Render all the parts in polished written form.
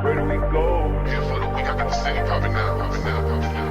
Where do we go? Yeah, for the week, I got the city popping now, popping now, popping now.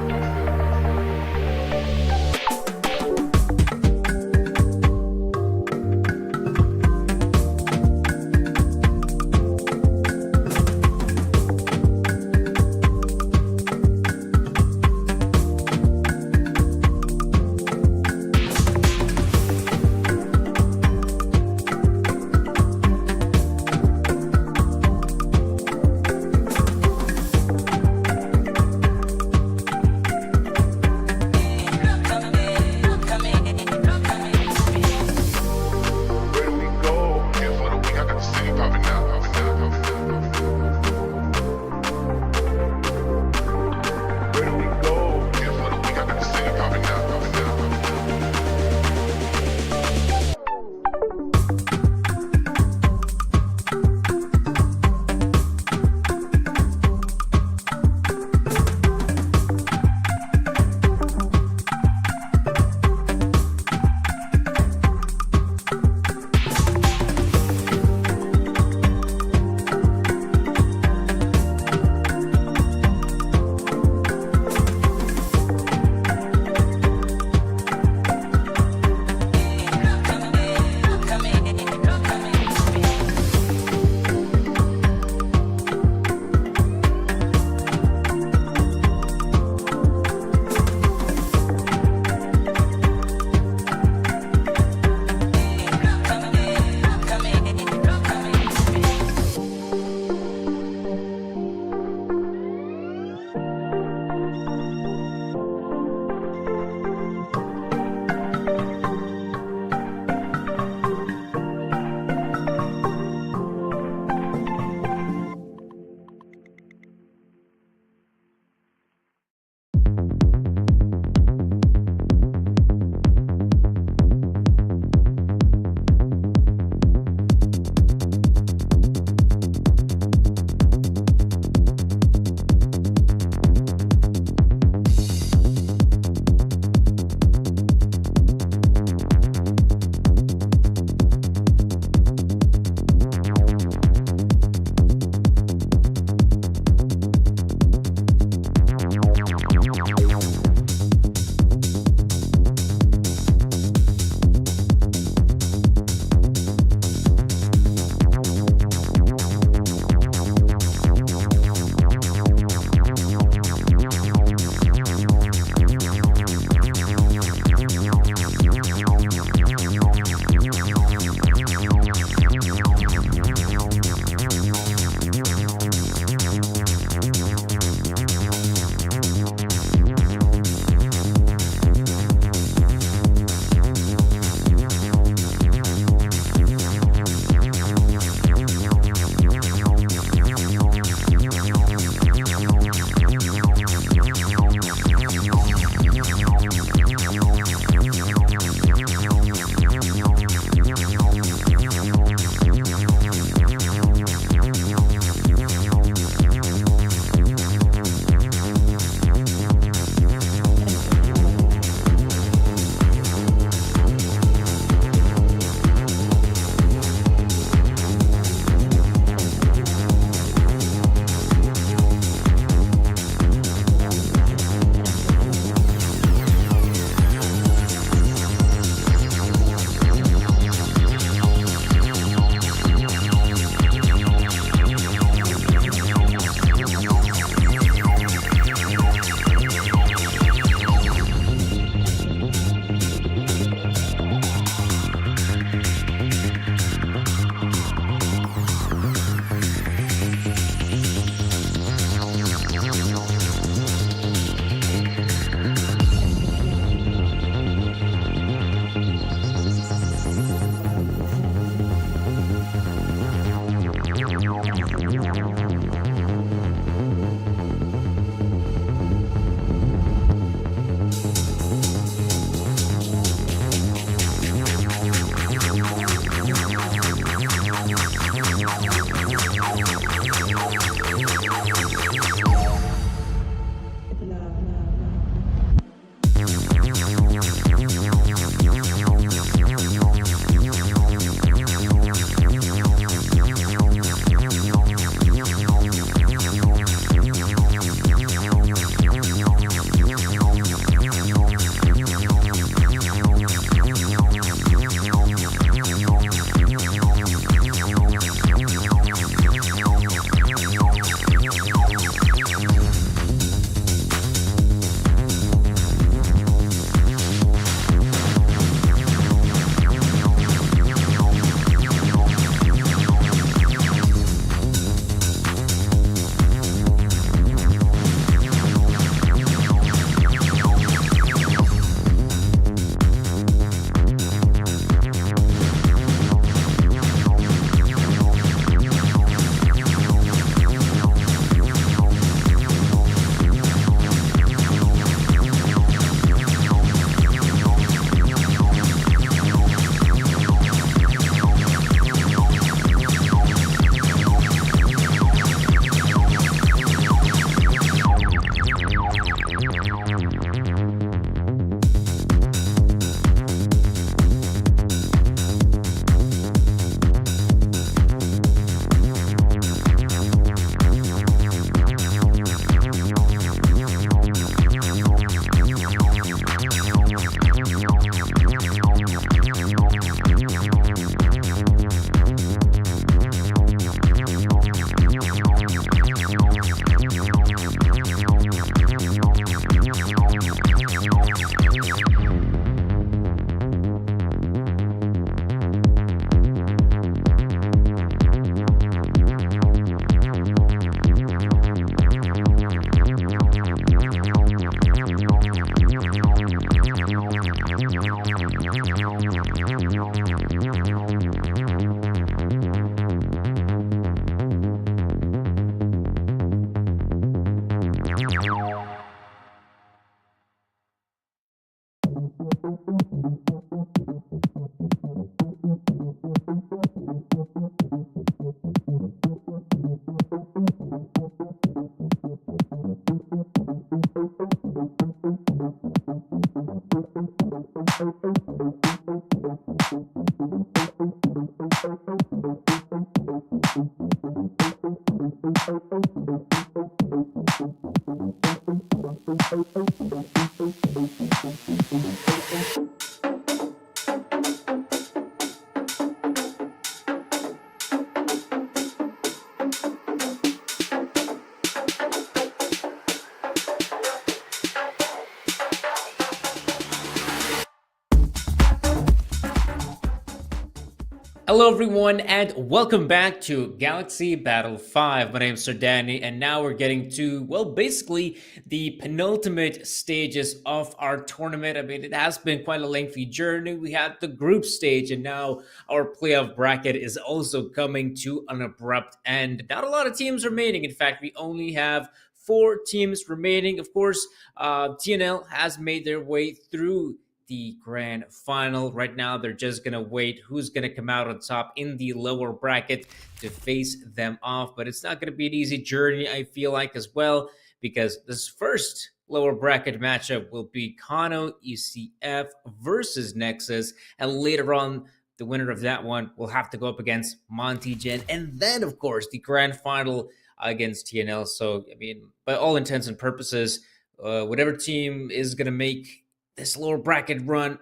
Hello everyone and welcome back to Galaxy Battle 5. My name is Sir Danny and now we're getting to, well, basically the penultimate stages of our tournament. I mean, it has been quite a lengthy journey. We had the group stage and now our playoff bracket is also coming to an abrupt end. Not a lot of teams remaining. In fact, we only have 4 teams remaining. Of course, TNL has made their way through the grand final. Right now, they're just going to wait who's going to come out on top in the lower bracket to face them off. But it's not going to be an easy journey, I feel like, as well, because this first lower bracket matchup will be Kano ECF versus Nexus. And later on, the winner of that one will have to go up against Monty Gen. And then, of course, the grand final against TNL. So, I mean, by all intents and purposes, whatever team is going to make this lower bracket run,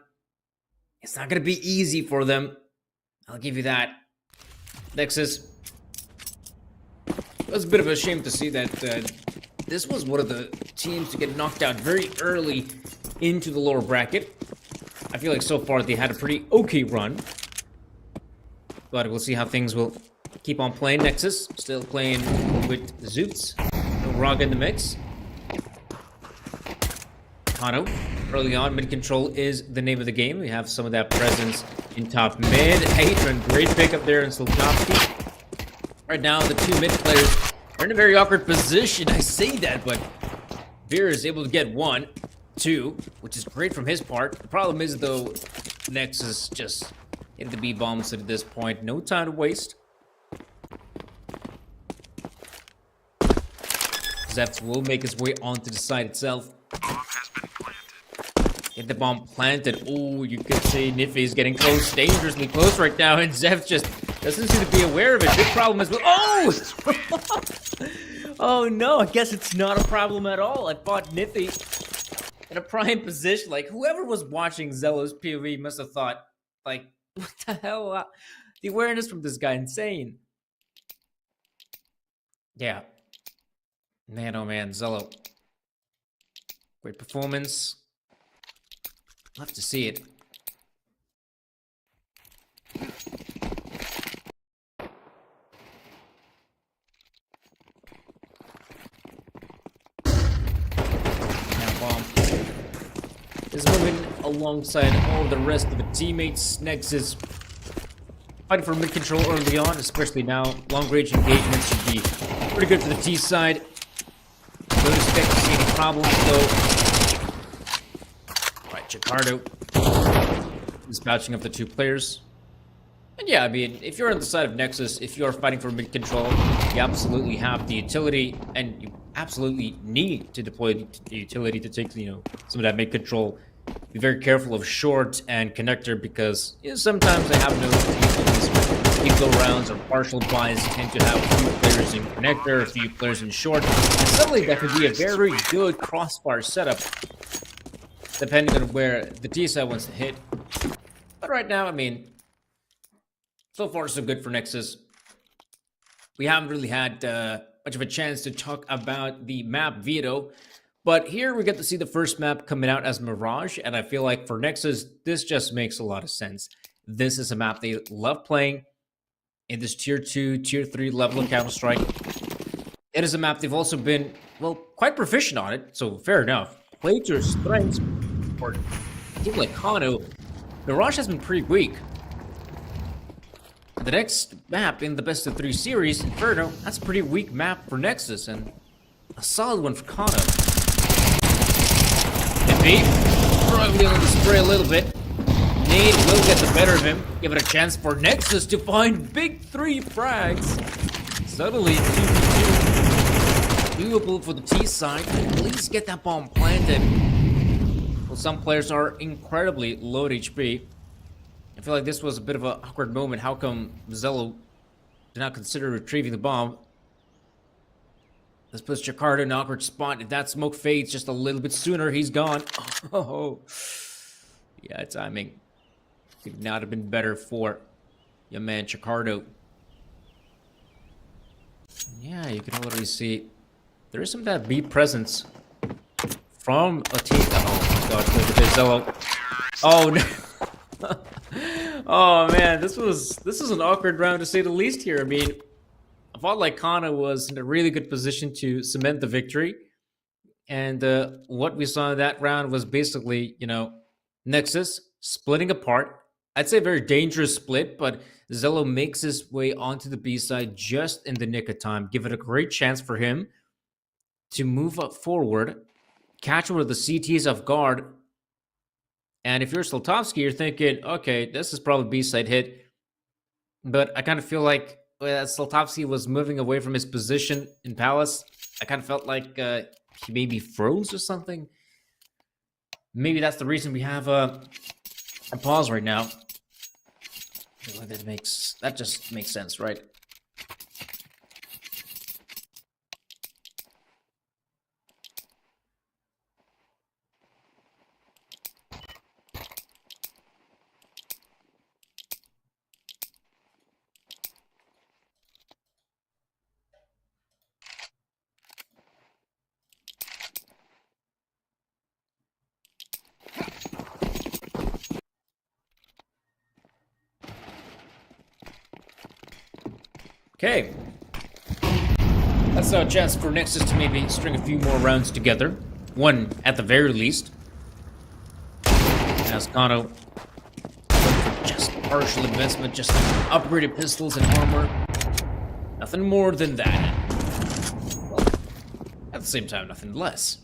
it's not going to be easy for them. I'll give you that. Nexus, it was a bit of a shame to see that this was one of the teams to get knocked out very early into the lower bracket. I feel like so far they had a pretty okay run, but we'll see how things will keep on playing. Nexus still playing with Zoots. No Raga in the mix. Kano, early on, mid control is the name of the game. We have some of that presence in top mid. Hatron, great pickup there in Slotowski. Right now, the 2 mid players are in a very awkward position. I say that, but Veer is able to get 1, 2, which is great from his part. The problem is, though, Nexus just hit the B-bombs at this point. No time to waste. Zeph will make his way onto the side itself. Get the bomb planted. Oh, you could say Niffy is getting close, dangerously close right now, and Zeph just doesn't seem to be aware of it. Big problem as well. Oh! Oh no, I guess it's not a problem at all. I thought Niffy in a prime position. Like, whoever was watching Zello's POV must have thought, like, what the hell? The awareness from this guy, insane. Yeah. Man, oh man, Zello. Great performance. Love to see it. Now bomb is moving alongside all the rest of the teammates. Nexus fighting for mid control early on, especially now. Long range engagement should be pretty good for the T side. Don't expect to see any problems though. Chicardo is batching up the 2 players. And yeah, I mean, if you're on the side of Nexus, if you're fighting for mid control, you absolutely have the utility, and you absolutely need to deploy the utility to take, some of that mid control. Be very careful of short and connector because sometimes they have no utilities. Equal rounds or partial buys tend to have a few players in connector, a few players in short, and suddenly that could be a very good crossbar setup, depending on where the T side wants to hit. But right now, I mean, so far so good for Nexus. We haven't really had much of a chance to talk about the map Veto, but here we get to see the first map coming out as Mirage, and I feel like for Nexus, this just makes a lot of sense. This is a map they love playing in this tier 2, tier 3 level of Counter-Strike. It is a map they've also been, well, quite proficient on it, so fair enough. Play to your strengths. For a team like Kano, Mirage has been pretty weak. The next map in the best of 3 series, Inferno, that's a pretty weak map for Nexus, and a solid one for Kano. Nippy, struggling on the spray a little bit. Nade will get the better of him, give it a chance for Nexus to find big 3 frags. Suddenly, 2v2. Doable for the T side, at least get that bomb planted. Well, some players are incredibly low HP. I feel like this was a bit of an awkward moment. How come Zello did not consider retrieving the bomb? This puts Jakarta in an awkward spot. If that smoke fades just a little bit sooner, he's gone. Oh, yeah, timing could not have been better for your man Jakarta. Yeah, you can already see there is some of that B presence from a team. Oh my god, look at this Zello. Oh no. Oh man, this is an awkward round to say the least here. I mean, I felt like Kana was in a really good position to cement the victory. And what we saw in that round was basically, Nexus splitting apart. I'd say a very dangerous split, but Zello makes his way onto the B side just in the nick of time. Give it a great chance for him to move up forward, catch one of the CTs off guard. And if you're Slotowski, you're thinking, okay, this is probably B side hit. But I kind of feel like Slotowski was moving away from his position in Palace. I kind of felt like he maybe froze or something. Maybe that's the reason we have a pause right now. That just makes sense, right? Okay. That's a chance for Nexus to maybe string a few more rounds together. One at the very least. As Kano just partial advancement, just upgraded pistols and armor. Nothing more than that. Well, at the same time, nothing less.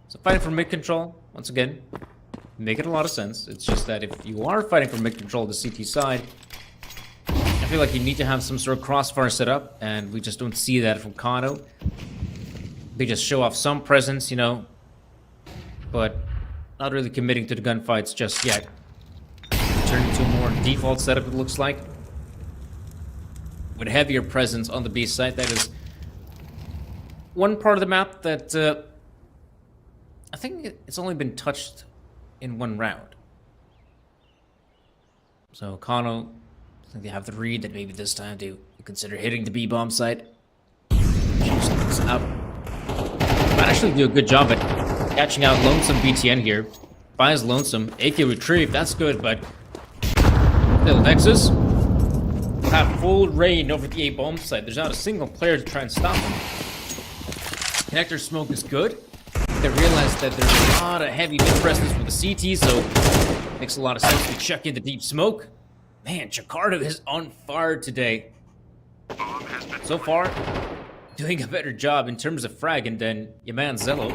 So fighting for mid control, once again, making a lot of sense. It's just that if you are fighting for mid control, the CT side, I feel like you need to have some sort of crossfire set up, and we just don't see that from Kano. They just show off some presence, but not really committing to the gunfights just yet. Turning to a more default setup, it looks like. With heavier presence on the B side, that is one part of the map that I think it's only been touched in one round. So Kano, I think they have the read that maybe this time they consider hitting the B bomb site. Up. Might actually do a good job at catching out Lonesome BTN here. Finds Lonesome. AK retrieve, that's good, but little Nexus have full reign over the A bomb site. There's not a single player to try and stop them. Connector smoke is good. They realize that there's a lot of heavy mid presence with the CT, so makes a lot of sense to check into deep smoke. Man, Jakarta is on fire today. So far, doing a better job in terms of fragging than your man Zello.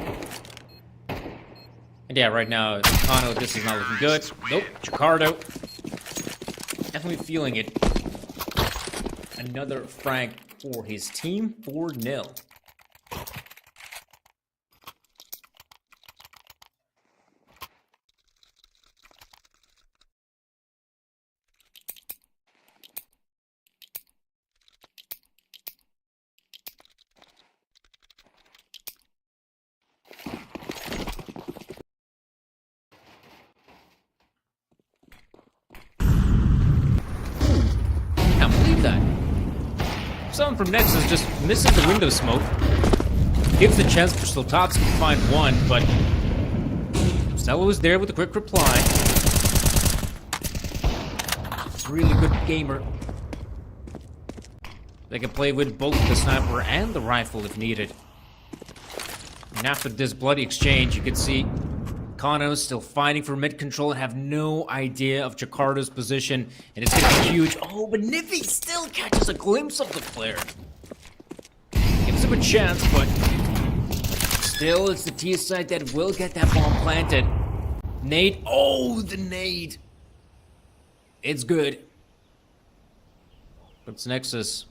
And yeah, right now, Kano, this is not looking good. Nope, Jakarta. Definitely feeling it. Another frag for his team, 4-0. Someone from Nexus just misses the window smoke. Gives the chance for Slotowski to find one, but Zello is there with a quick reply. It's a really good gamer. They can play with both the sniper and the rifle if needed. And after this bloody exchange, you can see Kano still fighting for mid-control and have no idea of Jakarta's position. And it's going to be huge. Oh, but Nippy still catches a glimpse of the flare. Gives him a chance, but still it's the T side that will get that bomb planted. Nade. Oh, the nade. It's good. But it's Nexus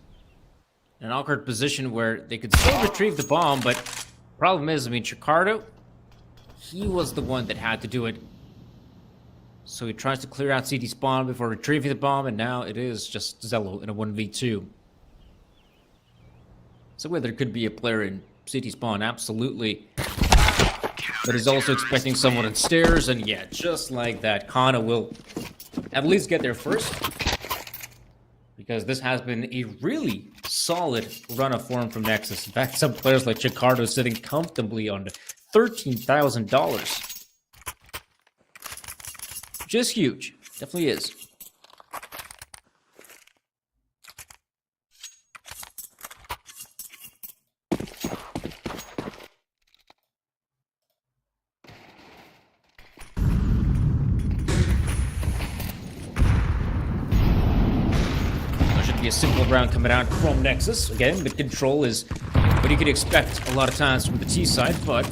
in an awkward position where they could still retrieve the bomb, but problem is, Jakarta, he was the one that had to do it. So he tries to clear out CT spawn before retrieving the bomb, and now it is just Zello in a 1v2. So whether there could be a player in CT spawn, absolutely. But he's also expecting someone on stairs, and yeah, just like that, Kana will at least get there first. Because this has been a really solid run of form from Nexus. In fact, some players like Chicardo sitting comfortably on $13,000. Which is huge. Definitely is. Be a simple round coming out from Nexus. Again, the control is what you could expect a lot of times from the T side, but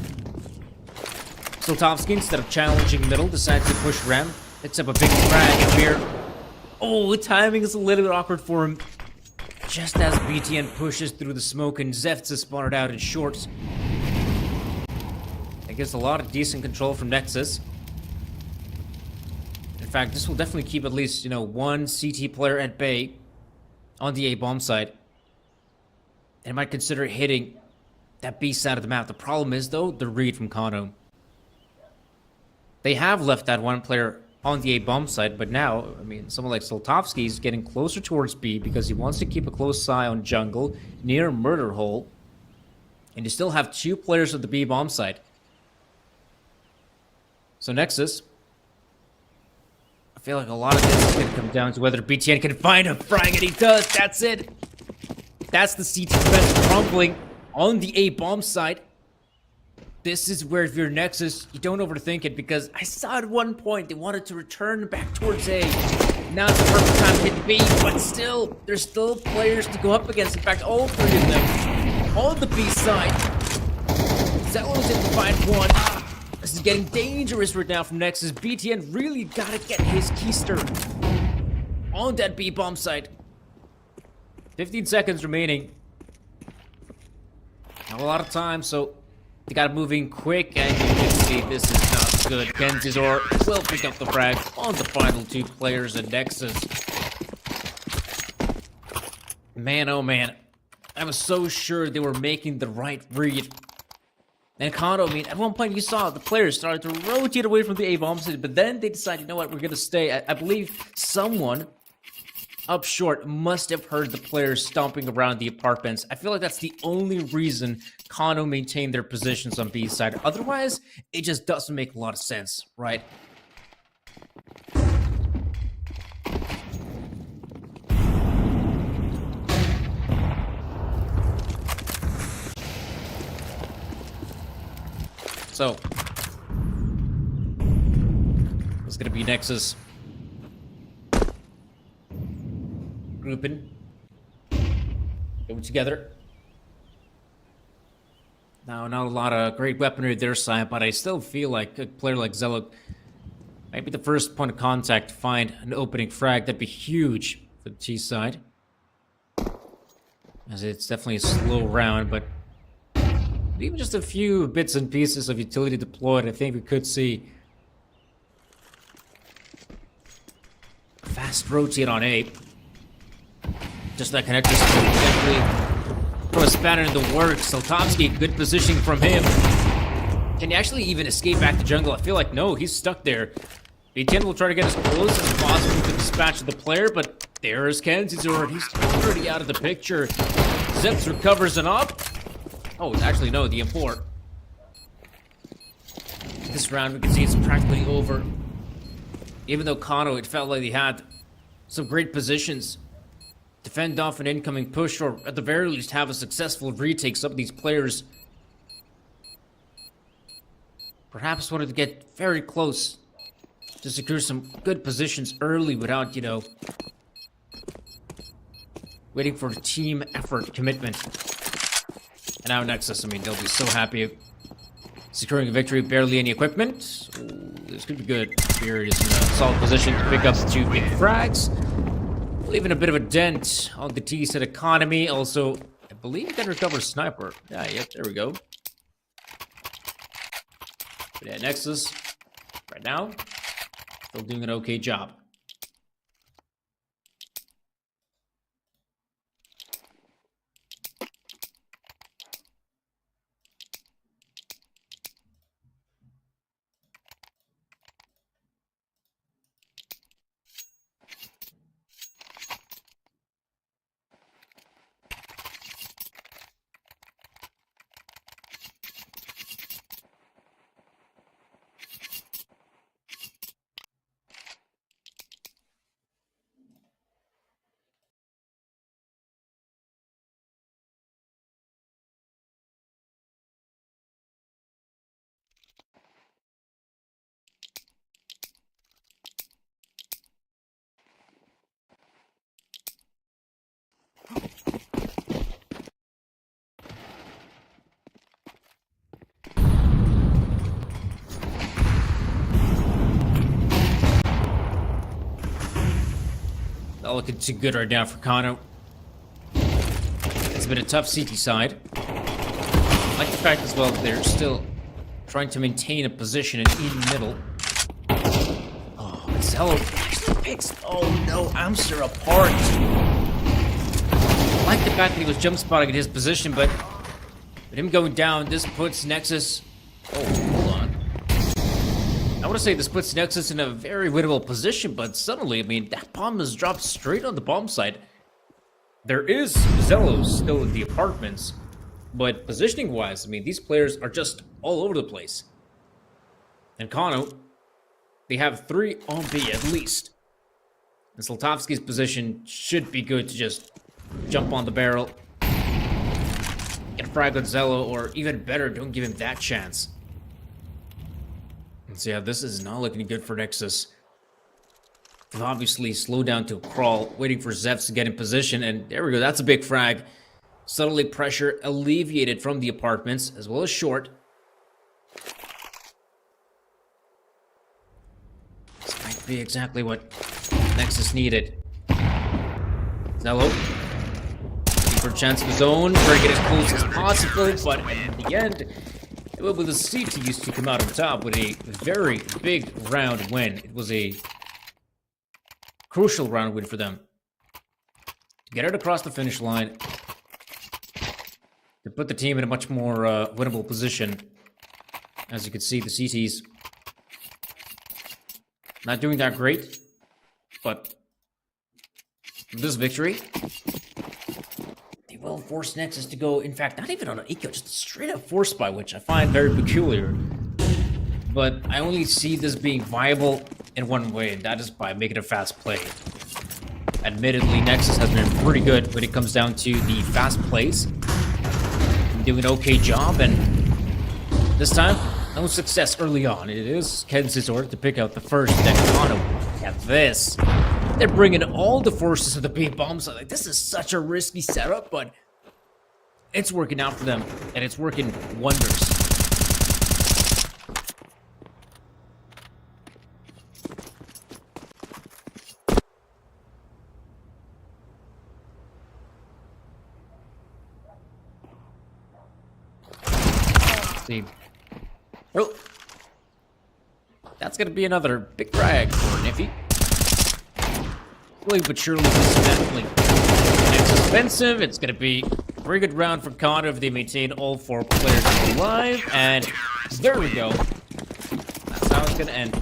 Slotowski, instead of challenging middle, decides to push Rem. Picks up a big frag up here. Oh, the timing is a little bit awkward for him. Just as BTN pushes through the smoke and Zefts is spotted out in shorts. That gives a lot of decent control from Nexus. In fact, this will definitely keep at least, one CT player at bay on the A-bomb side. And might consider hitting that B side of the map. The problem is, though, the read from Kano. They have left that one player on the A-bomb side, but now, someone like Slotowski is getting closer towards B because he wants to keep a close eye on jungle near Murder Hole. And you still have 2 players at the B-bomb side. So Nexus, I feel like a lot of this is going to come down to whether BTN can find a frag, and he does. That's it. That's the CT defense crumbling on the A-bomb side. This is where if you're Nexus, you don't overthink it, because I saw at one point they wanted to return back towards A. Now it's the perfect time to hit B, but still, there's still players to go up against. In fact, all 3 of them on the B side. Zello's in to find one. This is getting dangerous right now from Nexus. BTN really gotta get his keister on that B-bomb side. 15 seconds remaining. Not a lot of time, so they gotta move in quick, and you can see this is not good. Kenzizor will pick up the frag on the final 2 players at Nexus. Man, oh man. I was so sure they were making the right read. And Kano, at one point you saw the players started to rotate away from the A-bomb side, but then they decided, you know what, we're going to stay. I believe someone up short must have heard the players stomping around the apartments. I feel like that's the only reason Kano maintained their positions on B side. Otherwise, it just doesn't make a lot of sense, right? So, it's going to be Nexus grouping, going together. Now, not a lot of great weaponry their side, but I still feel like a player like Zello might be the first point of contact to find an opening frag. That'd be huge for the T side, as it's definitely a slow round, but even just a few bits and pieces of utility deployed, I think we could see a fast rotate on A. Just that connector skill definitely throw a spanner in the works. Slotowski, good positioning from him. Can he actually even escape back to jungle? I feel like no, he's stuck there. BTN will try to get as close as possible to dispatch the player, but there is Kenzizor. He's already out of the picture. Zips recovers an op. Oh, actually, no, the M4. This round, we can see it's practically over. Even though Kano, it felt like he had some great positions to fend off an incoming push, or at the very least have a successful retake. Some of these players perhaps wanted to get very close to secure some good positions early without, waiting for team effort commitment. And now Nexus, they'll be so happy securing a victory, barely any equipment. Ooh, this could be good. Spirit is in a solid position to pick up 2 big frags. Leaving a bit of a dent on the T-set economy. Also, I believe you can recover sniper. Yeah, yep, there we go. But yeah, Nexus, right now, Still doing an okay job. Not looking too good right now for Kano. It's been a tough CT side. I like the fact as well that they're still trying to maintain a position in middle. Oh, Zello actually picks. Oh no, Amster apart. I like the fact that he was jump spotting in his position, but with him going down, this puts Nexus. Oh, hold on. I want to say this puts Nexus in a very winnable position, but suddenly, I mean, that bomb is dropped straight on the bomb site. There is Zello still in the apartments, but positioning-wise, I mean, these players are just all over the place. And Kano, they have 3 on B at least. And Slotowski's position should be good to just jump on the barrel, get a frag on Zello, or even better, don't give him that chance. So yeah, this is not looking good for Nexus. They've obviously slowed down to a crawl, waiting for Zevs to get in position, and there we go, that's a big frag. Subtly pressure alleviated from the apartments, as well as short. This might be exactly what Nexus needed. Zello, looking for a chance of his own, trying to get as close as possible, but in the end, it will be the CTs to come out on top with a very big round win. It was a crucial round win for them. To get it across the finish line, to put the team in a much more winnable position. As you can see, the CTs not doing that great, but this victory, they will force Nexus to go, in fact, not even on an eco, just a straight up force buy, which I find very peculiar. But I only see this being viable in one way, and that is by making a fast play. Admittedly, Nexus has been pretty good when it comes down to the fast plays. Doing an okay job, and this time, no success early on. It is Kenz's order to pick out the first, then Kano. At this, they're bringing all the forces of the B bombs. Like, this is such a risky setup, but it's working out for them, and it's working wonders. See. Oh, that's gonna be another big drag for Niffy. Slowly but surely, systematically. It's expensive. It's gonna be a very good round for Kano if they maintain all 4 players alive. And there we go. That's how it's gonna end.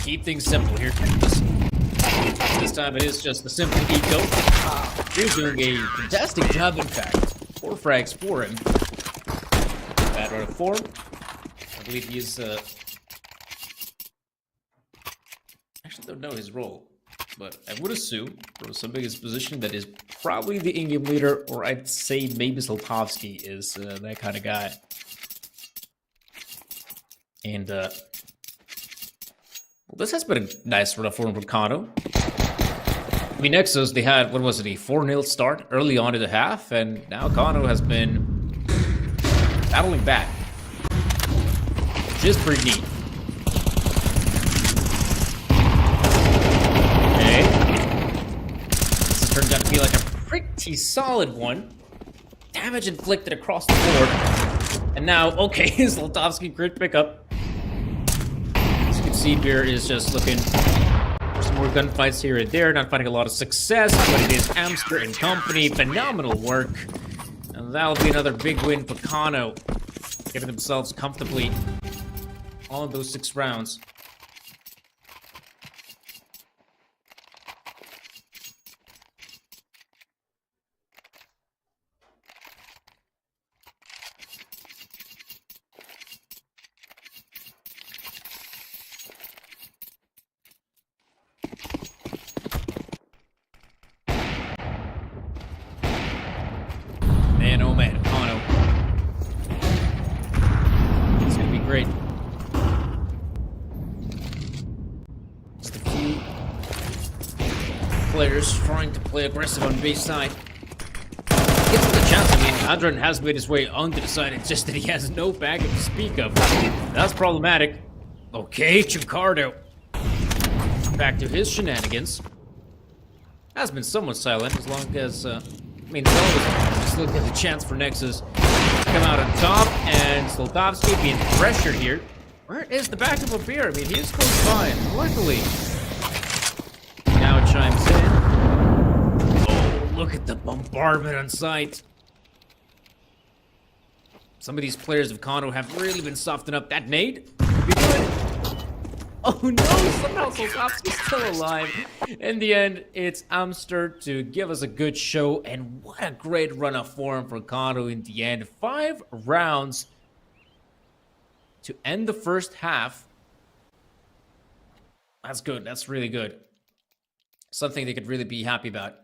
Keep things simple here. This time it is just the simple eco. He's doing a fantastic job, in fact. 4 frags for him. Bad run of 4. I believe he's actually don't know his role. but I would assume from Somebody's position that is probably the in-game leader, or I'd say maybe Zlatovsky is that kind of guy. And well, this has been a nice run for him from Kano. I mean, Nexus, they had, what was it, a 4-0 start early on in the half, and now Kano has been battling back, which is pretty neat. Turns out to be like a pretty solid one. Damage inflicted across the board. And now, okay, Zlatovsky crit pickup. As you can see, Beer is just looking for some more gunfights here and there. Not finding a lot of success, but it is Amster and company. Phenomenal work. And that'll be another big win for Kano. Getting themselves comfortably on those 6 rounds. Man, oh man, Kano. It's gonna be great. Just a few players trying to play aggressive on base side. Gets the chance. I mean, Adran has made his way onto the side. It's just that he has no backup to speak of. That's problematic. Okay, Chicardo. Back to his shenanigans. Has been somewhat silent as long as, I mean, still get the chance for Nexus to come out on top, and Zlatovsky being pressured here. Where is the backup of Beer? I mean, he's close by, and luckily. Now it chimes in. Oh, look at the bombardment on sight. Some of these players of Kano have really been softened up. That nade could be good. Oh no, somehow Zlatovsky's still alive. In the end, it's Amster to give us a good show, and what a great run of form for Kano in the end. 5 rounds to end the first half. That's good, that's really good. Something they could really be happy about.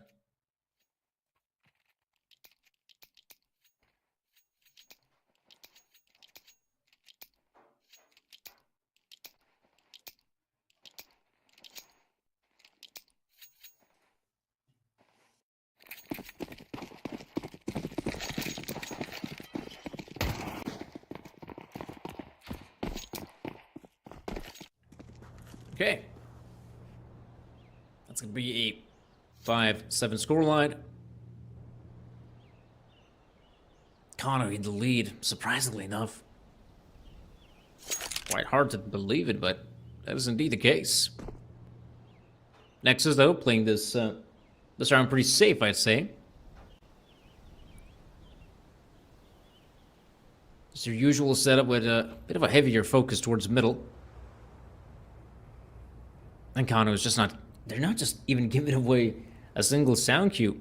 Okay. That's going to be a 5-7 scoreline. Kano in the lead, surprisingly enough. Quite hard to believe it, but that is indeed the case. Nexus, though, playing this round pretty safe, I'd say. It's your usual setup with a bit of a heavier focus towards middle. And Kano is just not, they're not just even giving away a single sound cue.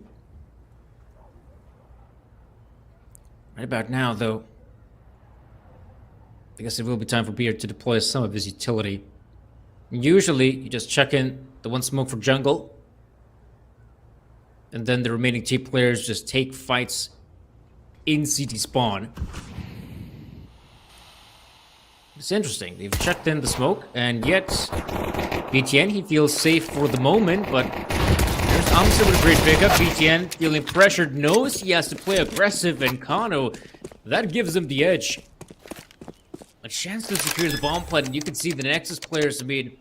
Right about now, though, I guess it will be time for Beer to deploy some of his utility. Usually, you just check in the one smoke for jungle, and then the remaining 2 players just take fights in CT spawn. It's interesting. They've checked in the smoke, and yet BTN, he feels safe for the moment, but there's Amster with a great pickup. BTN feeling pressured, knows he has to play aggressive, and Kano, that gives him the edge. A chance to secure the bomb plant, and you can see the Nexus players, I mean,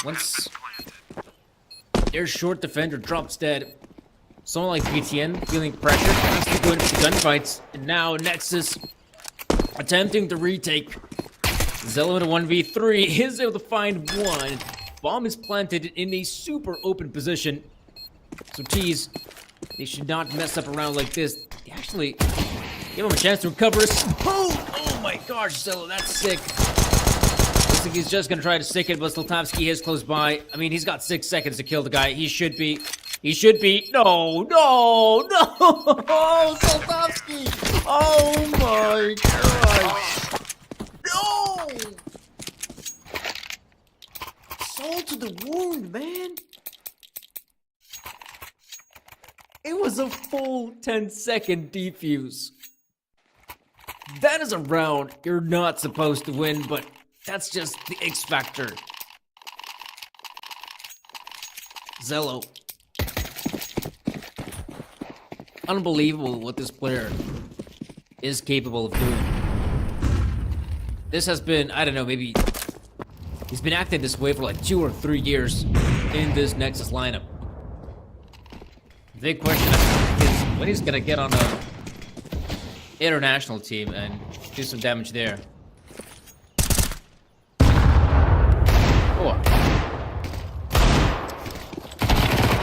once their short defender drops dead, someone like BTN feeling pressured, has to go into the gunfights, and now Nexus attempting to retake. Zelo in a 1v3 is able to find one. Bomb is planted in a super open position. So Tease, they should not mess up around like this. They actually give him a chance to recover. Oh my gosh, Zelo, that's sick. Looks like he's just gonna try to stick it, but Zlatovsky is close by. I mean, he's got 6 seconds to kill the guy. He should be. No, Zlatovsky. Oh my gosh. No! Salt to the wound, man. It was a full 10-second defuse. That is a round you're not supposed to win, but that's just the X factor. Zello. Unbelievable what this player is capable of doing. This has been, I don't know, maybe he's been acting this way for like 2 or 3 years in this Nexus lineup. The big question is when he's gonna get on a international team and do some damage there. Oh.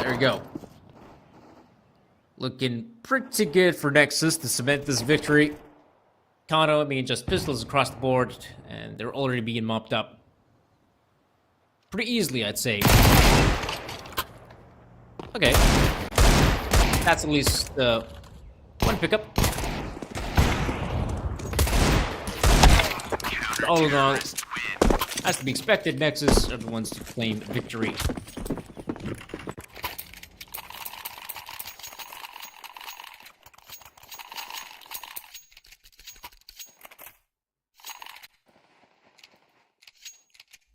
There we go. Looking pretty good for Nexus to cement this victory. Kano, I mean, just pistols across the board, and they're already being mopped up. Pretty easily, I'd say. Okay. That's at least one pickup. All in all, as to be expected, Nexus are the ones to claim victory.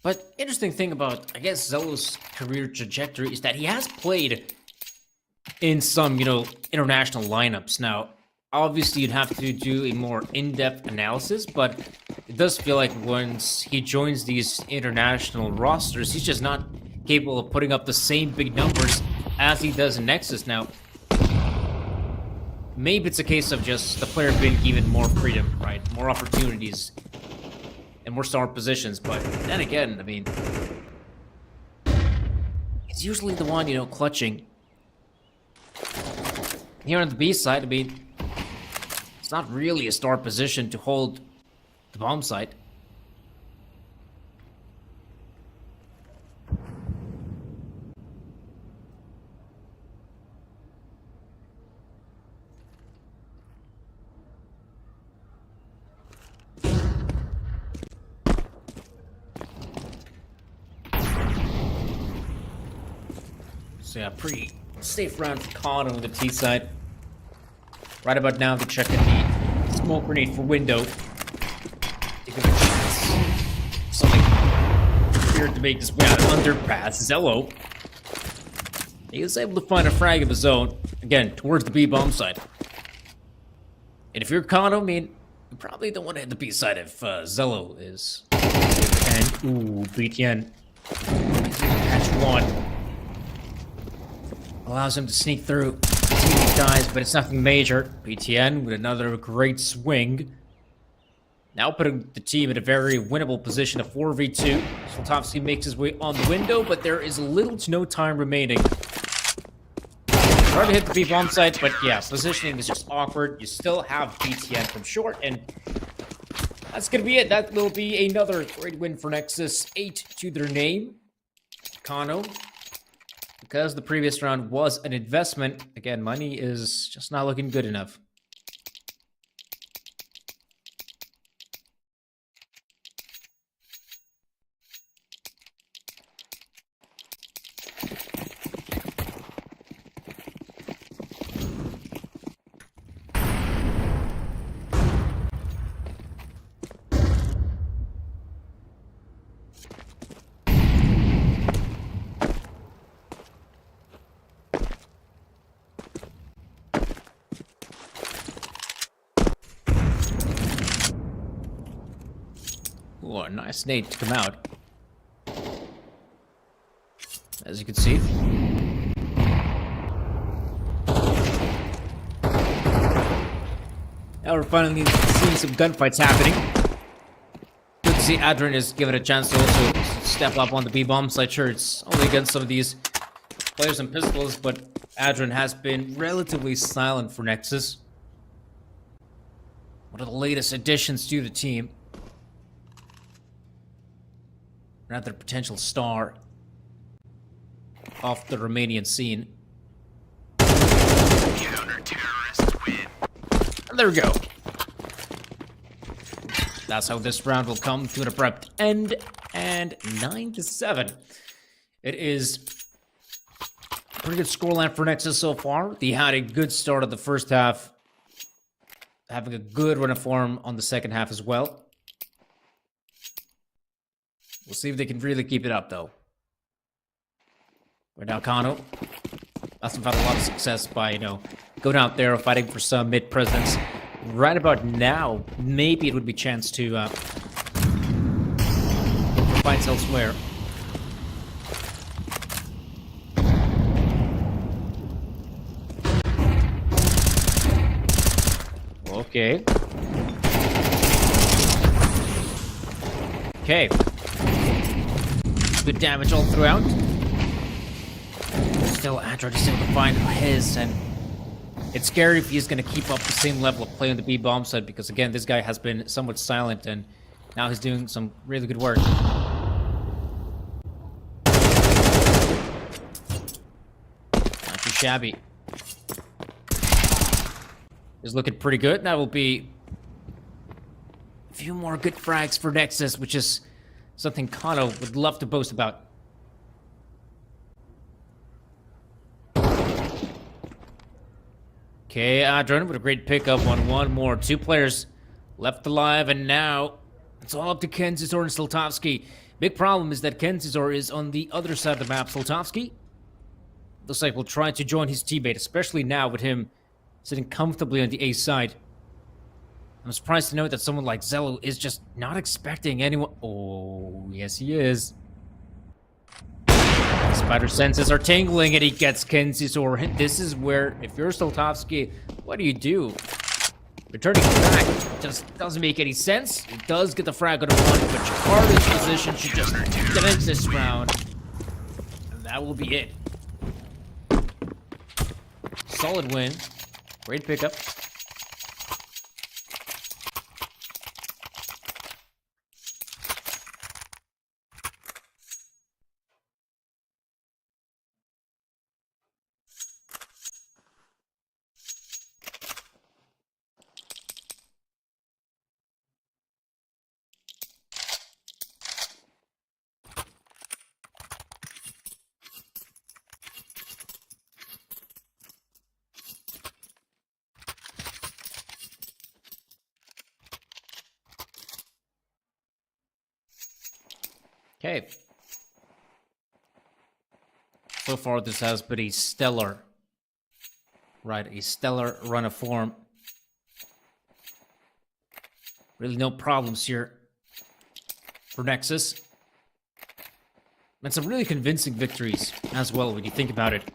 But interesting thing about, I guess, Zello's career trajectory is that he has played in some, international lineups. Now, obviously, you'd have to do a more in-depth analysis, but it does feel like once he joins these international rosters, he's just not capable of putting up the same big numbers as he does in Nexus. Now, maybe it's a case of just the player being given more freedom, right? More opportunities and more star positions, but then again, I mean, it's usually the one, clutching. Here on the B side, I mean, it's not really a star position to hold the bomb site. So yeah, pretty safe round for Khan on the T side. Right about now, they're checking the smoke grenade for window. Something weird to make his way out of underpass. Zello. He was able to find a frag of his own, again, towards the B bomb side. And if you're Kano, I mean, you probably don't want to hit the B side if Zello is. And, ooh, BTN. Catch one. Allows him to sneak through. He dies, but it's nothing major. BTN with another great swing. Now putting the team in a very winnable position of 4v2. Soltovsky makes his way on the window, but there is little to no time remaining. Hard to hit the B bomb site, but yeah, positioning is just awkward. You still have BTN from short, and that's gonna be it. That will be another great win for Nexus. 8 to their name. Kano. Because the previous round was an investment, again, money is just not looking good enough. Ooh, a nice nade to come out. As you can see. Now we're finally seeing some gunfights happening. Good to see Adrian is given a chance to also step up on the B-bomb side. Sure, it's only against some of these players and pistols, but Adrian has been relatively silent for Nexus. One of the latest additions to the team. Another potential star off the Romanian scene. Counter-terrorists win. And there we go. That's how this round will come to an abrupt end. And 9-7. It is Pretty good scoreline for Nexus so far. They had a good start of the first half, having a good run of form on the second half as well. We'll see if they can really keep it up, though. Right now, Kano must have had a lot of success by, going out there fighting for some mid-presence. Right about now, maybe it would be a chance to look for fights elsewhere. Okay. Okay. Good damage all throughout. Still, Android is able to find his, and it's scary if he's going to keep up the same level of play on the B bomb side, because again, this guy has been somewhat silent, and now he's doing some really good work. Not too shabby. Is looking pretty good. That will be a few more good frags for Nexus, which is something Kano would love to boast about. Okay, Adron with a great pickup on one more. 2 players left alive, and now it's all up to Kenzizor and Slutowski. Big problem is that Kenzizor is on the other side of the map. Slutowski looks like will try to join his teammate, especially now with him sitting comfortably on the A side. I'm surprised to note that someone like Zello is just not expecting anyone. Oh, yes he is. Spider senses are tingling and he gets Kenzizor. This is where, if you're Slutowski, what do? Returning back just doesn't make any sense. He does get the frag on one, but Jakarta's position should just defend this round. And that will be it. Solid win. Great pickup. Okay. So far, this has been a stellar, a stellar run of form. Really no problems here for Nexus. And some really convincing victories as well, when you think about it.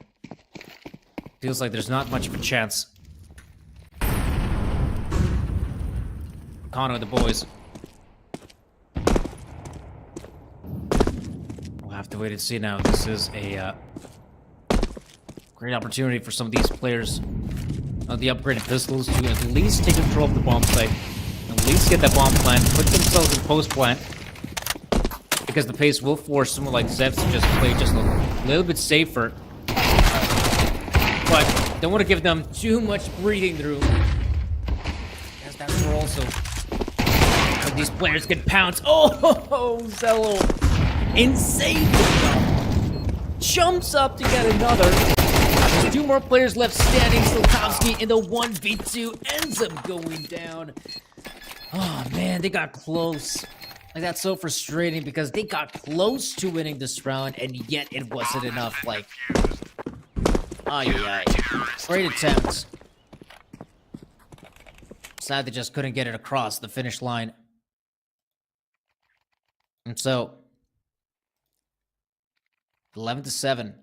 Feels like there's not much of a chance. Kano and the boys. Have to wait and see now. This is a great opportunity for some of these players of the upgraded pistols to at least take control of the bomb site, at least get that bomb plant, put themselves in post plant, because the pace will force someone like Zevs to just play just a little bit safer, but don't want to give them too much breathing room, because that's where also these players get pounced. Oh, Zello! Insane! Jumps up to get another. There's 2 more players left standing. Slutowski in the 1v2 ends up going down. Oh man, they got close. Like, that's so frustrating because they got close to winning this round and yet it wasn't enough. Like, ay. Great attempts. Sad they just couldn't get it across the finish line. And so 11-7.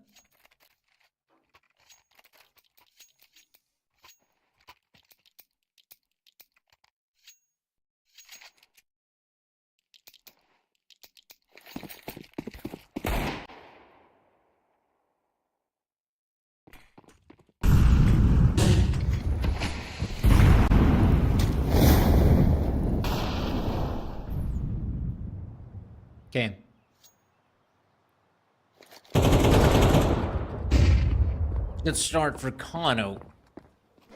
Okay. Good start for Kano.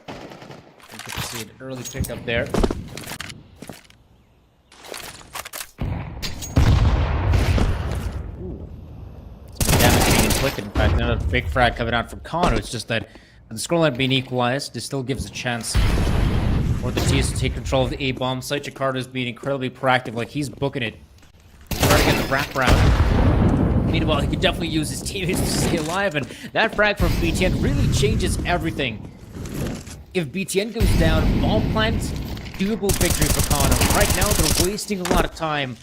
You can see an early pickup there. Ooh. Some damage being inflicted. In fact, now big frag coming out from Kano. It's just that with the scoreline being equalized, this still gives a chance for the T's to take control of the A-bomb site. Jakarta's being incredibly proactive, like he's booking it. Trying to get the wraparound. Meanwhile, he could definitely use his teammates to stay alive, and that frag from BTN really changes everything. If BTN goes down, bomb plant, doable victory for Kano. Right now, they're wasting a lot of time.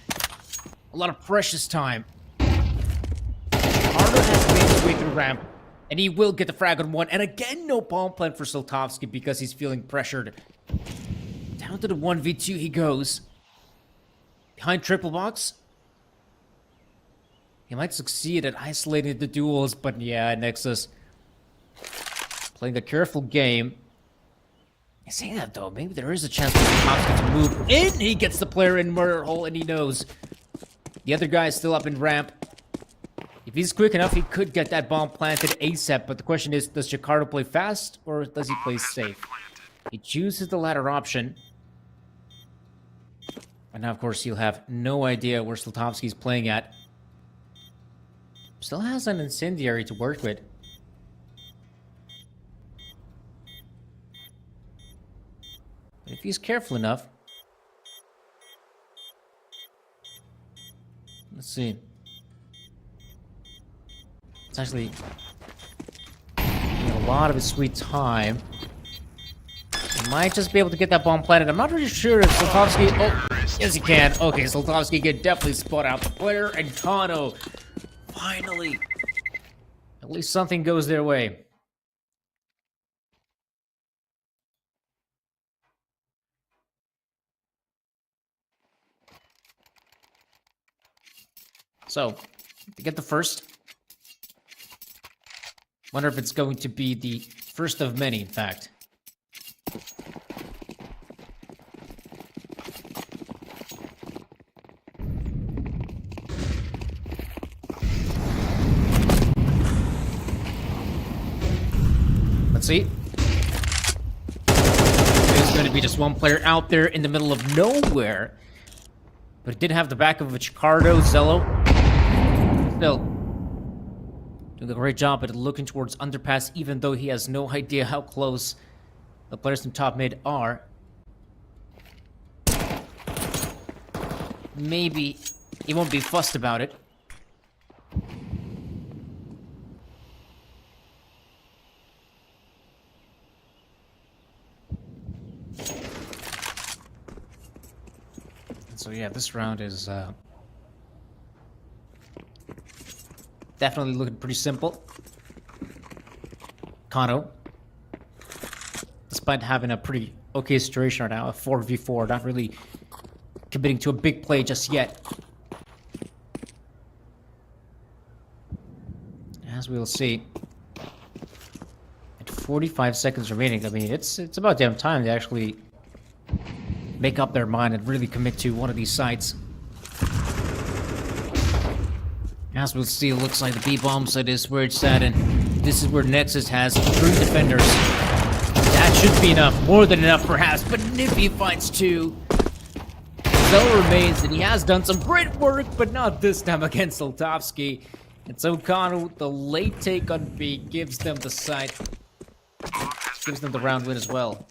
A lot of precious time. Kano has made his way through ramp, and he will get the frag on one. And again, no bomb plant for Soltovsky because he's feeling pressured. Down to the 1v2 he goes. Behind triple box. He might succeed at isolating the duels, but yeah, Nexus playing a careful game. I say that though, maybe there is a chance for Soltovsky to move in. He gets the player in murder hole, and he knows. The other guy is still up in ramp. If he's quick enough, he could get that bomb planted ASAP, but the question is, does Jakarta play fast, or does he play safe? He chooses the latter option. And now, of course, he'll have no idea where Soltovsky's playing at. Still has an incendiary to work with. But if he's careful enough... Let's see. It's actually a lot of his sweet time. He might just be able to get that bomb planted. I'm not really sure if Soltovsky... Oh, yes he can. Okay, Soltovsky can definitely spot out the player. And Kano, finally. At least something goes their way. So, to get the first. Wonder if it's going to be the first of many, in fact. Let's see. There's going to be just one player out there in the middle of nowhere. But it did have the back of a Chicardo, Zello. Still, doing a great job at looking towards underpass, even though he has no idea how close the players in top mid are. Maybe he won't be fussed about it. So yeah, this round is definitely looking pretty simple. Kano, despite having a pretty okay situation right now, a 4v4, not really committing to a big play just yet. As we'll see, at 45 seconds remaining, I mean, it's about damn time to actually make up their mind and really commit to one of these sites. As we'll see, it looks like the B-bomb site is where it's at, and this is where Nexus has 3 defenders. That should be enough, more than enough perhaps, but Nippy finds 2. Zell remains, and he has done some great work, but not this time against Soltovsky. And so Kano, the late take on B, gives them the site, gives them the round win as well.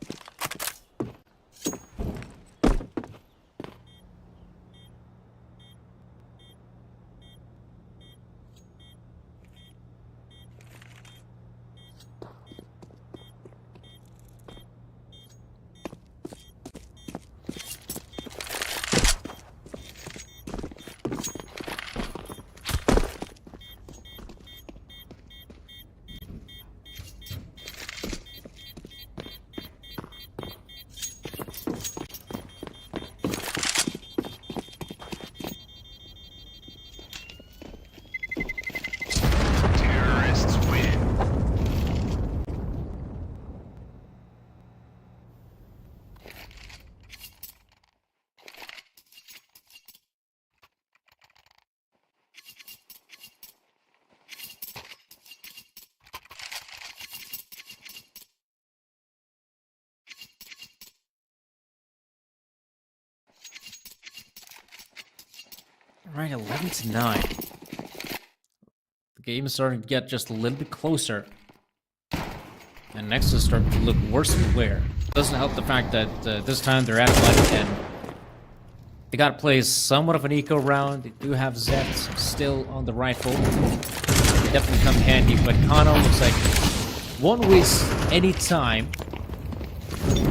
Right, 11-9. The game is starting to get just a little bit closer. And Nexus is starting to look worse and aware. Doesn't help the fact that this time they're at money and they gotta play somewhat of an eco round. They do have Zets still on the rifle. They definitely come handy, but Kano looks like won't waste any time.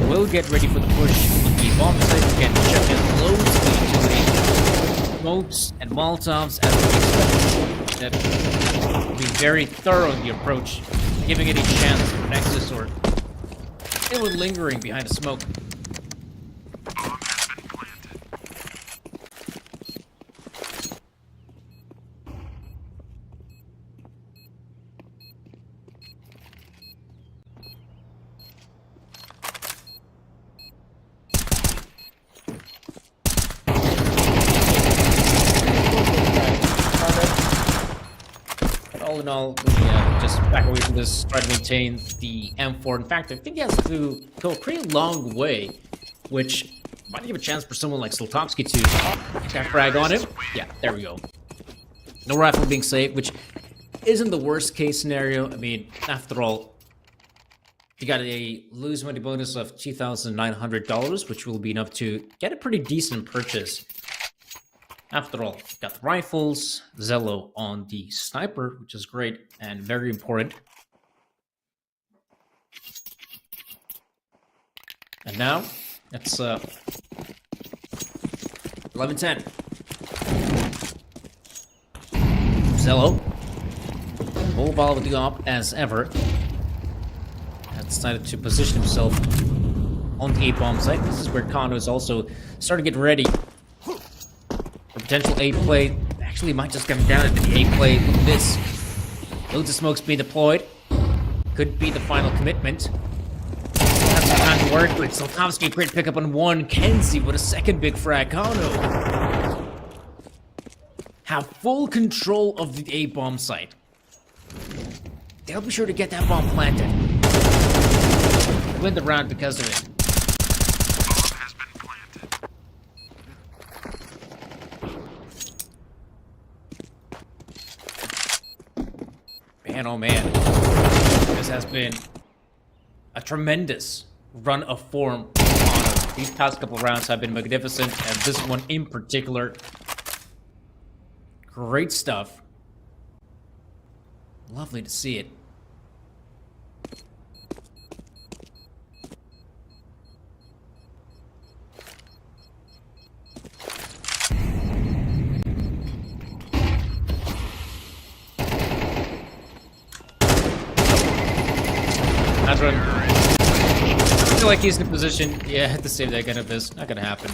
We'll get ready for the push with the bomb site again. Check in loads of utility. Smokes and Molotovs as we expect. That be very thorough in the approach, giving any chance for Nexus or anyone lingering behind a smoke. All in all, we just back away from this, try to maintain the M4. In fact, I think he has to go a pretty long way, which might give a chance for someone like Slotowski to get that frag on him. Yeah, there we go. No rifle being saved, which isn't the worst case scenario. I mean, after all, you got a lose money bonus of $2,900, which will be enough to get a pretty decent purchase. After all, got the rifles, Zello on the sniper, which is great and very important. And now, it's 11-10. Zello, mobile with the op as ever, has decided to position himself on the A-bomb site. This is where Kano is also starting to get ready. Potential A play actually might just come down to the A play. Look at this. Loads of smokes being deployed. Could be the final commitment. Have some time to work with. Slotowski, great pickup on one. Kenzie with a second big frag. Kano have full control of the A bomb site. They'll be sure to get that bomb planted. Win the round because of it. Man, oh man, this has been a tremendous run of form on us. These past couple rounds have been magnificent, and this one in particular, great stuff. Lovely to see it. I feel like he's in a position, yeah, to save that kind of this. Not gonna happen.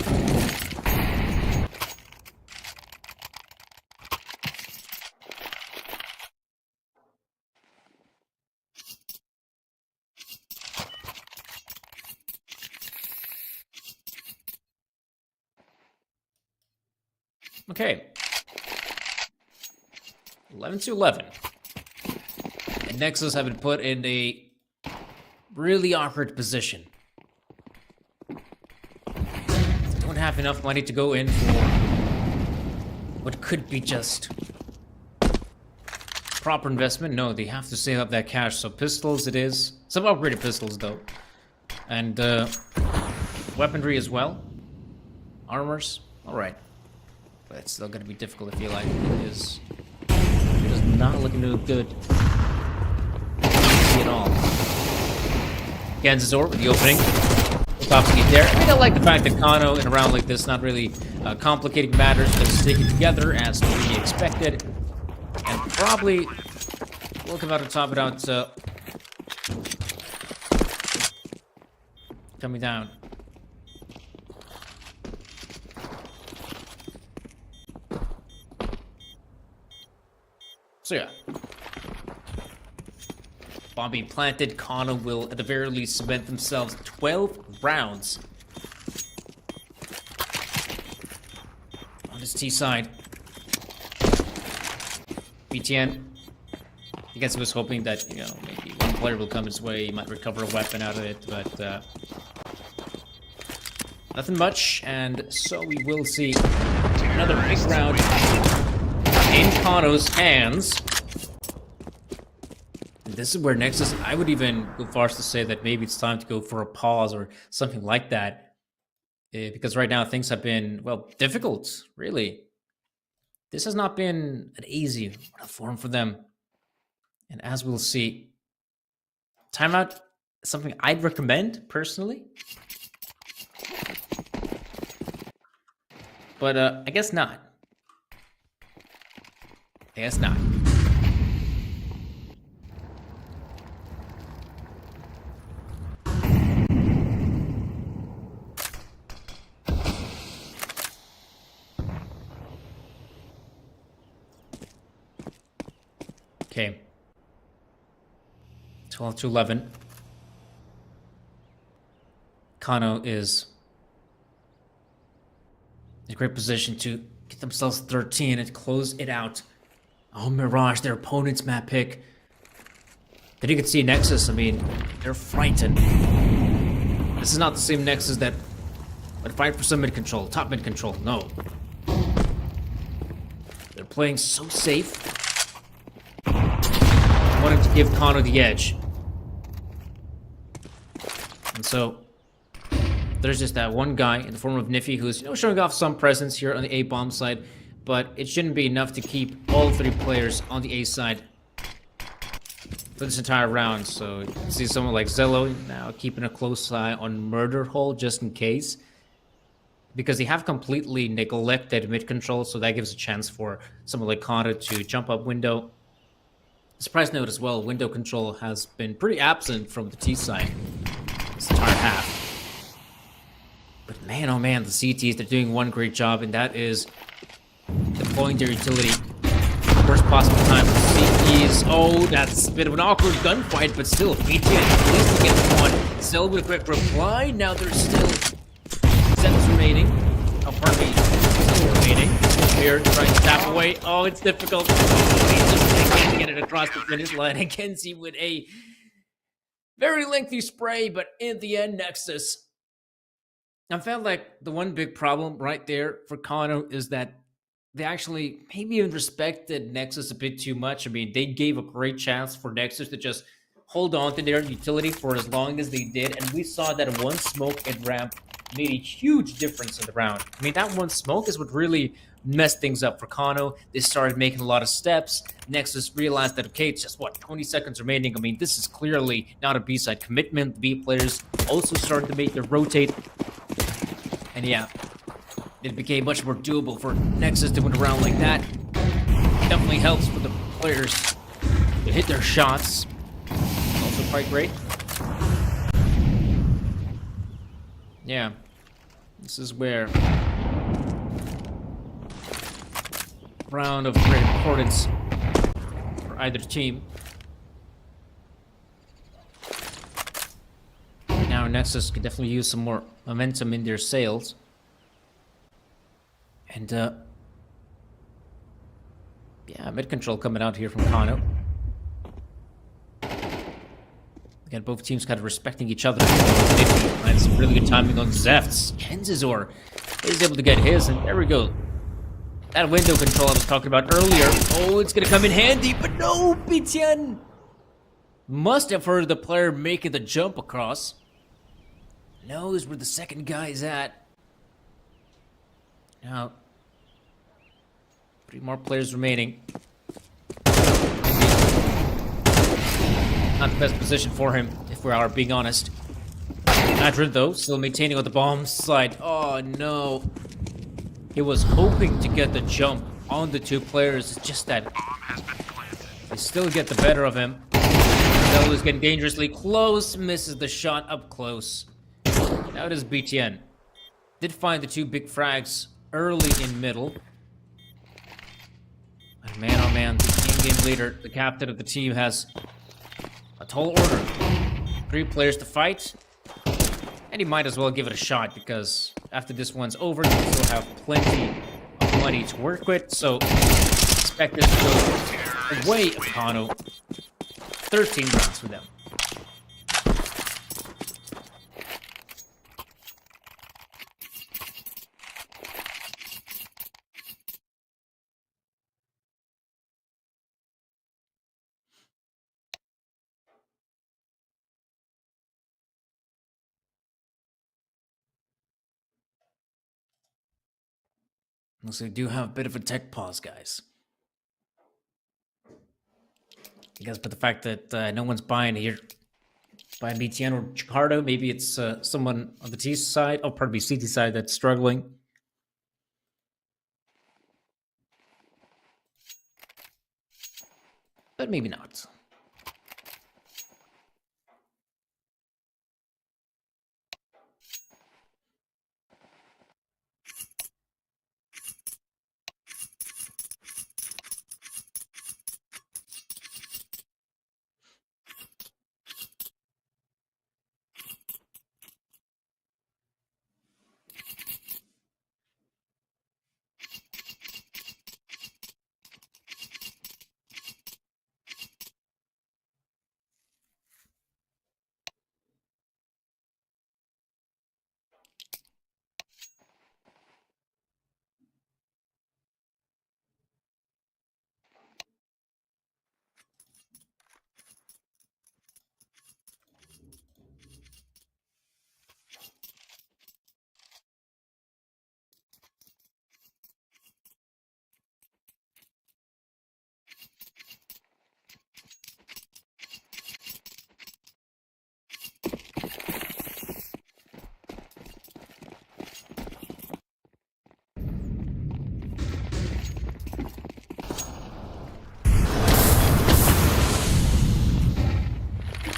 Okay. 11-11. And Nexus have been put in a really awkward position. Don't have enough money to go in for what could be just proper investment. No, they have to save up that cash. So pistols it is. Some upgraded pistols though. And weaponry as well. Armors. Alright. But it's still gonna be difficult, I feel like. It is not looking too good. At all. Ganzazor with the opening. Slotowski there. I mean, I like the fact that Kano in a round like this, not really complicating matters, but sticking together as to be expected. And probably will come out and top it out. Coming down. So yeah. Bomb being planted, Kano will at the very least cement themselves 12 rounds on his T side. BTN, I guess he was hoping that, you know, maybe one player will come his way, he might recover a weapon out of it, but nothing much, and so we will see another big round in Kano's hands. This is where Nexus, I would even go far as to say that maybe it's time to go for a pause or something like that. Because right now things have been, well, difficult, really. This has not been an easy form for them. And as we'll see, timeout is something I'd recommend personally. But I guess not. I guess not. Okay. 12 to 11. Kano is in a great position to get themselves 13 and close it out. Oh, Mirage, their opponent's map pick. Then you can see Nexus, I mean, they're frightened. This is not the same Nexus that would fight for some mid control, top mid control. No. They're playing so safe. Wanting to give Kano the edge. And so there's just that one guy in the form of Niffy who's, showing off some presence here on the A bomb side, but it shouldn't be enough to keep all 3 players on the A side for this entire round. So you can see someone like Zello now keeping a close eye on Murder Hole just in case, because they have completely neglected mid control, so that gives a chance for someone like Kano to jump up window. Surprise note as well, window control has been pretty absent from the T side this entire half. But man, oh man, the CTs, they're doing one great job, and that is deploying their utility worst possible time with CTs. Oh, that's a bit of an awkward gunfight, but still, BTN at least gets one. Still with a quick reply. Now there's still seconds remaining. Oh, pardon me, still remaining. Here, trying to tap away. Oh, it's difficult. He can't get it across the finish line. And Kenzie with a very lengthy spray, but in the end, Nexus. I felt like the one big problem right there for Kano is that they actually maybe even respected Nexus a bit too much. I mean, they gave a great chance for Nexus to just hold on to their utility for as long as they did, and we saw that one smoke and ramp made a huge difference in the round. I mean, that one smoke is what really messed things up for Kano. They started making a lot of steps. Nexus realized that, okay, it's just, 20 seconds remaining. I mean, this is clearly not a B-side commitment. The B players also started to make their rotate. And yeah, it became much more doable for Nexus to win a round like that. Definitely helps for the players to hit their shots. Also quite great. Yeah, this is where round of great importance for either team. Now Nexus could definitely use some more momentum in their sails. And yeah, mid control coming out here from Kano. Again, both teams kind of respecting each other. And some really good timing on Zefts. Kenzizor is able to get his, and there we go. That window control I was talking about earlier. Oh, it's gonna come in handy, but no, BTN must have heard the player making the jump across. Knows where the second guy is at. Now, 3 more players remaining. Not the best position for him, if we are being honest. Madrid, though, still maintaining on the bomb side. Oh, no. He was hoping to get the jump on the 2 players. It's just that they still get the better of him. Zello is getting dangerously close. Misses the shot up close. Now it is BTN. Did find the 2 big frags early in middle. And man, oh man, the in-game leader, the captain of the team, has a tall order. 3 players to fight. And he might as well give it a shot, because after this one's over, they still have plenty of money to work with. So expect this to go away of Kano. 13 rounds for them. Looks like we do have a bit of a tech pause, guys. I guess, but the fact that no one's buying here, buying BTN or Jakarta, maybe it's someone on the T side, oh, pardon me, CT side that's struggling. But maybe not.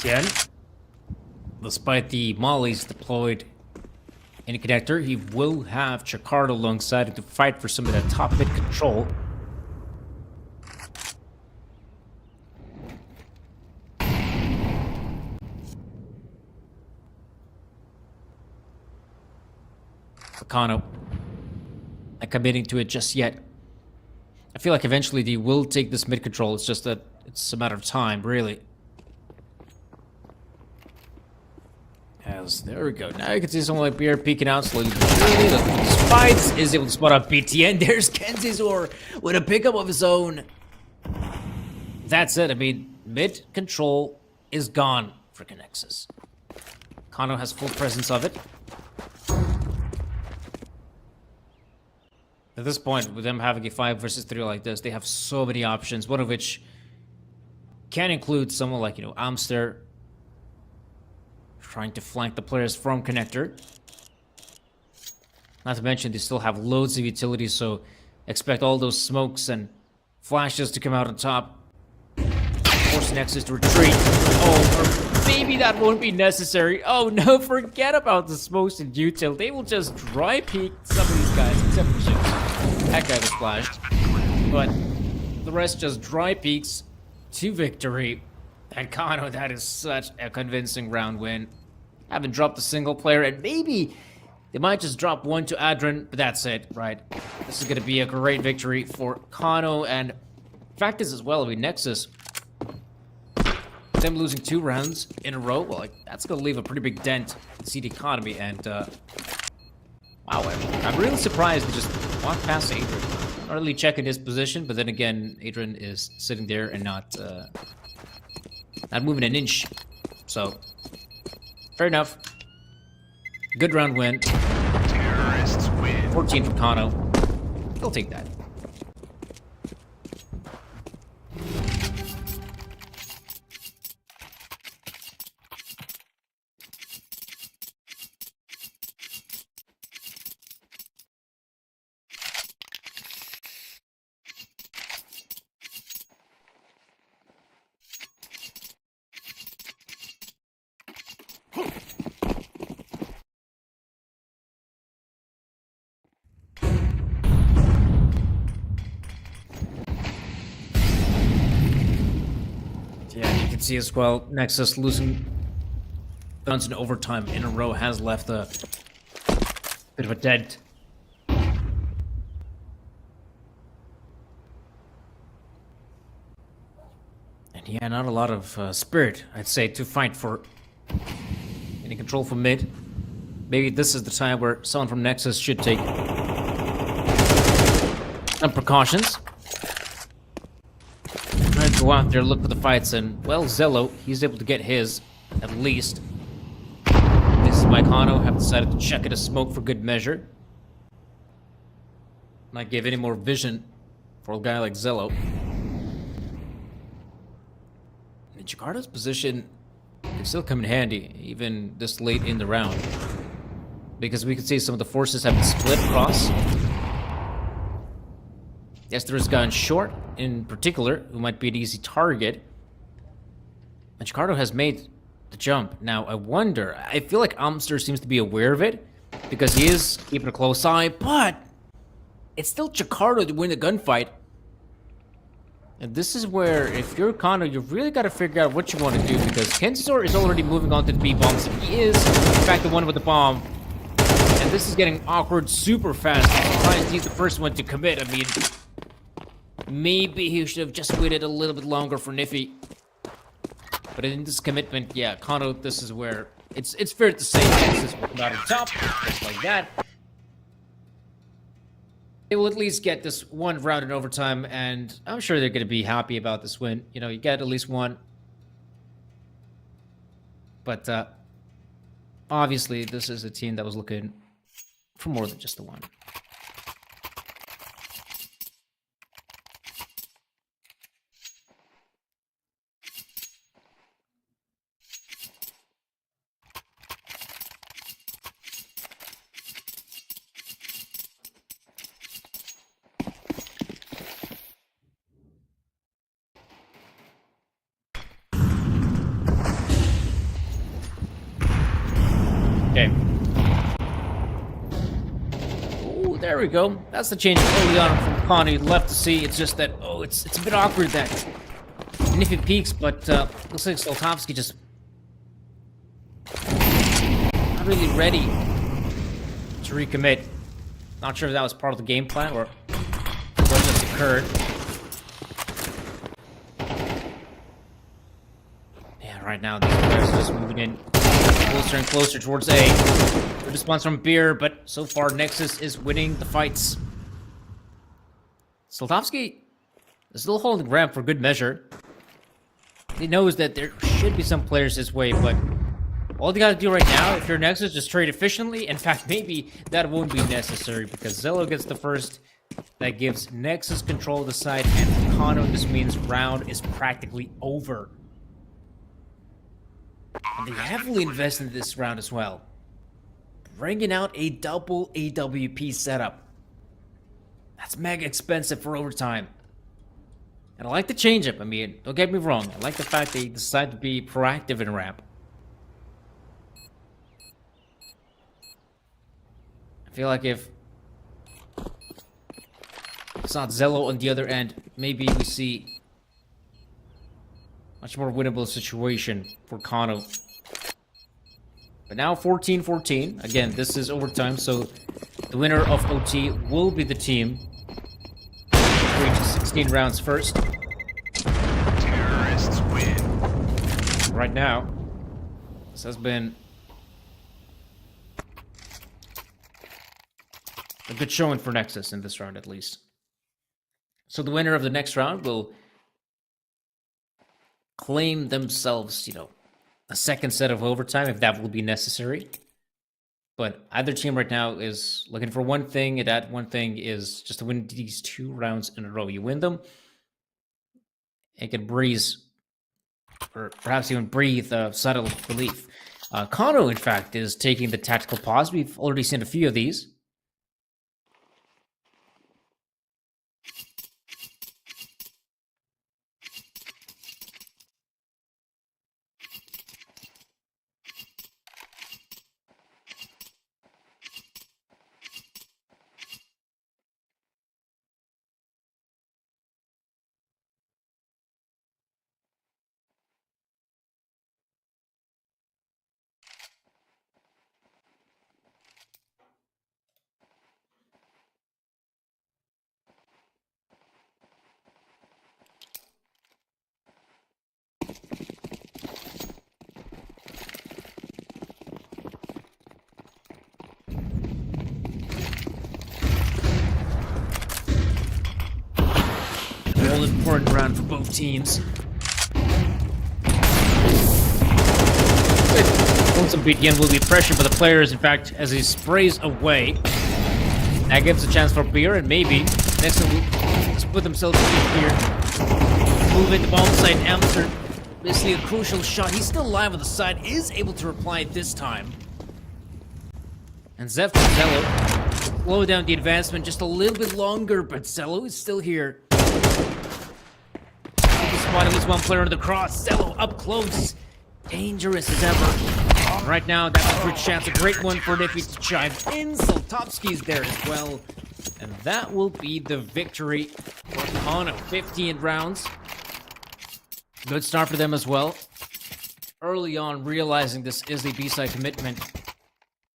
BTN, despite the mollies deployed in the connector, he will have Jakarta alongside him to fight for some of that top mid control. Kano not committing to it just yet. I feel like eventually they will take this mid control. It's just that it's a matter of time, really. As there we go. Now you can see someone like BR peeking out slowly. The Spites is able to spot out BTN. There's Kenzizor with a pickup of his own. That's it. I mean, mid control is gone for Connexus. Kano has full presence of it. At this point, with them having a 5 versus 3 like this, they have so many options, one of which can include someone like, Amster trying to flank the players from connector. Not to mention, they still have loads of utilities, so expect all those smokes and flashes to come out on top. Force Nexus to retreat. Oh, or maybe that won't be necessary. Oh no, forget about the smokes and util. They will just dry peek some of these guys, except for Ships. That guy was flashed. But the rest just dry peeks to victory. And Kano, that is such a convincing round win. Haven't dropped a single player, and maybe they might just drop one to Adren, but that's it, right? This is going to be a great victory for Kano, and fact is as well, I mean, Nexus, them losing 2 rounds in a row, well, that's going to leave a pretty big dent in seed economy, and, wow, I'm really surprised they just walked past Adrian. Not really checking his position, but then again, Adrian is sitting there and not moving an inch, so fair enough. Good round win. Terrorists win. 14 for Kano. They'll take that. Yeah, you can see as well, Nexus losing rounds in overtime in a row has left a bit of a dent. And yeah, not a lot of spirit, I'd say, to fight for any control from mid. Maybe this is the time where someone from Nexus should take some precautions. Try to go out there, look for the fights, and, well, Zello, he's able to get his, at least. This is why Kano have decided to check it a smoke for good measure. Not give any more vision for a guy like Zello. And Jakarta's position can still come in handy, even this late in the round. Because we can see some of the forces have been split across. Yes, there is a guy in short, in particular, who might be an easy target. And Jakarta has made the jump. Now, I wonder, I feel like Amster seems to be aware of it, because he is keeping a close eye, but it's still Jakarta to win the gunfight. And this is where, if you're Kano, you've really got to figure out what you want to do, because Kensor is already moving on to the B-bombs, and he is, in fact, the one with the bomb. And this is getting awkward super fast. I'm surprised he's the first one to commit. I mean, maybe he should have just waited a little bit longer for Niffy. But in this commitment, yeah, Kano, this is where it's fair to say Texas will come out on top, just like that. They will at least get this one round in overtime, and I'm sure they're going to be happy about this win. You know, you get at least one. But obviously, this is a team that was looking for more than just the one. Okay. Oh, there we go. That's the change early on from Kano. You'd love to see. It's just that, oh, it's a bit awkward that Niffy peaks, but looks like Soltovsky just not really ready to recommit. Not sure if that was part of the game plan or what just occurred. Yeah, right now these players are just moving in closer and closer towards A. Good response from Beer, but so far Nexus is winning the fights. Soltovsky is still holding ramp for good measure. He knows that there should be some players his way, but all you gotta do right now, if you're Nexus, just trade efficiently. In fact, maybe that won't be necessary because Zello gets the first. That gives Nexus control of the side, and for Kano, this means round is practically over. And they heavily invested in this round as well. Bringing out a double AWP setup. That's mega expensive for overtime. And I like the change-up. I mean, don't get me wrong. I like the fact they decide to be proactive in ramp. I feel like if it's not Zello on the other end, maybe we see much more winnable situation for Kano. But now 14-14. Again, this is overtime, so the winner of OT will be the team to reach 16 rounds first. Terrorists win. Right now, this has been a good showing for Nexus in this round, at least. So the winner of the next round will claim themselves, you know, a second set of overtime if that will be necessary. But either team right now is looking for one thing, and that one thing is just to win these 2 rounds in a row. You win them, and can breeze, or perhaps even breathe a subtle relief. Kano, in fact, is taking the tactical pause. We've already seen a few of these. All-important round for both teams. Once some BTN will be pressured by the players, in fact, as he sprays away. That gives a chance for Beer, and maybe next one will split themselves here. Move into bomb site. Amster, basically a crucial shot. He's still alive on the side, is able to reply this time. And Zeph and Zello slow down the advancement just a little bit longer, but Zello is still here. Spot at least one player on the cross. Zello up close. Dangerous as ever. Right now, that's a good chance. A great one for Niffy to chime in. Soltovsky's there as well. And that will be the victory for Kano. 15 rounds. Good start for them as well. Early on, realizing this is the B-side commitment.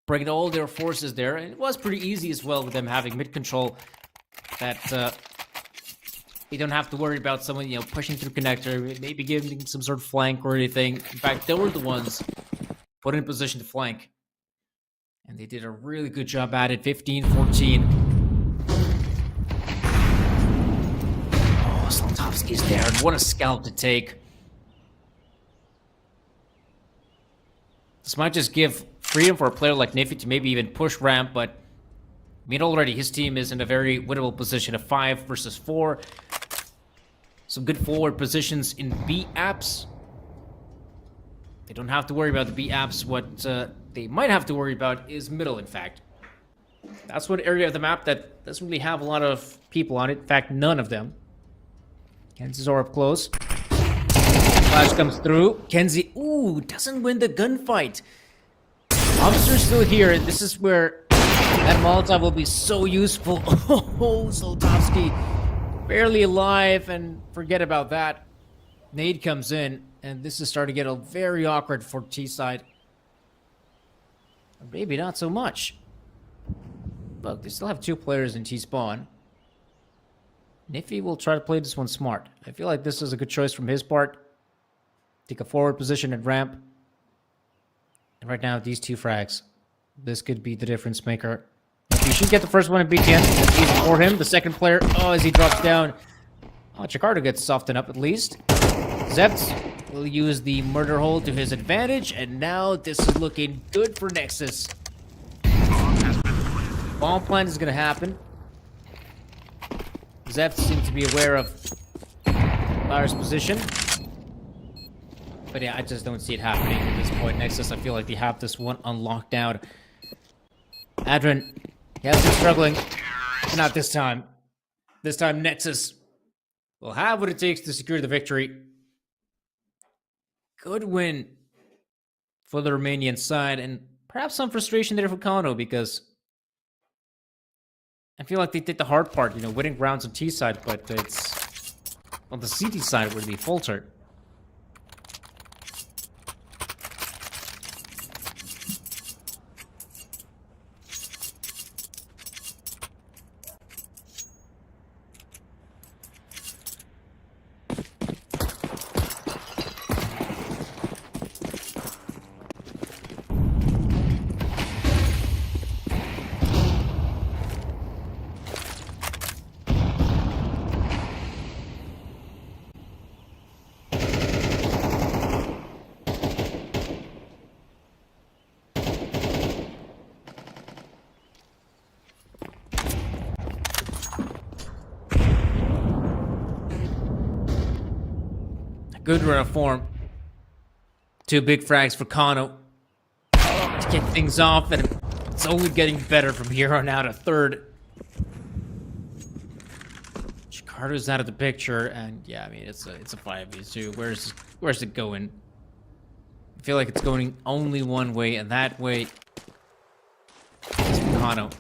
Bringing all their forces there. And it was pretty easy as well with them having mid-control. That you don't have to worry about someone, pushing through connector, maybe giving some sort of flank or anything. In fact, they were the ones put in position to flank. And they did a really good job at it. 15-14. Oh, Soltovsky's there. And what a scalp to take. This might just give freedom for a player like Niffy to maybe even push ramp, but I mean, already his team is in a very winnable position of 5 versus 4. Some good forward positions in B apps. They don't have to worry about the B apps. What they might have to worry about is middle, in fact. That's one area of the map that doesn't really have a lot of people on it. In fact, none of them. Kenzie's up close. Flash comes through. Kenzie, doesn't win the gunfight. Officer's still here, and this is where that Molotov will be so useful. Oh, Soltovsky barely alive, and forget about that. Nade comes in, and this is starting to get very awkward for T-side. Or maybe not so much. Look, they still have 2 players in T-spawn. Niffy will try to play this one smart. I feel like this is a good choice from his part. Take a forward position at ramp. And right now, these 2 frags. This could be the difference maker. He should get the first one in BTN. That's easy for him. The second player, as he drops down. Oh, Jakarta gets softened up at least. Zeps will use the murder hole to his advantage. And now this is looking good for Nexus. Bomb plant is going to happen. Zeps seems to be aware of Fire's position. But yeah, I just don't see it happening at this point. Nexus, I feel like they have this one on lockdown. Adrian, he has been struggling. Not this time. This time, Nexus will have what it takes to secure the victory. Good win for the Romanian side, and perhaps some frustration there for Kano, because I feel like they did the hard part, winning rounds on T side, but it's on the CT side where they faltered. Good run of form. 2 big frags for Kano to get things off, and it's only getting better from here on out. A third. Jakarta's out of the picture, and yeah, I mean it's a 5v2. Where's it going? I feel like it's going only one way, and that way is for Kano.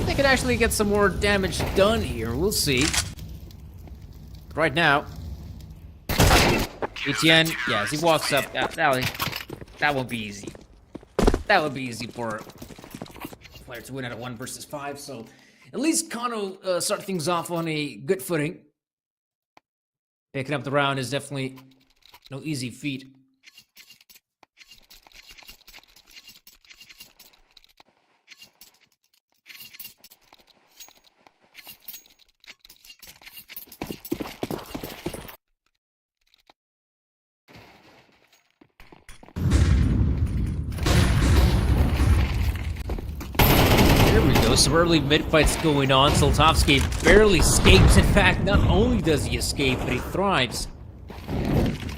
They could actually get some more damage done here. We'll see. But right now, Etienne, yeah, as he walks up, that will be easy. That would be easy for a player to win at a 1 versus 5. So at least Kano start things off on a good footing. Picking up the round is definitely no easy feat. So some early mid-fights going on. Soltovsky barely escapes. In fact, not only does he escape, but he thrives.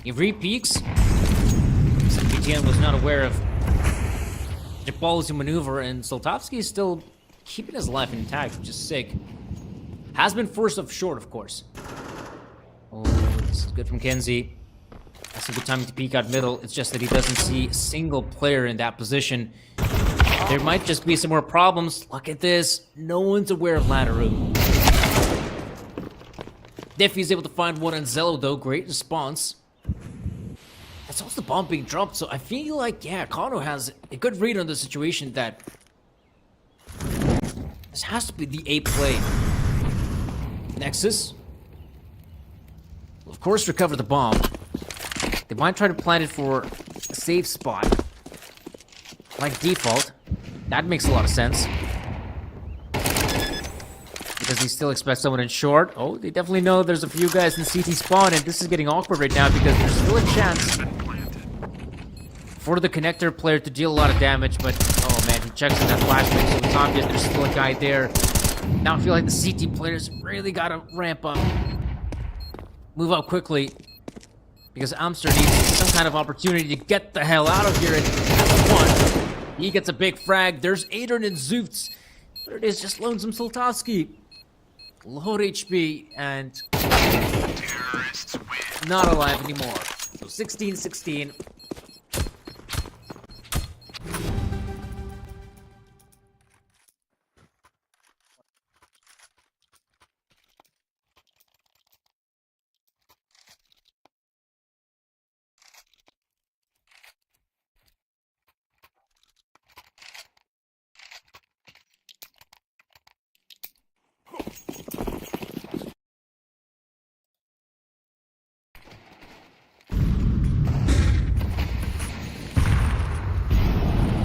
He re-peaks. BTN was not aware of the policy maneuver, and Soltovsky is still keeping his life intact, which is sick. Has been forced off short, of course. Oh, this is good from Kenzie. That's a good timing to peek out middle. It's just that he doesn't see a single player in that position. There might just be some more problems. Look at this. No one's aware of Lataru. Diffie is able to find one on Zello, though. Great response. That's also the bomb being dropped, so I feel like, yeah, Kano has a good read on the situation that this has to be the A play. Nexus will, of course, recover the bomb. They might try to plant it for a safe spot, like default. That makes a lot of sense. Because he still expects someone in short. Oh, they definitely know there's a few guys in CT spawn, and this is getting awkward right now because there's still a chance for the connector player to deal a lot of damage, but oh man, he checks in that flashbang, so it's obvious there's still a guy there. Now I feel like the CT players really gotta ramp up. Move up quickly. Because Amster needs some kind of opportunity to get the hell out of here, and that's one. He gets a big frag. There's Adern and Zoots. But it is just Lonesome Soltovsky. Low HP, and not alive anymore. So 16-16.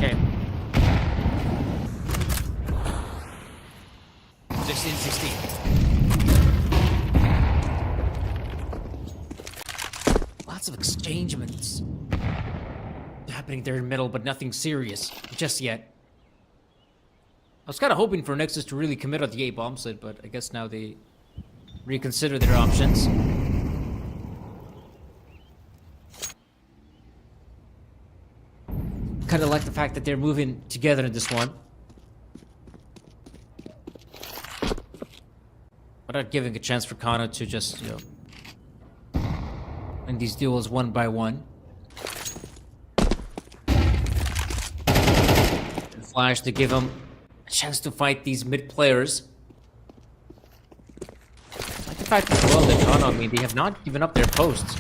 Okay. 16-16. Lots of exchangements happening there in the middle, but nothing serious just yet. I was kind of hoping for Nexus to really commit on the A-bomb site, but I guess now they reconsider their options. Kind of like the fact that they're moving together in this one. Without giving a chance for Kano to just, you know, win these duels one by one. And Flash to give him a chance to fight these mid players. Like the fact as well that Kano, I mean, they have not given up their posts.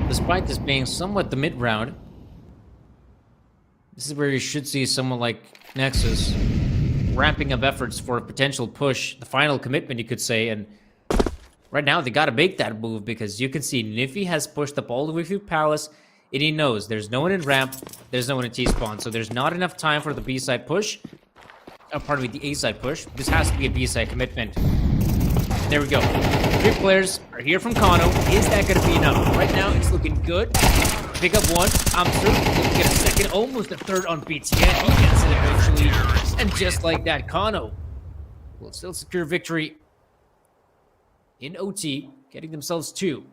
Despite this being somewhat the mid round. This is where you should see someone like Nexus ramping up efforts for a potential push, the final commitment, you could say. And right now, they gotta make that move because you can see Niffy has pushed up all the way through Palace, and he knows there's no one in ramp, there's no one in T-spawn, so there's not enough time for the B-side push. Pardon me, the A-side push. This has to be a B-side commitment. There we go. 3 players are here from Kano. Is that gonna be enough? Right now, it's looking good. Pick up one. Amster looking to get a second, almost a third on BTN. He gets it eventually. And just like that, Kano will still secure victory in OT, getting themselves 2.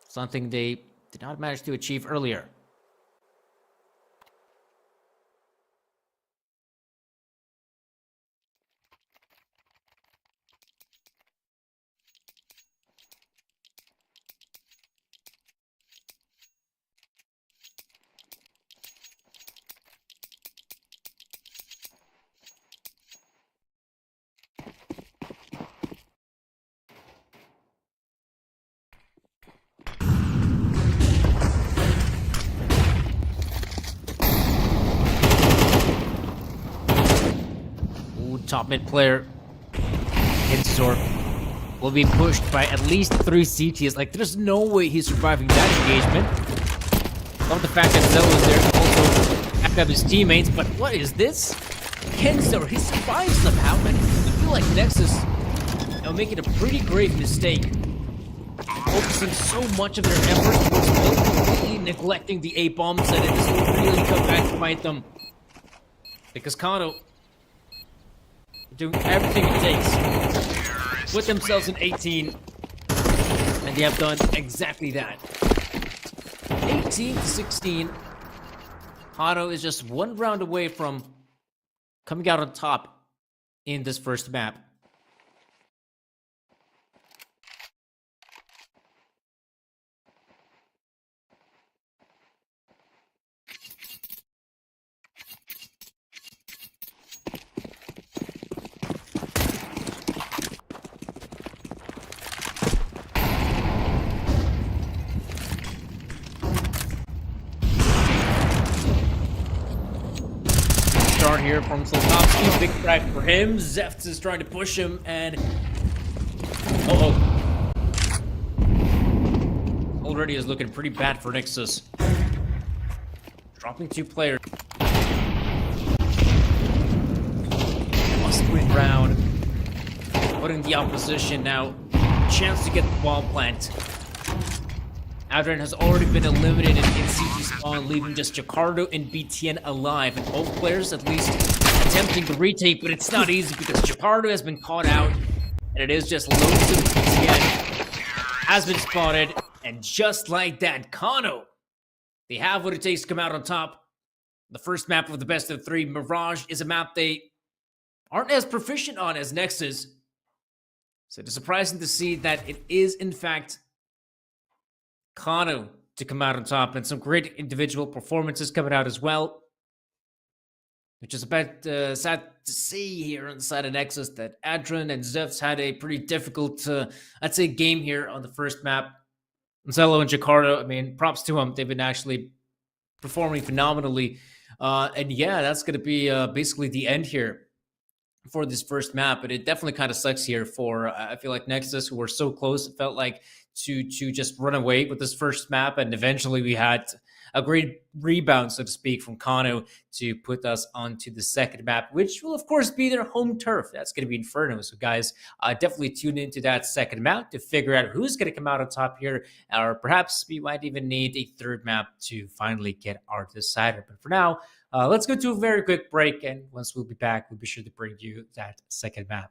Something they did not manage to achieve earlier. Top mid player, Hinzor, will be pushed by at least 3 CTs. Like, there's no way he's surviving that engagement. Love the fact that Zello is there to also back up his teammates, but what is this? Hinzor, he survives somehow, and I feel like Nexus are making a pretty grave mistake. Focusing so much of their efforts towards completely neglecting the A-bombs, and it will really come back to bite them. Because Kano doing everything it takes. Put themselves in 18. And they have done exactly that. 18 to 16. Kano is just one round away from coming out on top in this first map. Start here from Slotowski, big frag for him. Zefts is trying to push him, and already is looking pretty bad for Nixus. Dropping 2 players. Must-win round. Putting the opposition now chance to get the wall plant. Adrian has already been eliminated in CT spawn, leaving just Jacardo and BTN alive. And both players at least attempting to retake, but it's not easy because Jacardo has been caught out. And it is just loads of BTN has been spotted. And just like that, Kano, they have what it takes to come out on top. The first map of the best of 3, Mirage, is a map they aren't as proficient on as Nexus. So it's surprising to see that it is, in fact, Kano to come out on top, and some great individual performances coming out as well, which is a bit sad to see here on the side of Nexus that Adrian and Zefts had a pretty difficult, I'd say, game here on the first map. Zelo and Jacardo, I mean, props to them. They've been actually performing phenomenally. And yeah, that's going to be basically the end here for this first map. But it definitely kind of sucks here for, I feel like, Nexus, who were so close. It felt like to just run away with this first map, and eventually we had a great rebound, so to speak, from Kano to put us onto the second map, which will of course be their home turf. That's going to be Inferno. So guys, definitely tune into that second map to figure out who's going to come out on top here, or perhaps we might even need a third map to finally get our decider. But for now, let's go to a very quick break, and once we'll be back, we'll be sure to bring you that second map.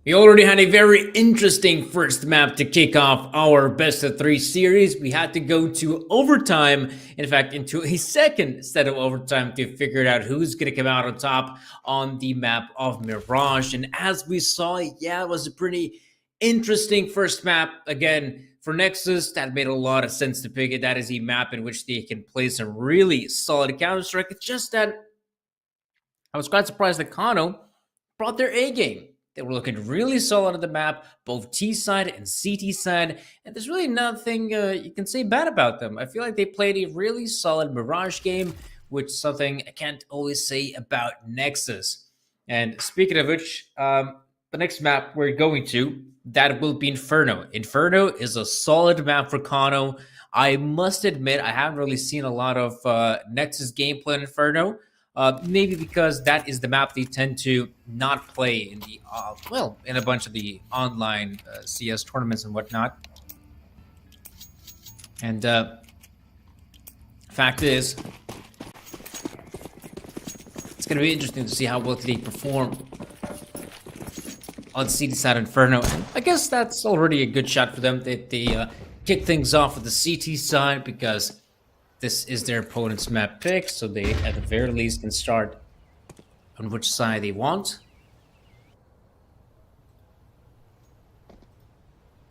We already had a very interesting first map to kick off our best of 3 series. We had to go to overtime, in fact, into a second set of overtime to figure out who's going to come out on top on the map of Mirage. And as we saw, yeah, it was a pretty interesting first map. Again, for Nexus, that made a lot of sense to pick it. That is a map in which they can play some really solid Counter-Strike. It's just that I was quite surprised that Kano brought their A game. They were looking really solid on the map, both T side and CT side, and there's really nothing you can say bad about them. I feel like they played a really solid Mirage game, which is something I can't always say about Nexus. And speaking of which, the next map we're going to, that will be Inferno. Inferno is a solid map for Kano. I must admit, I haven't really seen a lot of Nexus gameplay in Inferno. Maybe because that is the map they tend to not play in the in a bunch of the online CS tournaments and whatnot. And fact is, it's going to be interesting to see how well they perform on CT side Inferno. And I guess that's already a good shot for them that they kick things off with the CT side, because this is their opponent's map pick, so they at the very least can start on which side they want.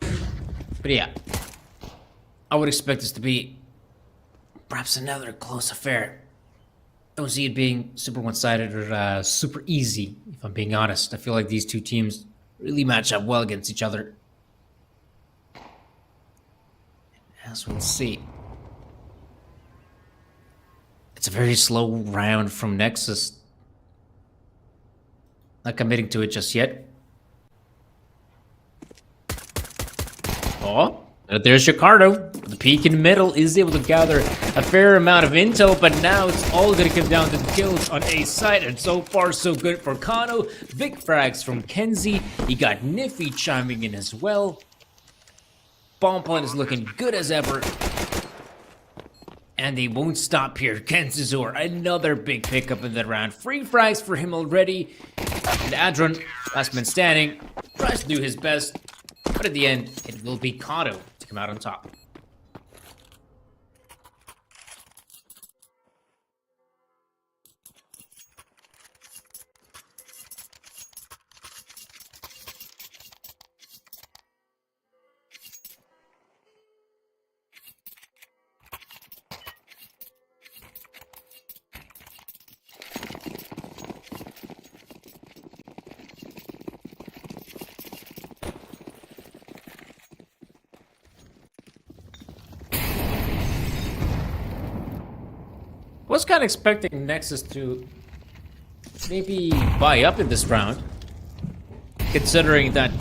But yeah, I would expect this to be perhaps another close affair. I don't see it being super one-sided or super easy, if I'm being honest. I feel like these two teams really match up well against each other. As we'll see. It's a very slow round from Nexus. Not committing to it just yet. Oh, there's Jacardo. The peak in the middle is able to gather a fair amount of intel, but now it's all going to come down to the kills on A side, and so far so good for Kano. Vic frags from Kenzie. He got Niffy chiming in as well. Bomb plan is looking good as ever. And they won't stop here. Kenzazor, another big pickup in the round. Free frags for him already. And Adron, last man standing, tries to do his best. But at the end, it will be Kano to come out on top. Was kind of expecting Nexus to maybe buy up in this round, considering that,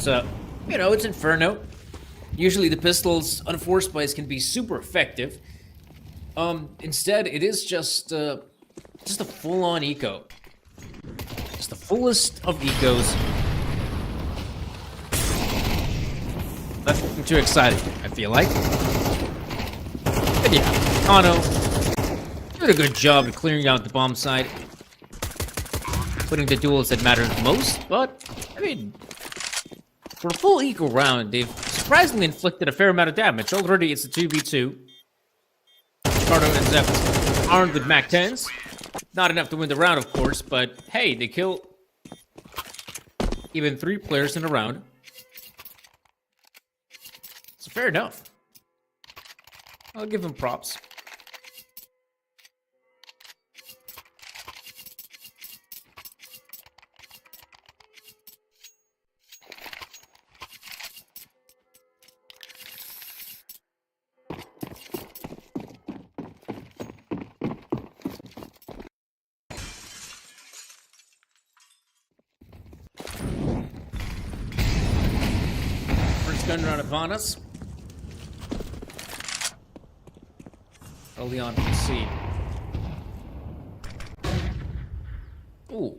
you know, it's Inferno. Usually the pistols on force buys can be super effective. Instead, it is just a full-on eco. Just the fullest of ecos. Nothing too exciting, I feel like. But yeah, Kano did a good job of clearing out the bomb site, putting the duels that matter the most. But I mean, for a full eco round, they've surprisingly inflicted a fair amount of damage. Already it's a 2v2. Ricardo ends up armed with MAC-10s. Not enough to win the round, of course, but hey, they kill even 3 players in a round. So fair enough. I'll give them props. Gun run upon us. Early on PC. Ooh.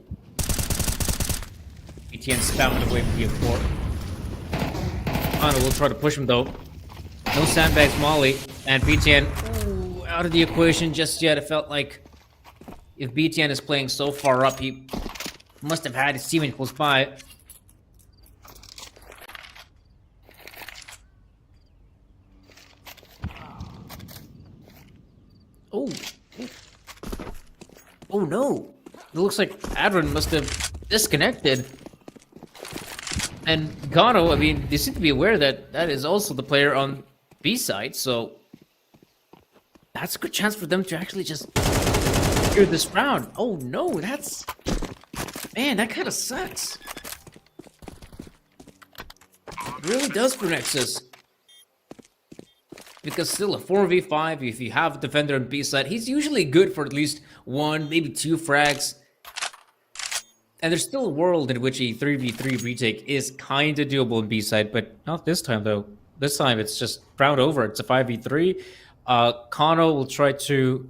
BTN spouting away from B4. Kano will try to push him though. No sandbags Molly. And BTN out of the equation just yet. It felt like if BTN is playing so far up, he must have had his teammate close by. Oh. Oh no. It looks like Adron must have disconnected. And Gano, I mean, they seem to be aware that that is also the player on B side, so that's a good chance for them to actually just clear this round. Oh no, that's... Man, that kind of sucks. It really does for Nexus. Because still a 4v5, if you have a defender on B side, he's usually good for at least 1, maybe 2 frags. And there's still a world in which a 3v3 retake is kind of doable on B side, but not this time though. This time it's just round over. It's a 5v3. Kano will try to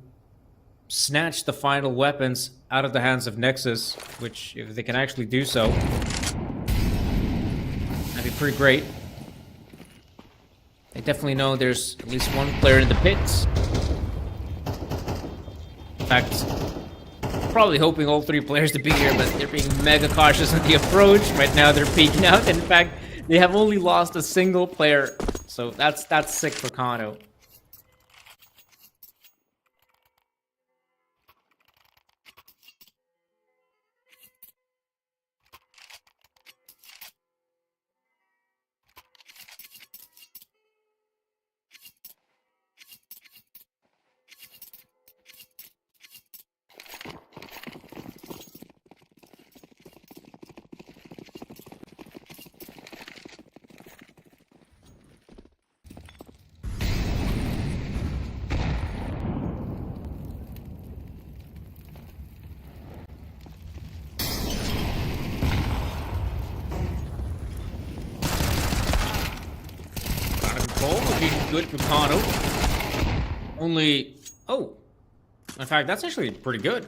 snatch the final weapons out of the hands of Nexus, which, if they can actually do so, that'd be pretty great. They definitely know there's at least one player in the pits. In fact, probably hoping all 3 players to be here, but they're being mega cautious on the approach. Right now they're peeking out. In fact, they have only lost a single player. So that's sick for Kano. Would be good for Kano. Only... Oh. In fact, that's actually pretty good.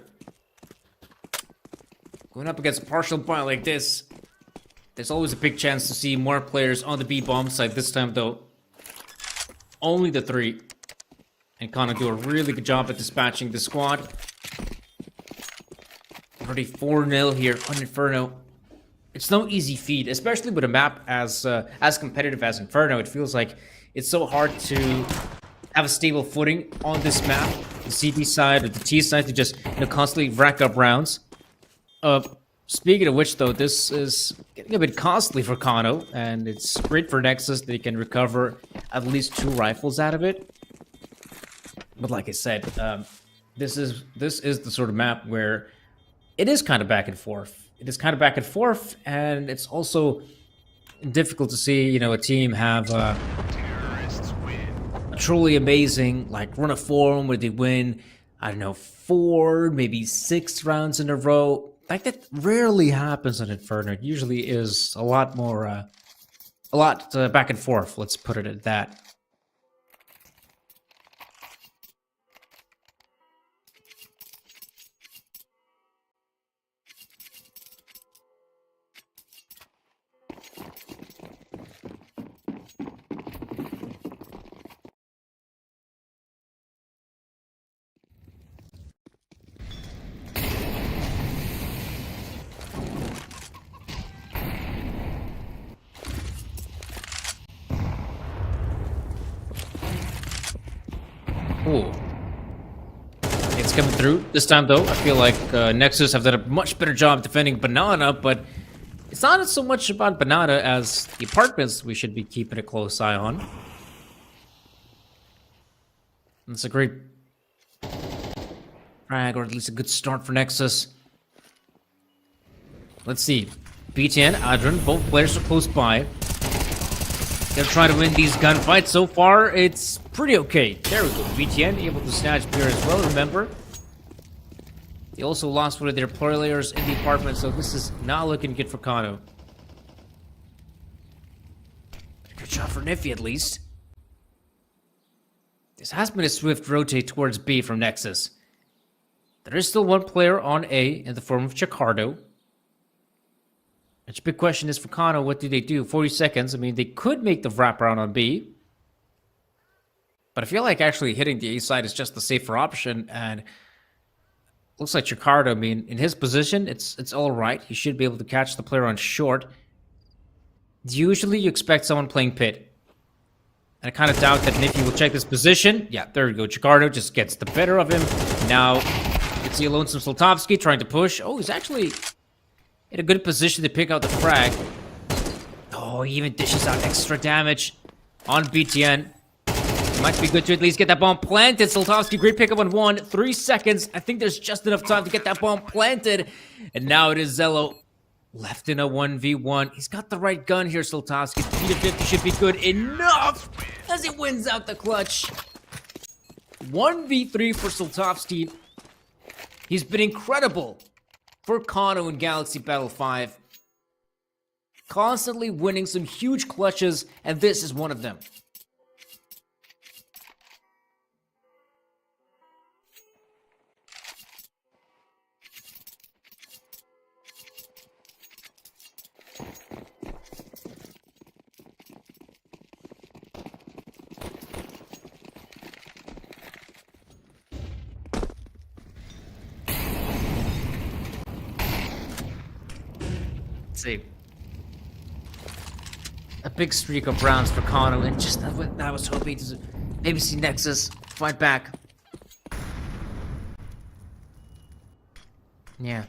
Going up against a partial buy like this, there's always a big chance to see more players on the B-bomb side. This time, though, only the 3. And Kano do a really good job at dispatching the squad. Already 4-0 here on Inferno. It's no easy feat, especially with a map as competitive as Inferno. It feels like it's so hard to have a stable footing on this map. The CD side or the T side to just constantly rack up rounds. Speaking of which, though, this is getting a bit costly for Kano, and it's great for Nexus. They can recover at least 2 rifles out of it. But like I said, this is the sort of map where it is kind of back and forth. It is kind of back and forth, and it's also difficult to see, a team have a truly amazing, run of form where they win, I don't know, 4, maybe 6 rounds in a row. That rarely happens on Inferno. It usually is a lot more, back and forth. Let's put it at that. Ooh. It's coming through. This time, though, I feel like Nexus have done a much better job defending Banana, but it's not so much about Banana as the apartments we should be keeping a close eye on. It's a great frag, or at least a good start for Nexus. Let's see. BTN, Adron, both players are close by. They're trying to win these gunfights. So far, it's pretty okay. There we go. BTN able to snatch Beer as well, remember. They also lost one of their players in the apartment, so this is not looking good for Kano. Good shot for Niffy, at least. This has been a swift rotate towards B from Nexus. There is still one player on A in the form of Chicardo. The big question is for Kano, what do they do? 40 seconds. I mean, they could make the wraparound on B. But I feel like actually hitting the A side is just the safer option. And looks like Chicardo, I mean, in his position, it's all right. He should be able to catch the player on short. Usually you expect someone playing pit. And I kind of doubt that Niffy will check this position. Yeah, there we go. Jakarta just gets the better of him. Now, you can see a lonesome Slotowski trying to push. Oh, he's actually in a good position to pick out the frag. Oh, he even dishes out extra damage on BTN. It might be good to at least get that bomb planted. Slotowski, great pickup on 1. 3 seconds. I think there's just enough time to get that bomb planted. And now it is Zello left in a 1v1. He's got the right gun here, Slotowski. 3-50 should be good enough as he wins out the clutch. 1v3 for Slotowski. He's been incredible for Kano in Galaxy Battle 5. Constantly winning some huge clutches, and this is one of them. See, a big streak of rounds for Kano, and just that I was hoping to maybe see Nexus fight back. Yeah.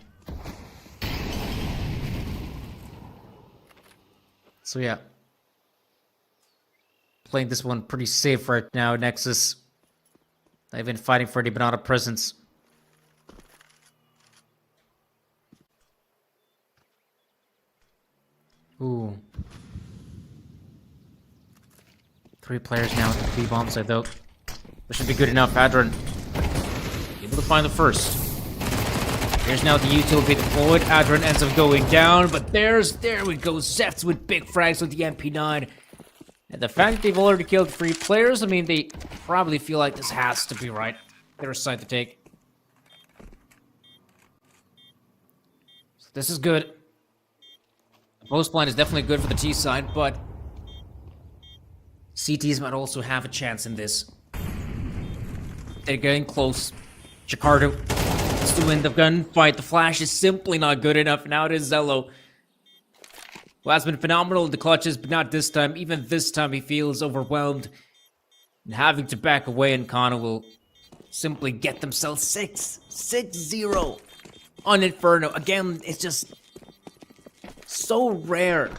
So yeah, playing this one pretty safe right now. Nexus, they've been fighting for the Banana presence. Ooh. 3 players now with the B-bomb side, though. That should be good enough. Adron able to find the first. Here's now the util being deployed. Adron ends up going down, but there we go. Zefts with big frags with the MP9. And the fact that they've already killed 3 players, I mean, they probably feel like this has to be right. Their side to take. So this is good. Post blind is definitely good for the T side, but CTs might also have a chance in this. They're getting close. Jakarta wants to win the gunfight. The flash is simply not good enough. Now it is Zello, who has been phenomenal in the clutches, but not this time. Even this time he feels overwhelmed and having to back away, and Kano will simply get themselves 6-0 on Inferno. Again, it's just so rare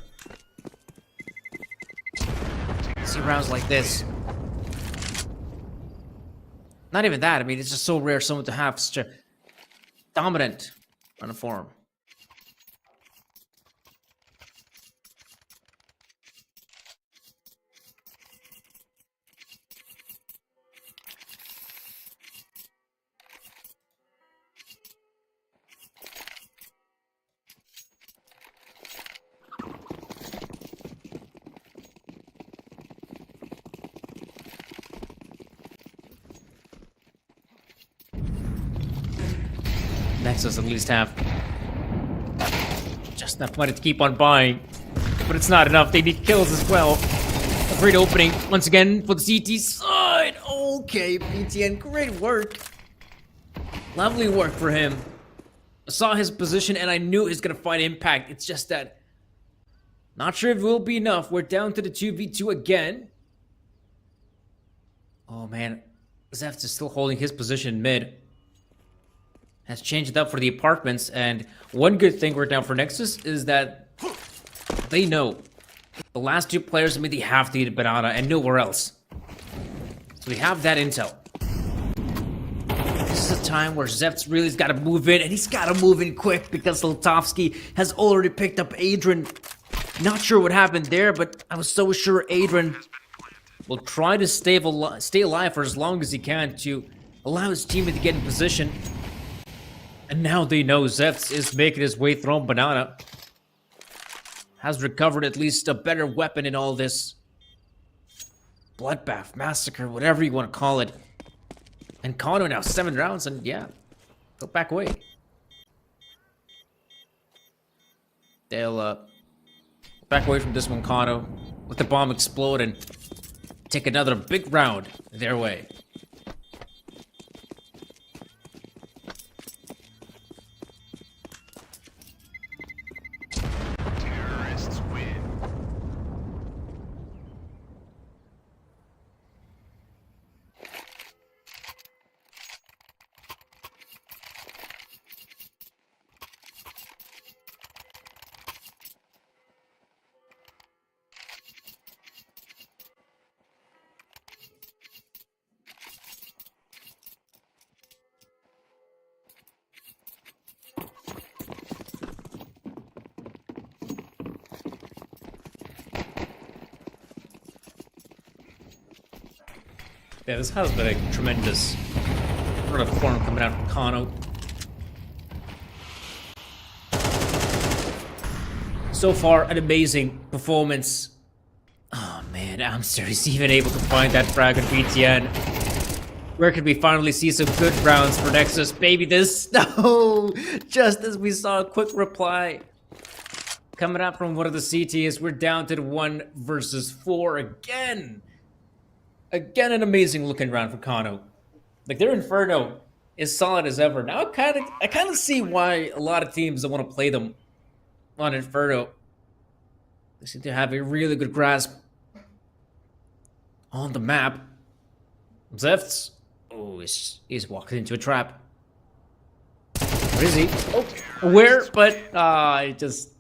to see rounds like this. Not even that. I mean, it's just so rare someone to have such a dominant run of form. Nexus at least have just enough money to keep on buying, but it's not enough. They need kills as well. A great opening once again for the CT side. Okay, BTN, great work. Lovely work for him. I saw his position and I knew he was gonna find impact. It's just that not sure if it will be enough. We're down to the 2v2 again. Oh man, Zeft is still holding his position mid. Has changed it up for the apartments, and one good thing right now for Nexus is that they know the last 2 players, I mean, they have to eat a banana and nowhere else. So we have that intel. This is a time where Zeft's really's got to move in, and he's got to move in quick because Slotowski has already picked up Adrian. Not sure what happened there, but I was so sure Adrian will try to stay alive for as long as he can to allow his teammate to get in position. And now they know Zefts is making his way through banana. Has recovered at least a better weapon in all this. Bloodbath, massacre, whatever you want to call it. And Kano now 7 rounds, and yeah, go back away. They'll back away from this one, Kano. Let the bomb explode and take another big round their way. Yeah, this has been a tremendous run of form coming out from Kano. So far, an amazing performance. Oh man, Amster is even able to find that frag on BTN. Where could we finally see some good rounds for Nexus? Baby, this. No! Just as we saw a quick reply coming out from one of the CTs, we're down to the 1 versus 4 again. Again, an amazing looking round for Kano. Like, their Inferno is solid as ever. Now I kind of see why a lot of teams don't want to play them on Inferno. They seem to have a really good grasp on the map. Zefts. Oh, he's walking into a trap. Where is he? Oh, aware, but he just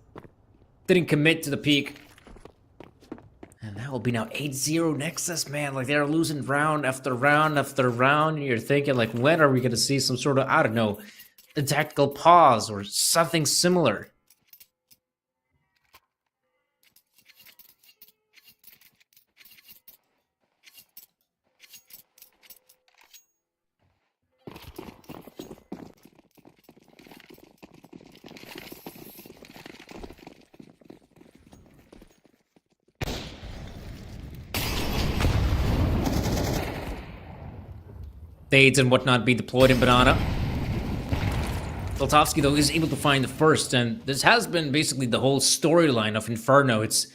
didn't commit to the peak. And that will be now 8-0 Nexus, man. Like, they're losing round after round after round. And you're thinking, like, when are we going to see some sort of, I don't know, a tactical pause or something similar? Fades and whatnot be deployed in Banana. Zoltovsky, though, is able to find the first, and this has been basically the whole storyline of Inferno. It's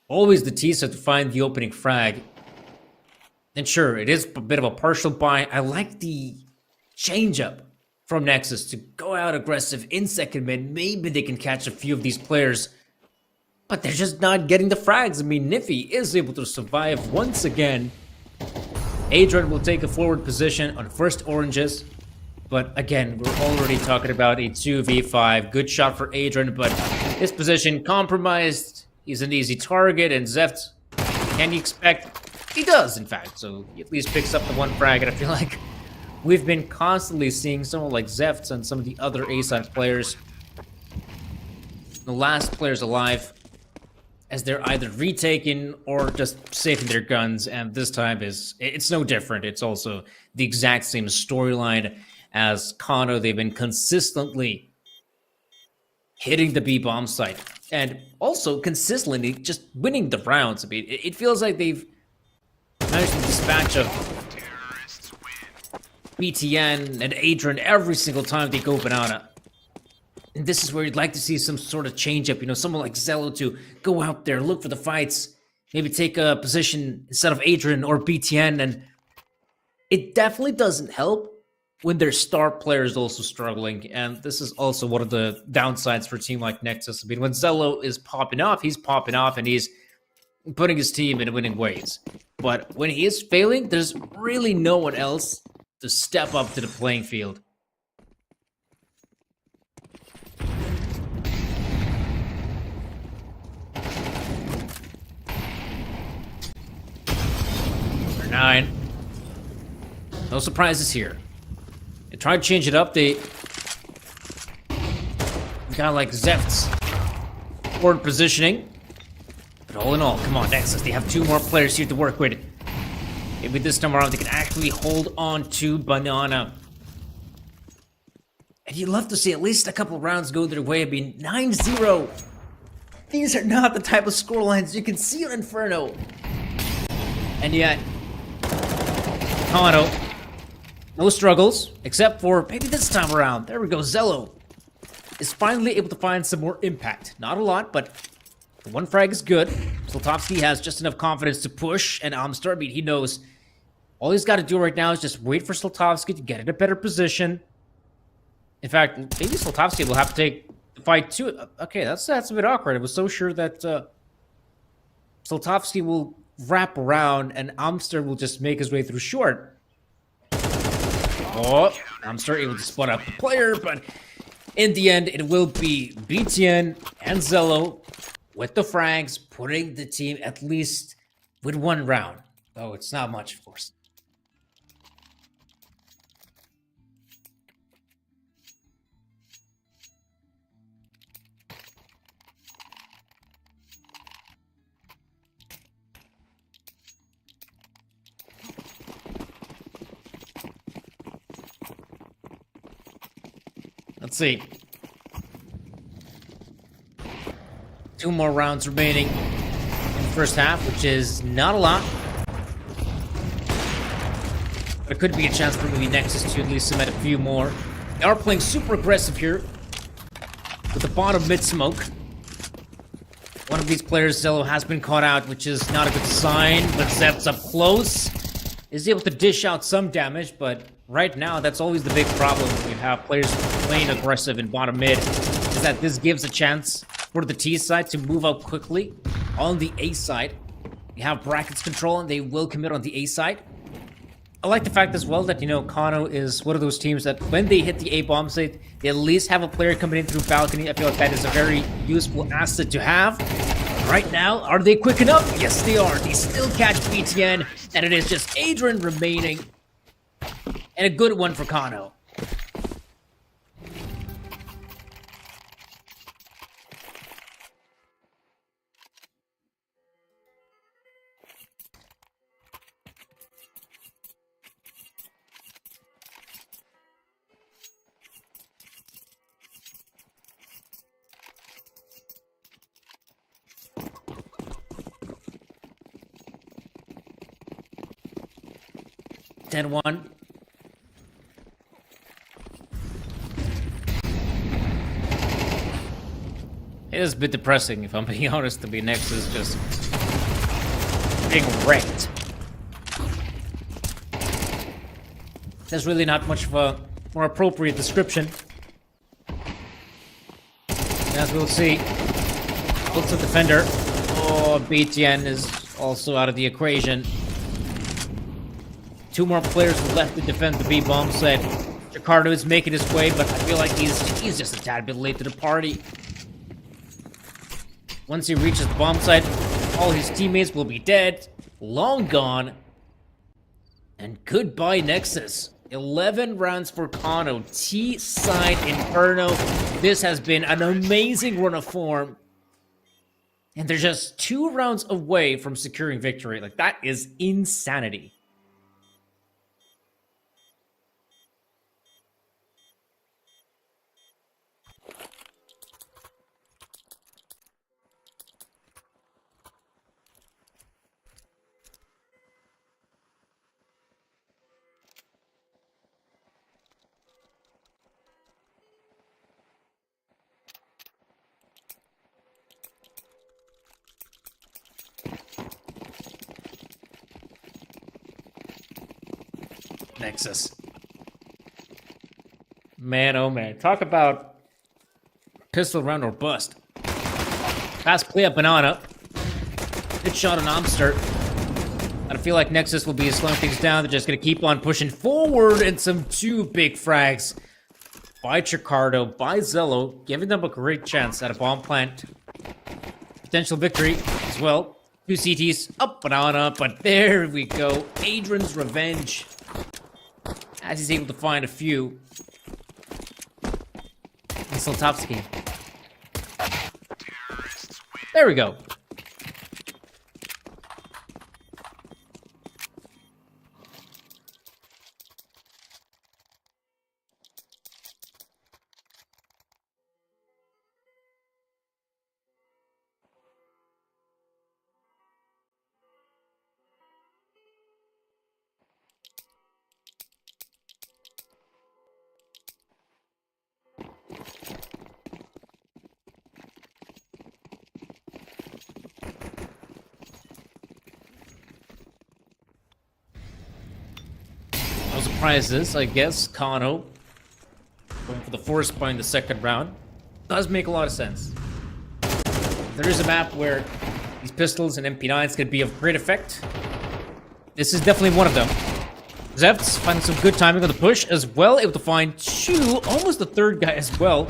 always the teaser to find the opening frag. And sure, it is a bit of a partial buy. I like the change-up from Nexus to go out aggressive in second mid. Maybe they can catch a few of these players, but they're just not getting the frags. I mean, Niffy is able to survive once again. Adrian will take a forward position on first oranges. But again, we're already talking about a 2v5. Good shot for Adrian, but his position compromised. He's an easy target, and Zeft, can you expect? He does, in fact. So he at least picks up the 1 frag, and I feel like we've been constantly seeing someone like Zeft and some of the other A-side players, the last players alive, as they're either retaken or just saving their guns, and this time it's no different. It's also the exact same storyline as Kano. They've been consistently hitting the B bomb site, and also consistently just winning the rounds. I mean, it feels like they've managed to dispatch of BTN and Adrian every single time they go Banana. And this is where you'd like to see some sort of change-up. You know, someone like Zello to go out there, look for the fights, maybe take a position instead of Adrian or BTN. And it definitely doesn't help when their star player is also struggling. And this is also one of the downsides for a team like Nexus. I mean, when Zello is popping off, he's popping off and he's putting his team in winning ways. But when he is failing, there's really no one else to step up to the playing field. Number 9. No surprises here. They tried to change it up. They got like Zeft's forward positioning. But all in all, come on, Nexus. They have 2 more players here to work with. Maybe this time around they can actually hold on to Banana. And you'd love to see at least a couple rounds go their way. I mean, 9-0. These are not the type of scorelines you can see on Inferno. And yet, Kano, no struggles, except for maybe this time around. There we go, Zello is finally able to find some more impact. Not a lot, but the 1 frag is good. Zoltovsky has just enough confidence to push, and Amster, I mean, he knows all he's got to do right now is just wait for Zoltovsky to get in a better position. In fact, maybe Zoltovsky will have to take the fight too. Okay, that's a bit awkward. I was so sure that Zoltovsky will wrap around and Amster will just make his way through short. Oh, Amster able to spot out the player, but in the end, it will be BTN and Zello with the frags, putting the team at least with 1 round. Though it's not much, of course. Let's see. 2 more rounds remaining in the first half, which is not a lot. But it could be a chance for maybe Nexus to at least cement a few more. They are playing super aggressive here with the bottom mid smoke. One of these players, Zello, has been caught out, which is not a good sign, but Zep's up close. Is able to dish out some damage, but right now, that's always the big problem when you have players playing aggressive in bottom mid, is that this gives a chance for the T side to move out quickly. On the A side, you have brackets control, and they will commit on the A side. I like the fact as well that, you know, Kano is one of those teams that when they hit the A bomb site, they at least have a player coming in through balcony. I feel like that is a very useful asset to have. Right now, are they quick enough? Yes, they are. They still catch BTN, and it is just Adrian remaining. And a good one for Kano. Ten one. It is a bit depressing, if I'm being honest, to be Nexus just being wrecked. There's really not much of a more appropriate description. As we'll see, looks a defender. Oh, BTN is also out of the equation. 2 more players left to defend the B bomb site. Jakarta is making his way, but I feel like he's just a tad bit late to the party. Once he reaches the bomb site, all his teammates will be dead, long gone, and goodbye Nexus. 11 rounds for Kano, T-side Inferno. This has been an amazing run of form. And they're just 2 rounds away from securing victory. Like, that is insanity. Nexus. Man, oh man. Talk about pistol round or bust. Fast play up Banana. Good shot on Amster. I feel like Nexus will be slowing things down. They're just going to keep on pushing forward, and some 2 big frags by Chicardo, by Zello, giving them a great chance at a bomb plant. Potential victory as well. 2 CTs up Banana, but there we go. Adrian's revenge. As he's able to find a few. And Soltovsky. There we go. No surprises, I guess. Kano going for the force buy in the second round. Does make a lot of sense. There is a map where these pistols and MP9s could be of great effect. This is definitely one of them. Zevts finding some good timing on the push as well, able to find 2, almost the 3rd guy as well.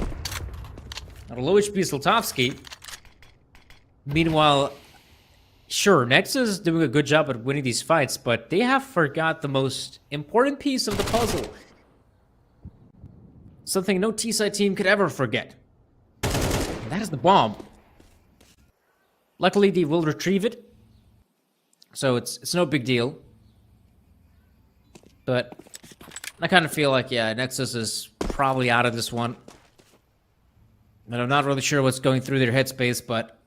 Not a low HP Soltovsky. Meanwhile, sure, Nexus is doing a good job at winning these fights, but they have forgot the most important piece of the puzzle. Something no T-side team could ever forget. And that is the bomb. Luckily, they will retrieve it. So it's no big deal. But I kind of feel like, yeah, Nexus is probably out of this one. And I'm not really sure what's going through their headspace, but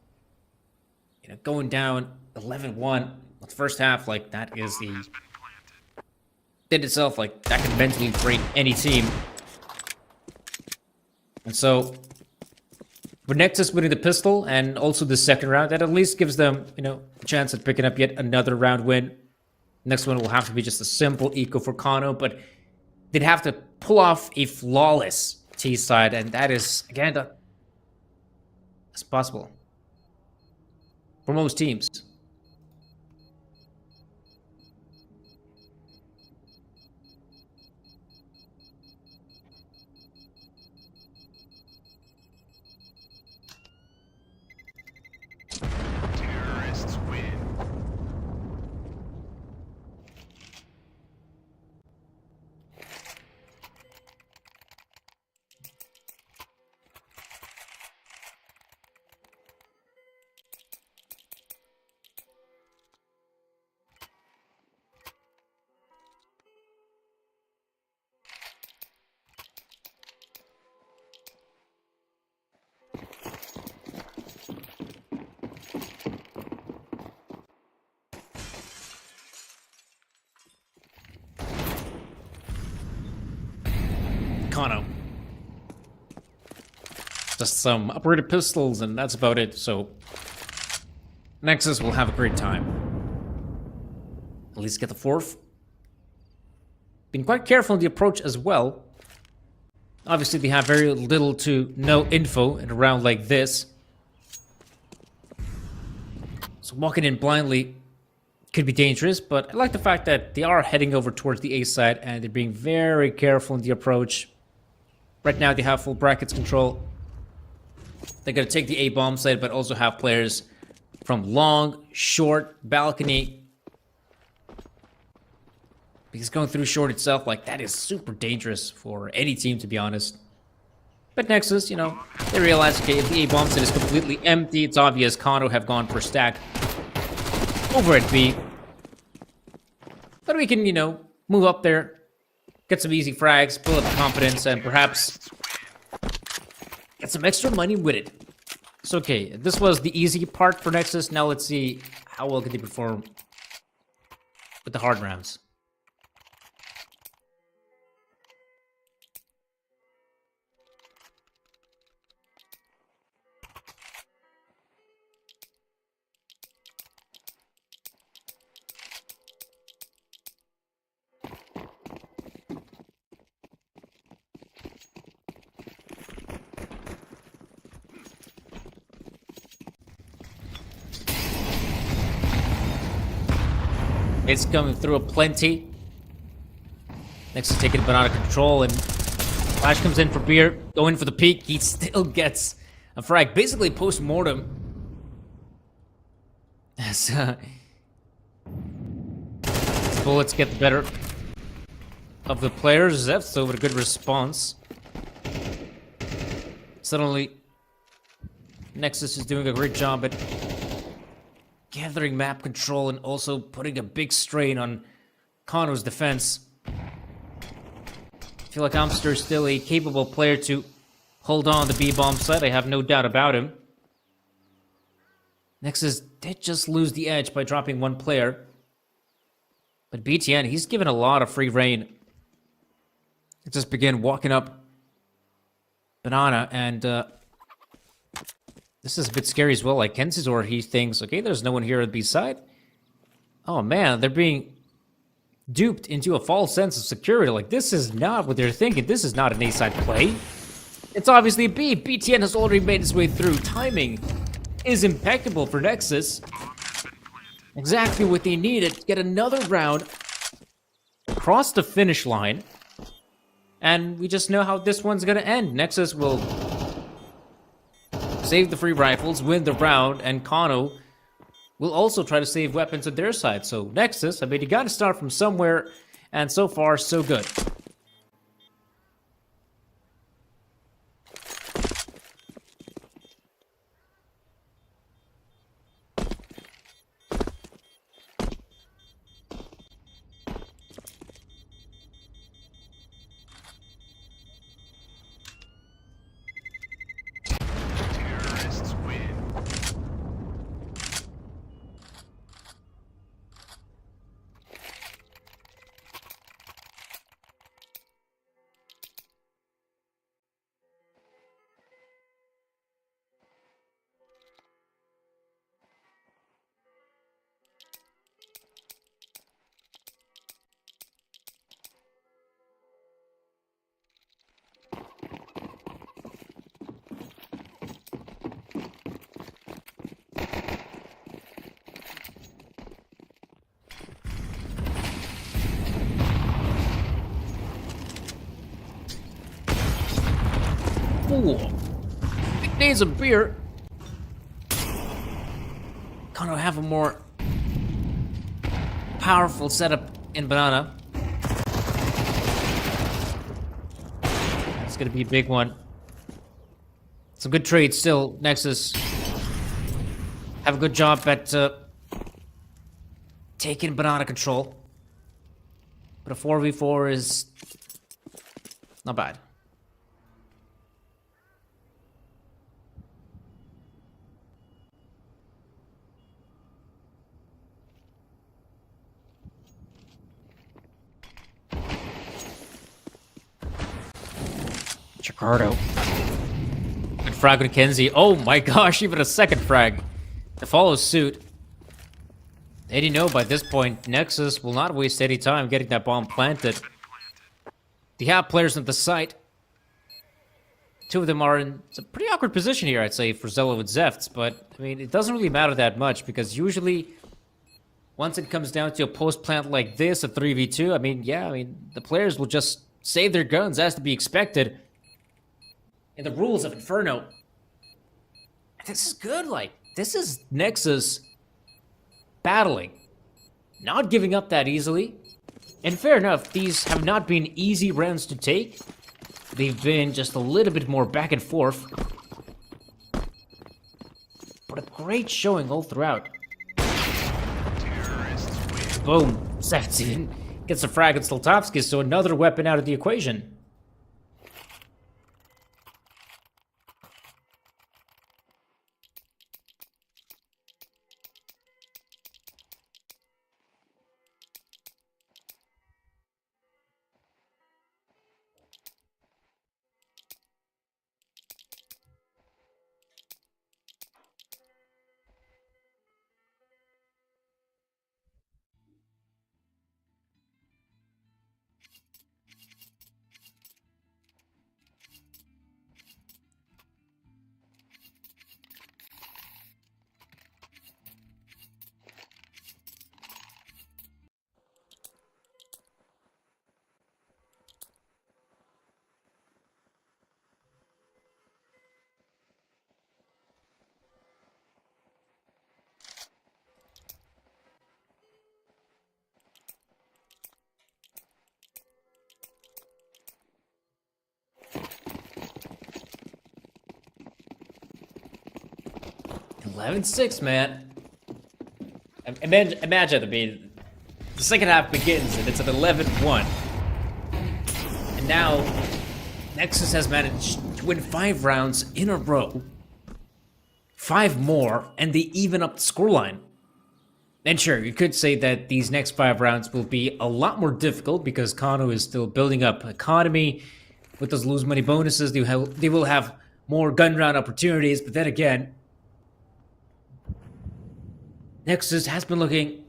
going down 11-1 the first half, like that is the in itself, like that can mentally break any team. And so, with Nexus winning the pistol and also the second round, that at least gives them, a chance at picking up yet another round win. Next one will have to be just a simple eco for Kano, but they'd have to pull off a flawless T side, and that is, again, that's possible for most teams. Terrorists win. Kano. Just some uprated pistols, and that's about it. So, Nexus will have a great time. At least get the fourth. Been quite careful in the approach as well. Obviously, they have very little to no info in a round like this. So walking in blindly could be dangerous, but I like the fact that they are heading over towards the A side and they're being very careful in the approach. Right now, they have full brackets control. They're going to take the A bomb side, but also have players from long, short, balcony. Because going through short itself, like, that is super dangerous for any team, to be honest. But Nexus, they realize, okay, if the A bomb side is completely empty, it's obvious Kano have gone for stack over at B. But we can, move up there, get some easy frags, build up confidence, and perhaps get some extra money with it. So, okay, this was the easy part for Nexus. Now let's see how well can they perform with the hard rounds. It's coming through a plenty. Next is taking Banana control, and Flash comes in for Beer. Going for the peak. He still gets a frag. Basically post-mortem. As bullets get the better of the players. Zepso with a good response. Suddenly, Nexus is doing a great job at gathering map control and also putting a big strain on Kano's defense. I feel like Amster is still a capable player to hold on the B-bomb side. I have no doubt about him. Nexus did just lose the edge by dropping one player. But BTN, he's given a lot of free reign. Just begin walking up Banana, and this is a bit scary as well. Like Kensizor, he thinks, okay, there's no one here at B side. Oh man, they're being duped into a false sense of security. Like, this is not what they're thinking. This is not an A side play. It's obviously a B. BTN has already made his way through. Timing is impeccable for Nexus. Exactly what they needed to get another round across the finish line. And we just know how this one's gonna end. Nexus will save the free rifles, win the round, and Kano will also try to save weapons on their side. So Nexus, I mean, you gotta start from somewhere, and so far, so good. Ooh. Big days of beer. Kind of have a more powerful setup in Banana. It's gonna be a big one. Some good trades still, Nexus. Have a good job at taking Banana control. But a 4v4 is not bad. Jakardo. Good frag with Kenzie. Oh my gosh, even a second frag to follow suit. They didn't know by this point, Nexus will not waste any time getting that bomb planted. They have players at the site. Two of them are in a pretty awkward position here, I'd say, for Zelo and Zefts, but I mean, it doesn't really matter that much because usually once it comes down to a post plant like this, a 3v2, I mean, the players will just save their guns as to be expected. In the rules of Inferno, this is good. Like, this is Nexus battling, not giving up that easily. And fair enough, these have not been easy rounds to take. They've been just a little bit more back and forth. But a great showing all throughout. Boom. Satsian gets a frag at Slotowski, so another weapon out of the equation. $11-6, man. Imagine, I mean, the second half begins and it's at 11-1. And now, Nexus has managed to win 5 rounds in a row. 5 more, and they even up the scoreline. And sure, you could say that these next 5 rounds will be a lot more difficult because Kano is still building up economy. With those lose money bonuses, they will have more gun round opportunities, but then again, Nexus has been looking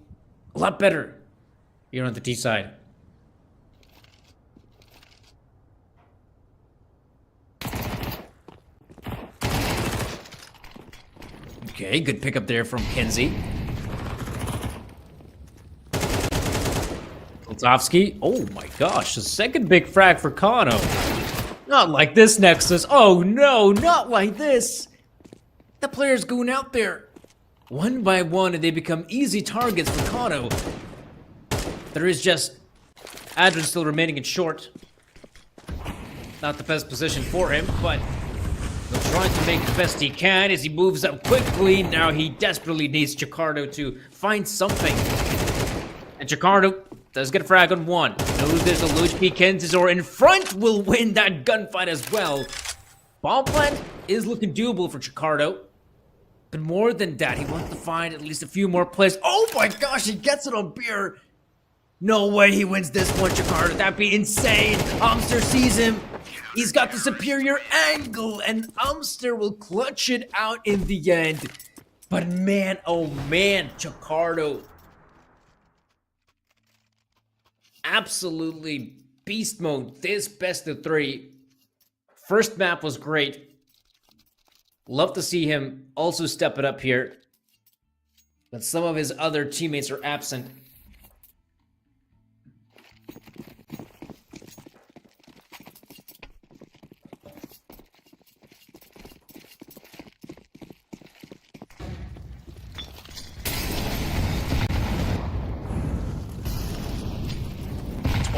a lot better here on the T side. Okay, good pickup there from Kenzie. Slotowski. Oh my gosh, the second big frag for Kano. Not like this, Nexus. Oh no, not like this. The player's going out there one by one, and they become easy targets for Kano. There is just Adrian still remaining in short. Not the best position for him, but he'll try to make the best he can as he moves up quickly. Now he desperately needs Jakardo to find something. And Jakardo does get a frag on one. Knows there's a low HP. Kenzor in front will win that gunfight as well. Bomb plant is looking doable for Jakardo. But more than that, he wants to find at least a few more plays. Oh my gosh, he gets it on beer. No way he wins this one, Jakardo. That'd be insane. Umster sees him. He's got the superior angle, and Umster will clutch it out in the end. But man, oh man, Jakardo. Absolutely beast mode. This best of 3. First map was great. Love to see him also step it up here. But some of his other teammates are absent.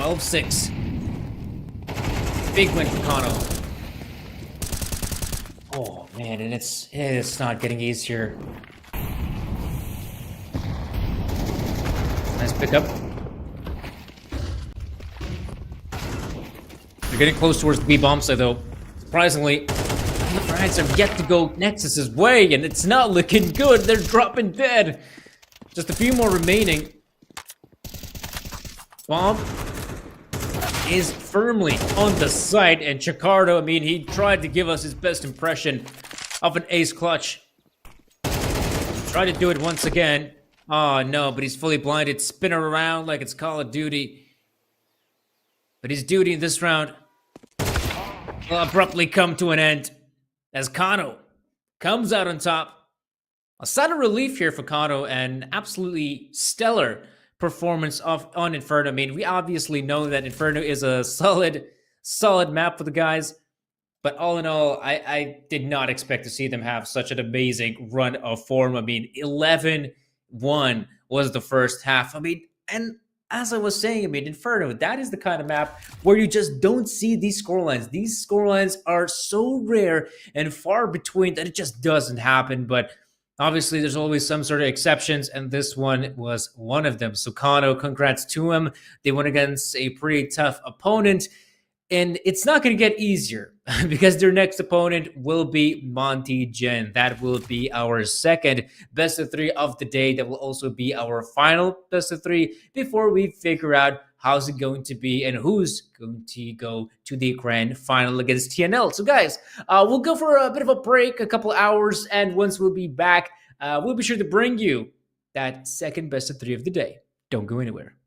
12-6. Big win for Kano. Oh man, and it's not getting easier. Nice pickup. They're getting close towards the B-bomb side though. Surprisingly, the Frags have yet to go Nexus's way, and it's not looking good. They're dropping dead. Just a few more remaining. Bomb is firmly on the site, and Chicardo, I mean, he tried to give us his best impression of an ace clutch. Tried to do it once again. Oh no, but he's fully blinded. Spin her around like it's Call of Duty. But his duty in this round will abruptly come to an end as Kano comes out on top. A sudden relief here for Kano, and absolutely stellar performance on Inferno. I mean, we obviously know that Inferno is a solid map for the guys, but all in all, I did not expect to see them have such an amazing run of form. I mean, 11-1 was the first half. I mean, and as I was saying, I mean, Inferno, that is the kind of map where you just don't see these scorelines. These scorelines are so rare and far between that it just doesn't happen, but obviously, there's always some sort of exceptions, and this one was one of them. So Kano, congrats to him. They went against a pretty tough opponent, and it's not going to get easier because their next opponent will be Monty Gen. That will be our second best of 3 of the day. That will also be our final best of 3 before we figure out how's it going to be and who's going to go to the grand final against TNL. So guys, we'll go for a bit of a break, a couple hours, and once we'll be back, we'll be sure to bring you that second best of 3 of the day. Don't go anywhere.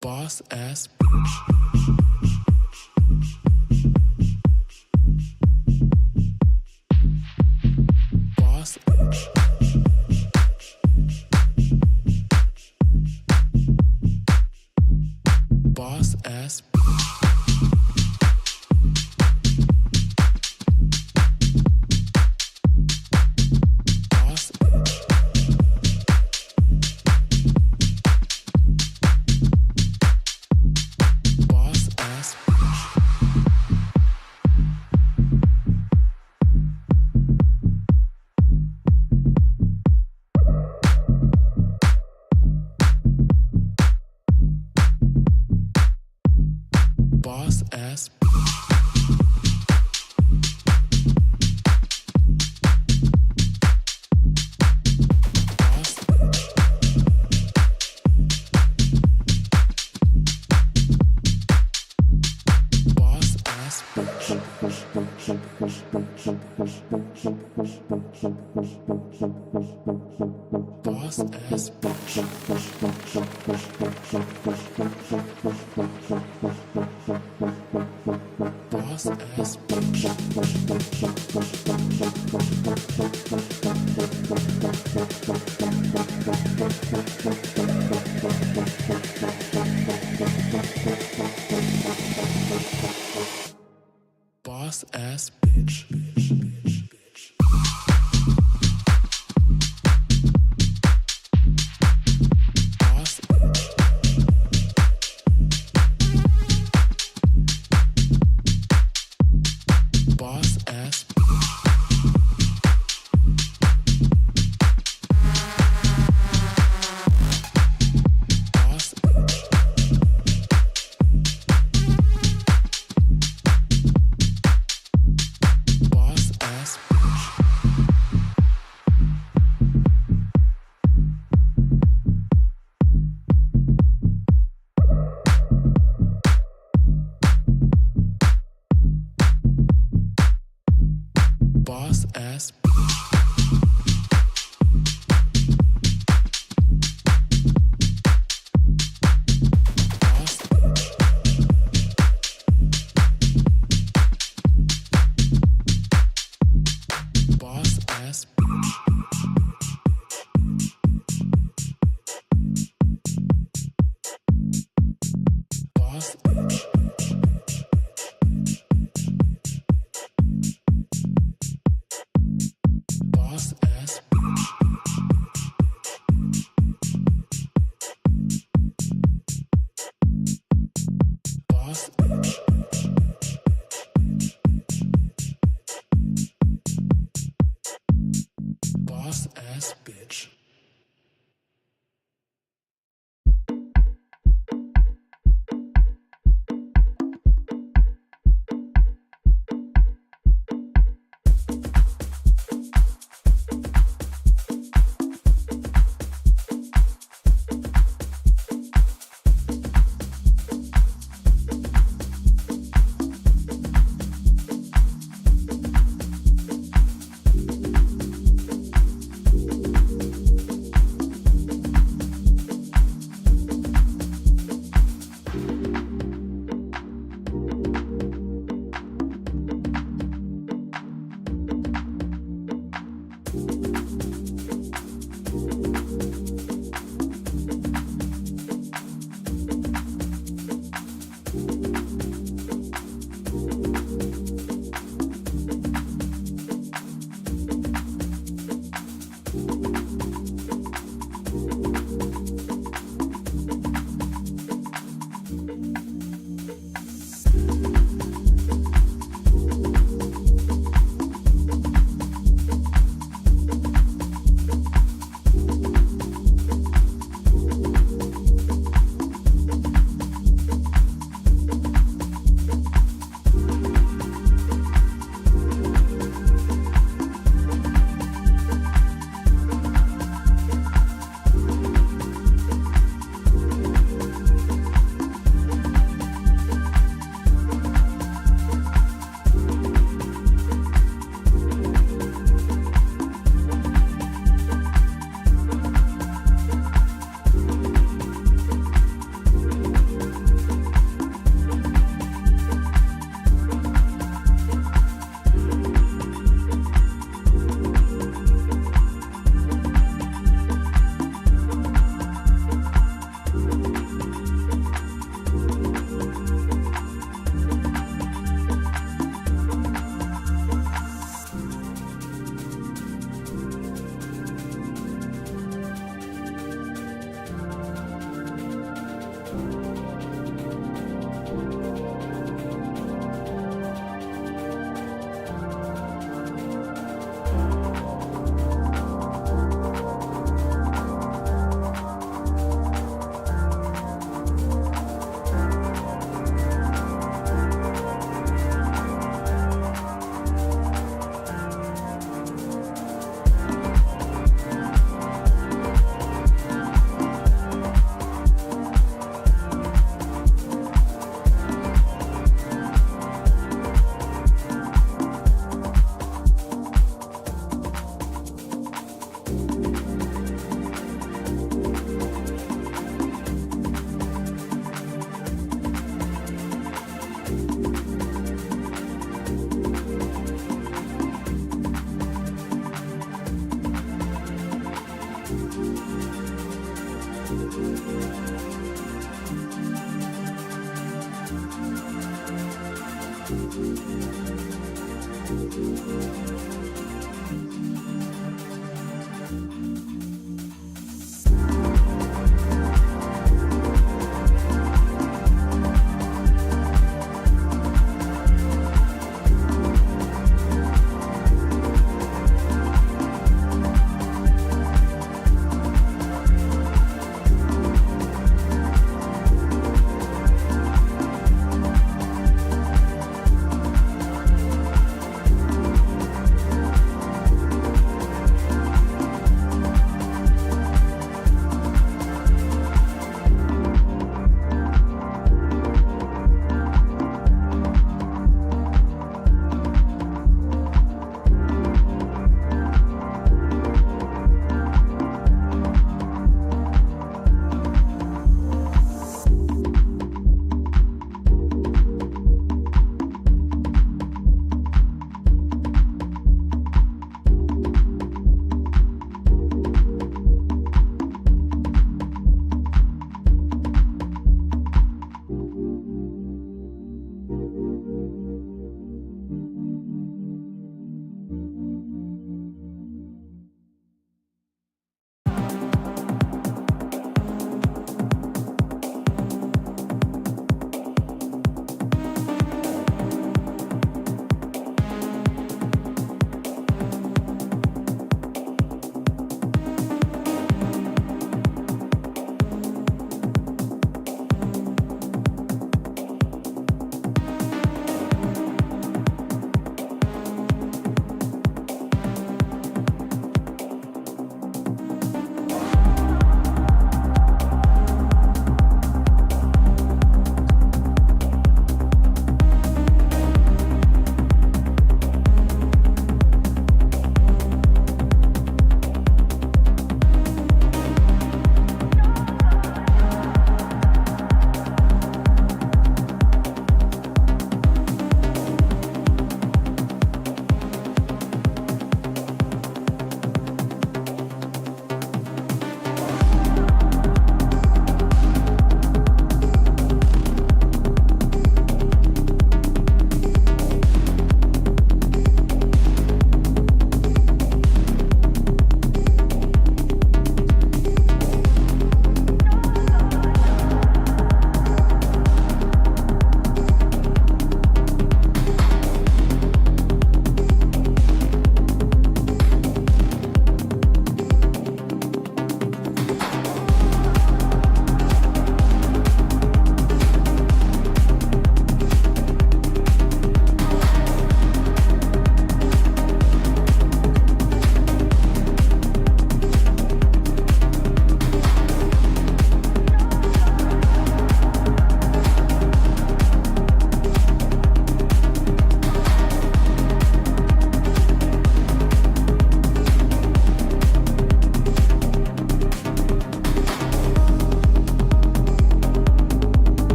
Boss ass bitch. Boss bitch. Boss ass bitch. Boss bitch. Boss Boss ass bitch. Boss ass bitch. Boss ass bitch. Boss. Boss ass. Boss. Boss ass bitch. Boss ass boss. Boss ass boss. Boss ass boss. Boss ass bitch.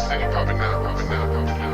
I can pop it now, pop it now, pop it now.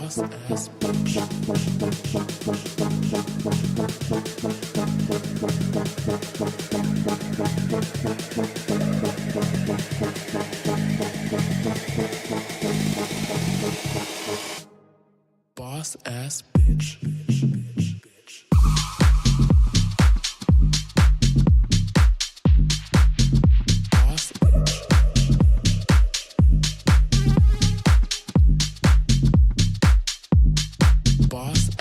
Boss ass bitch. Boss ass bitch. Boss boss ass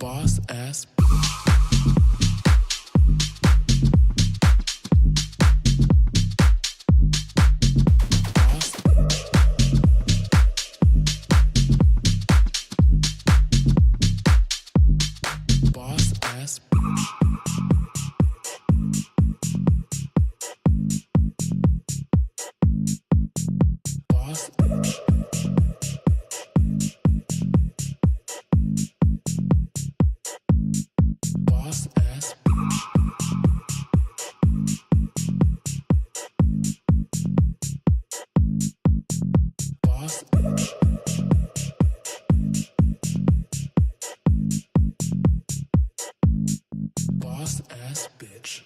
boss boss ass boss ass boss boss ass boss boss ass boss boss ass bitch.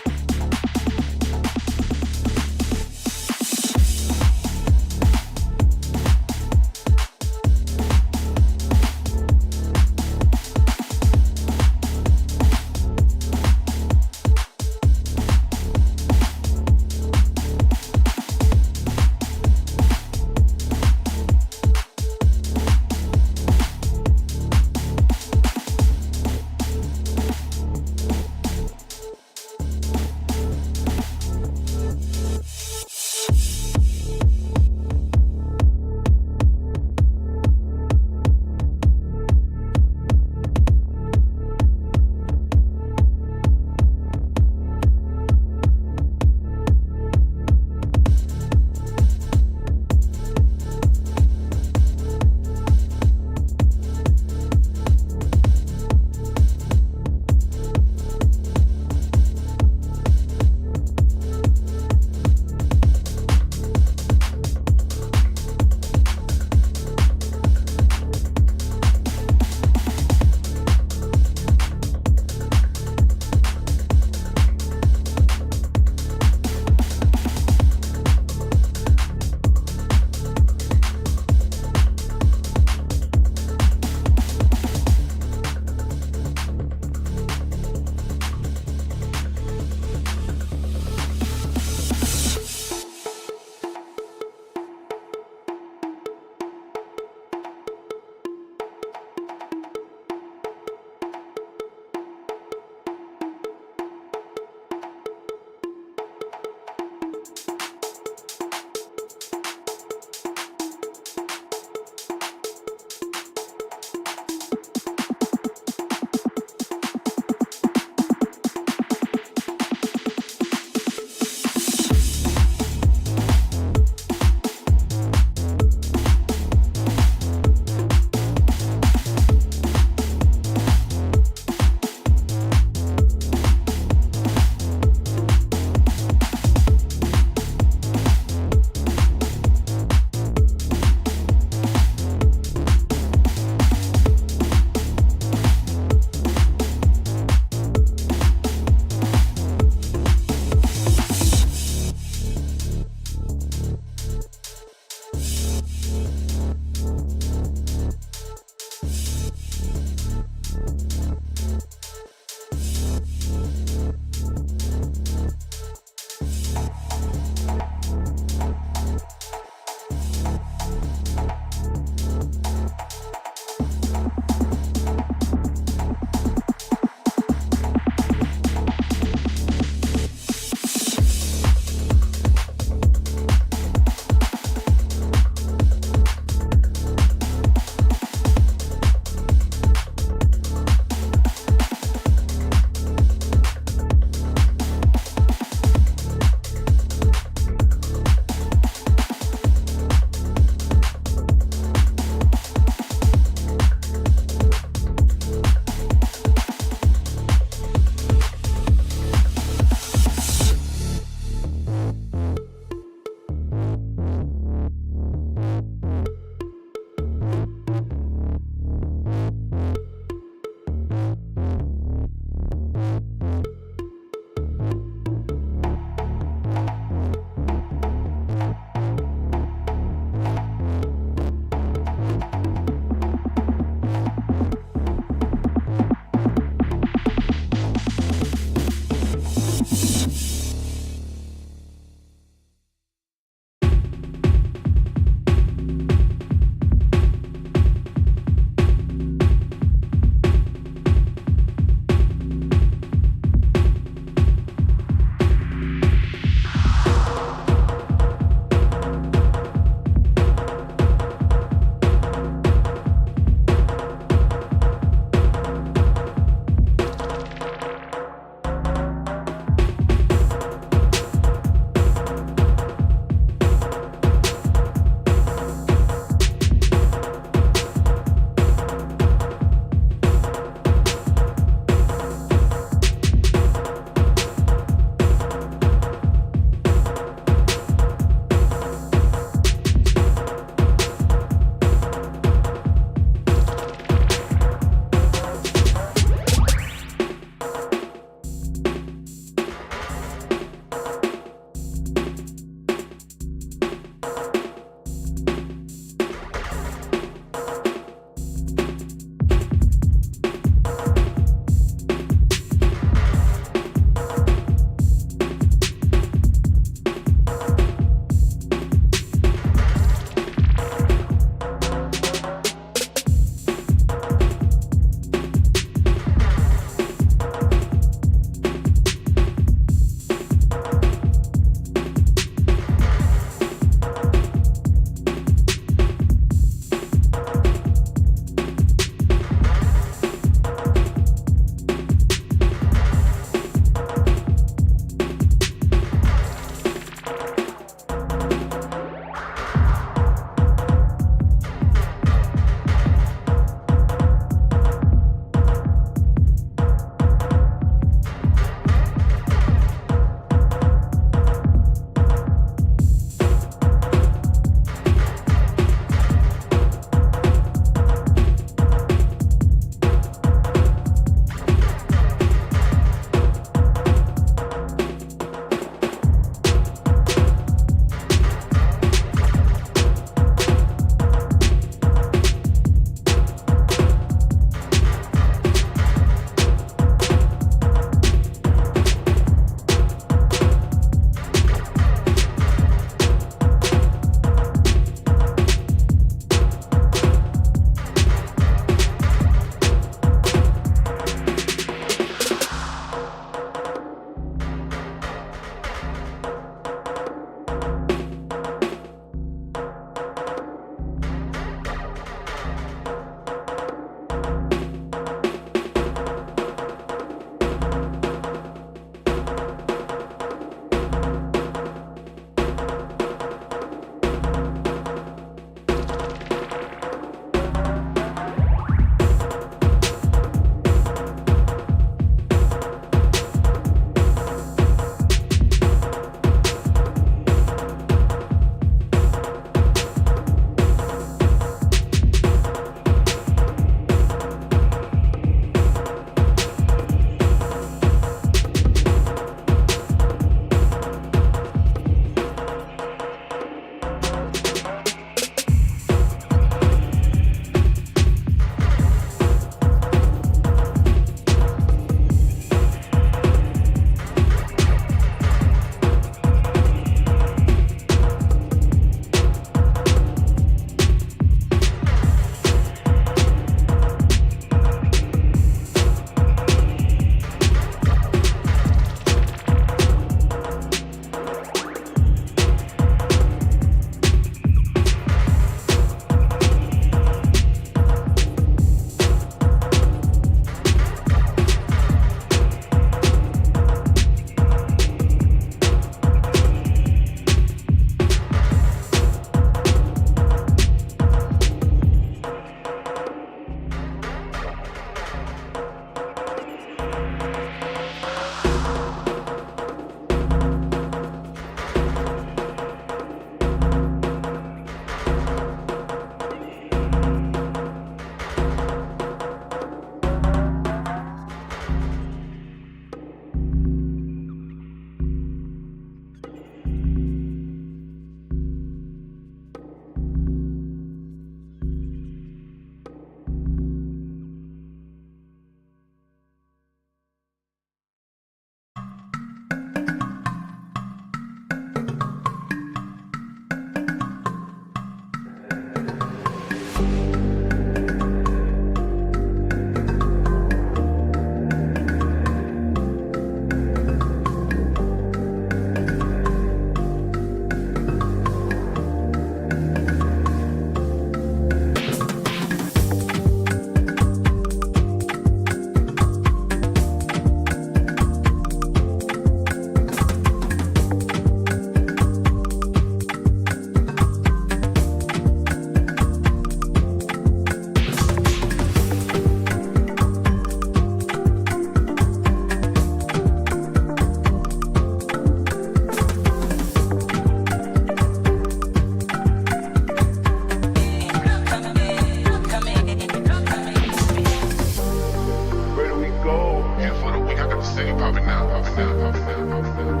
city, popping now, popping now, popping now, popping now.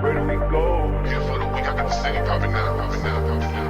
Where do we go? Here for the week, I got the city popping now, popping now, popping now.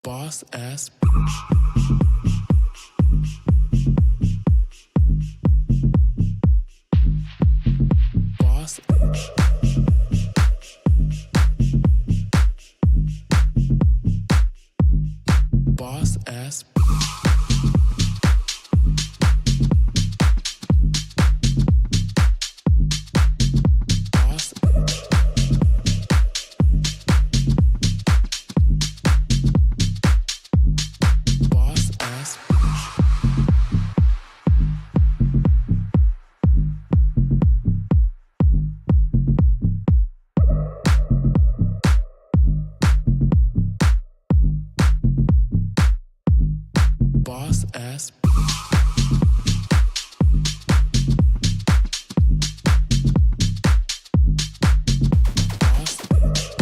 Boss ass bitch. Boss bitch. Boss ass bitch. Boss bitch. Boss ass bitch. Boss ass bitch. Boss bitch.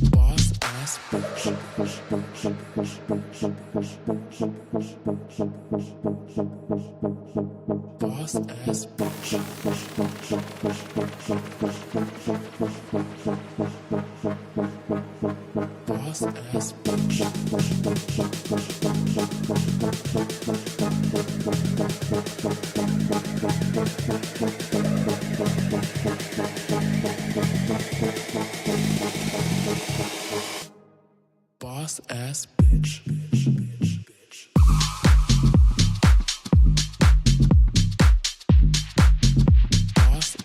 Boss ass bitch. Boss ass bitch. Boss ass bitch. Boss ass bitch. Boss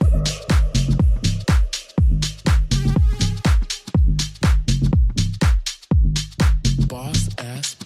boss ass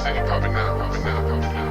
city popping now, popping now, popping now.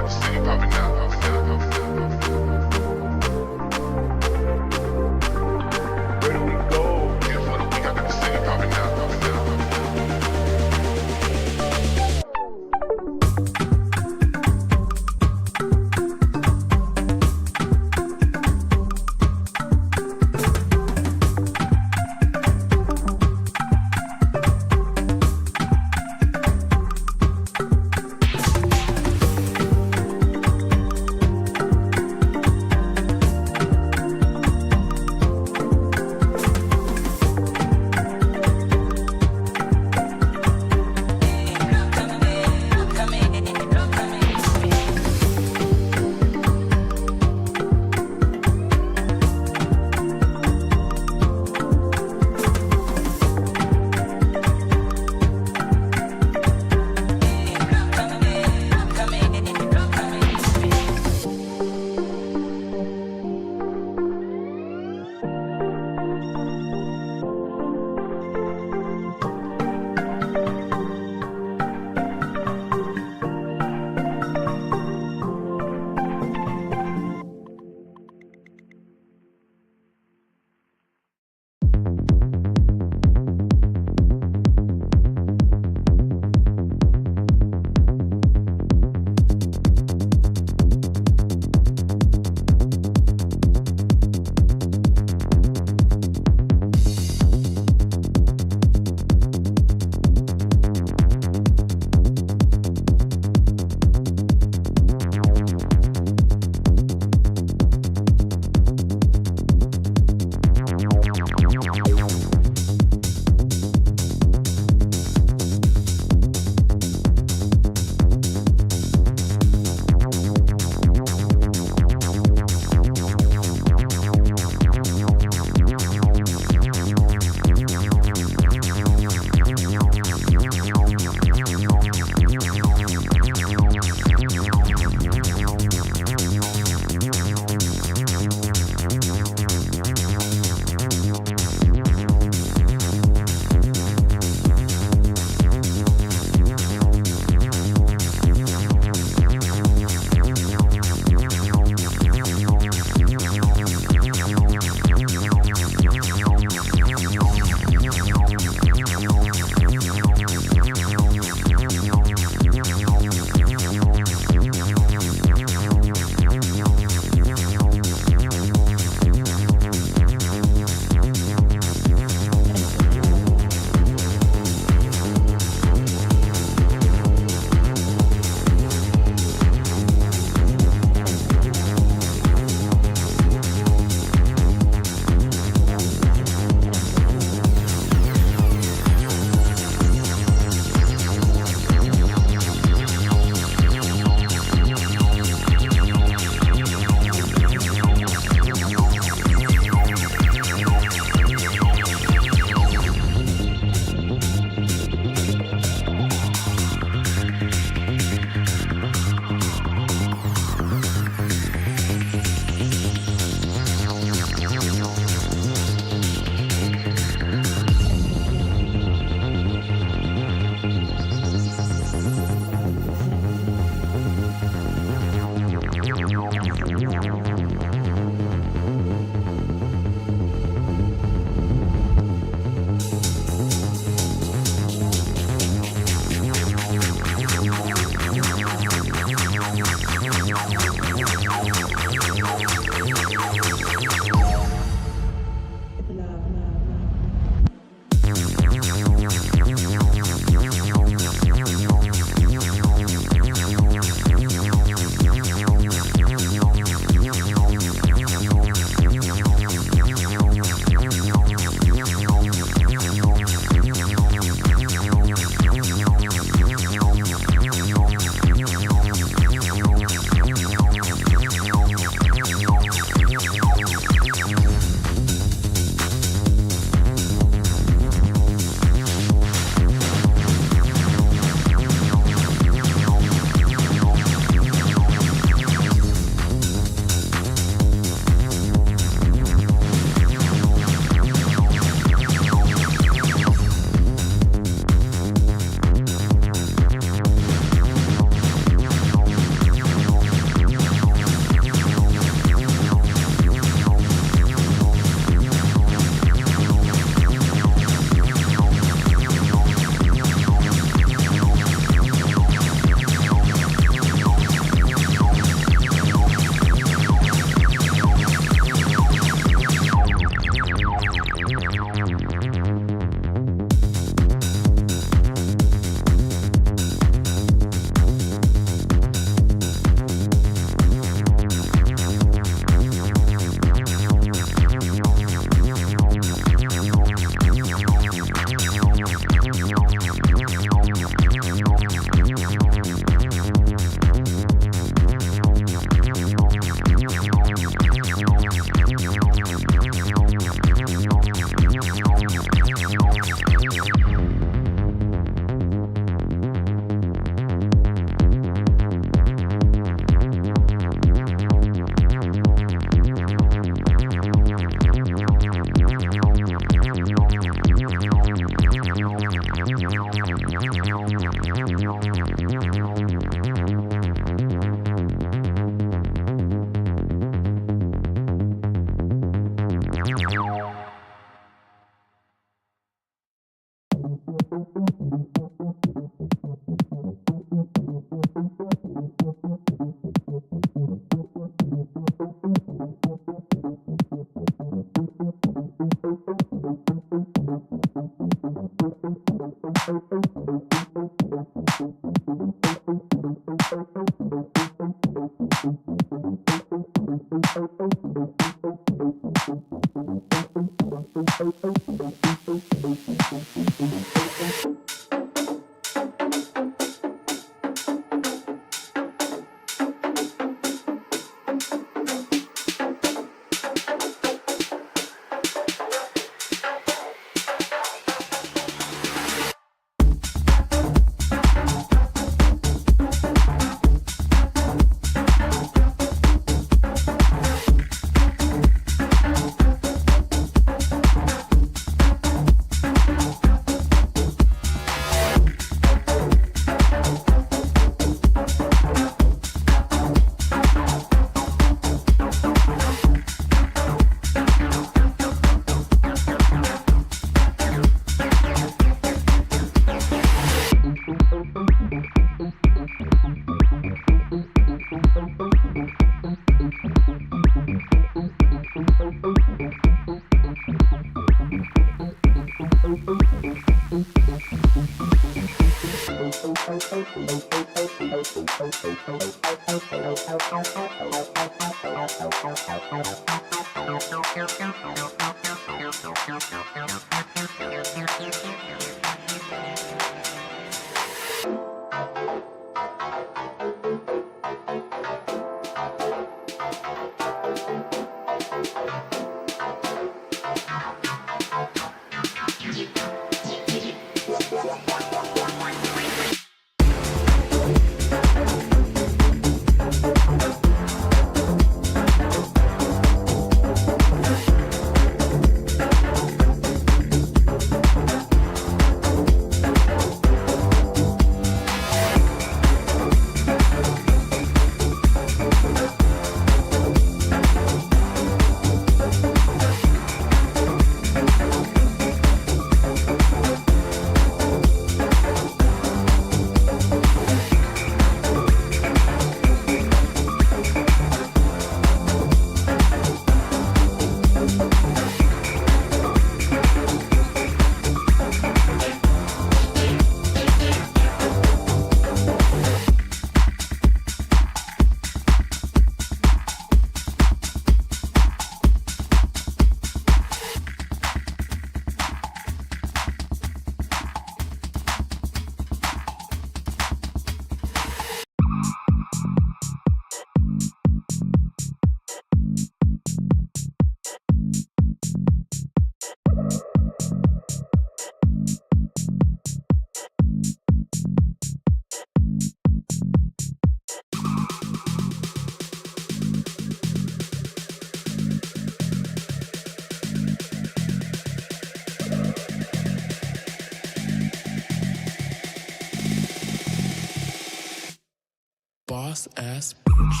Boss ass bitch.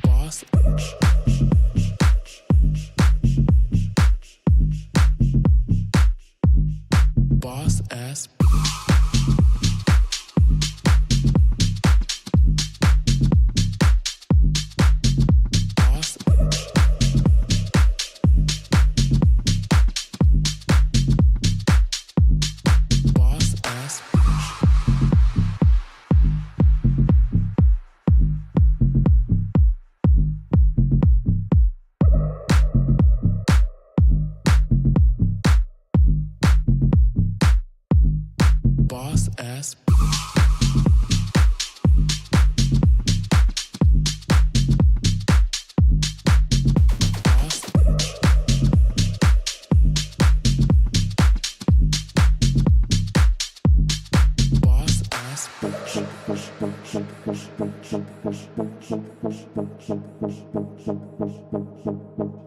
Boss bitch. Boss ass bitch. Boss bitch. Boss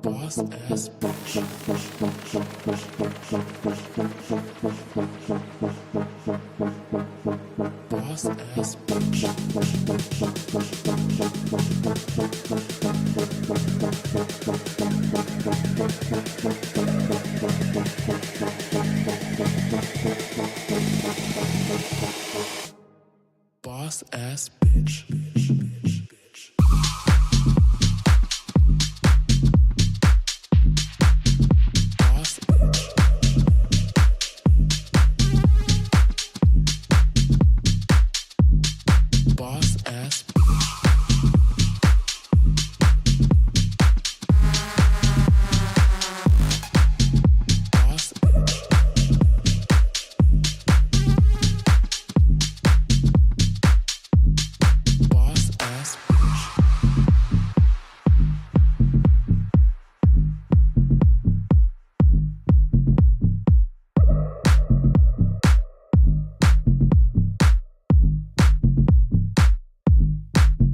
Boss ass bitch. Boss ass bitch. Boss ass bitch. Boss boss ass boss boss ass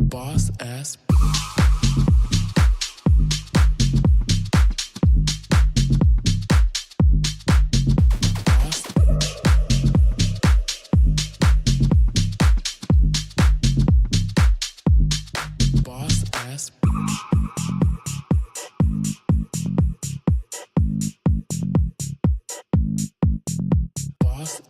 boss ass boss boss ass boss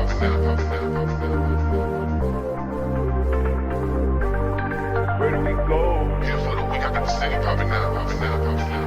Where do we go? Yeah, for the week I got the city popping now, popping now, popping now.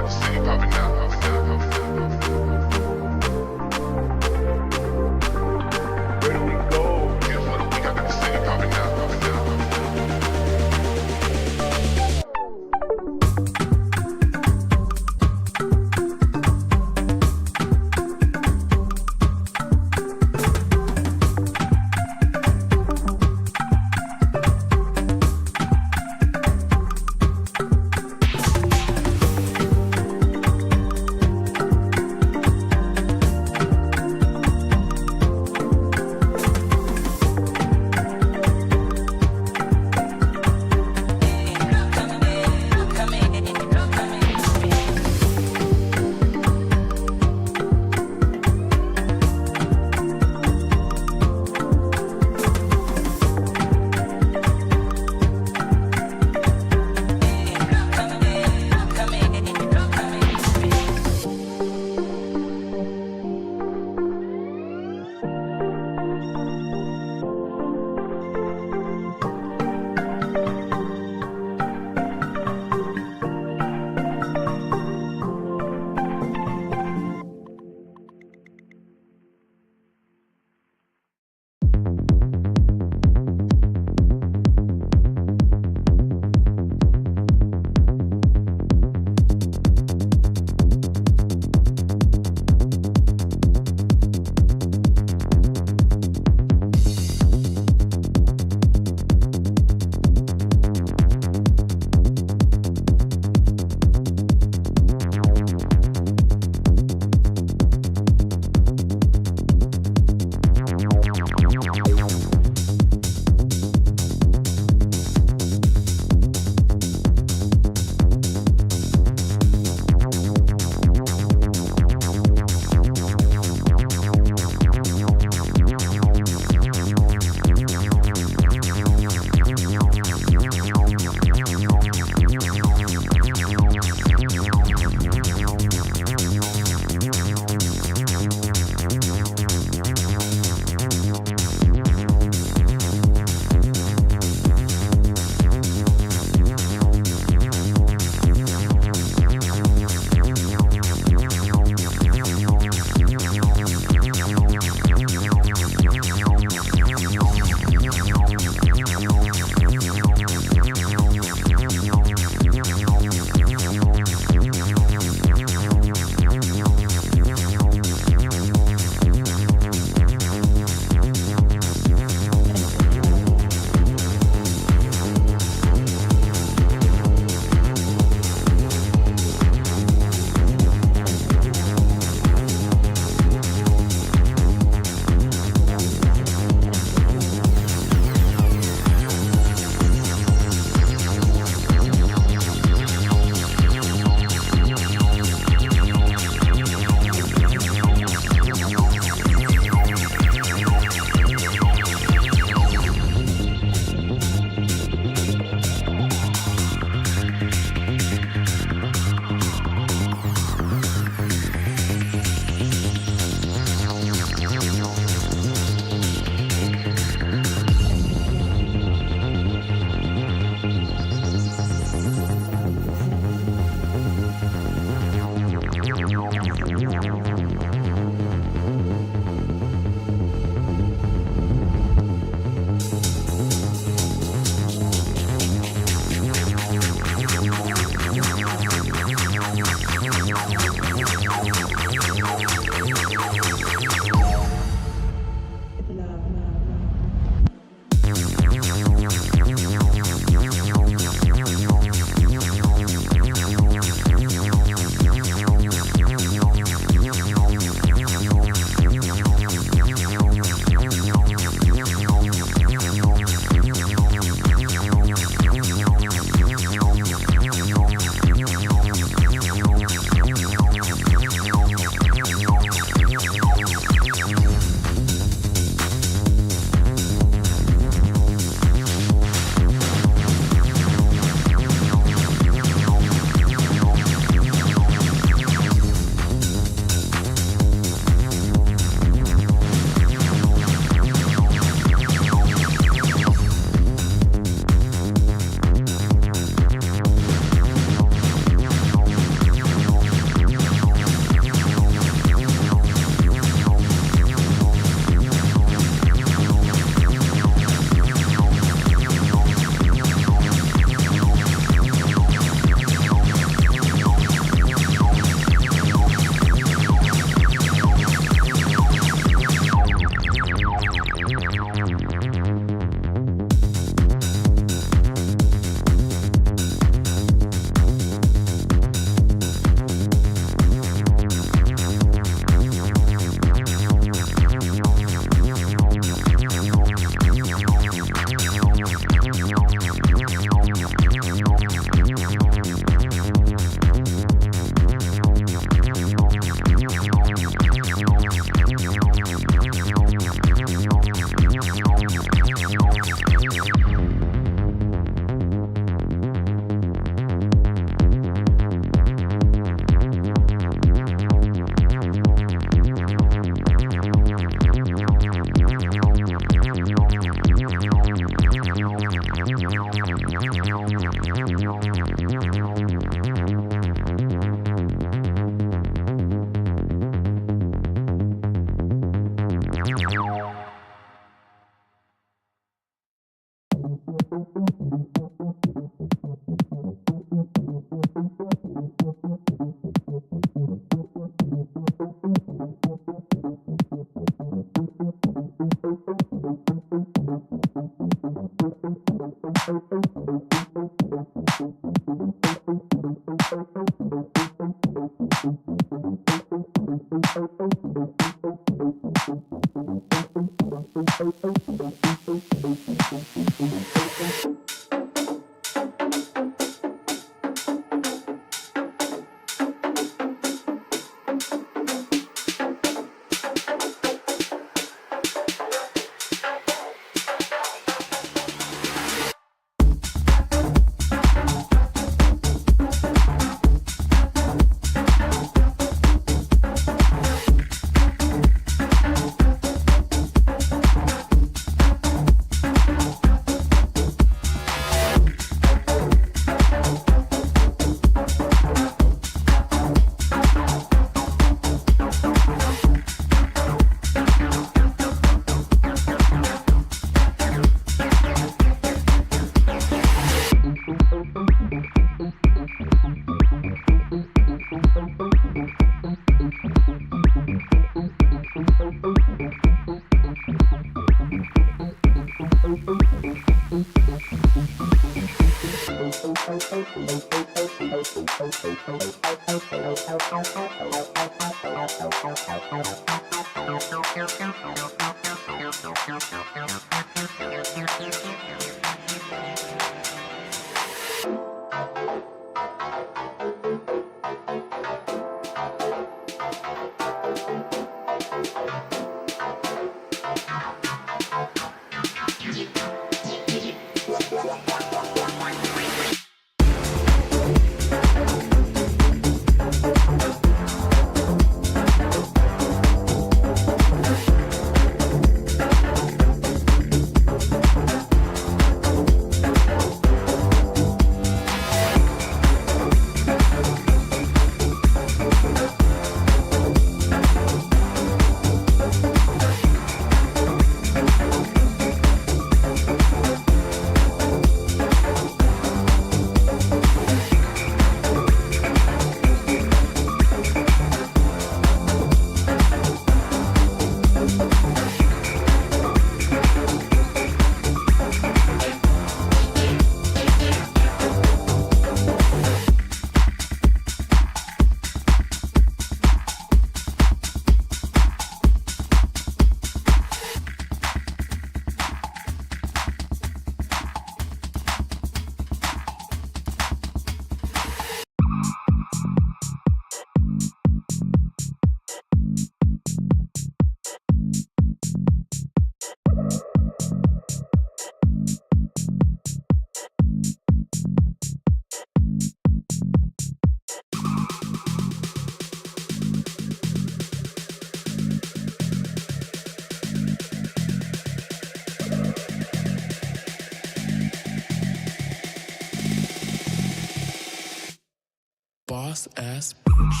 Boss ass bitch.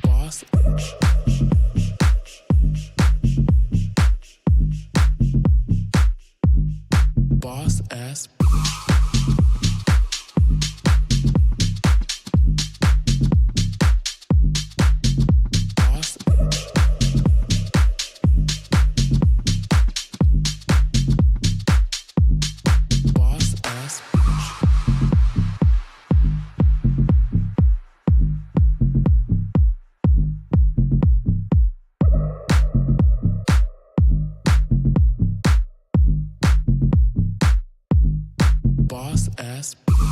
Boss bitch. Boss ass bitch. Boss bitch. Boss ass bitch.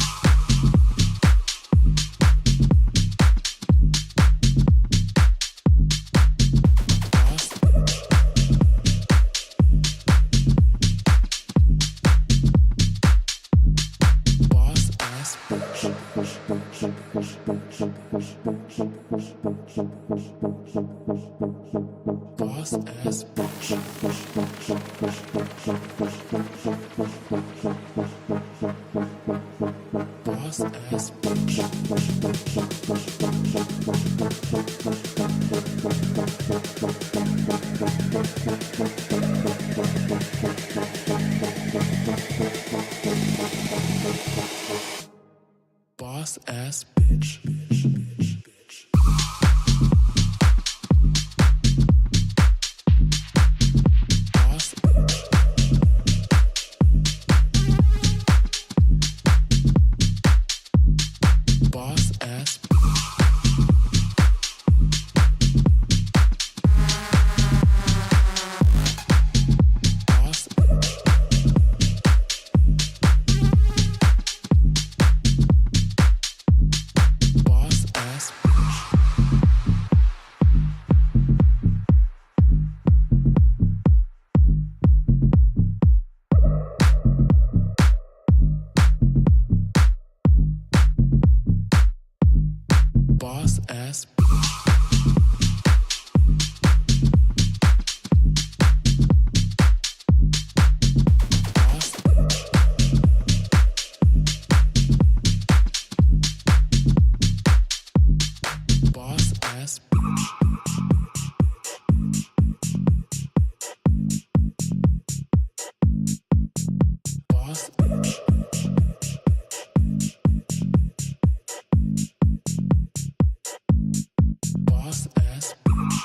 Boss ass bitch. Boss bitch. Boss ass bitch. Boss ass bitch. Boss ass bitch. ass bitch. Boss bitch. Boss ass bitch. Boss bitch. Boss ass bitch.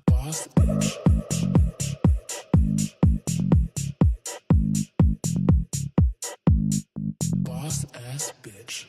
Boss bitch. Boss ass bitch.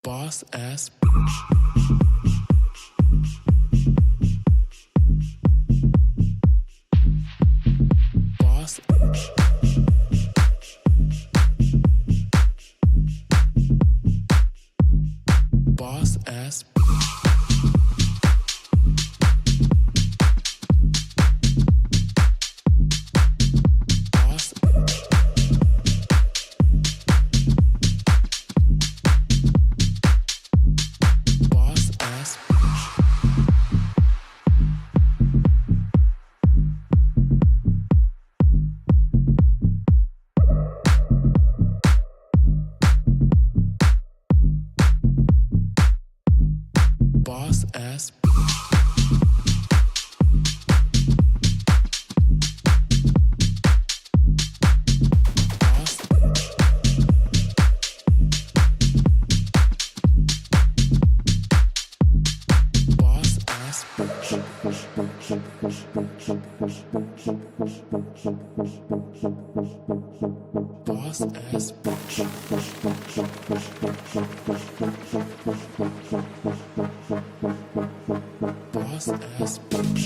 Boss ass bitch. Boss bitch. Boss ass bitch. Boss bitch. Boss ass bitch. Boss ass bitch. Boss bitch. Boss ass bitch. Boss ass bitch. Boss ass bitch.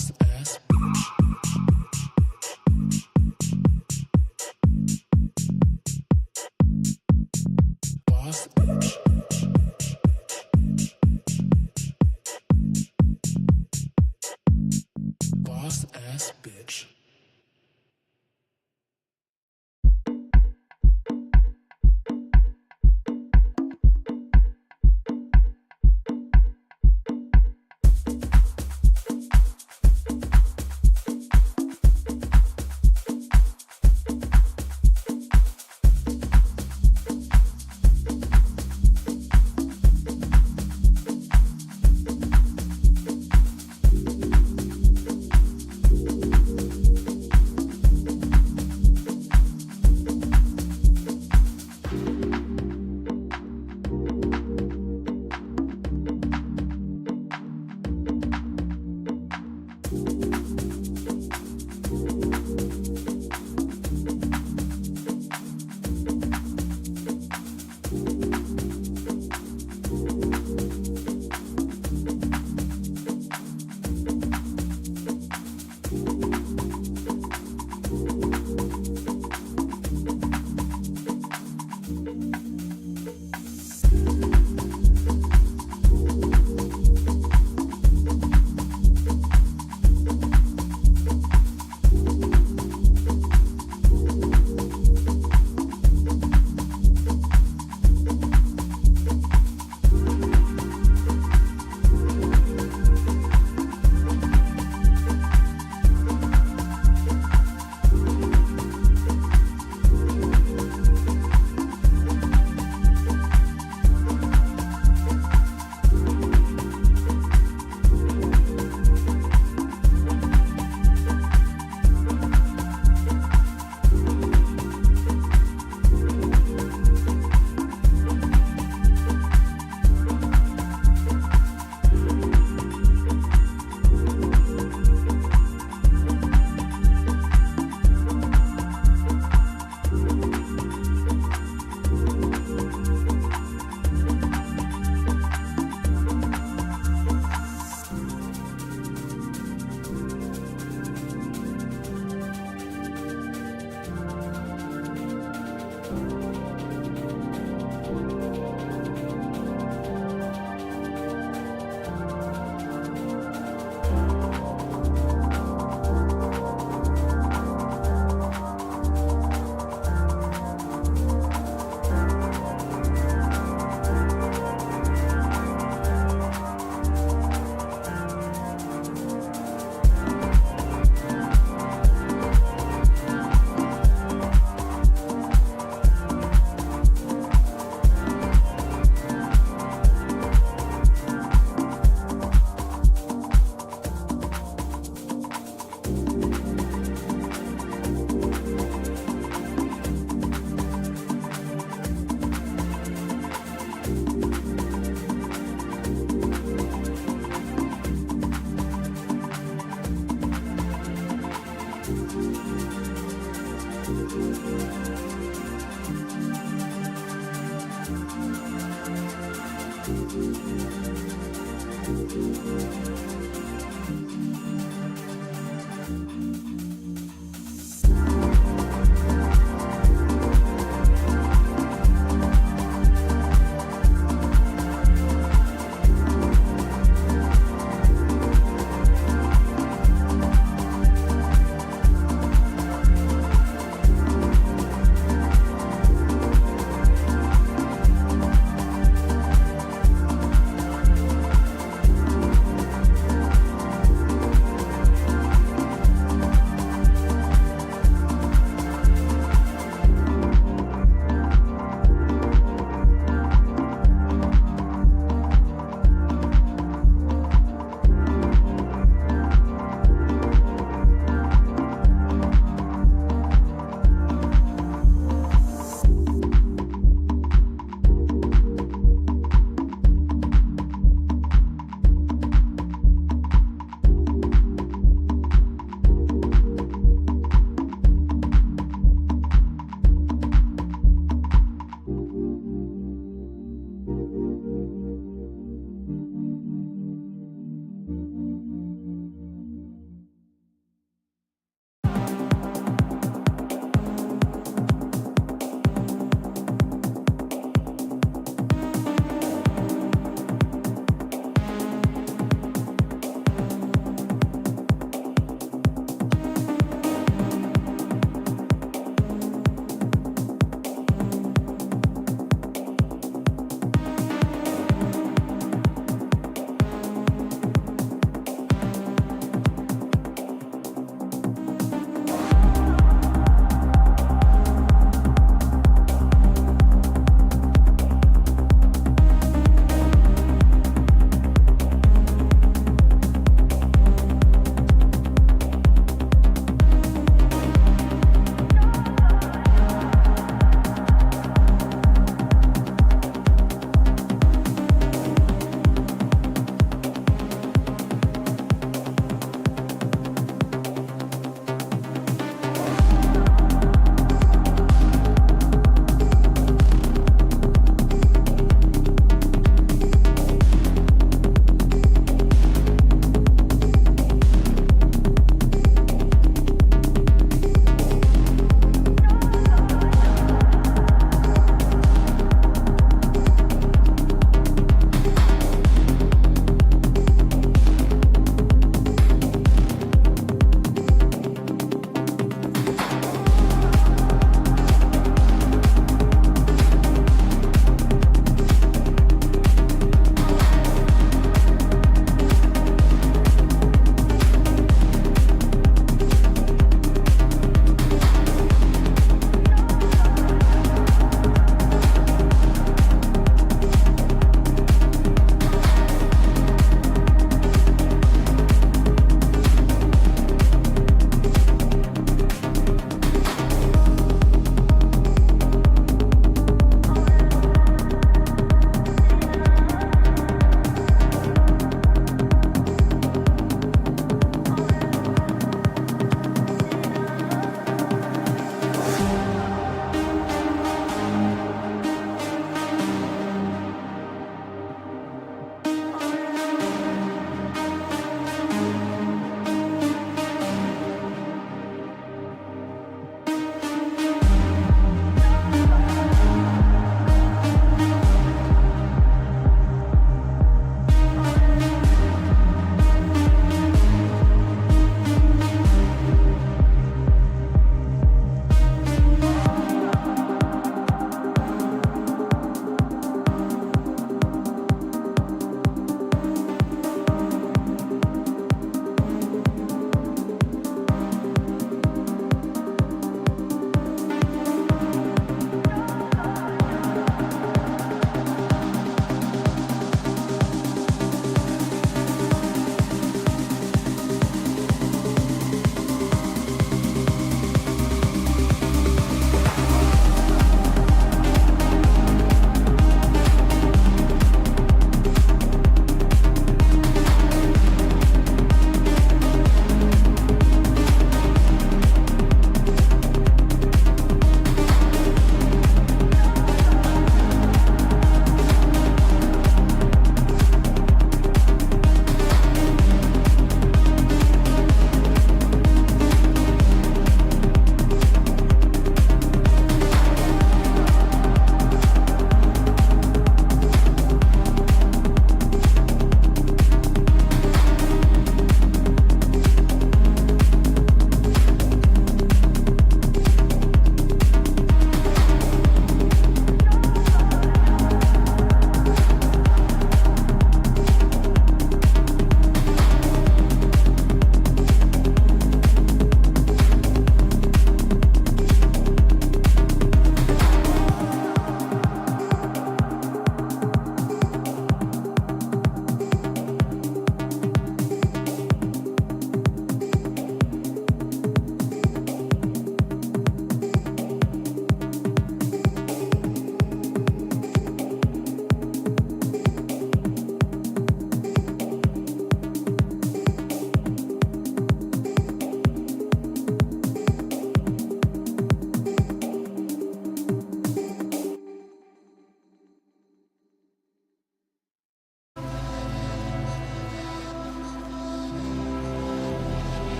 Boss ass bitch. Boss bitch. Boss ass bitch.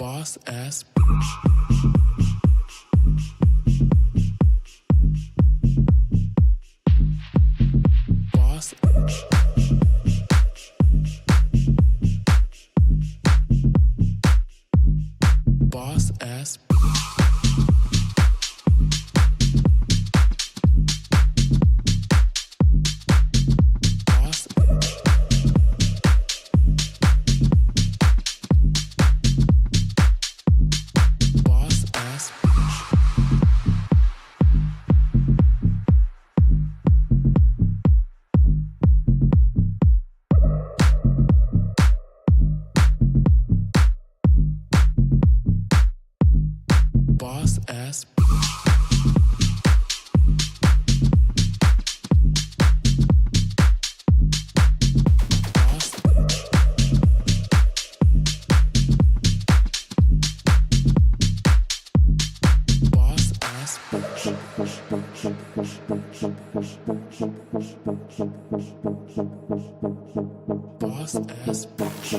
Boss ass bitch. Boss bitch. Boss ass bitch. Boss bitch. Boss ass bitch. Boss ass bitch. Boss bitch. Boss ass bitch. Boss ass bitch.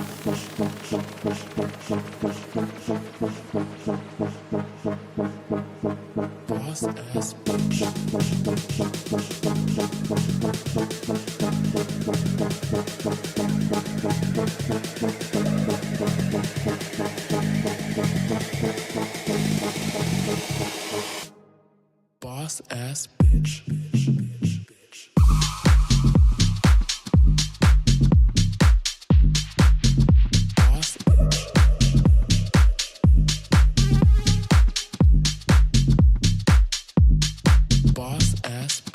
Boss ass bitch. Boss ass bitch. Boss bitch. Boss ass bitch.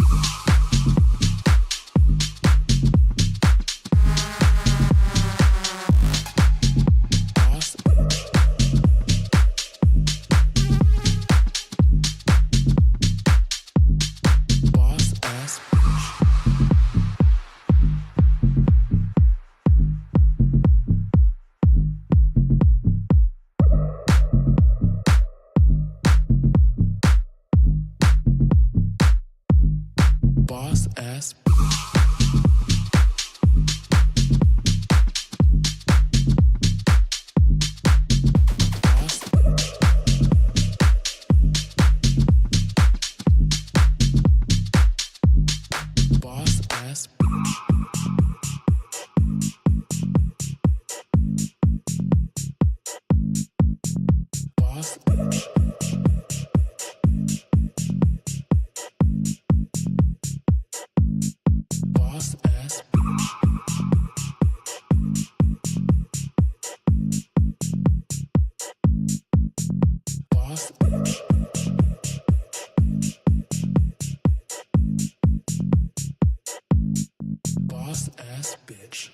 Boss bitch. Boss bitch. Boss ass bitch. Boss bitch. Boss ass bitch.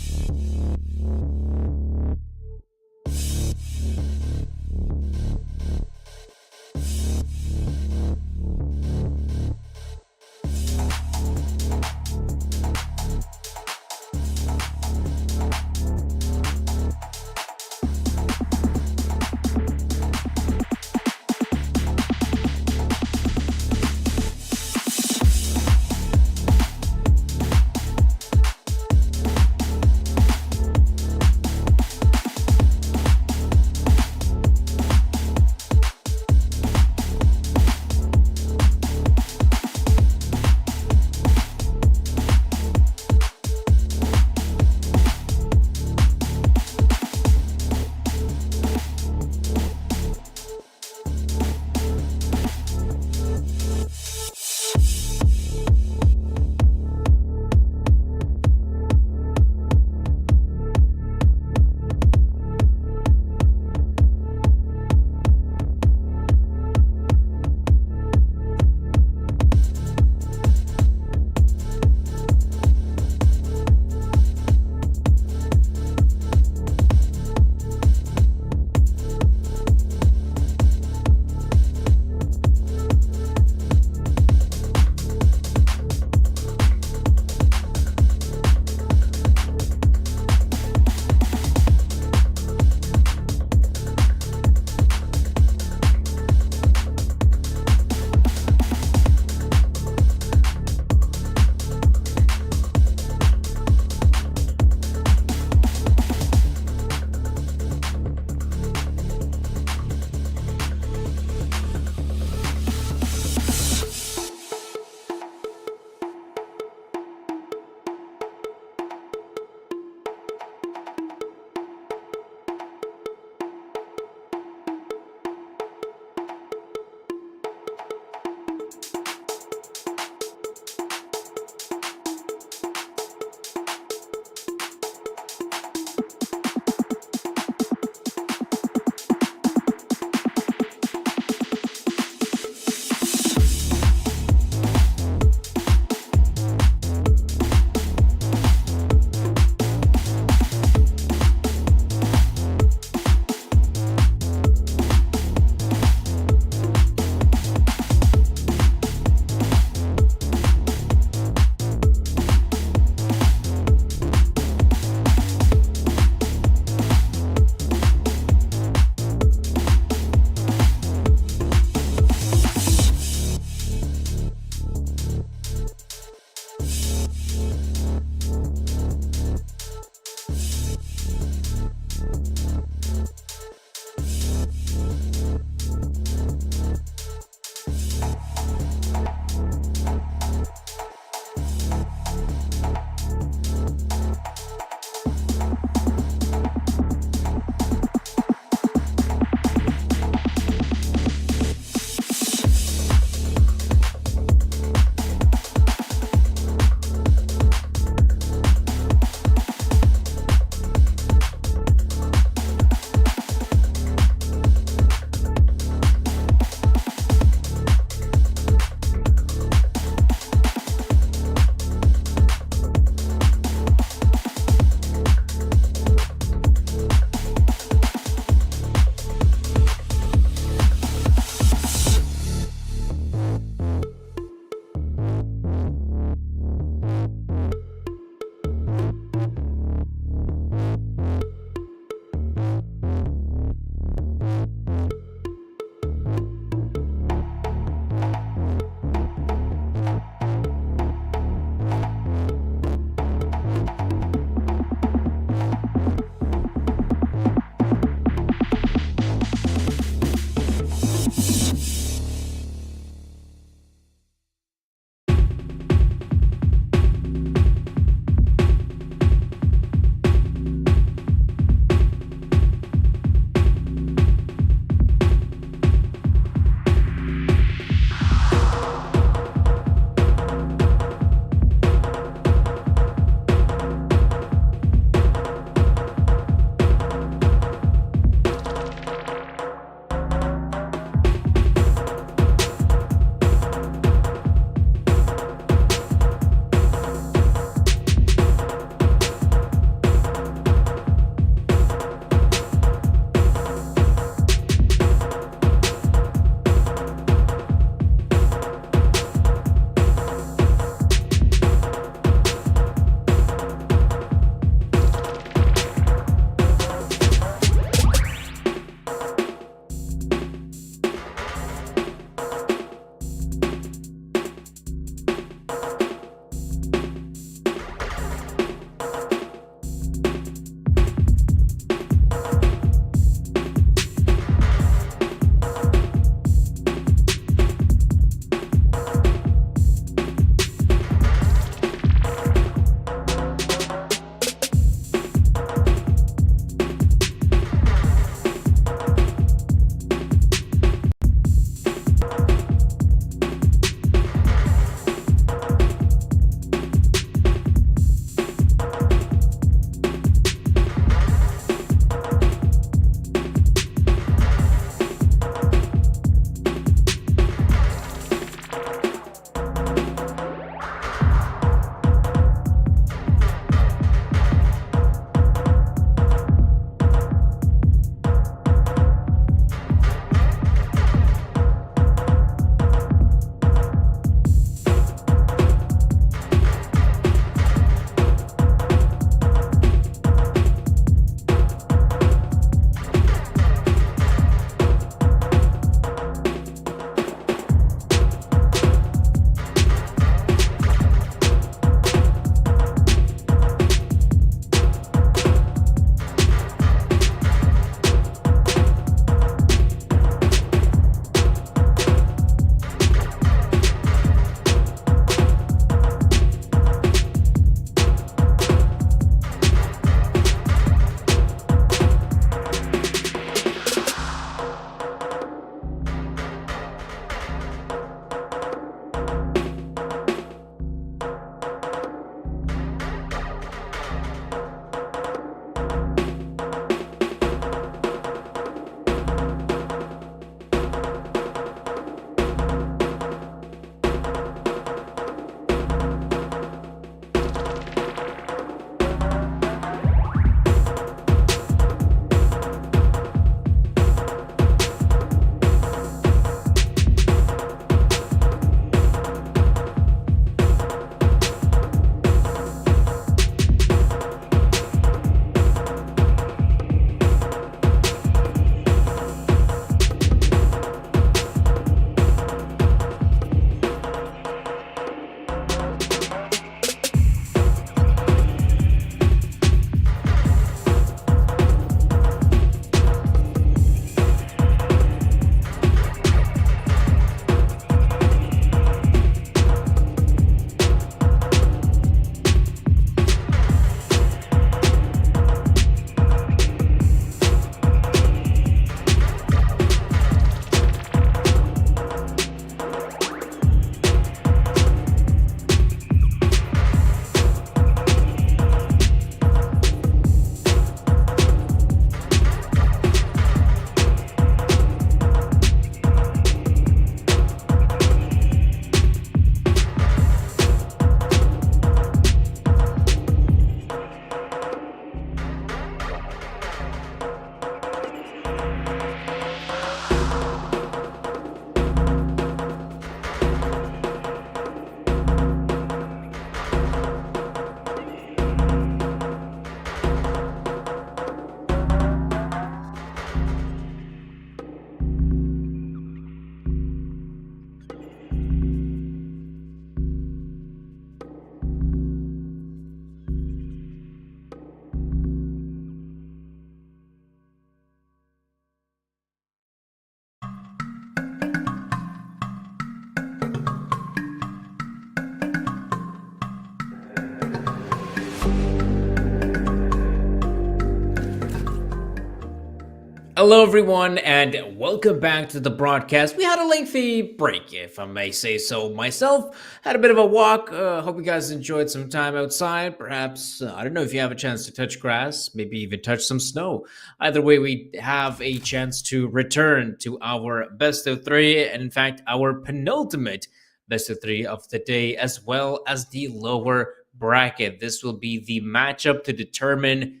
Hello, everyone, and welcome back to the broadcast. We had a lengthy break, if I may say so myself. Had a bit of a walk. Hope you guys enjoyed some time outside. Perhaps, I don't know if you have a chance to touch grass, maybe even touch some snow. Either way, we have a chance to return to our best of three, and in fact, our penultimate best of three of the day, as well as the lower bracket. This will be the matchup to determine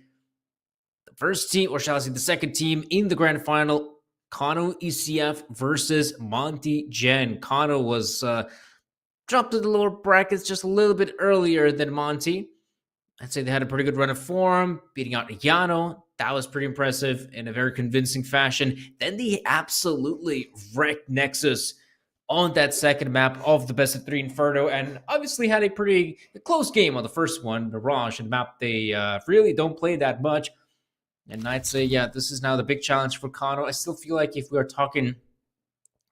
first team, or shall I say the second team in the grand final, Kano ECF versus Monty Gen. Kano was dropped to the lower brackets just a little bit earlier than Monty. I'd say they had a pretty good run of form, beating out Yano. That was pretty impressive in a very convincing fashion. Then they absolutely wrecked Nexus on that second map of the best of three Inferno, and obviously had a pretty close game on the first one, Mirage, a map they really don't play that much. And I'd say, yeah, this is now the big challenge for Kano. I still feel like if we are talking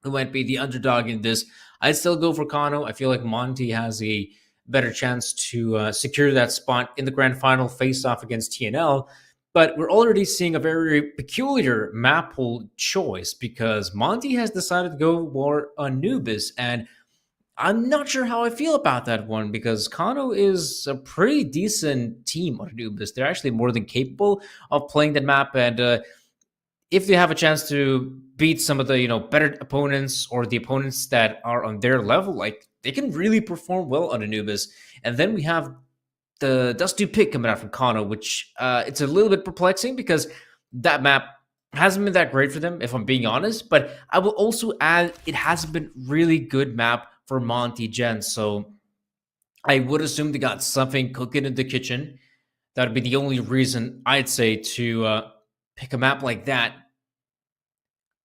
who might be the underdog in this, I'd still go for Kano. I feel like Monty has a better chance to secure that spot in the grand final face-off against TNL. But we're already seeing a very peculiar map pool choice because Monty has decided to go more Anubis, and I'm not sure how I feel about that one because Kano is a pretty decent team on Anubis. They're actually more than capable of playing that map, and if they have a chance to beat some of the better opponents or the opponents that are on their level, like they can really perform well on Anubis. And then we have the Dust 2 pick coming out from Kano, which it's a little bit perplexing because that map hasn't been that great for them, if I'm being honest. But I will also add it hasn't been really good map for Monty Gen, so I would assume they got something cooking in the kitchen. That would be the only reason I'd say to pick a map like that.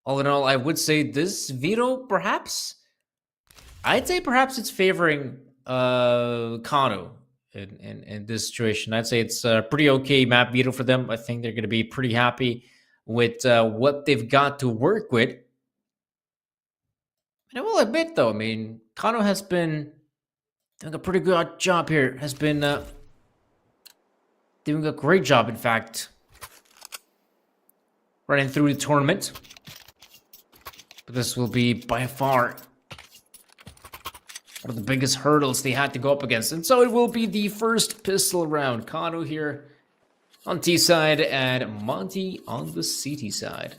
All in all, I would say this veto, perhaps. I'd say perhaps it's favoring Kano in this situation. I'd say it's a pretty okay map veto for them. I think they're going to be pretty happy with what they've got to work with. And I will admit, though, I mean, Kano has been doing a pretty good job here. Has been doing a great job, in fact, running through the tournament. But this will be by far one of the biggest hurdles they had to go up against. And so it will be the first pistol round. Kano here on T side and Monty on the CT side.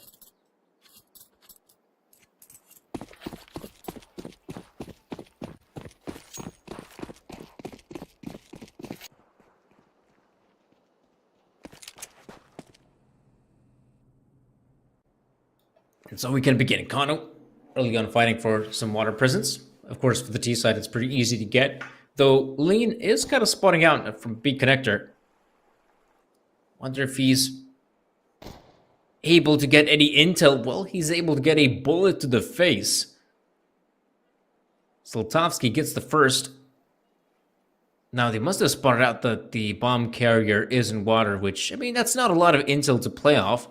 And so we can begin. Kano early on fighting for some water presence. Of course, for the T side, it's pretty easy to get. Though Lean is kind of spotting out from B connector. Wonder if he's able to get any intel. Well, he's able to get a bullet to the face. Zlatovsky gets the first. Now, they must have spotted out that the bomb carrier is in water, which, I mean, that's not a lot of intel to play off.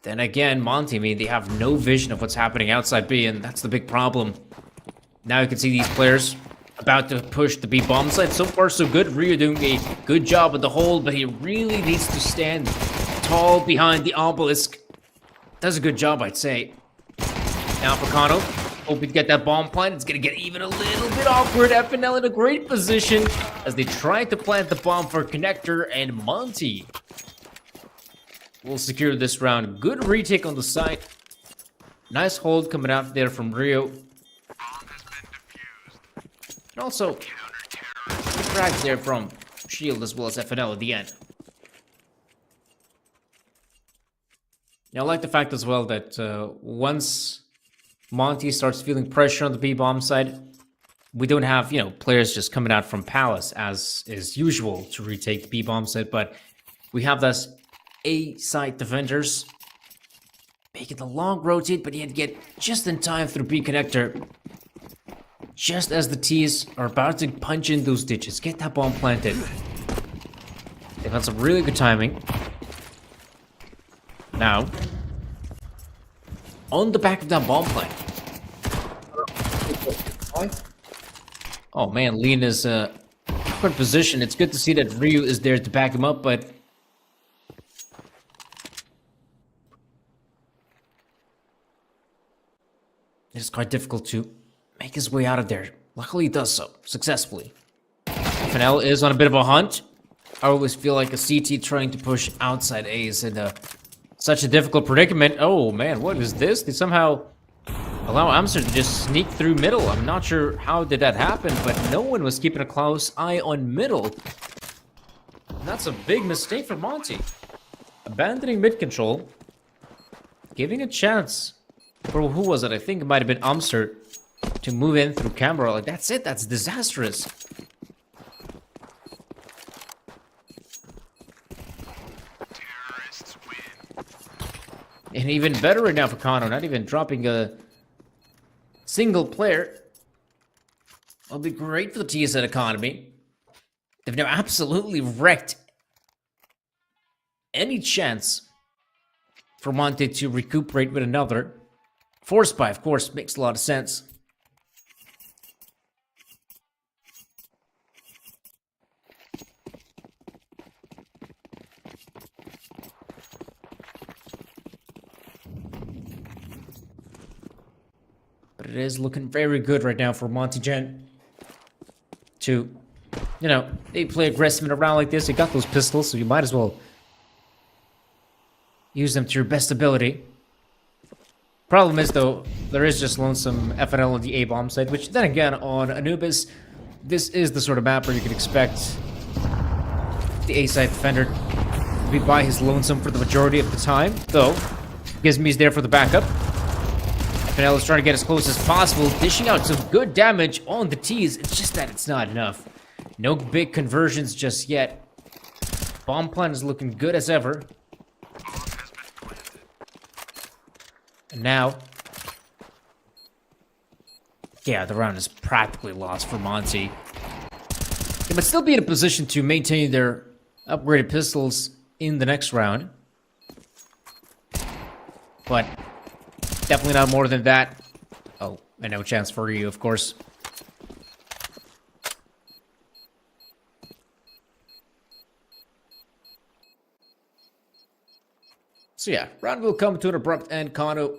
Then again, Monty, I mean, they have no vision of what's happening outside B, and that's the big problem. Now you can see these players about to push the B bomb site. So far, so good. Ryu doing a good job with the hold, but he really needs to stand tall behind the obelisk. Does a good job, I'd say. Now for Kano, hoping to get that bomb plant. It's going to get even a little bit awkward. FNL in a great position as they try to plant the bomb for Connector, and Monty will secure this round. Good retake on the site. Nice hold coming out there from Rio. And also, good frags there from Shield as well as FNL at the end. Now, I like the fact as well that once Monty starts feeling pressure on the B-bomb side, we don't have, players just coming out from Palace as is usual to retake the B-bomb side, but we have this A-side defenders making the long rotate, but he had to get just in time through B connector. Just as the T's are about to punch in those ditches, get that bomb planted. They've had some really good timing. Now, on the back of that bomb plant. Oh man, Lean is in good position. It's good to see that Ryu is there to back him up, but It's quite difficult to make his way out of there. Luckily, he does so successfully. Fennel is on a bit of a hunt. I always feel like a CT trying to push outside A is in such a difficult predicament. Oh man, what is this? They somehow allow Amsterdam to just sneak through middle. I'm not sure how did that happen, but no one was keeping a close eye on middle. That's a big mistake for Monty. Abandoning mid control, giving a chance for who was it? I think it might have been Amsterdam to move in through camera. Like that's it. That's disastrous. And even better right now for Kano, not even dropping a single player. Will be great for the TSN economy. They've now absolutely wrecked any chance for Monte to recuperate with another. Force buy, of course, makes a lot of sense. But it is looking very good right now for Monty Gen to, you know, they play aggressive in a round like this. You got those pistols, so you might as well use them to your best ability. Problem is, though, there is just lonesome FNL on the A-bomb side, which then again, on Anubis, this is the sort of map where you can expect the A-side defender to be by his lonesome for the majority of the time, though Gizmi's there for the backup. FNL is trying to get as close as possible, dishing out some good damage on the T's. It's just that it's not enough. No big conversions just yet. Bomb plan is looking good as ever. And now, yeah, the round is practically lost for Monty. They might still be in a position to maintain their upgraded pistols in the next round. But definitely not more than that. Oh, and no chance for you, of course. So yeah, round will come to an abrupt end. Kano,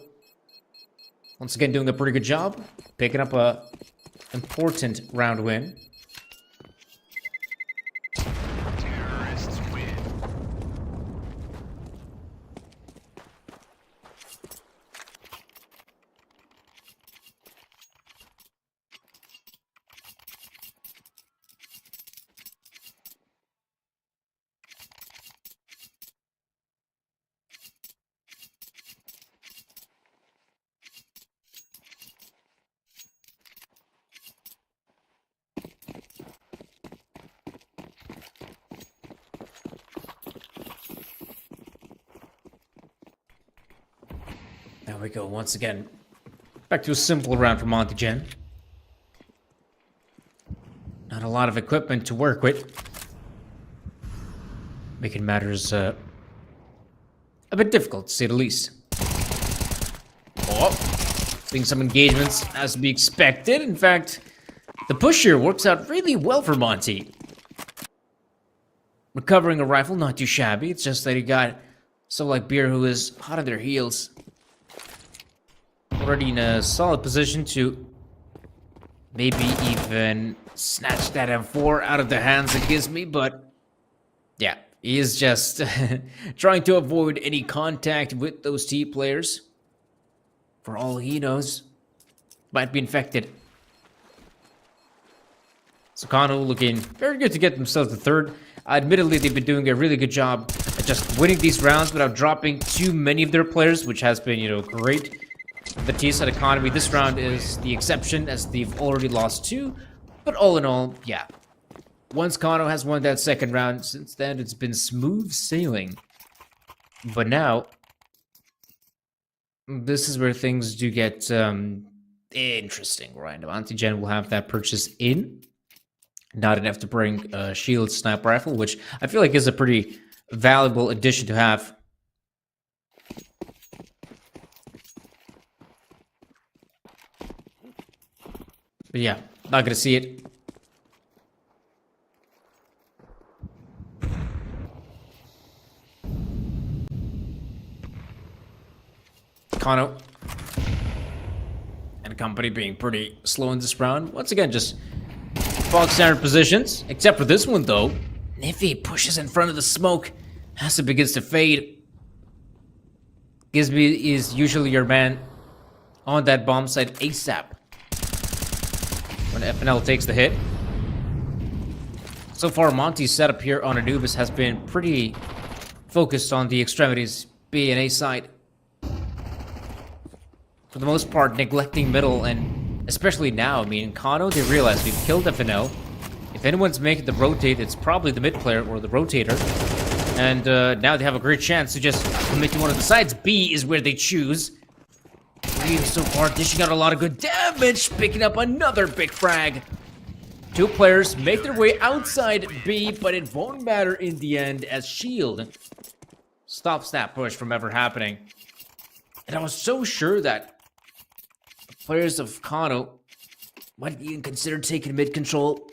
once again, doing a pretty good job. Picking up a important round win. Terrorists win. There we go, once again. Back to a simple round for Monty Gen. Not a lot of equipment to work with. Making matters a bit difficult, to say the least. Oh, seeing some engagements as to be expected. In fact, the push here works out really well for Monty. Recovering a rifle, not too shabby. It's just that he got someone like Beer who is hot on their heels. Already in a solid position to maybe even snatch that M4 out of the hands of Gizmi, but yeah, he is just trying to avoid any contact with those T players. For all he knows, might be infected. So Kano looking very good to get themselves to third. Admittedly, they've been doing a really good job at just winning these rounds without dropping too many of their players, which has been, you know, great. The TSN economy this round is the exception, as they've already lost 2. But all in all, yeah. Once Kano has won that second round, since then it's been smooth sailing. But now, this is where things do get interesting, right? Monty Gen will have that purchase in. Not enough to bring a shield sniper rifle, which I feel like is a pretty valuable addition to have. But yeah, not gonna see it. Kano. company being pretty slow in this round. Once again, just bog standard positions. Except for this one, though. Nifty pushes in front of the smoke as it begins to fade. Gisby is usually your man on that bomb site ASAP when FNL takes the hit. So far, Monty's setup here on Anubis has been pretty focused on the extremities, B and A side. For the most part, neglecting middle, and especially now, I mean, in Kano, they realize we've killed FNL. If anyone's making the rotate, it's probably the mid player or the rotator. And now they have a great chance to just commit to one of the sides. B is where they choose. Ryu so far dishing out a lot of good damage, picking up another big frag. Two players make their way outside B, but it won't matter in the end as Shield stops that push from ever happening. And I was so sure that the players of Kano might even consider taking mid control,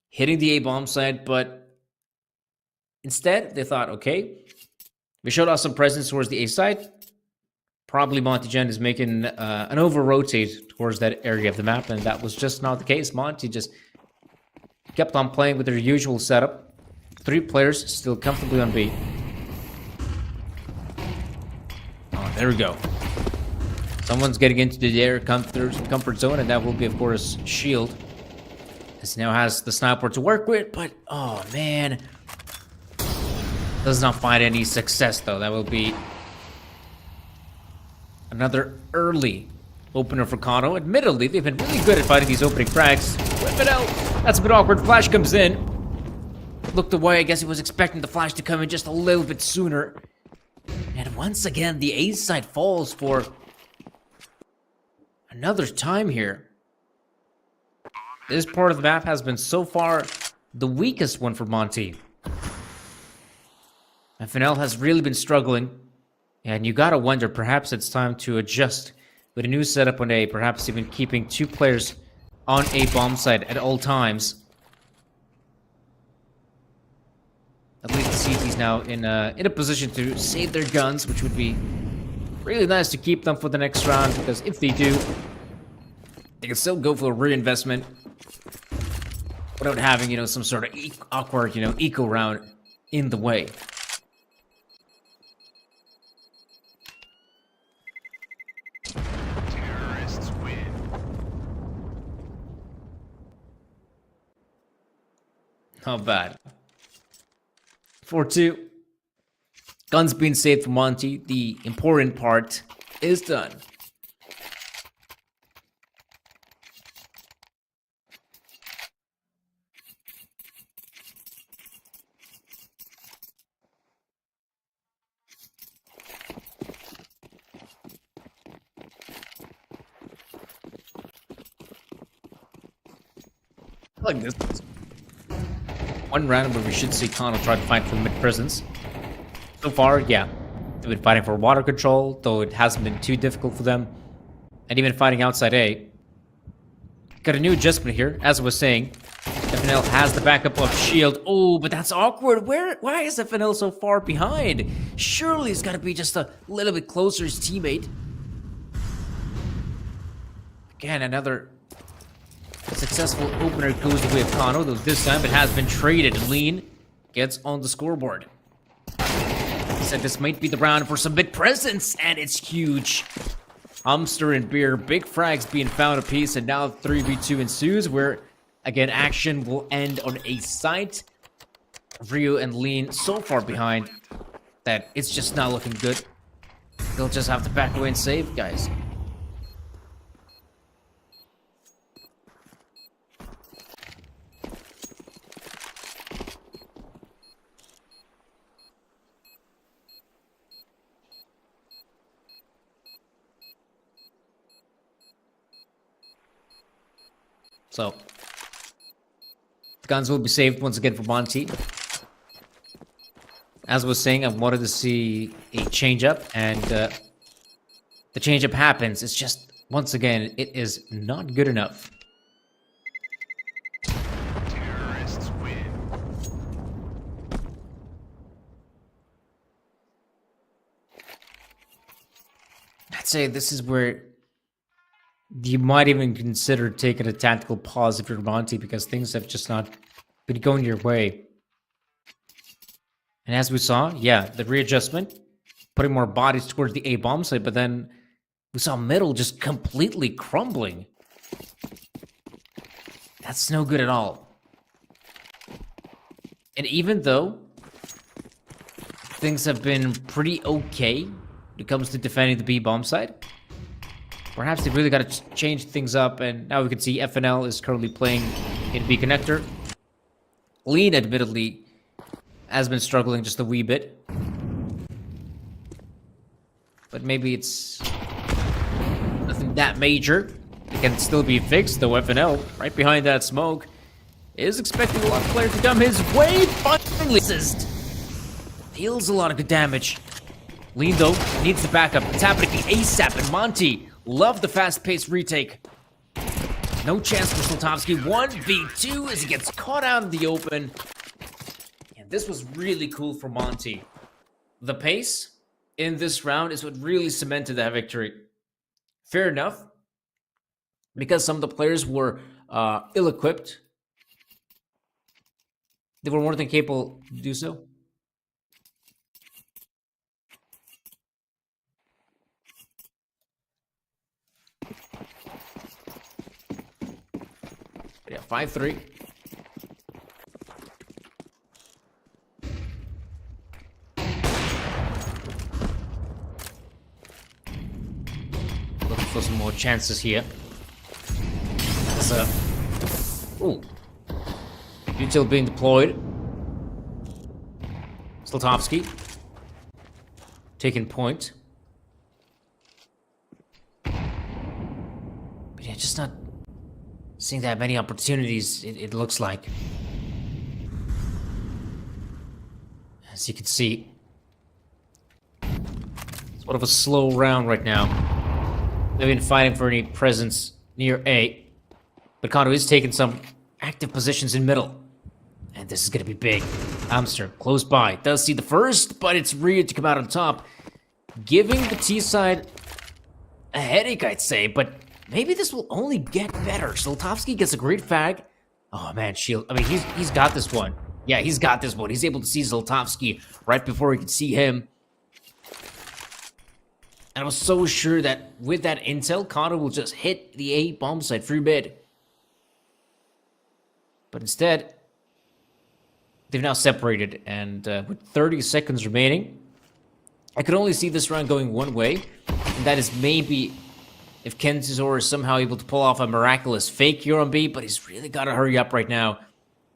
hitting the A bomb side, but instead they thought, okay, we showed off some presence towards the A side. Probably Monty Gen is making an over-rotate towards that area of the map, and that was just not the case. Monty just kept on playing with their usual setup. Three players still comfortably on B. Oh, there we go. Someone's getting into the air comfort zone, and that will be, of course, Shield. This now has the sniper to work with, but, oh, man. Does not find any success, though. That will be another early opener for Kano. Admittedly, they've been really good at fighting these opening frags. Whip it out. That's a bit awkward. Flash comes in. Looked away. I guess he was expecting the flash to come in just a little bit sooner. And once again, the A side falls for another time here. This part of the map has been so far the weakest one for Monty. FNL has really been struggling. And you gotta wonder, perhaps it's time to adjust with a new setup on A, perhaps even keeping two players on A bomb site at all times. At least the CT's now in a position to save their guns, which would be really nice to keep them for the next round, because if they do, they can still go for a reinvestment without having, you know, some sort of awkward, you know, eco round in the way. Not bad. 4-2. Guns being saved for Monty. The important part is done. I like this. One round where we should see Kano try to fight for mid presence. So far, yeah, they've been fighting for water control, though it hasn't been too difficult for them. And even fighting outside A. Got a new adjustment here, as I was saying. FNL has the backup of Shield. Oh, but that's awkward. Why is FNL so far behind? Surely it's got to be just a little bit closer his teammate. Again, another successful opener goes the way of Kano, though this time it has been traded. Lean gets on the scoreboard. He said this might be the round for some big presence, and it's huge. Amster and Beer, big frags being found apiece, and now 3v2 ensues, where, again, action will end on a site. Ryu and Lean so far behind that it's just not looking good. They'll just have to back away and save, guys. So, the guns will be saved once again for Monty. As I was saying, I wanted to see a change-up, and the change-up happens. It's just, once again, it is not good enough. Terrorists win. I'd say this is where you might even consider taking a tactical pause if you're Monty, because things have just not been going your way. And as we saw, yeah, the readjustment, putting more bodies towards the A bomb site, but then we saw middle just completely crumbling. That's no good at all. And even though things have been pretty okay when it comes to defending the B bomb site, perhaps they've really got to change things up. And now we can see FNL is currently playing in B connector. Lean, admittedly, has been struggling just a wee bit. But maybe it's nothing that major. It can still be fixed, though FNL, right behind that smoke, is expecting a lot of players to come his way. Finally, assist. Deals a lot of good damage. Lean, though, needs the backup. It's happening ASAP, and Monty love the fast-paced retake. No chance for Zlotovsky. 1v2 as he gets caught out in the open. And this was really cool for Monty. The pace in this round is what really cemented that victory. Fair enough, because some of the players were ill-equipped. They were more than capable to do so. Yeah, 5-3. Looking for some more chances here. So, ooh. Util being deployed. Zlotovsky taking point. But yeah, just not seeing that many opportunities, it looks like. As you can see, it's sort of a slow round right now. They've been fighting for any presence near A, but Kondo is taking some active positions in middle. And this is going to be big. Amster, close by, does see the first, but it's Ryu to come out on top, giving the T side a headache, I'd say, but maybe this will only get better. Zlotovsky gets a great fag. Oh man, Shield. I mean, he's got this one. Yeah, he's got this one. He's able to see Zlotovsky right before he can see him. And I was so sure that with that intel, Kondo will just hit the A bomb site through mid. But instead, they've now separated, and with 30 seconds remaining, I could only see this round going one way, and that is maybe if Kenzor is somehow able to pull off a miraculous fake here on B, but he's really got to hurry up right now.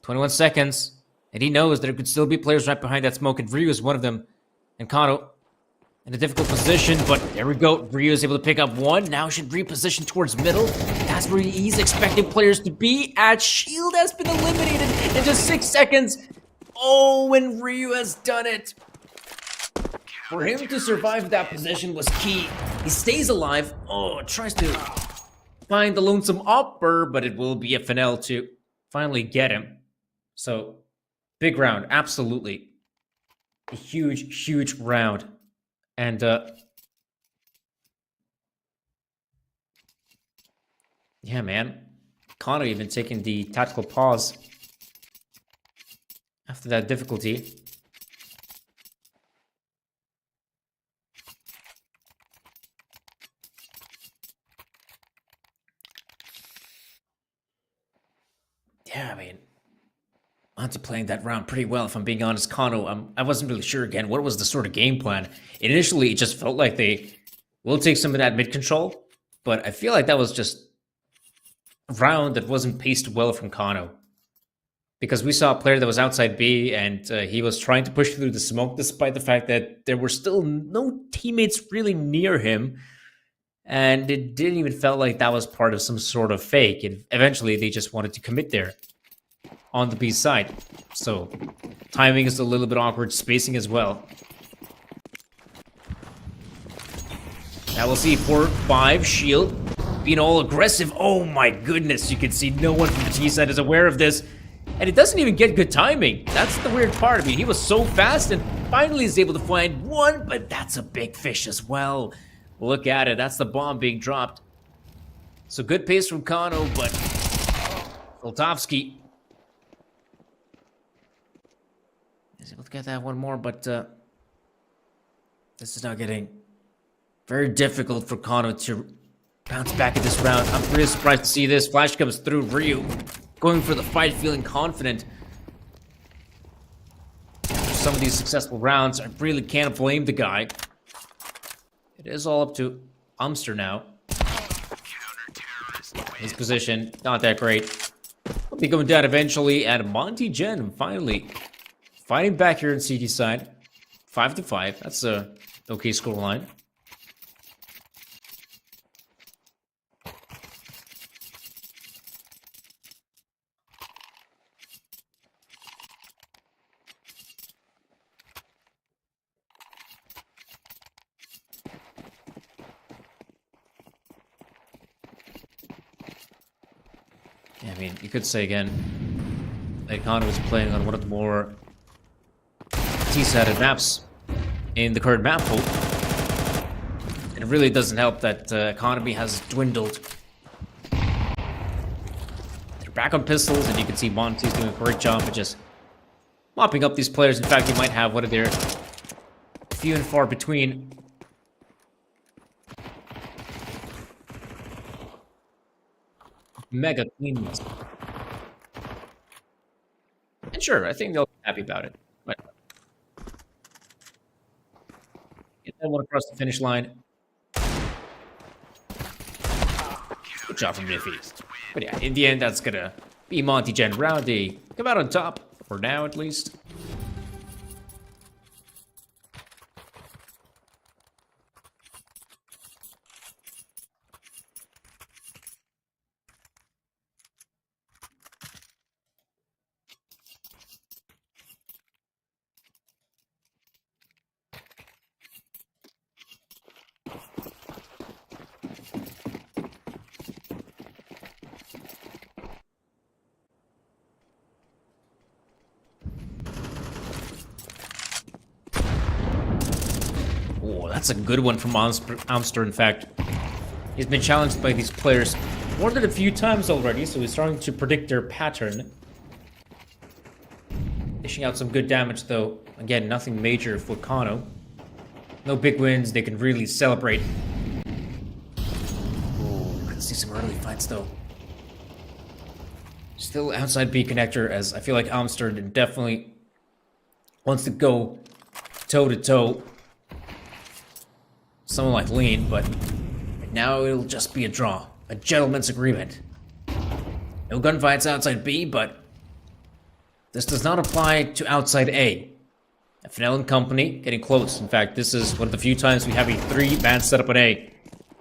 21 seconds, and he knows there could still be players right behind that smoke, and Ryu is one of them. And Kondo in a difficult position, but there we go. Ryu is able to pick up one. Now should reposition towards middle. That's where he's expecting players to be at. Shield has been eliminated in just 6 seconds. Oh, and Ryu has done it. For him to survive that position was key. He stays alive. Oh, tries to find the lonesome upper, but it will be a FNL to finally get him. So, big round, absolutely. A huge, huge round. And, yeah, man. Kondo even taking the tactical pause after that difficulty. Yeah, I mean, Monty playing that round pretty well, if I'm being honest. Kondo, I wasn't really sure, again, what was the sort of game plan. Initially, it just felt like they will take some of that mid-control, but I feel like that was just a round that wasn't paced well from Kondo. Because we saw a player that was outside B, and he was trying to push through the smoke, despite the fact that there were still no teammates really near him. And it didn't even felt like that was part of some sort of fake. And eventually, they just wanted to commit there on the B side. So, timing is a little bit awkward, spacing as well. Now we'll see 4-5, Shield being all aggressive. Oh my goodness, you can see no one from the T side is aware of this. And it doesn't even get good timing. That's the weird part. I mean, he was so fast and finally is able to find one, but that's a big fish as well. Look at it. That's the bomb being dropped. So good pace from Kano, but Zlotovsky is able to get that one more, but this is now getting very difficult for Kano to bounce back in this round. I'm really surprised to see this. Flash comes through. Ryu going for the fight, feeling confident. After some of these successful rounds, I really can't blame the guy. It is all up to Umster now. His position, not that great. He'll be going down eventually, and Monty Gen finally fighting back here in CT side. 5-5. That's a okay scoreline. Yeah, I mean, you could say again, that Kano is playing on one of the more T-sided maps in the current map pool. It really doesn't help that economy has dwindled. They're back on pistols, and you can see Monty's doing a great job of just mopping up these players. In fact, he might have one of their few and far between mega cleanness. And sure, I think they'll be happy about it. But get that one across the finish line. Good job from Niffy. But yeah, in the end, that's gonna be Monty Gen round. They come out on top, for now at least. Oh, that's a good one from Amster, in fact. He's been challenged by these players more than a few times already, so he's starting to predict their pattern. Dishing out some good damage, though. Again, nothing major for Kano. No big wins, they can really celebrate. Oh, could see some early fights, though. Still outside B connector, as I feel like Amster definitely wants to go toe-to-toe. Someone like Lean, but now it'll just be a draw. A gentleman's agreement. No gunfights outside B, but this does not apply to outside A. FNL and company getting close. In fact, this is one of the few times we have a 3-man setup on A.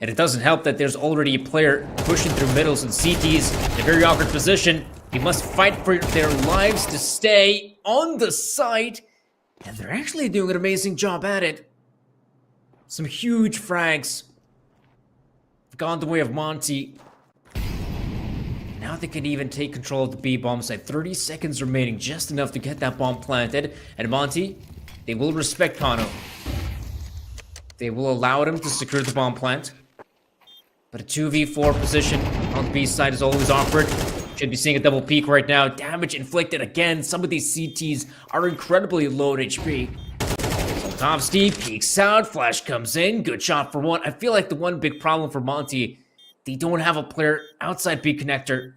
And it doesn't help that there's already a player pushing through middles and CTs in a very awkward position. He must fight for their lives to stay on the site. And they're actually doing an amazing job at it. Some huge frags have gone the way of Monty. Now they can even take control of the B bomb site. 30 seconds remaining, just enough to get that bomb planted. And Monty, they will respect Kano. They will allow him to secure the bomb plant. But a 2v4 position on the B side is always awkward. Should be seeing a double peak right now. Damage inflicted again. Some of these CTs are incredibly low in HP. Zlotovsky peeks out, Flash comes in, good shot for one. I feel like the one big problem for Monty, they don't have a player outside B connector.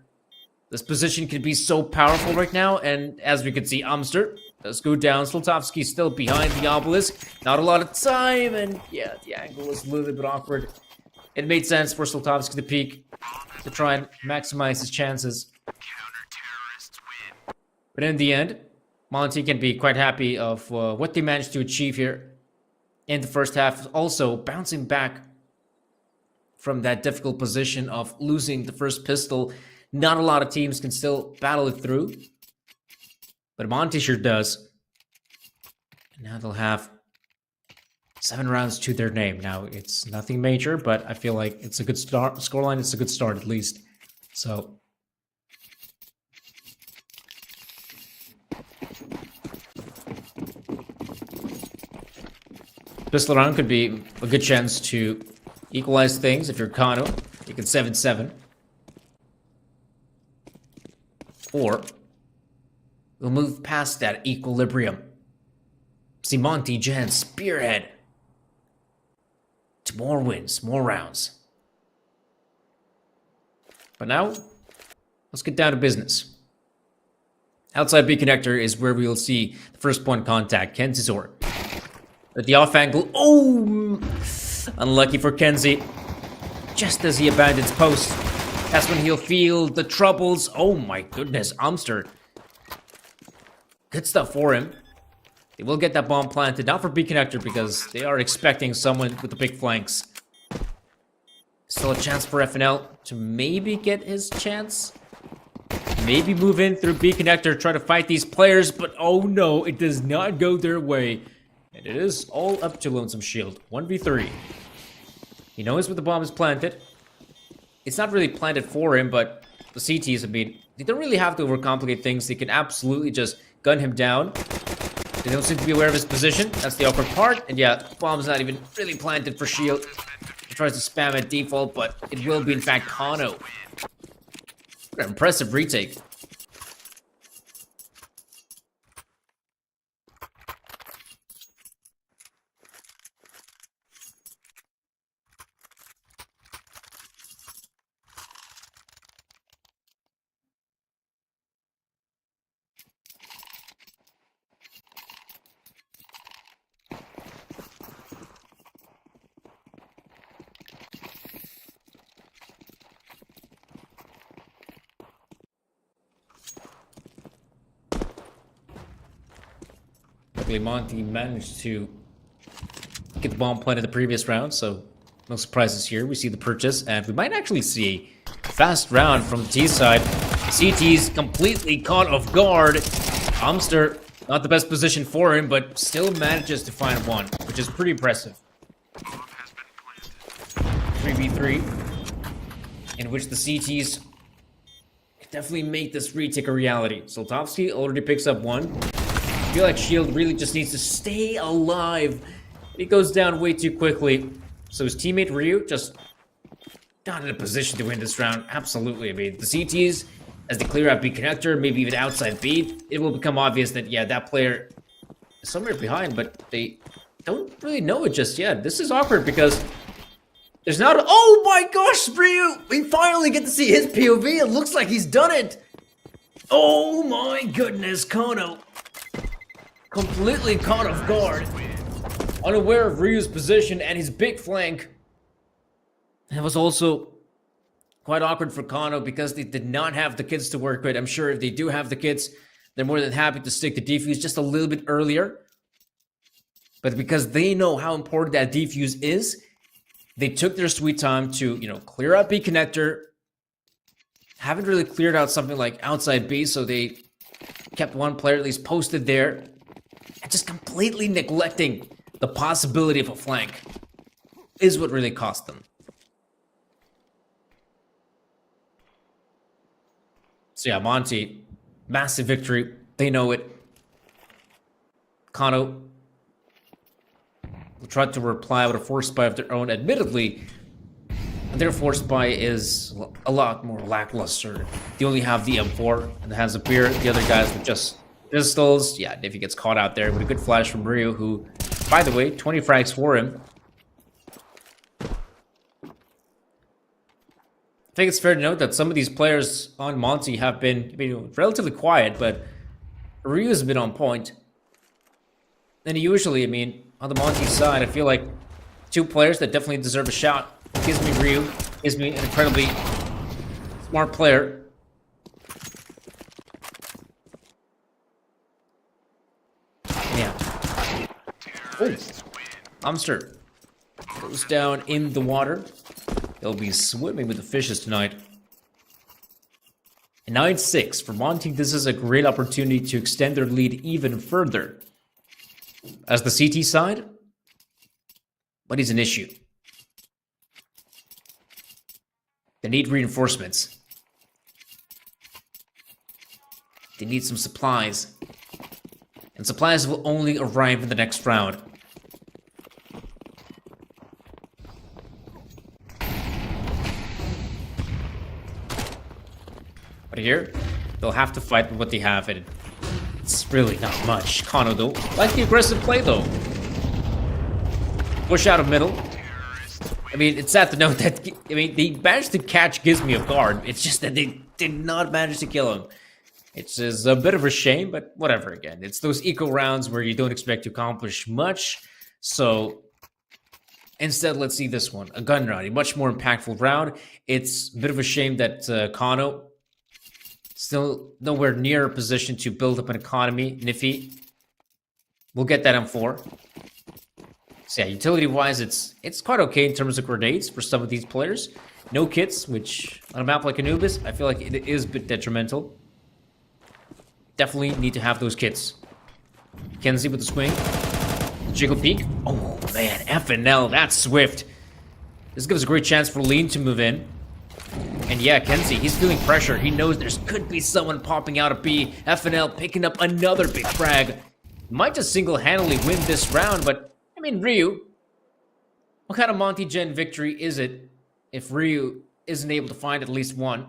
This position can be so powerful right now, and as we can see, Umster does go down. Zlotovsky still behind the obelisk. Not a lot of time, and yeah, the angle was a little bit awkward. It made sense for Zlotovsky to peek to try and maximize his chances. But in the end, Monty can be quite happy of what they managed to achieve here in the first half. Also, bouncing back from that difficult position of losing the first pistol. Not a lot of teams can still battle it through. But Monty sure does. And now they'll have 7 rounds to their name. Now, it's nothing major, but I feel like it's a good start. Scoreline, it's a good start at least. So pistol round could be a good chance to equalize things. If you're Kano, you can 7-7. Or we'll move past that equilibrium. See Monty Jen spearhead to more wins, more rounds. But now, let's get down to business. Outside B connector is where we will see the first point contact, Kenzizor. At the off angle, oh! Unlucky for Kenzie. Just as he abandons post, that's when he'll feel the troubles. Oh my goodness, Amster. Good stuff for him. They will get that bomb planted, not for B connector because they are expecting someone with the big flanks. Still a chance for FNL to maybe get his chance. Maybe move in through B connector, try to fight these players, but oh no, it does not go their way. And it is all up to Lonesome Shield. 1v3. He knows where the bomb is planted. It's not really planted for him, but the CTs, I mean, they don't really have to overcomplicate things. They can absolutely just gun him down. They don't seem to be aware of his position. That's the awkward part. And yeah, the bomb's not even really planted for Shield. He tries to spam at default, but it will be, in fact, Kano. What an impressive retake. Luckily, Monty managed to get the bomb planted the previous round, so no surprises here. We see the purchase, and we might actually see a fast round from the T side. CT's completely caught off guard. Amster, not the best position for him, but still manages to find one, which is pretty impressive. 3v3, in which the CTs can definitely make this retake a reality. Soltovsky already picks up one. I feel like Shield really just needs to stay alive. He goes down way too quickly. So his teammate Ryu just not in a position to win this round. Absolutely. I mean, the CTs, as they clear out B connector, maybe even outside B, it will become obvious that, yeah, that player is somewhere behind, but they don't really know it just yet. This is awkward because there's not a... Oh my gosh, Ryu! We finally get to see his POV. It looks like he's done it. Oh my goodness, Kono. Completely caught off guard, unaware of Ryu's position and his big flank. It was also quite awkward for Kano because they did not have the kits to work with. I'm sure if they do have the kits, they're more than happy to stick the defuse just a little bit earlier. But because they know how important that defuse is, they took their sweet time to, you know, clear out B connector. Haven't really cleared out something like outside B, so they kept one player at least posted there. And just completely neglecting the possibility of a flank is what really cost them. So yeah, Monty, massive victory. They know it. Kano will try to reply with a force spy of their own. Admittedly, their force spy is a lot more lackluster. They only have the M4 and the Hands of Beer. The other guys were just pistols. Yeah, if he gets caught out there with a good flash from Ryu, who, by the way, 20 frags for him. I think it's fair to note that some of these players on Monty have been, relatively quiet, but Ryu's been on point. And usually, I mean, on the Monty side, I feel like two players that definitely deserve a shout. Gives me Ryu, gives me an incredibly smart player. Yeah. Oh, Amster goes down in the water. They'll be swimming with the fishes tonight. 9-6 for Monty. This is a great opportunity to extend their lead even further. As the CT side, but he's an issue. They need reinforcements. They need some supplies. And supplies will only arrive in the next round. But here, They'll have to fight with what they have, and it's really not much. Kano, though, like the aggressive play, though. Push out of middle. I mean, it's sad to note that, I mean, they managed to catch Gizmi off guard. It's just that they did not manage to kill him. It's just a bit of a shame, but whatever, again. It's those eco rounds where you don't expect to accomplish much. So, instead, let's see this one. A gun round, a much more impactful round. It's a bit of a shame that Kano still nowhere near a position to build up an economy. Niffy, we'll get that on 4. So yeah, utility-wise, it's quite okay in terms of grenades for some of these players. No kits, which on a map like Anubis, I feel like it is a bit detrimental. Definitely need to have those kits. Kenzie with the swing. Jiggle peek. Oh man, FNL, that's swift. This gives a great chance for Lean to move in. And yeah, Kenzie, he's feeling pressure. He knows there could be someone popping out of B. FNL picking up another big frag. Might just single-handedly win this round, but I mean, Ryu, what kind of Monty Gen victory is it if Ryu isn't able to find at least one?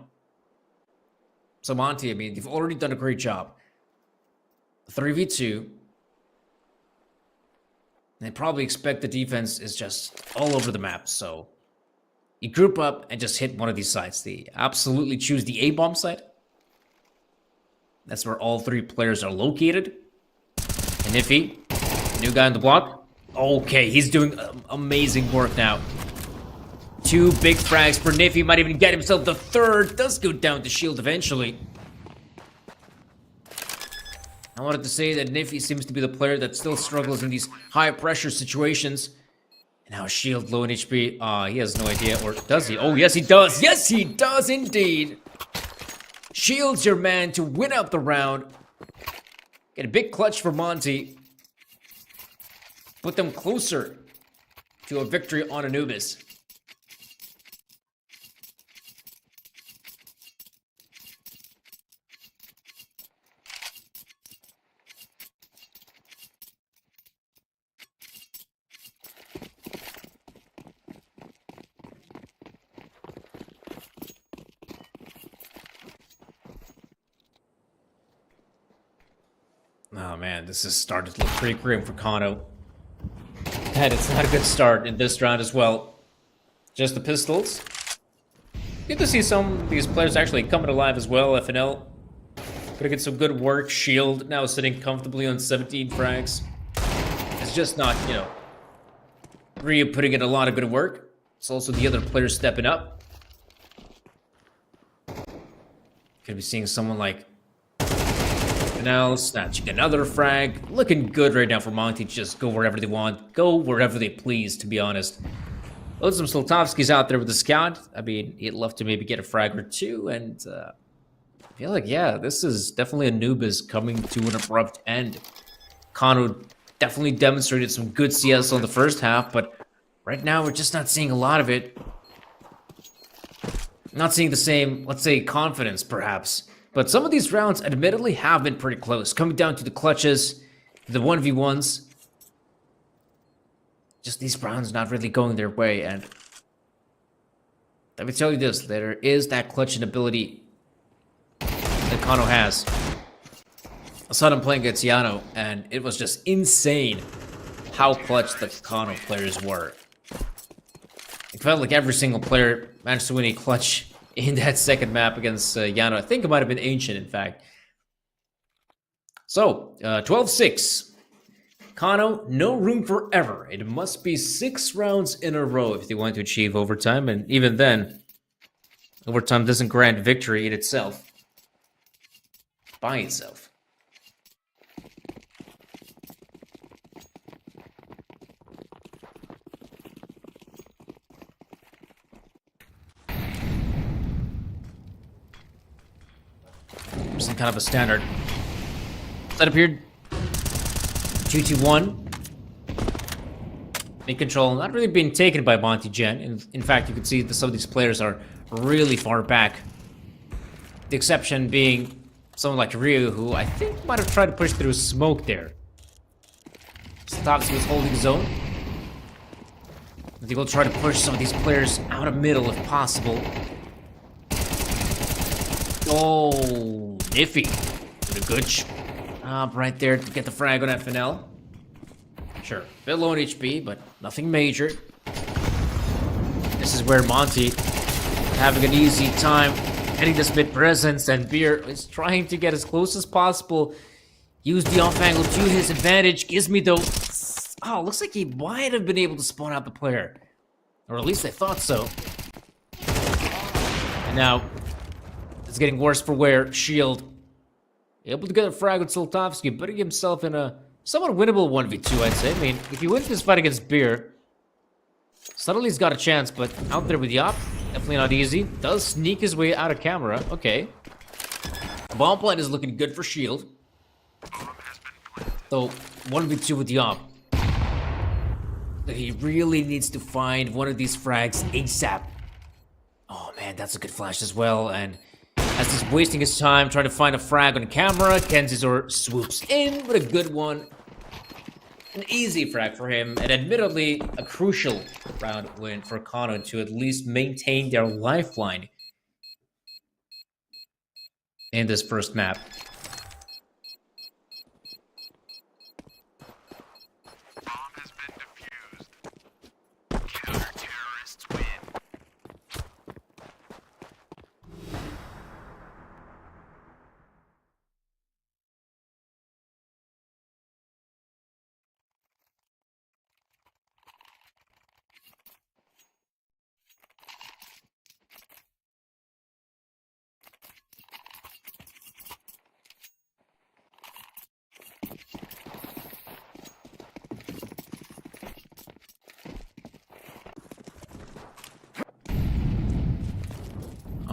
So Monty, I mean, you've already done a great job. 3v2. And they probably expect the defense is just all over the map, so you group up and just hit one of these sites. They absolutely choose the A-bomb site. That's where all 3 players are located. And Niffy, new guy on the block. Okay, he's doing amazing work now. 2 big frags for Niffy. Might even get himself the 3rd. Does go down to shield eventually. I wanted to say that Niffy seems to be the player that still struggles in these high-pressure situations. And now shield low in HP. He has no idea. Or does he? Oh, yes, he does. Yes, he does indeed. Shields your man to win out the round. Get a big clutch for Monty. Put them closer to a victory on Anubis. Oh man, this is starting to look pretty grim for Kano. And it's not a good start in this round as well. Just the pistols. Good to see some of these players actually coming alive as well. FNL gonna get some good work. Shield now sitting comfortably on 17 frags. It's just not, you know, Ryu putting in a lot of good work. It's also the other players stepping up. Gonna be seeing someone like FNL snatching another frag. Looking good right now for Monty. Just go wherever they want. Go wherever they please, to be honest. Load some Slotowskis out there with the scout. I mean, he'd love to maybe get a frag or 2. And I feel like, yeah, this is definitely Anubis coming to an abrupt end. Kano definitely demonstrated some good CS on the first half, but right now we're just not seeing a lot of it. Not seeing the same, let's say, confidence, perhaps. But some of these rounds, admittedly, have been pretty close. Coming down to the clutches, the 1v1s. Just these rounds not really going their way. And let me tell you this, there is that clutching ability that Kano has. I saw them playing against Yano, and it was just insane how clutch the Kano players were. It felt like every single player managed to win a clutch in that second map against Yano. I think it might have been Ancient, in fact. So, 12-6. Kano, no room for error. It must be 6 rounds in a row if they want to achieve overtime. And even then, overtime doesn't grant victory in itself. By itself. Some kind of a standard. That appeared 2-2-1. Mid control not really being taken by Monty Gen. In fact, you can see that some of these players are really far back. The exception being someone like Ryu, who I think might have tried to push through smoke there. Slotowski was holding his own. I think we'll try to push some of these players out of middle if possible. Oh, Iffy with a good job right there to get the frag on FNL. Sure, bit low on HP, but nothing major. This is where Monty having an easy time getting this mid presence, and Beer is trying to get as close as possible. Use the off angle to his advantage. Gizmy though, oh, looks like he might have been able to spawn out the player. Or at least I thought so. And now, it's getting worse for wear. Shield able to get a frag with Soltovsky, putting himself in a somewhat winnable 1v2, I'd say. I mean, if he wins this fight against Beer, suddenly he's got a chance, but out there with Yop, definitely not easy. Does sneak his way out of camera. Okay. Bomb plant is looking good for Shield. So, 1v2 with Yop. He really needs to find one of these frags ASAP. Oh man, that's a good flash as well. And as he's wasting his time trying to find a frag on camera, Kenzizor swoops in with a good one. An easy frag for him, and admittedly a crucial round win for Kano to at least maintain their lifeline in this first map.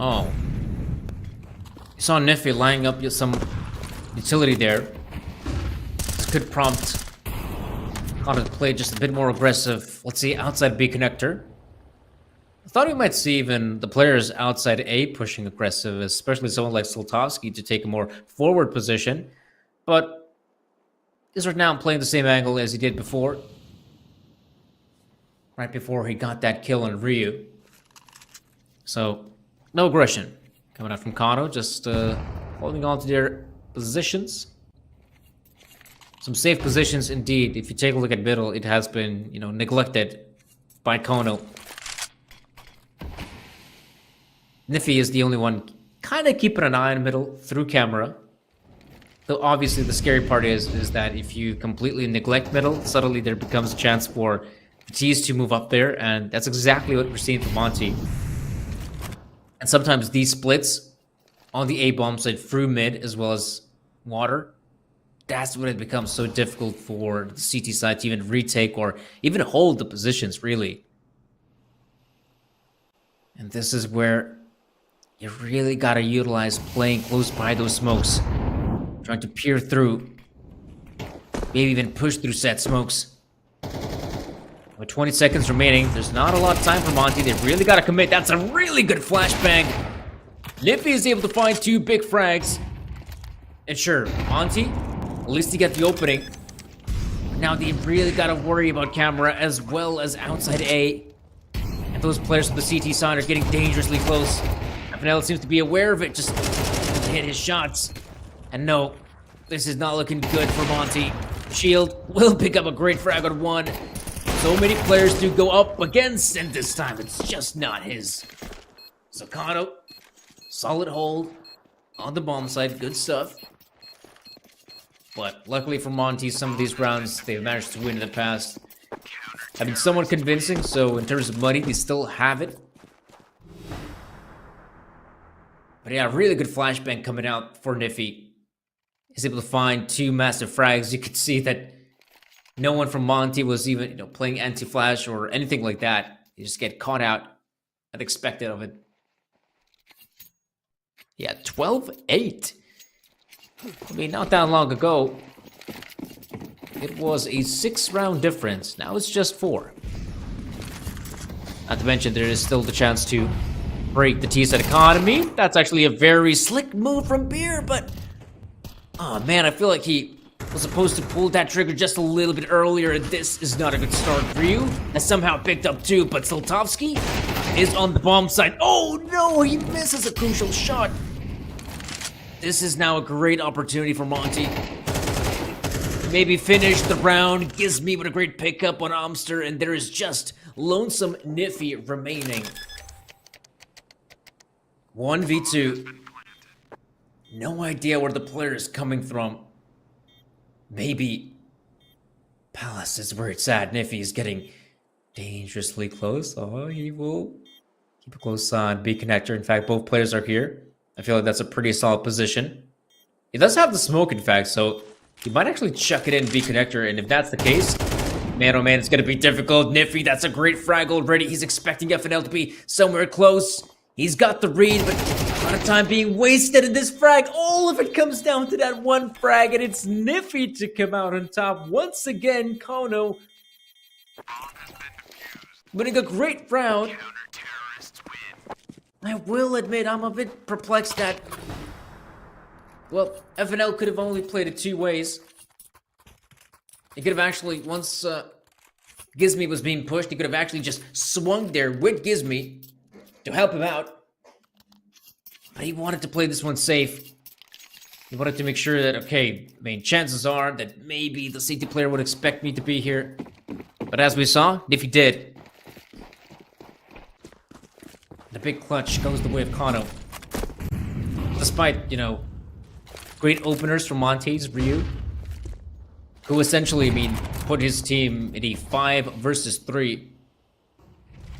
Oh. You saw Neffy lining up some utility there. This could prompt Kano to play just a bit more aggressive. Let's see, outside B connector. I thought we might see even the players outside A pushing aggressive, especially someone like Soltovsky to take a more forward position. But he's right now playing the same angle as he did before. Right before he got that kill on Ryu. So, no aggression coming out from Kano, just holding on to their positions. Some safe positions indeed. If you take a look at middle, it has been, neglected by Kano. Niffy is the only one kind of keeping an eye on middle through camera. Though obviously the scary part is that if you completely neglect middle, suddenly there becomes a chance for the T's to move up there, and that's exactly what we're seeing from Monty. And sometimes these splits on the A-bomb side through mid as well as water, that's when it becomes so difficult for the CT side to even retake or even hold the positions, really. And this is where you really gotta utilize playing close by those smokes. Trying to peer through. Maybe even push through set smokes. With 20 seconds remaining, there's not a lot of time for Monty. They really gotta commit. That's a really good flashbang. Niffy is able to find 2 big frags. And sure, Monty, at least he got the opening. Now they really gotta worry about camera as well as outside A. And those players from the CT side are getting dangerously close. FNL seems to be aware of it, just to hit his shots. And no, this is not looking good for Monty. Shield will pick up a great frag on 1. So many players to go up against, and this time it's just not his. So Kano, solid hold on the bomb side, good stuff. But luckily for Monty, some of these rounds they've managed to win in the past have been somewhat convincing, so in terms of money, they still have it. But yeah, really good flashbang coming out for Niffy. He's able to find 2 massive frags. You could see that no one from Monty was even, playing anti-flash or anything like that. You just get caught out unexpected of it. Yeah, 12-8. I mean, not that long ago, it was a 6-round difference. Now it's just 4. Not to mention, there is still the chance to break the T-set economy. That's actually a very slick move from Beer, but oh man, I feel like he was supposed to pull that trigger just a little bit earlier. This is not a good start for you. Has somehow picked up 2, but Soltovsky is on the bomb side. Oh no, he misses a crucial shot. This is now a great opportunity for Monty. Maybe finish the round. Gizmi with a great pickup on Amster, and there is just Lonesome Niffy remaining. 1v2. No idea where the player is coming from. Maybe Palace is where it's at. Niffy is getting dangerously close. Oh, he will keep a close eye on B connector. In fact, both players are here. I feel like that's a pretty solid position. He does have the smoke, in fact, so he might actually chuck it in B connector. And if that's the case, man, oh man, it's going to be difficult. Niffy, that's a great frag already. He's expecting FNL to be somewhere close. He's got the read, but a lot of time being wasted in this frag. All of it comes down to that one frag, and it's Niffy to come out on top. Once again, Kono winning a great round. I will admit, I'm a bit perplexed that, well, FNL could have only played it two ways. He could have actually, once Gizmi was being pushed, he could have actually just swung there with Gizmi to help him out. But he wanted to play this one safe. He wanted to make sure that, okay, I mean, chances are that maybe the CT player would expect me to be here. But as we saw, Niffy did. The big clutch goes the way of Kono. Despite, you know, great openers from Monty's Ryu, who essentially, I mean, put his team in a 5 versus 3,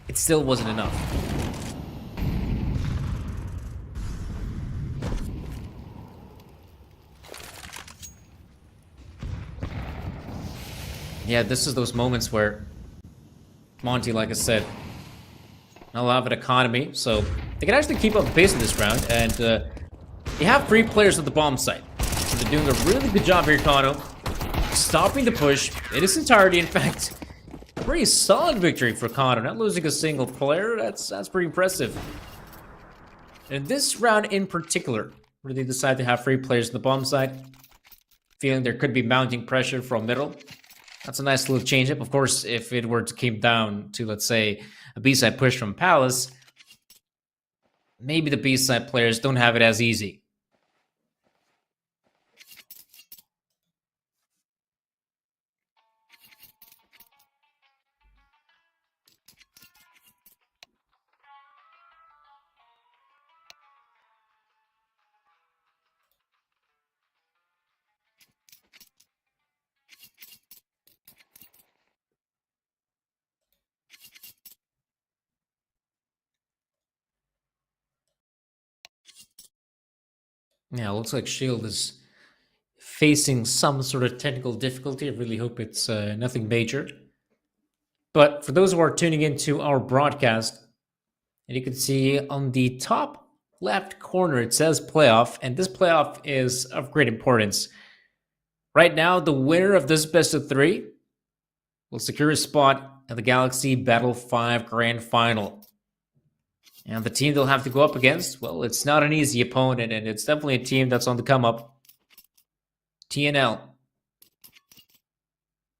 it still wasn't enough. Yeah, this is those moments where Monty, like I said, not a lot of an economy, so they can actually keep up the pace in this round, and they have 3 players at the bomb site. So they're doing a really good job here, Kono, stopping the push in its entirety. In fact, a pretty solid victory for Kono, not losing a single player. That's pretty impressive. And this round in particular, where they decide to have 3 players at the bomb site, feeling there could be mounting pressure from middle. That's a nice little change-up. Of course, if it were to come down to, let's say, a B-side push from Palace, maybe the B-side players don't have it as easy. Yeah, looks like Shield is facing some sort of technical difficulty. I really hope it's nothing major. But for those who are tuning into our broadcast, and you can see on the top left corner, it says playoff, and this playoff is of great importance. Right now, the winner of this best of 3 will secure a spot at the Galaxy Battle 5 Grand Final. And the team they'll have to go up against, well, it's not an easy opponent, and it's definitely a team that's on the come-up. TNL.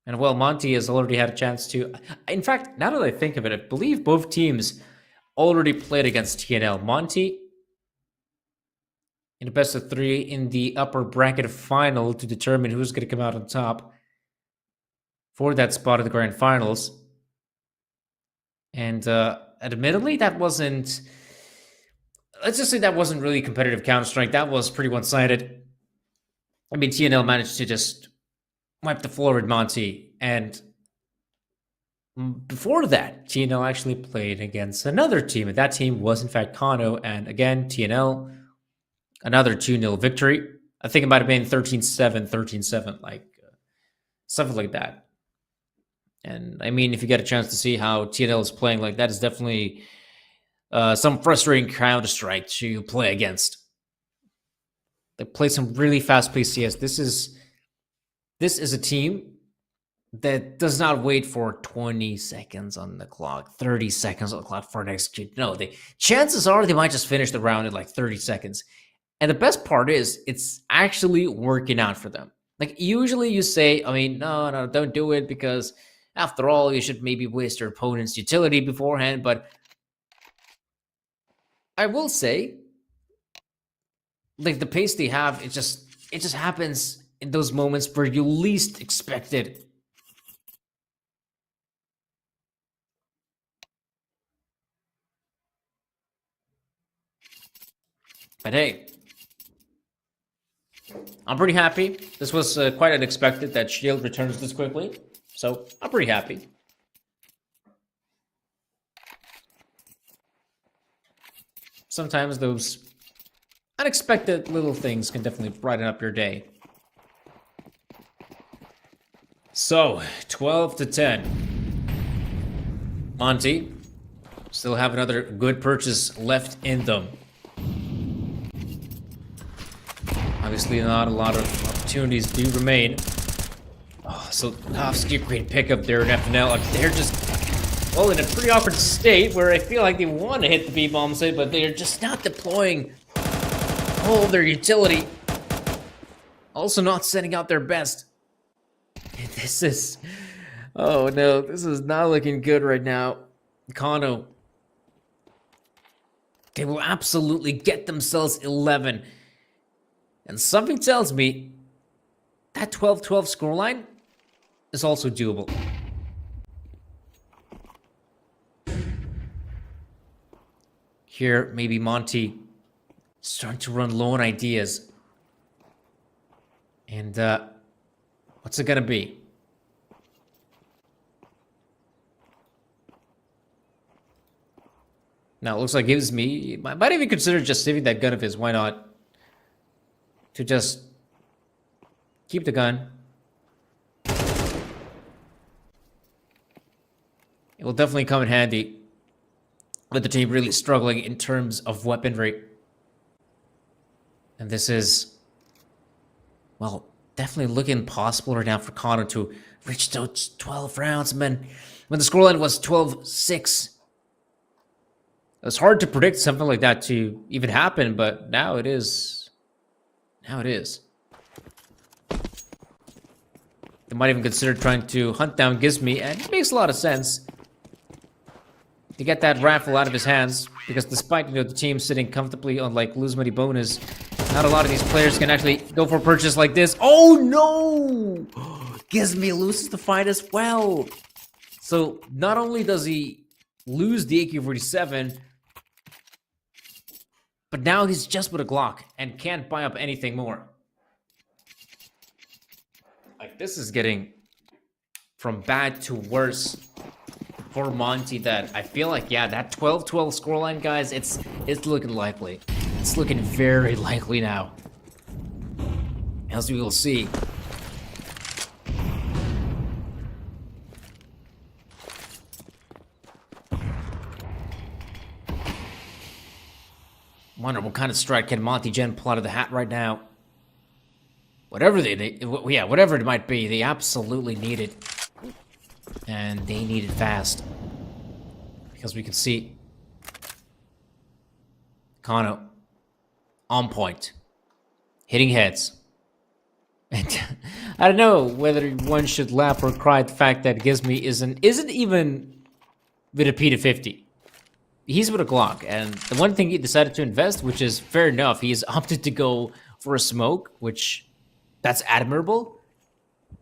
And, well, Monty has already had a chance to... In fact, now that I think of it, I believe both teams already played against TNL. Monty in the best of 3 in the upper bracket final to determine who's going to come out on top for that spot at the Grand Finals. And, admittedly, that wasn't... Let's just say that wasn't really competitive Counter-Strike. That was pretty one-sided. I mean, TNL managed to just wipe the floor with Monty. And before that, TNL actually played against another team. And that team was, in fact, Kono. And again, TNL, another 2-0 victory. I think it might have been 13-7, 13-7, like something like that. And I mean, if you get a chance to see how TNL is playing, like that is definitely some frustrating Counter-Strike to play against. They play some really fast-paced CS. This is a team that does not wait for 20 seconds on the clock, 30 seconds on the clock for an execute. No, chances are they might just finish the round in like 30 seconds. And the best part is it's actually working out for them. Like usually you say, I mean, no, don't do it because after all, you should maybe waste your opponent's utility beforehand. But I will say like the pace they have, it just happens in those moments where you least expect it. But hey, I'm pretty happy. This was quite unexpected that Shield returns this quickly, so I'm pretty happy. Sometimes those unexpected little things can definitely brighten up your day. So, 12-10. Monty still have another good purchase left in them. Obviously, not a lot of opportunities do remain. Oh, so Kovsky, great pickup there in FNL. They're just, well, in a pretty awkward state where I feel like they want to hit the B-bomb site, but they're just not deploying all their utility. Also not sending out their best. This is, oh no, this is not looking good right now. Kano, they will absolutely get themselves 11. And something tells me that 12-12 scoreline is also doable. Here, maybe Monty starting to run low on ideas. And what's it gonna be? Now, it looks like gives me, I might even consider just saving that gun of his. Why not? To just keep the gun. It will definitely come in handy with the team really struggling in terms of weaponry. And this is, well, definitely looking possible right now for Connor to reach those 12 rounds. Man, when the scoreline was 12-6, it was hard to predict something like that to even happen, but now it is. Now it is. They might even consider trying to hunt down Gizmi, and it makes a lot of sense to get that raffle out of his hands, because despite, you know, the team sitting comfortably on like lose money bonus, not a lot of these players can actually go for a purchase like this. Oh no! Gizmi loses the fight as well. So not only does he lose the AK-47, but now he's just with a Glock and can't buy up anything more. Like, this is getting from bad to worse for Monty. That I feel like, yeah, that 12-12 scoreline, guys, it's looking likely. It's looking very likely now. As we will see. Wonder what kind of strike can Monty Gen pull out of the hat right now. Whatever whatever it might be, they absolutely need it. And they need it fast. Because we can see Kano on point. Hitting heads. And I don't know whether one should laugh or cry at the fact that Gizmi isn't even with a P250. He's with a Glock, and the one thing he decided to invest, which is fair enough, he's opted to go for a smoke, which, that's admirable.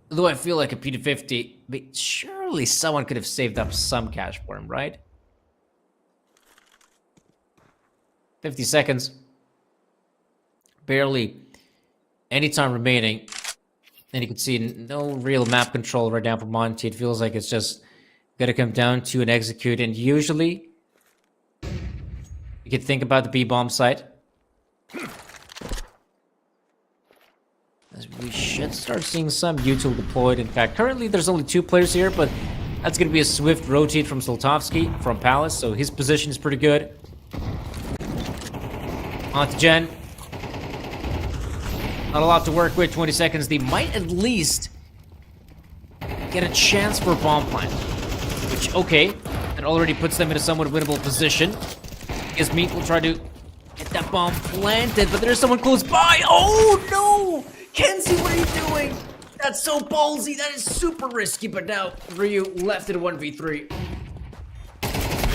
Though I feel like a P250, but surely someone could have saved up some cash for him, right? 50 seconds. Barely any time remaining. And you can see no real map control right now for Monty. It feels like it's just gonna come down to an execute, and usually you could think about the B-bomb site. As we should start seeing some util deployed. In fact, currently there's only 2 players here, but that's going to be a swift rotate from Zoltovsky from Palace, so his position is pretty good. On to Gen. Not a lot to work with, 20 seconds. They might at least get a chance for a bomb plant. Which, okay, that already puts them in a somewhat winnable position. Gizmi will try to get that bomb planted, but there's someone close by. Oh no! Kenzie, what are you doing? That's so ballsy. That is super risky, but now Ryu left it at 1v3.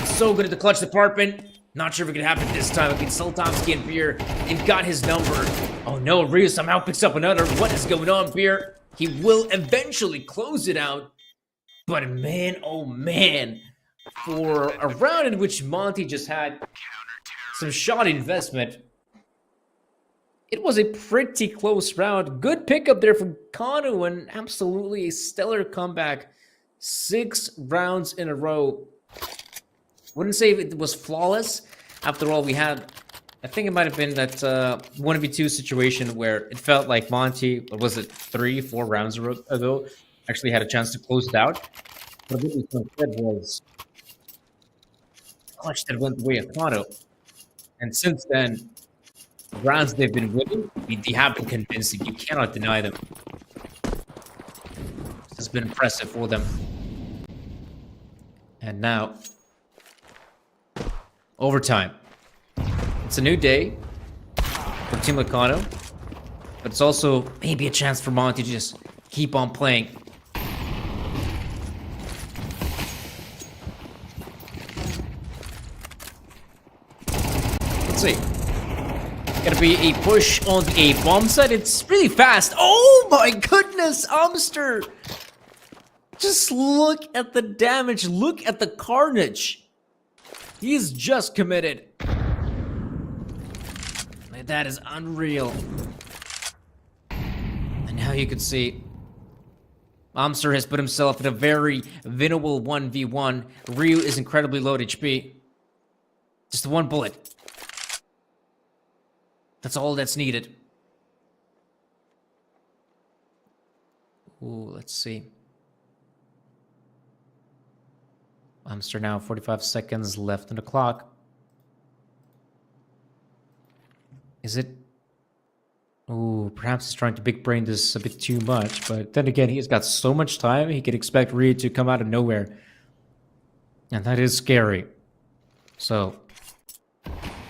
So good at the clutch department. Not sure if it could happen this time. I mean, Soltovsky and Beer, they've got his number. Oh no, Ryu somehow picks up another. What is going on, Beer? He will eventually close it out. But man, oh man, for a round in which Monty just had some shot investment, it was a pretty close round. Good pickup there from Kano and absolutely a stellar comeback. 6 rounds in a row. Wouldn't say it was flawless. After all, we had, I think it might have been that 1v2 situation where it felt like Monty, what was it, 3-4 rounds ago, actually had a chance to close it out. But what we said was clutch that went the way of Kano. And since then, the rounds they've been winning, they have been convincing. You cannot deny them. It's been impressive for them. And now, overtime. It's a new day for Team Lacano, but it's also maybe a chance for Monty to just keep on playing. Let's see. Gonna be a push on the A bomb side. It's really fast. Oh my goodness, Amster! Just look at the damage. Look at the carnage. He's just committed. That is unreal. And now you can see Amster has put himself in a very winnable 1v1. Ryu is incredibly low HP. Just one bullet. That's all that's needed. Ooh, let's see. Amster now, 45 seconds left on the clock. Is it? Ooh, perhaps he's trying to big brain this a bit too much, but then again, he's got so much time, he could expect Ryu to come out of nowhere. And that is scary. So,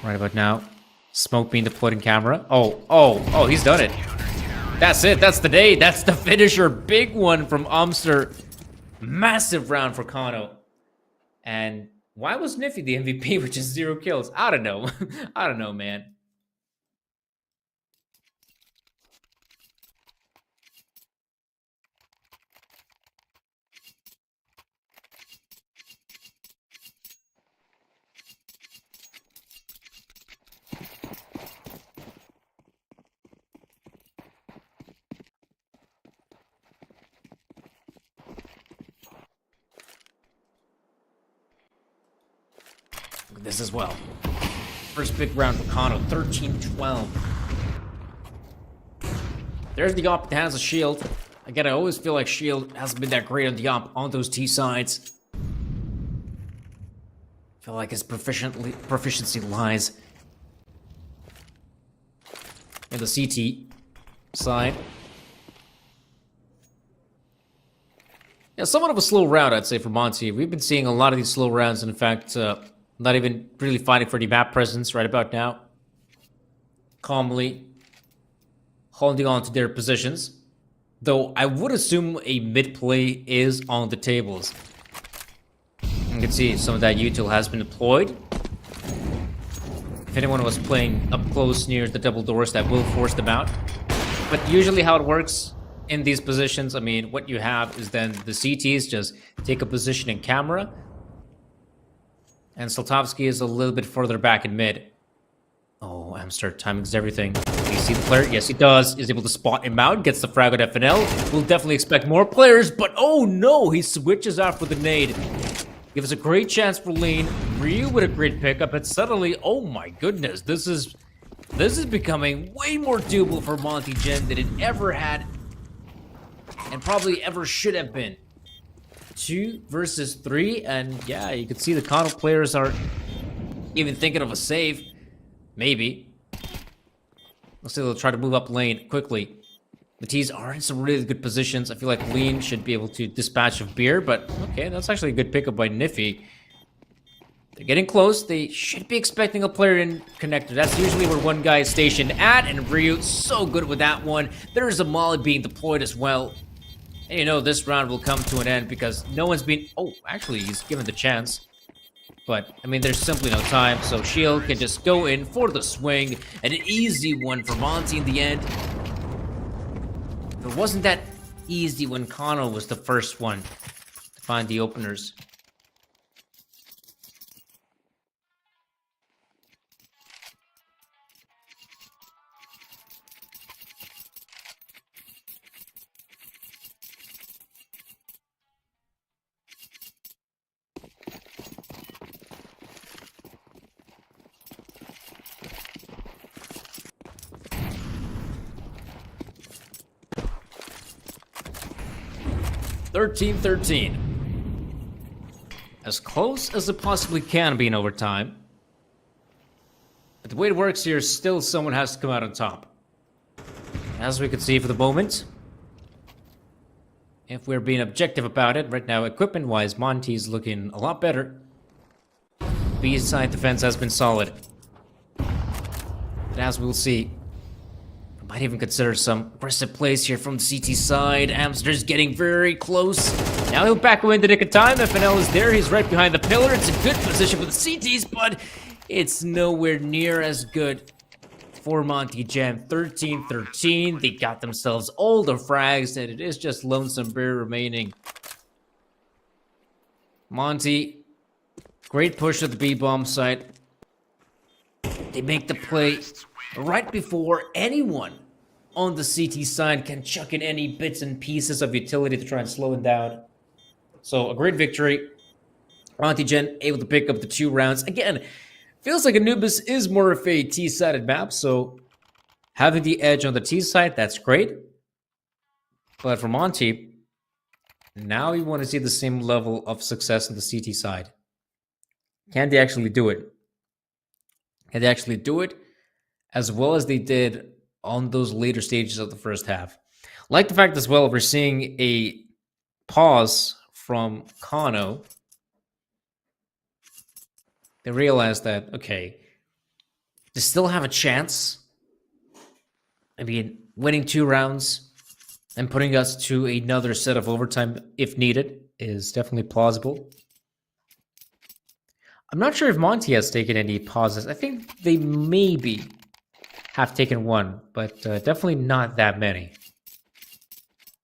right about now, smoke being deployed in camera. Oh, he's done it. That's it, that's the day, that's the finisher. Big one from Amster. Massive round for Kano. And why was Niffy the MVP with just 0 kills? I don't know. I don't know, man. This as well. First big round for Kano, 13-12. There's the op that has a shield. Again, I always feel like shield hasn't been that great on the op on those T sides. I feel like his proficiency lies in the CT side. Yeah, somewhat of a slow round, I'd say, for Monty. We've been seeing a lot of these slow rounds, and in fact, not even really fighting for the map presence right about now. Calmly holding on to their positions. Though I would assume a mid play is on the tables. You can see some of that util has been deployed. If anyone was playing up close near the double doors, that will force them out. But usually how it works in these positions, I mean, what you have is then the CTs just take a position in camera. And Soltovsky is a little bit further back in mid. Oh, Amster timings everything. Do you see the player? Yes, he does. Is able to spot him out. Gets the frag on FNL. We'll definitely expect more players, but oh no! He switches out for the nade. Gives a great chance for Lean. Ryu with a great pickup, and suddenly, oh my goodness, this is becoming way more doable for Monty Gen than it ever had, and probably ever should have been. 2 versus 3, and yeah, you can see the Kano players are even thinking of a save. Maybe. Let's see, they'll try to move up lane quickly. The T's are in some really good positions. I feel like Lean should be able to dispatch of Beer, but okay, that's actually a good pickup by Niffy. They're getting close. They should be expecting a player in connector. That's usually where one guy is stationed at, and Ryu, so good with that one. There's a molly being deployed as well. And you know this round will come to an end because no one's been... Oh, actually, he's given the chance. But, I mean, there's simply no time, so Shield can just go in for the swing, and an easy one for Monty in the end. It wasn't that easy when Kano was the first one to find the openers. $13-13. As close as it possibly can be in overtime. But the way it works here, still someone has to come out on top. As we can see for the moment, if we're being objective about it, right now, equipment-wise, Monty's looking a lot better. B-side defense has been solid. And as we'll see, I might even consider some aggressive plays here from the CT side. Amster's getting very close. Now he'll back away in the nick of time. FNL is there. He's right behind the pillar. It's a good position for the CTs, but it's nowhere near as good for Monty Gen. 13-13. They got themselves all the frags, and it is just Lonesome Bear remaining. Monty, great push at the B-bomb site. They make the play right before anyone on the CT side can chuck in any bits and pieces of utility to try and slow him down. So a great victory. Monty Gen able to pick up the 2 rounds. Again, feels like Anubis is more of a T-sided map, so having the edge on the T side, that's great. But for Monty, now you want to see the same level of success on the CT side. Can they actually do it? Can they actually do it as well as they did on those later stages of the first half? Like the fact as well, we're seeing a pause from Kano. They realize that, okay, they still have a chance. I mean, winning 2 rounds and putting us to another set of overtime if needed is definitely plausible. I'm not sure if Monty has taken any pauses. I think they maybe have taken 1, but definitely not that many.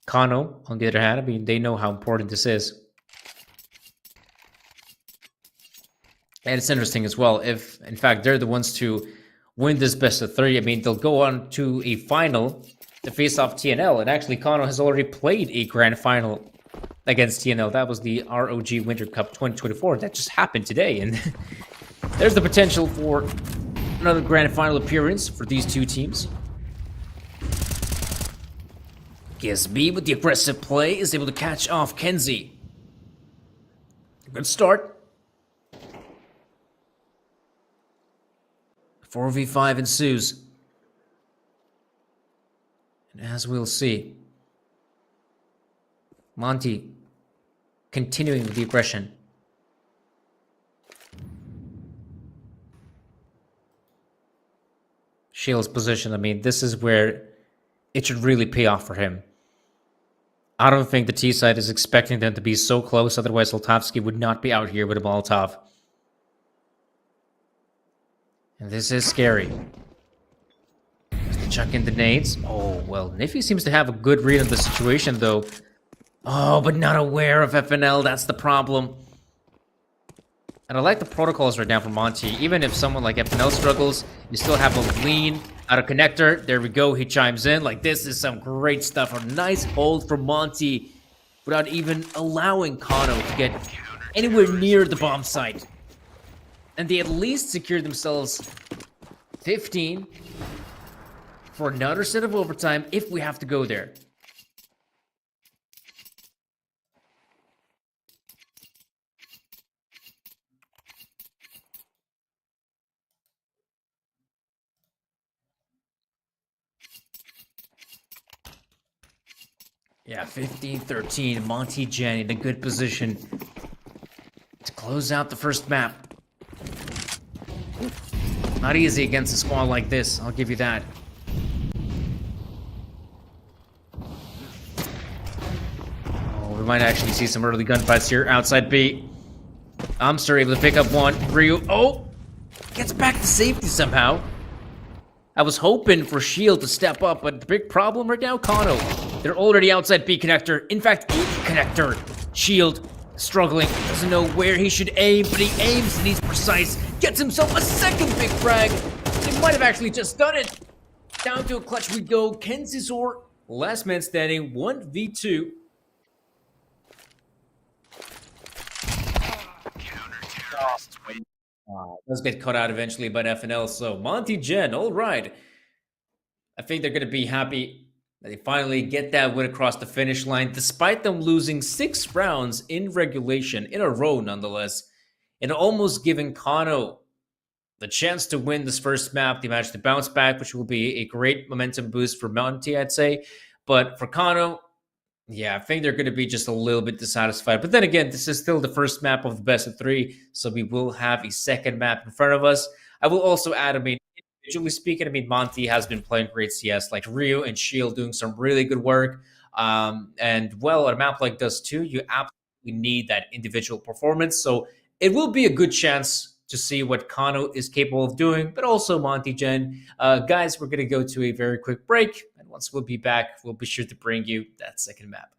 Kano, on the other hand, I mean, they know how important this is. And it's interesting as well, if, in fact, they're the ones to win this best of 3, I mean, they'll go on to a final to face off TNL. And actually, Kano has already played a grand final against TNL. That was the ROG Winter Cup 2024. That just happened today. And there's the potential for another grand final appearance for these 2 teams. GSB with the aggressive play is able to catch off Kenzie. Good start. 4v5 ensues. And as we'll see, Monty continuing with the aggression. Shield's position, I mean, this is where it should really pay off for him. I don't think the T side is expecting them to be so close, otherwise Oltavsky would not be out here with a Molotov. And this is scary. Chuck in the nades. Oh, well, Niffy seems to have a good read on the situation, though. Oh, but not aware of FNL, that's the problem. And I like the protocols right now for Monty. Even if someone like FNL struggles, you still have a lean out of connector. There we go, he chimes in. Like, this is some great stuff. A nice hold from Monty without even allowing Kano to get anywhere near the bomb site. And they at least secured themselves 15 for another set of overtime if we have to go there. Yeah, 15-13. Monty Gen in a good position to close out the first map. Not easy against a squad like this, I'll give you that. Oh, we might actually see some early gunfights here outside B. Amster able to pick up one. Ryu, oh, gets back to safety somehow. I was hoping for Shield to step up, but the big problem right now, Kano. They're already outside B connector. In fact, E connector. Shield struggling, doesn't know where he should aim, but he aims and he's precise. Gets himself a second big frag. They might have actually just done it. Down to a clutch we go. Kenzisor, last man standing, 1v2. Does get cut out eventually by FNL. So Monty Gen, all right. I think they're going to be happy that they finally get that win across the finish line, despite them losing 6 rounds in regulation in a row, nonetheless, and almost giving Kano the chance to win this first map. They managed to bounce back, which will be a great momentum boost for Monty, I'd say. But for Kano, yeah, I think they're going to be just a little bit dissatisfied. But then again, this is still the first map of the best of 3, so we will have a second map in front of us. I will also add, individually speaking, Monty has been playing great CS, like Ryu and Shield doing some really good work. And, well, a map like this, too, you absolutely need that individual performance. So it will be a good chance to see what Kano is capable of doing, but also Monty Gen. Guys, we're going to go to a very quick break. And once we'll be back, we'll be sure to bring you that second map.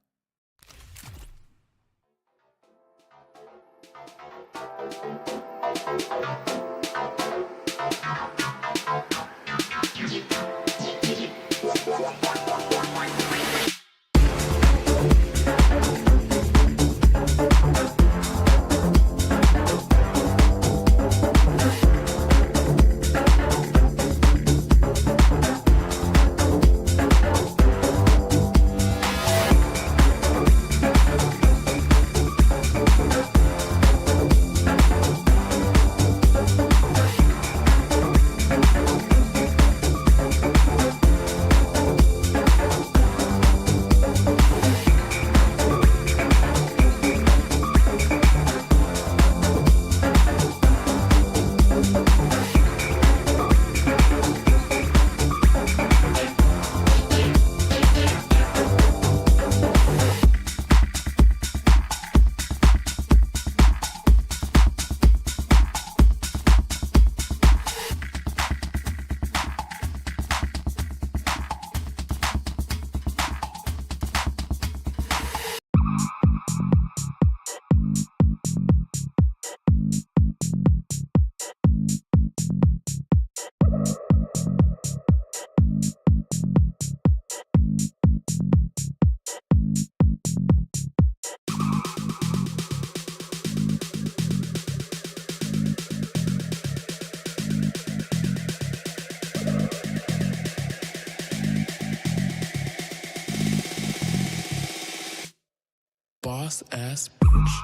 Boss ass bitch.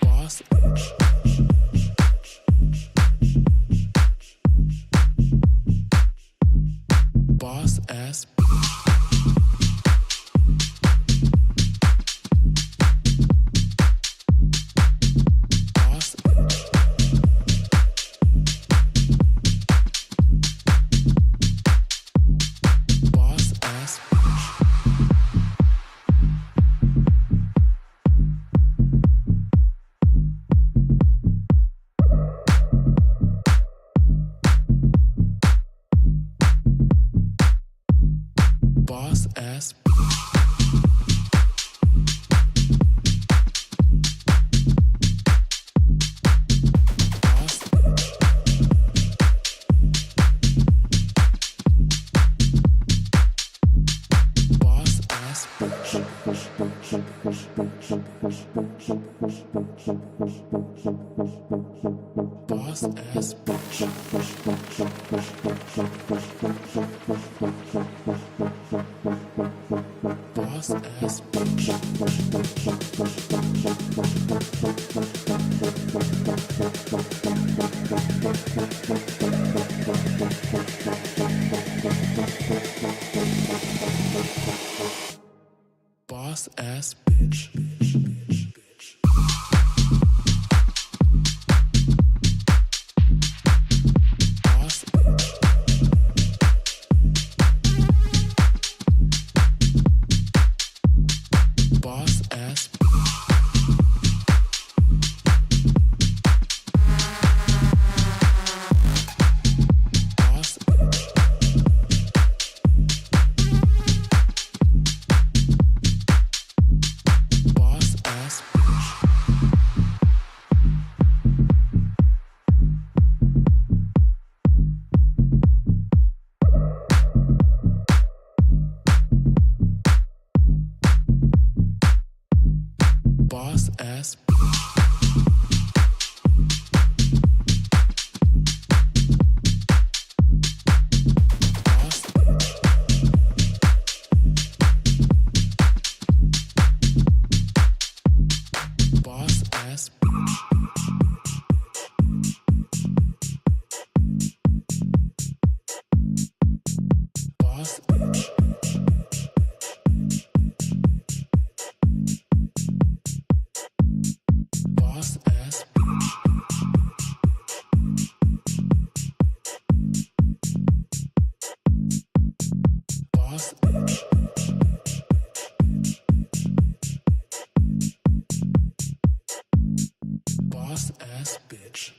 Boss bitch. Boss ass bitch. Boss bitch. Boss ass bitch. Boss ass bitch. Boss bitch. Boss ass bitch. Boss ass bitch. Boss ass bitch. Boss ass bitch. Boss bitch. Boss bitch. Boss ass bitch. Boss bitch. Boss ass bitch. Boss bitch. Boss ass bitch.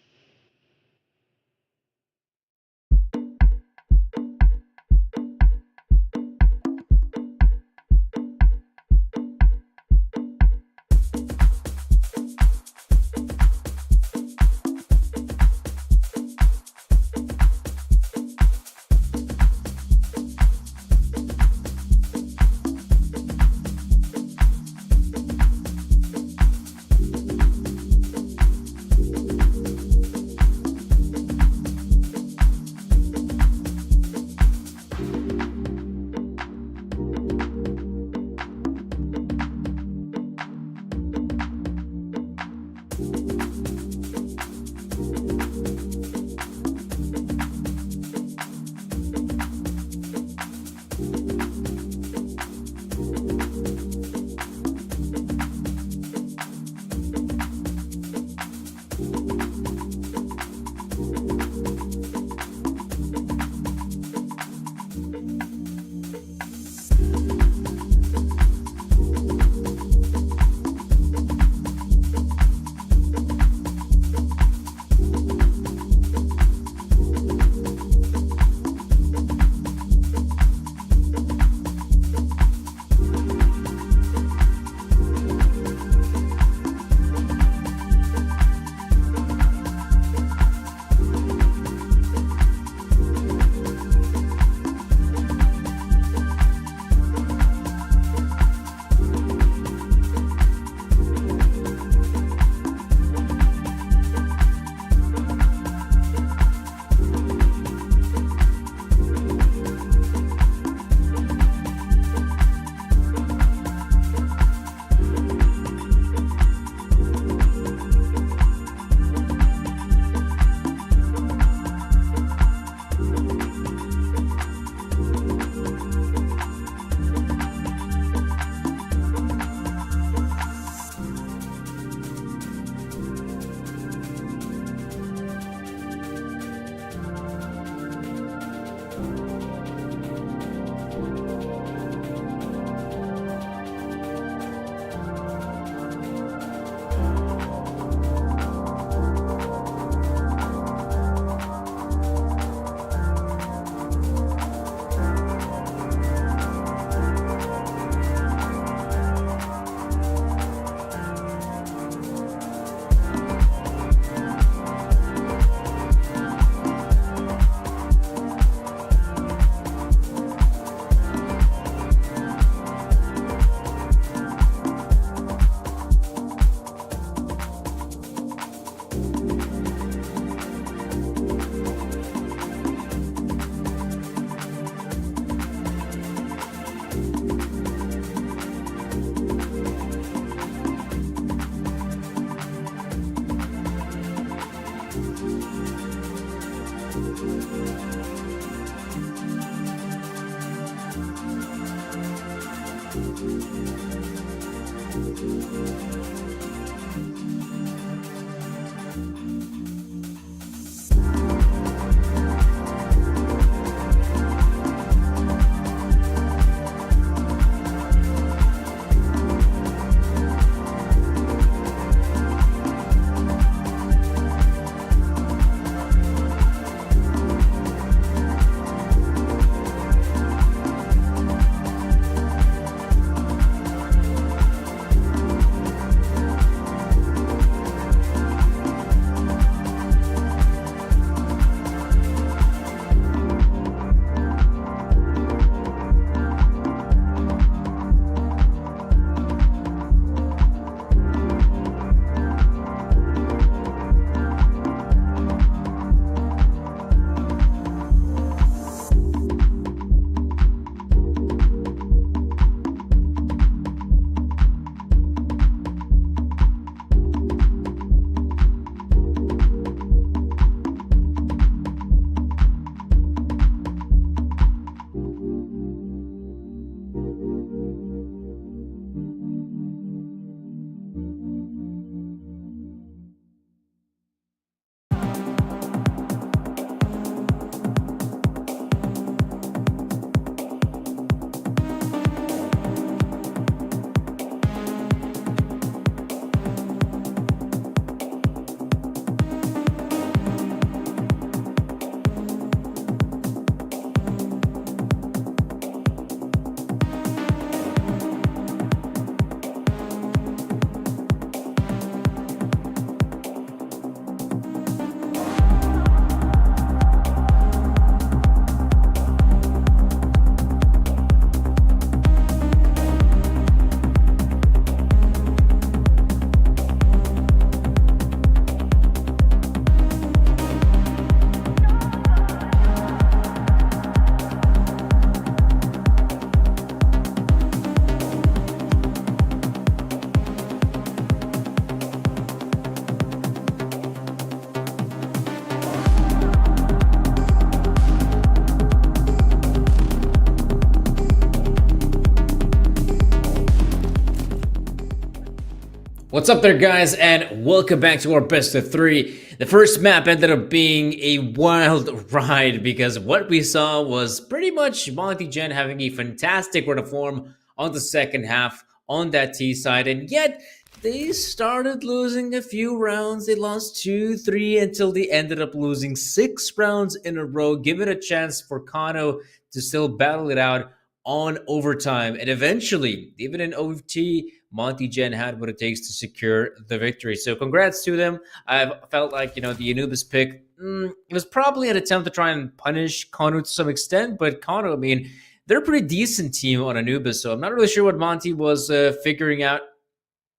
What's up there, guys, and welcome back to our best of three. The first map ended up being a wild ride because what we saw was pretty much Monty Gen having a fantastic run of form on the second half on that T side, and yet they started losing a few rounds. They lost 2, 3 until they ended up losing 6 rounds in a row, giving a chance for Kano to still battle it out on overtime. And eventually, even in OT, Monty Gen had what it takes to secure the victory. So congrats to them. I felt like, the Anubis pick, it was probably an attempt to try and punish Kano to some extent, but Kano, I mean, they're a pretty decent team on Anubis, so I'm not really sure what Monty was figuring out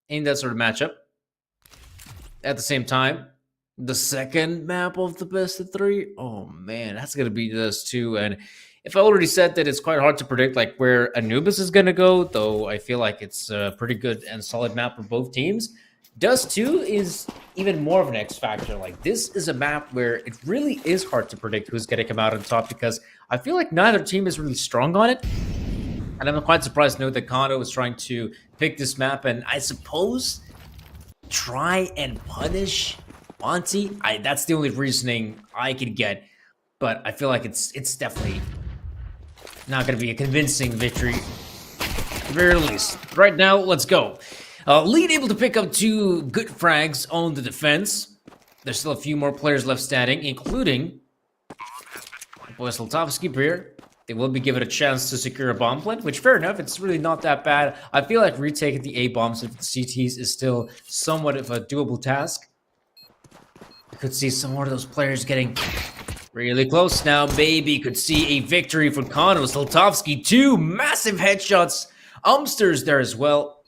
in that sort of matchup. At the same time, the second map of the best of three, oh man, that's going to be this too. And if I already said that it's quite hard to predict like where Anubis is going to go, though I feel like it's a pretty good and solid map for both teams. Dust 2 is even more of an X factor. Like, this is a map where it really is hard to predict who's going to come out on top because I feel like neither team is really strong on it. And I'm quite surprised to know that Kano is trying to pick this map and I suppose try and punish Monty. That's the only reasoning I could get. But I feel like it's definitely not going to be a convincing victory, at the very least. Right now, let's go. Lead able to pick up 2 good frags on the defense. There's still a few more players left standing, including Boys Zlotovsky here. They will be given a chance to secure a bomb plant, which, fair enough, it's really not that bad. I feel like retaking the A bombs with the CTs is still somewhat of a doable task. I could see some more of those players getting really close now. Maybe could see a victory for Kano. Zlotovsky, 2 massive headshots. Umsters there as well.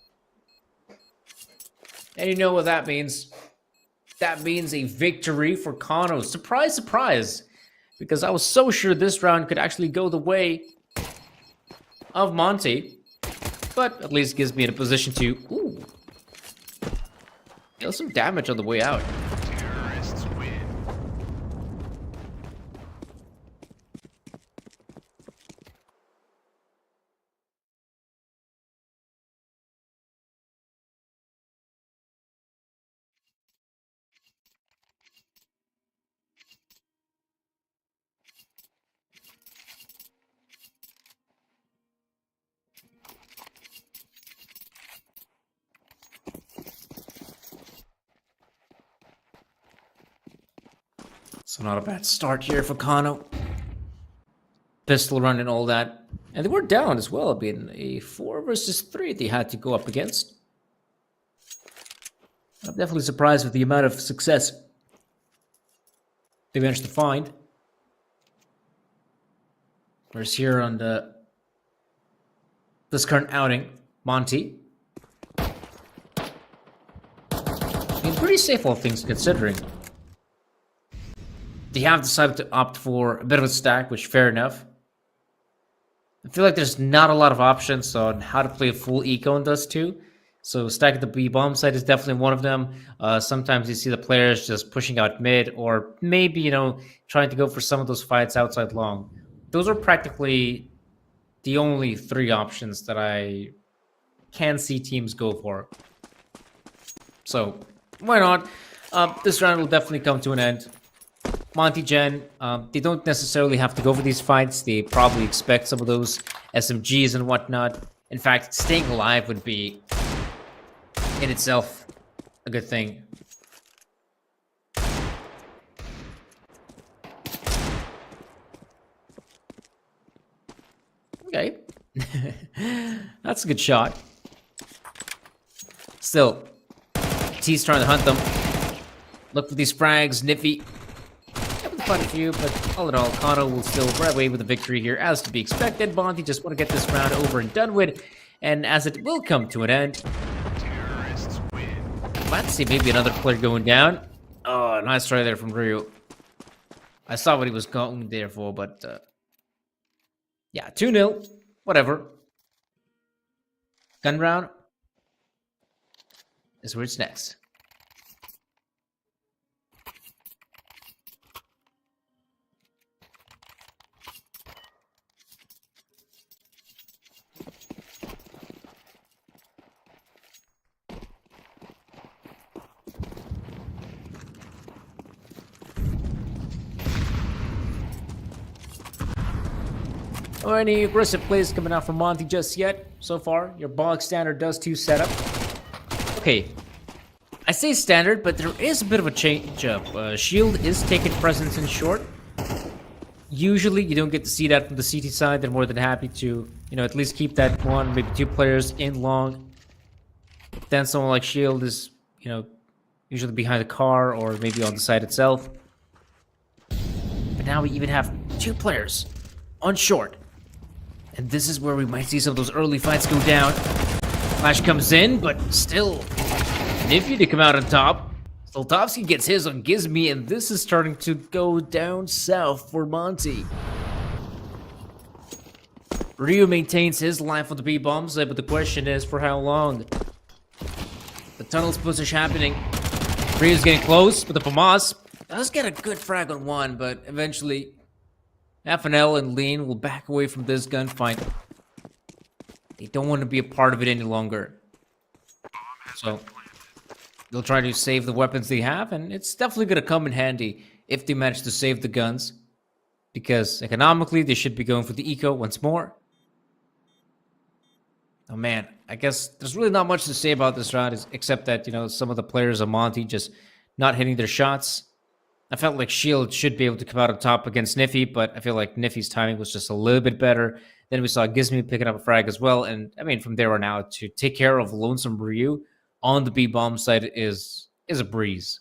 And you know what that means. That means a victory for Kano. Surprise, surprise. Because I was so sure this round could actually go the way of Monty. But at least gives me in a position to deal some damage on the way out. So not a bad start here for Kano. Pistol run and all that. And they were down as well. Being a 4 versus 3 they had to go up against. I'm definitely surprised with the amount of success they managed to find. Whereas here on this current outing, Monty. Being pretty safe, all things considering. They have decided to opt for a bit of a stack, which fair enough. I feel like there's not a lot of options on how to play a full eco in Dust 2. So stacking the B bomb site is definitely one of them. Sometimes you see the players just pushing out mid or maybe, trying to go for some of those fights outside long. Those are practically the only 3 options that I can see teams go for. So why not? This round will definitely come to an end. Monty Gen, they don't necessarily have to go for these fights. They probably expect some of those SMGs and whatnot. In fact, staying alive would be, in itself, a good thing. Okay. That's a good shot. Still, T's trying to hunt them. Look for these frags, Niffy. Quite a few, but all in all, Kano will still run away with a victory here, as to be expected. Monty just want to get this round over and done with, and as it will come to an end, let's see, maybe another player going down. Oh, nice try there from Ryu. I saw what he was going there for, but yeah, 2-0, whatever. Gun round is where it's next. Or any aggressive plays coming out from Monty just yet. So far, your bog standard does 2 setup. Okay, I say standard, but there is a bit of a change up. Shield is taking presence in short. Usually, you don't get to see that from the CT side. They're more than happy to, at least keep that 1, maybe 2 players in long. Then someone like Shield is, usually behind the car or maybe on the side itself. But now we even have 2 players on short. And this is where we might see some of those early fights go down. Flash comes in, but still, Nifty to come out on top. Soltovsky gets his on Gizmy, and this is starting to go down south for Monty. Ryu maintains his life on the B-bombs, but the question is for how long? The tunnel's push happening. Ryu's getting close, but the FAMAS does get a good frag on 1, but eventually FNL and Lean will back away from this gunfight. They don't want to be a part of it any longer. So they'll try to save the weapons they have, and it's definitely going to come in handy if they manage to save the guns. Because economically, they should be going for the eco once more. Oh man, I guess there's really not much to say about this round, except that, some of the players of Monty just not hitting their shots. I felt like Shield should be able to come out on top against Niffy, but I feel like Niffy's timing was just a little bit better. Then we saw Gizmy picking up a frag as well, and I mean, from there on out, to take care of Lonesome Ryu on the B-bomb side is a breeze.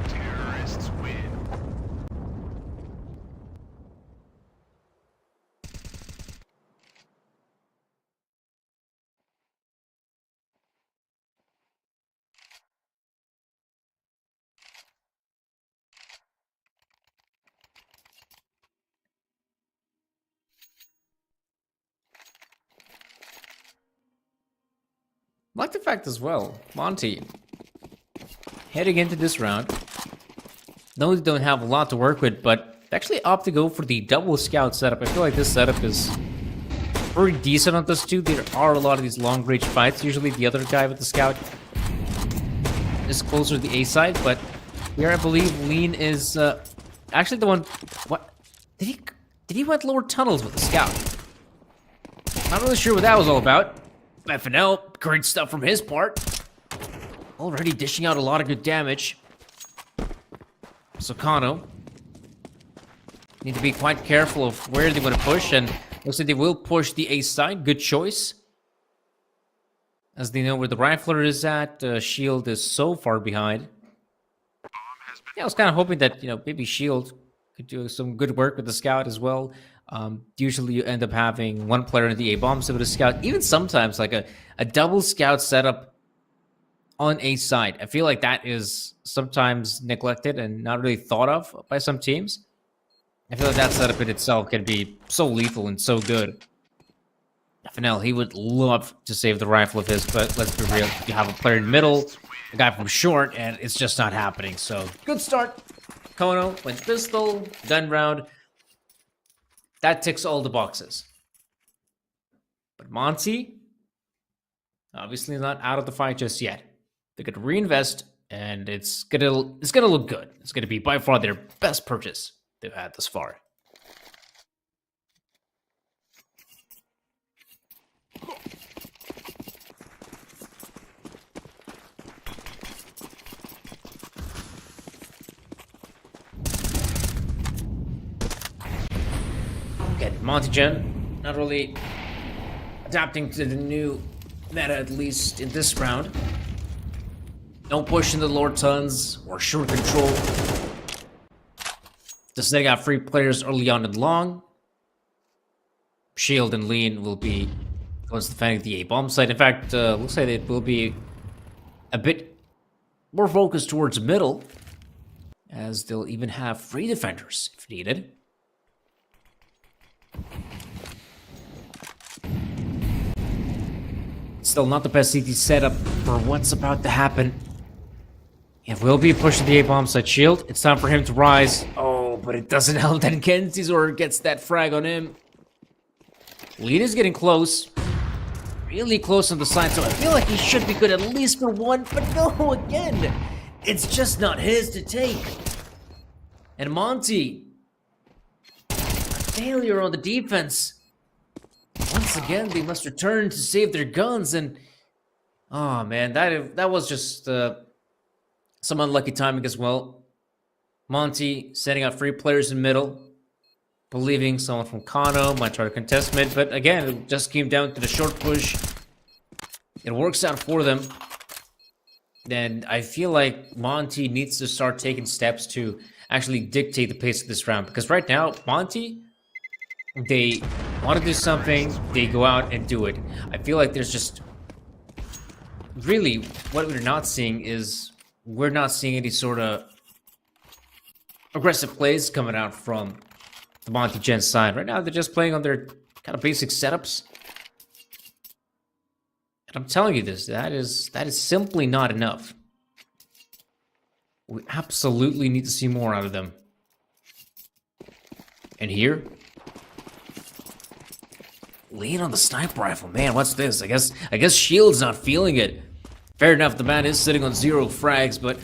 Terrorists win. I like the fact as well, Monty, heading into this round, no, they don't have a lot to work with, but they actually opt to go for the double scout setup. I feel like this setup is pretty decent on this too. There are a lot of these long range fights. Usually the other guy with the scout is closer to the A side, but here I believe Lean is actually the one. What did he went lower tunnels with the scout? Not really sure what that was all about. FNL, great stuff from his part. Already dishing out a lot of good damage. Sokano need to be quite careful of where they want to push, and looks like they will push the A side. Good choice, as they know where the rifler is at. Shield is so far behind. Yeah, I was kind of hoping that maybe Shield could do some good work with the scout as well. Usually you end up having one player in the A-bomb so with a scout. Even sometimes like a double scout setup on A side. I feel like that is sometimes neglected and not really thought of by some teams. I feel like that setup in itself can be so lethal and so good. FNL, he would love to save the rifle of his, but let's be real. You have a player in the middle, a guy from short, and it's just not happening. So, good start. Kono went pistol, gun round. That ticks all the boxes. But Monty, obviously not out of the fight just yet. They're gonna reinvest, and it's gonna look good. It's gonna be by far their best purchase they've had thus far. Again, Monty Gen, not really adapting to the new meta, at least in this round. No push in the lower tons or short control. Just they got free players early on and long. Shield and Lean will be the ones defending the A-bomb side. In fact, looks like it will be a bit more focused towards middle, as they'll even have free defenders if needed. Still not the best CT setup for what's about to happen. It will be a push to the A-bomb side. Shield, it's time for him to rise. Oh, but it doesn't help that Kenzizor gets that frag on him. Lead is getting close. really close on the side, so I feel like he should be good at least for one, but no, again, it's just not his to take. And Monty, a failure on the defense. Once again, they must return to save their guns, and oh man, that was just some unlucky timing as well. Monty setting out 3 players in middle, believing someone from Kano might try to contest mid, but again, it just came down to the short push. It works out for them. And I feel like Monty needs to start taking steps to actually dictate the pace of this round, because right now, Monty, they want to do something, they go out and do it. I feel like there's just really what we're not seeing is we're not seeing any sort of aggressive plays coming out from the Monty Gen side. Right now, they're just playing on their kind of basic setups. And I'm telling you this, that is simply not enough. We absolutely need to see more out of them. And here, lean on the sniper rifle. Man, what's this? I guess Shield's not feeling it. Fair enough, the man is sitting on 0 frags, but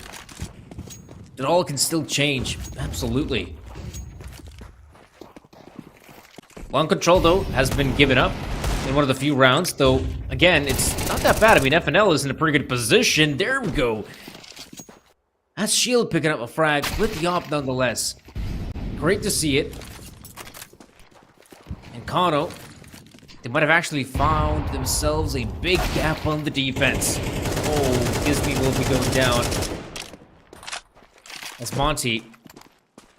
it all can still change. Absolutely. Long control, though, has been given up in one of the few rounds, though, again, it's not that bad. I mean, FNL is in a pretty good position. There we go. That's Shield picking up a frag with the op nonetheless. Great to see it. And Kano, they might have actually found themselves a big gap on the defense. Oh, Disney will be going down. As Monty,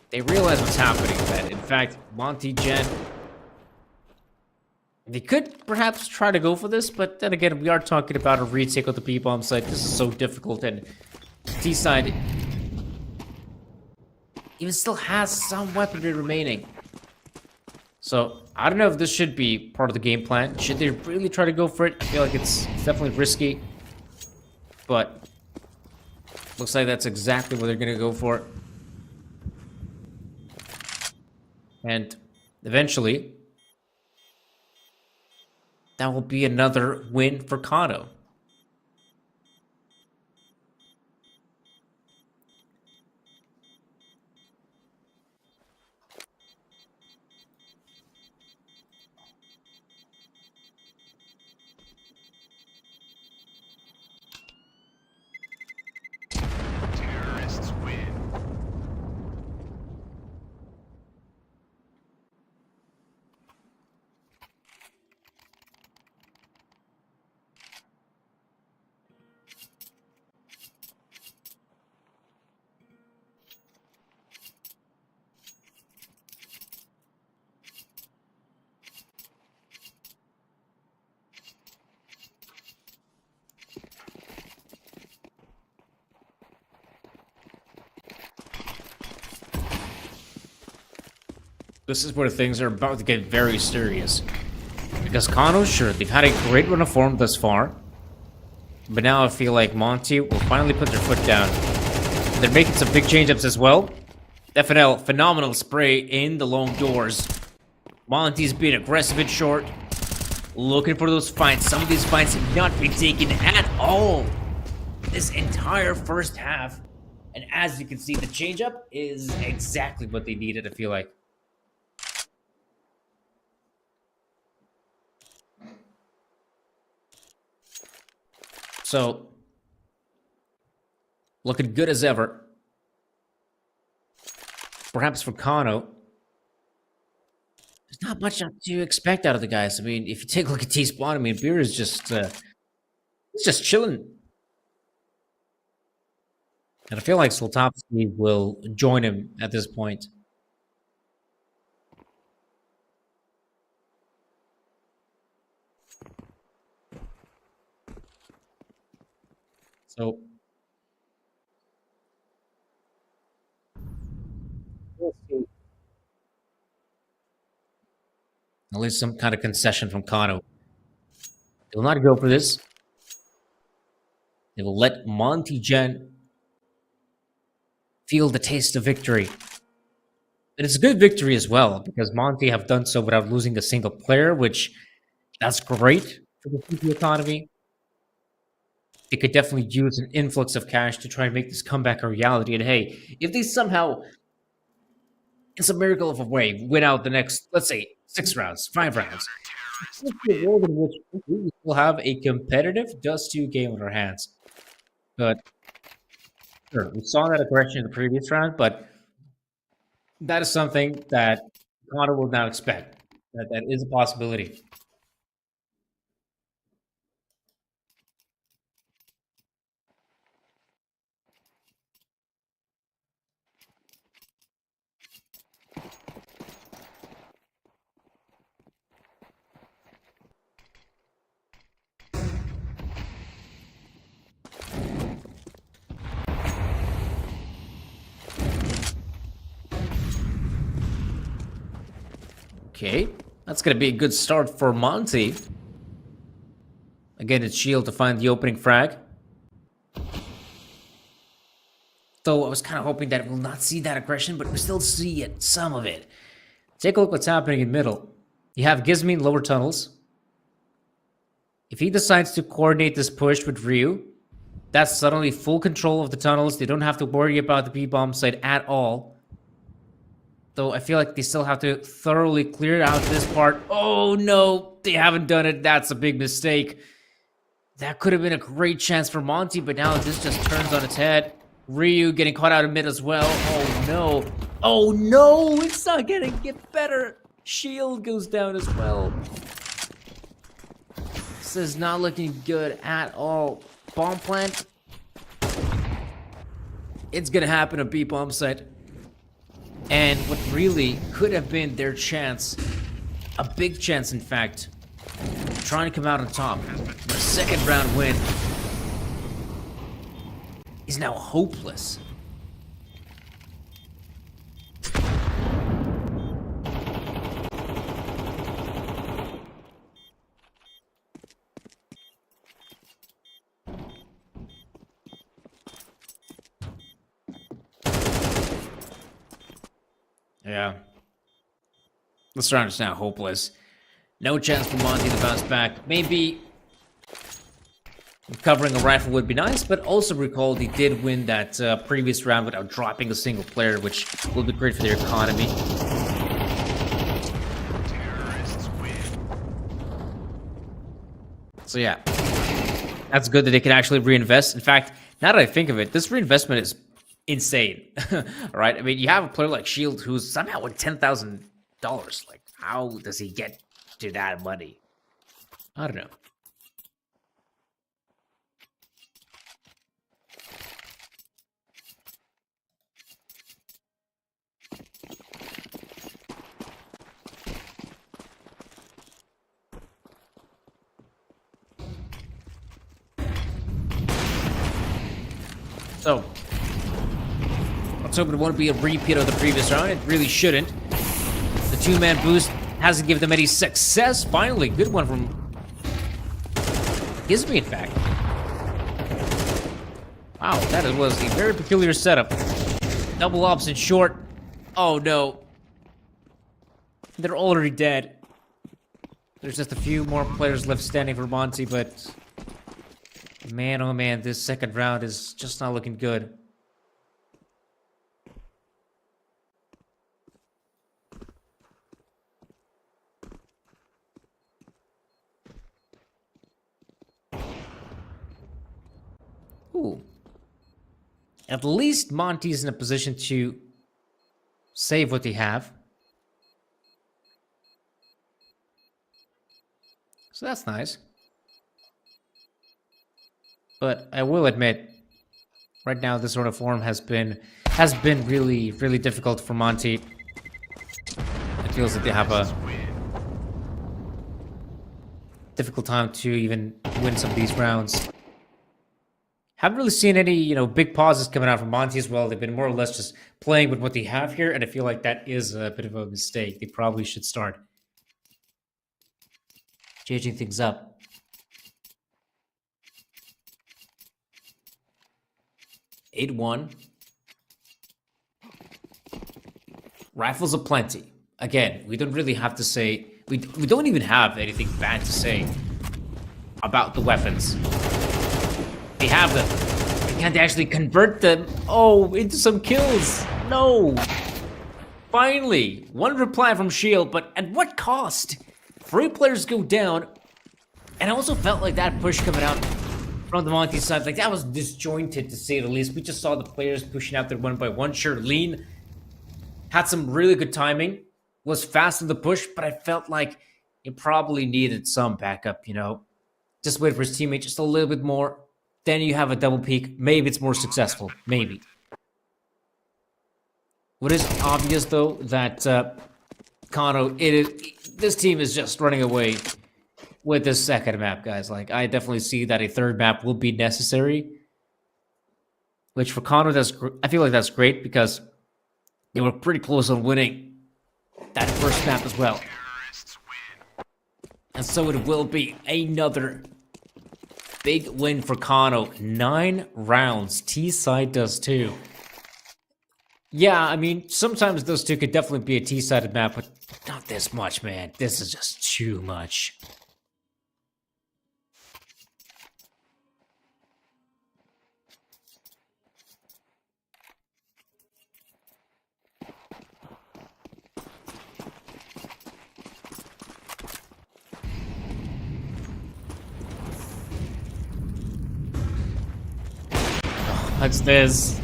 they realize what's happening. That in fact, Monty Gen, they could perhaps try to go for this, but then again, we are talking about a retake of the B-bomb side. This is so difficult, and T side even still has some weaponry remaining. So I don't know if this should be part of the game plan. Should they really try to go for it? I feel like it's definitely risky, but looks like that's exactly what they're gonna go for. And eventually, that will be another win for Kano. Terrorists win. This is where things are about to get very serious. Because Kano, sure, they've had a great run of form thus far. But now I feel like Monty will finally put their foot down. They're making some big change-ups as well. FNL, phenomenal spray in the long doors. Monty's being aggressive and short. Looking for those fights. Some of these fights have not been taken at all this entire first half. And as you can see, the change-up is exactly what they needed, I feel like. So, looking good as ever. Perhaps for Kano, there's not much to expect out of the guys. I mean, if you take a look at T-Spawn, I mean, Beer is just, he's just chilling. And I feel like Soltopsky will join him at this point. So, we'll see. At least some kind of concession from Kano. They will not go for this. They will let Monty Gen feel the taste of victory. And it's a good victory as well, because Monty have done so without losing a single player, which that's great to defeat the economy. They could definitely use an influx of cash to try and make this comeback a reality. And hey, if they somehow, in some miracle of a way, win out the next, let's say, 6 rounds, 5 rounds, it's a world in which we will have a competitive Dust 2 game on our hands. But sure, we saw that aggression in the previous round, but that is something that Connor will now expect. That is a possibility. Okay, that's going to be a good start for Monty. Again, it's Shield to find the opening frag. Though I was kind of hoping that we'll not see that aggression, but we still see it, some of it. Take a look what's happening in middle. You have Gizmi in lower tunnels. If he decides to coordinate this push with Ryu, that's suddenly full control of the tunnels. They don't have to worry about the B-bomb site at all. Though I feel like they still have to thoroughly clear out this part. Oh no, they haven't done it. That's a big mistake. That could have been a great chance for Monty, but now this just turns on its head. Ryu getting caught out of mid as well. Oh no. Oh no, it's not gonna get better. Shield goes down as well. This is not looking good at all. Bomb plant. It's gonna happen at B-bomb site. And what really could have been their chance, a big chance in fact, trying to come out on top, the second round win, is now hopeless. Yeah. This round is now hopeless. No chance for Monty to bounce back. Maybe recovering a rifle would be nice, but also recall they did win that previous round without dropping a single player, which will be great for their economy. So yeah, that's good that they can actually reinvest. In fact, now that I think of it, this reinvestment is insane. Right? I mean, you have a player like Shield who's somehow with $10,000. Like, how does he get to that money? I don't know. So, let's hope it won't be a repeat of the previous round. It really shouldn't. The two-man boost hasn't given them any success. Finally, good one from Gizmi, in fact. Wow, that was a very peculiar setup. Double ops in short. Oh no. They're already dead. There's just a few more players left standing for Monty, but man, oh man, this second round is just not looking good. Ooh. At least Monty's in a position to save what they have. So that's nice. But I will admit, right now this sort of form has been really, really difficult for Monty. It feels that they have a difficult time to even win some of these rounds. Haven't really seen any, big pauses coming out from Monty as well. They've been more or less just playing with what they have here, and I feel like that is a bit of a mistake. They probably should start changing things up. (8-1). Rifles aplenty. Again, we don't really have to say... We don't even have anything bad to say about the weapons. They have them. They can't actually convert them, into some kills. No. Finally, one reply from Shield, but at what cost? 3 players go down, and I also felt like that push coming out from the Monty side, like that was disjointed to say the least. We just saw the players pushing out there one by one. Sure, Lean had some really good timing, was fast in the push, but I felt like he probably needed some backup, Just wait for his teammate just a little bit more. Then you have a double peak. Maybe it's more successful. Maybe. What is obvious, though, that Kano, this team is just running away with this second map, guys. Like, I definitely see that a third map will be necessary. Which for Kano, I feel like that's great because they were pretty close on winning that first map as well. And so it will be another big win for Kano. 9 rounds. T-side does too. Yeah, I mean, sometimes those two could definitely be a T-sided map, but not this much, man. This is just too much. What's this?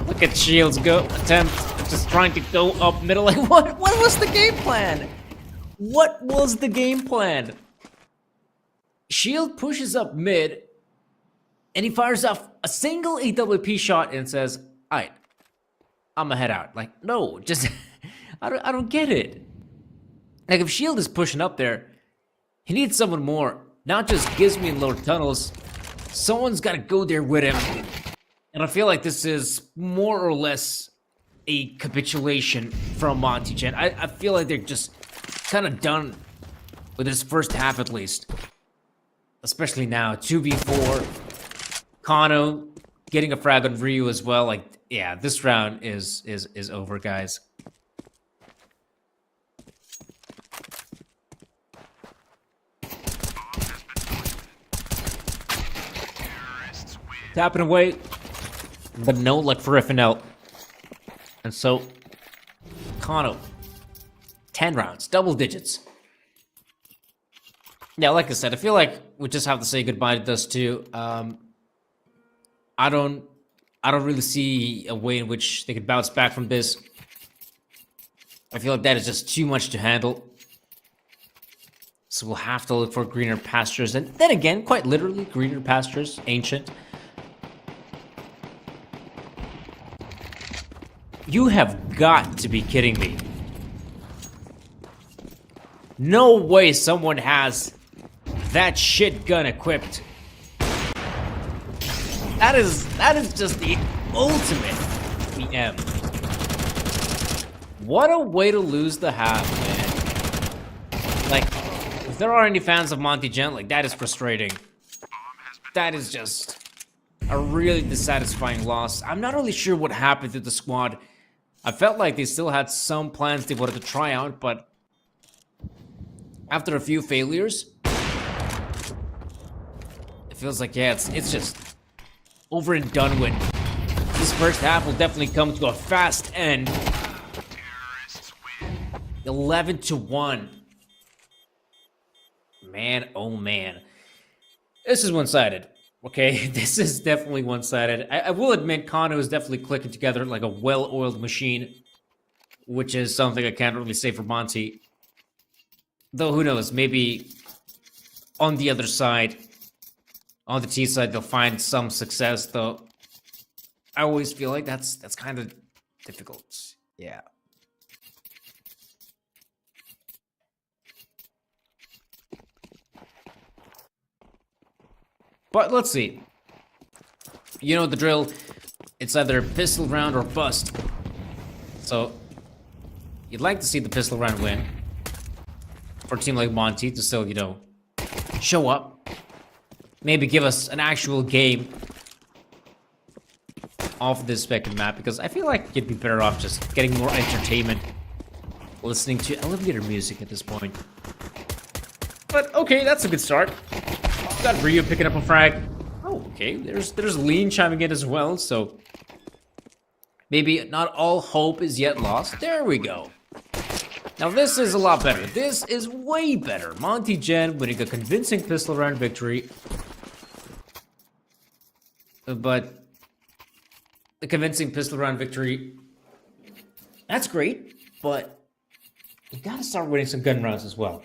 Look at Shields go attempt, just trying to go up middle. Like, what was the game plan? What was the game plan? Shield pushes up mid, and he fires off a single AWP shot and says, "Alright, I'ma head out." Like, no, just I don't get it. Like, if Shield is pushing up there, he needs someone more, not just Gizmy in lower tunnels. Someone's got to go there with him. And I feel like this is more or less a capitulation from Monty Gen. I feel like they're just kind of done with this first half at least. Especially now, 2v4. Kano getting a frag on Ryu as well. Like, yeah, this round is over, guys. Tapping away. But no luck for FNL. And so, Kano, 10 rounds, double digits. Yeah, like I said, I feel like we just have to say goodbye to this too. I don't really see a way in which they could bounce back from this. I feel like that is just too much to handle. So we'll have to look for greener pastures. And then again, quite literally, greener pastures, ancient. You have got to be kidding me. No way someone has that shit gun equipped. That is just the ultimate PM. What a way to lose the half, man. Like, if there are any fans of Monty Gen, like, that is frustrating. That is just a really dissatisfying loss. I'm not really sure what happened to the squad. I felt like they still had some plans they wanted to try out, but after a few failures, it feels like, yeah, it's just over and done with. This first half will definitely come to a fast end. 11-1. Man, oh man. This is one-sided. Okay, this is definitely one-sided. I will admit Kano is definitely clicking together like a well-oiled machine, which is something I can't really say for Monty. Though, who knows, maybe on the other side, on the T side, they'll find some success, though I always feel like that's kind of difficult. Yeah. But let's see. You know the drill. It's either pistol round or bust. So, you'd like to see the pistol round win. For a team like Monty to still, show up. Maybe give us an actual game off this second map. Because I feel like you'd be better off just getting more entertainment. Listening to elevator music at this point. But, okay, that's a good start. Got Ryu picking up a frag. Oh, okay. There's Lean chiming in as well, so maybe not all hope is yet lost. There we go. Now this is a lot better. This is way better. Monty Gen winning a convincing pistol round victory. But the convincing pistol round victory, that's great, but you gotta start winning some gun rounds as well.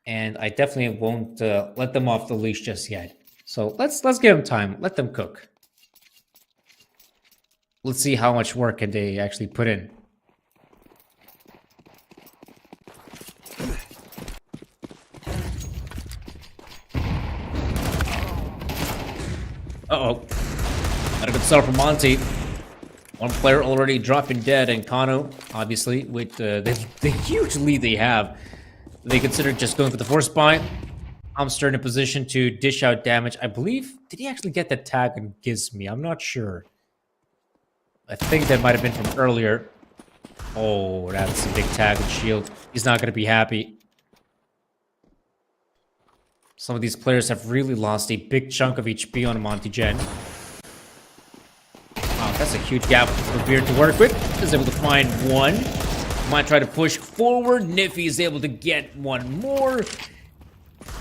And I definitely won't let them off the leash just yet. So let's give them time. Let them cook. Let's see how much work can they actually put in. Uh-oh. Not a good start for Monty. One player already dropping dead, and Kano, obviously, with the huge lead they have. They considered just going for the force buy. Amster in a position to dish out damage. I believe, did he actually get that tag on Gizme? I'm not sure. I think that might have been from earlier. Oh, that's a big tag and shield. He's not going to be happy. Some of these players have really lost a big chunk of HP on Monty Gen. Wow, that's a huge gap for Beard to work with. Is able to find one. Might try to push forward. Niffy is able to get one more.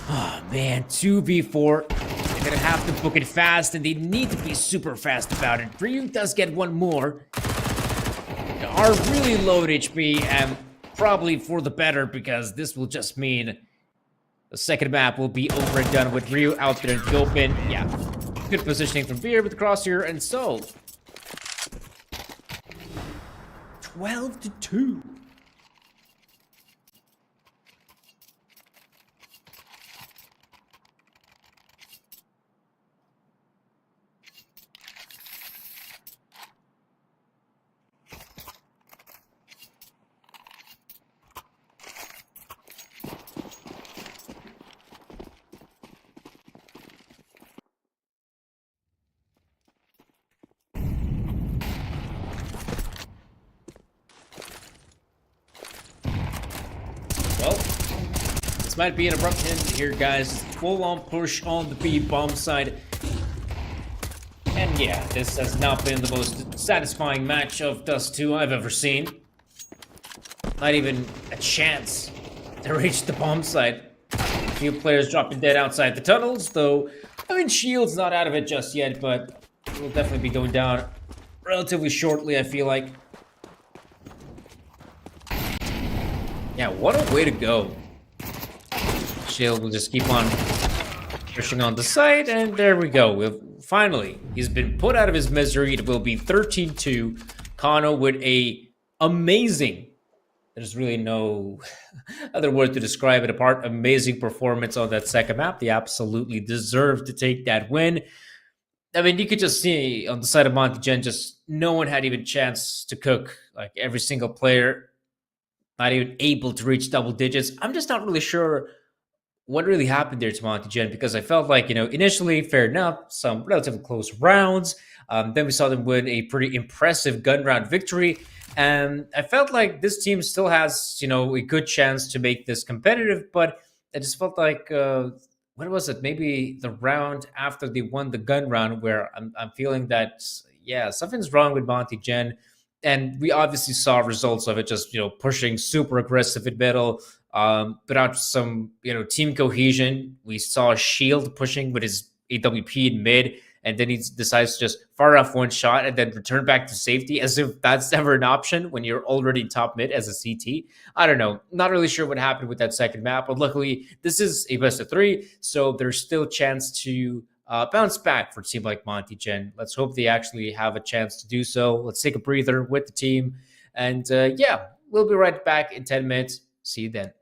Oh, man, 2v4. They're going to have to book it fast, and they need to be super fast about it. Ryu does get one more. They are really low at HP, and probably for the better, because this will just mean the second map will be over and done with Ryu out there in the open. Yeah, good positioning from Beard with the crosshair, and so 12-2. Well, this might be an abrupt end here, guys. Full-on push on the B bomb side. And yeah, this has not been the most satisfying match of Dust 2 I've ever seen. Not even a chance to reach the bomb side. A few players dropping dead outside the tunnels, though. I mean, Shield's not out of it just yet, but it will definitely be going down relatively shortly, I feel like. Yeah, what a way to go. Shield will just keep on pushing on the side, and there we go. Finally, he's been put out of his misery. It will be 13-2. Kano with a amazing, there's really no other word to describe it apart, amazing performance on that second map. They absolutely deserved to take that win. I mean, you could just see on the side of Monty Gen, just no one had even chance to cook. Like every single player not even able to reach double digits. I'm just not really sure what really happened there to Monty Gen, because I felt like, initially, fair enough, some relatively close rounds. Then we saw them win a pretty impressive gun round victory. And I felt like this team still has, a good chance to make this competitive, but I just felt like, what was it? Maybe the round after they won the gun round, where I'm feeling that, yeah, something's wrong with Monty Gen. And we obviously saw results of it, just, pushing super aggressive in middle, put out some, team cohesion. We saw Shield pushing with his AWP in mid, and then he decides to just fire off one shot and then return back to safety, as if that's ever an option when you're already top mid as a CT. I don't know. Not really sure what happened with that second map, but luckily this is a best of 3, so there's still a chance to bounce back for a team like Monty Gen. Let's hope they actually have a chance to do so. Let's take a breather with the team. And yeah, we'll be right back in 10 minutes. See you then.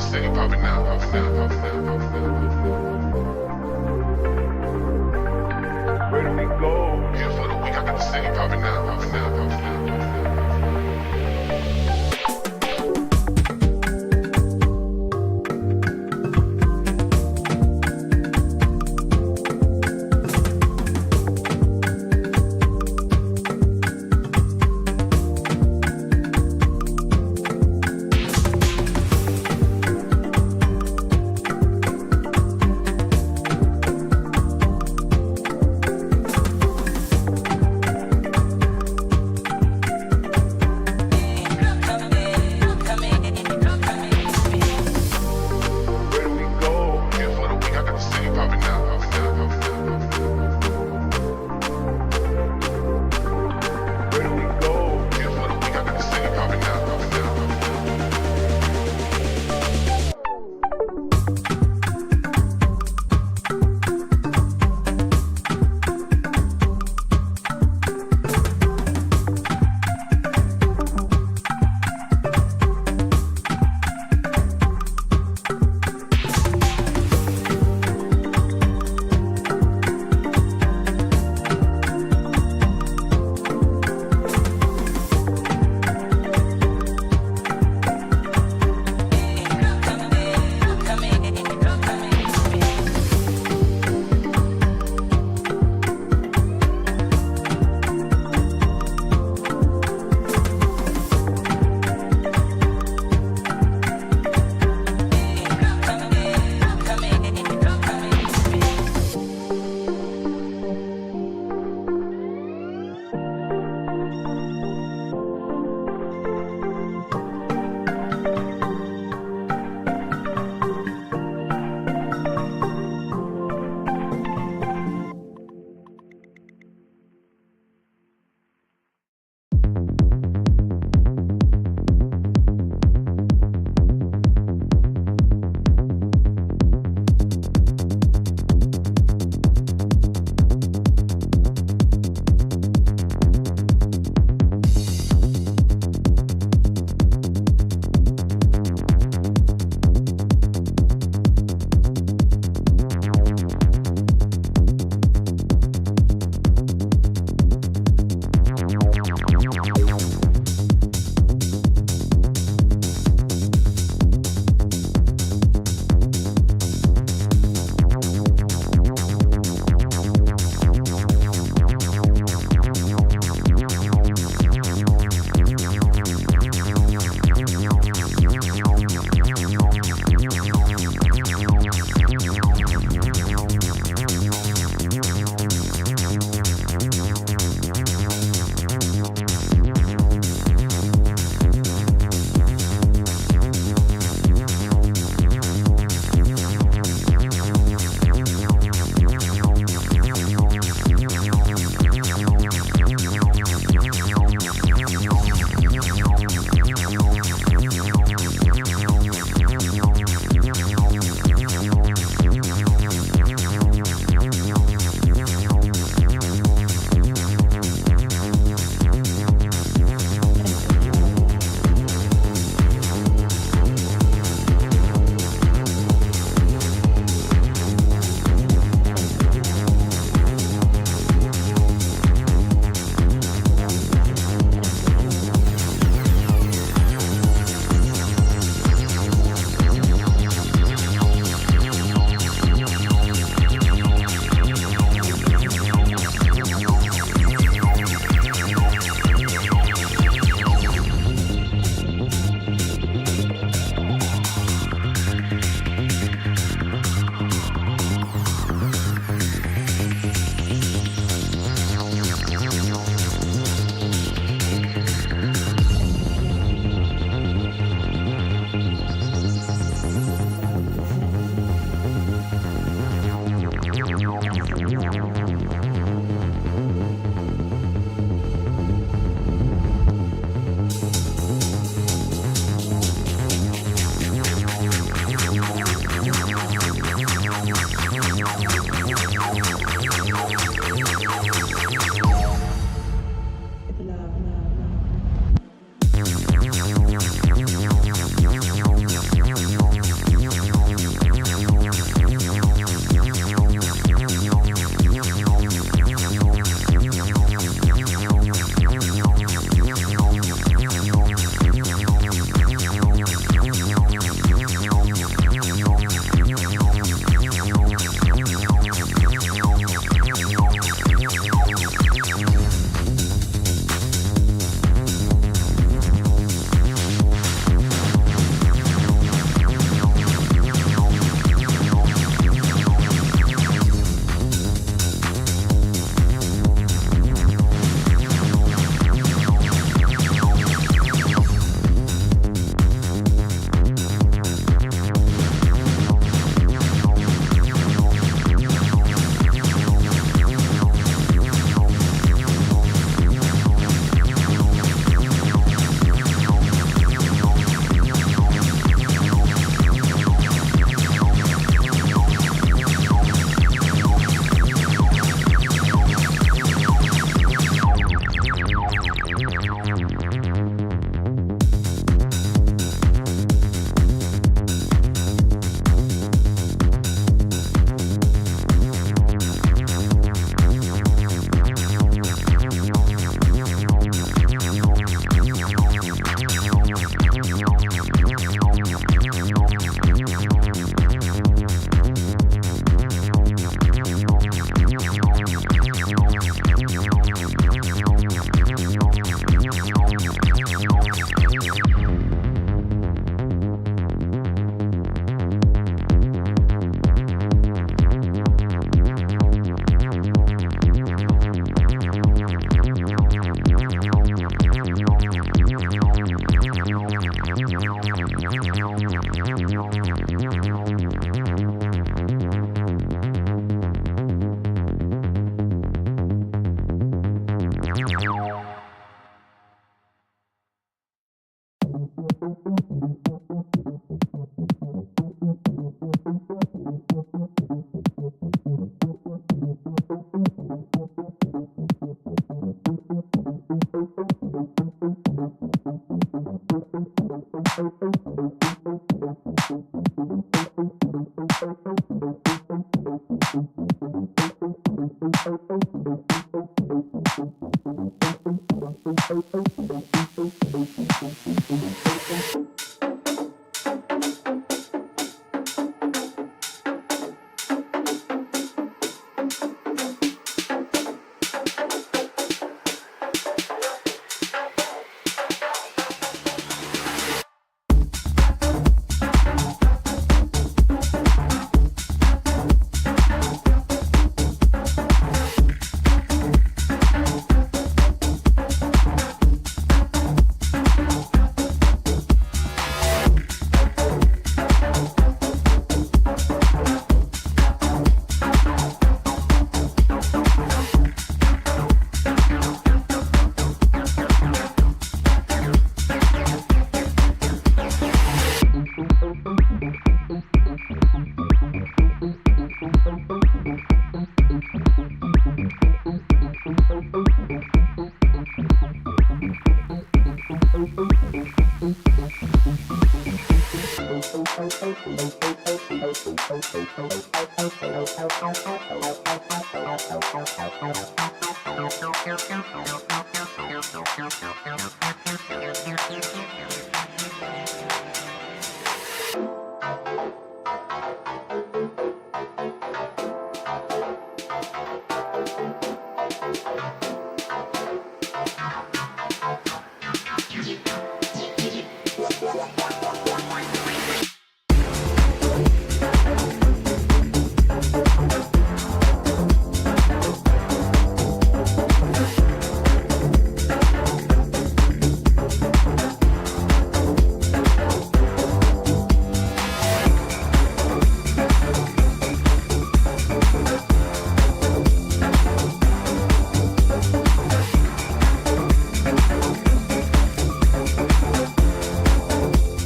the city popping now, popping now, popping now, popping now. Where do we go? Here for the week, I got the city popping now, popping now, popping now, popping now.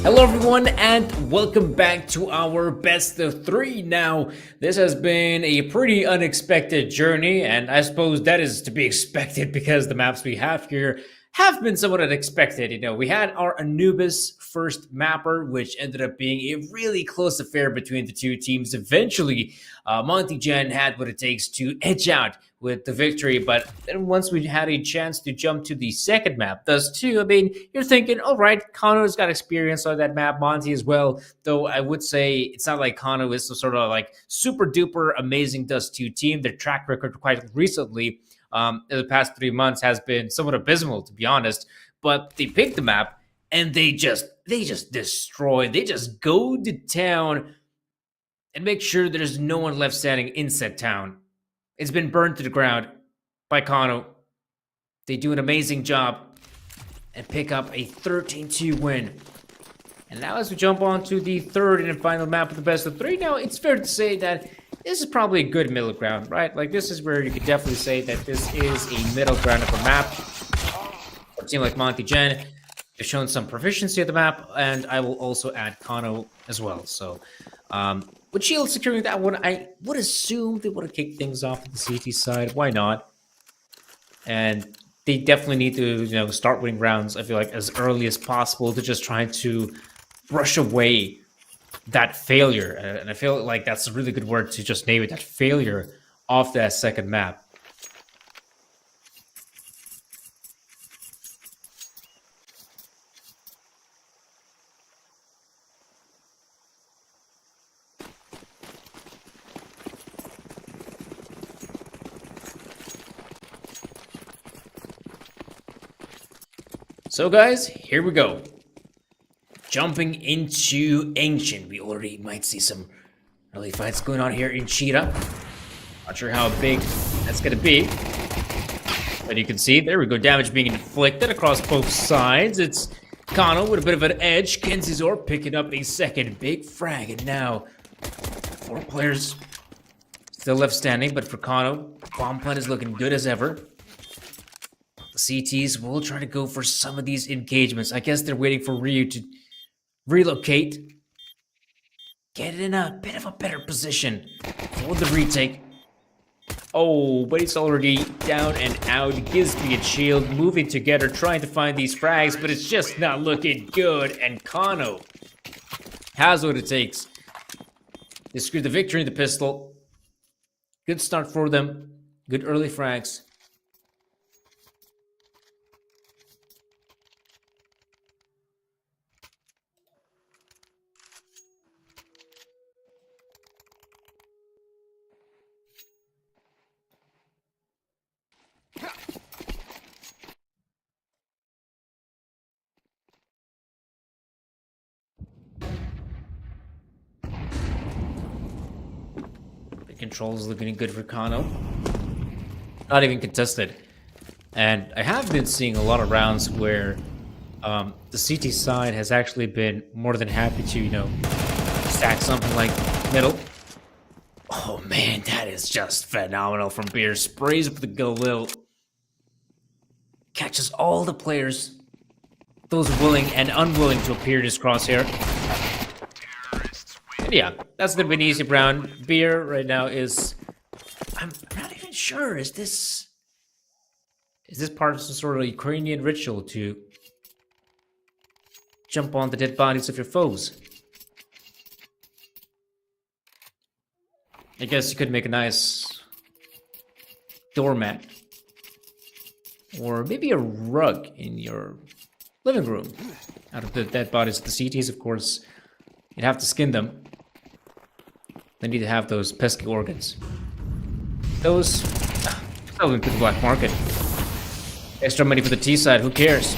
Hello everyone and welcome back to our best of 3. Now, this has been a pretty unexpected journey, and I suppose that is to be expected because the maps we have here have been somewhat unexpected. You know, we had our Anubis first mapper, which ended up being a really close affair between the two teams. Eventually, Monty Jen had what it takes to edge out with the victory, but then once we had a chance to jump to the second map, Dust 2, I mean, you're thinking, all right, Kano's got experience on that map, Monty as well, though I would say it's not like Kano is some sort of like super duper amazing Dust 2 team. Their track record quite recently in the past 3 months has been somewhat abysmal, to be honest, but they picked the map and they just destroy, they just go to town and make sure there's no one left standing in said town. It's been burned to the ground by Kano. They do an amazing job and pick up a 13-2 win. And now as we jump on to the third and final map of the best of 3, now it's fair to say that this is probably a good middle ground, right? Like, this is where you could definitely say that this is a middle ground of a map. For a team like Monty Jen, they've shown some proficiency at the map, and I will also add Kano as well. So, with Shield securing that one, I would assume they would have kicked things off at the CT side. Why not? And they definitely need to, you know, start winning rounds, I feel like, as early as possible to just try to brush away that failure. And I feel like that's a really good word to just name it, that failure of that second map. So guys, here we go. Jumping into Ancient. We already might see some early fights going on here in Cheetah. Not sure how big that's going to be. But you can see, there we go, damage being inflicted across both sides. It's Kano with a bit of an edge. Kenzizor picking up a second big frag. And now, 4 players still left standing. But for Kano, bomb plant is looking good as ever. The CTs will try to go for some of these engagements. I guess they're waiting for Ryu to relocate. Get in a bit of a better position for the retake. Oh, but it's already down and out. Gisby and Shield moving together, trying to find these frags, but it's just not looking good. And Kano has what it takes to secure the victory in the pistol. Good start for them. Good early frags. Controls looking good for Kano. Not even contested. And I have been seeing a lot of rounds where the CT side has actually been more than happy to, you know, stack something like middle. Oh man, that is just phenomenal from Beer. Sprays up the Galil. Catches all the players, those willing and unwilling to appear in his crosshair. And yeah, that's gonna be an easy round. Beer right now is... I'm not even sure. Is this part of some sort of Ukrainian ritual to jump on the dead bodies of your foes? I guess you could make a nice doormat. Or maybe a rug in your living room. Out of the dead bodies of the CTs, of course. You'd have to skin them. They need to have those pesky organs. Those sell them to the black market. Extra money for the T side, who cares?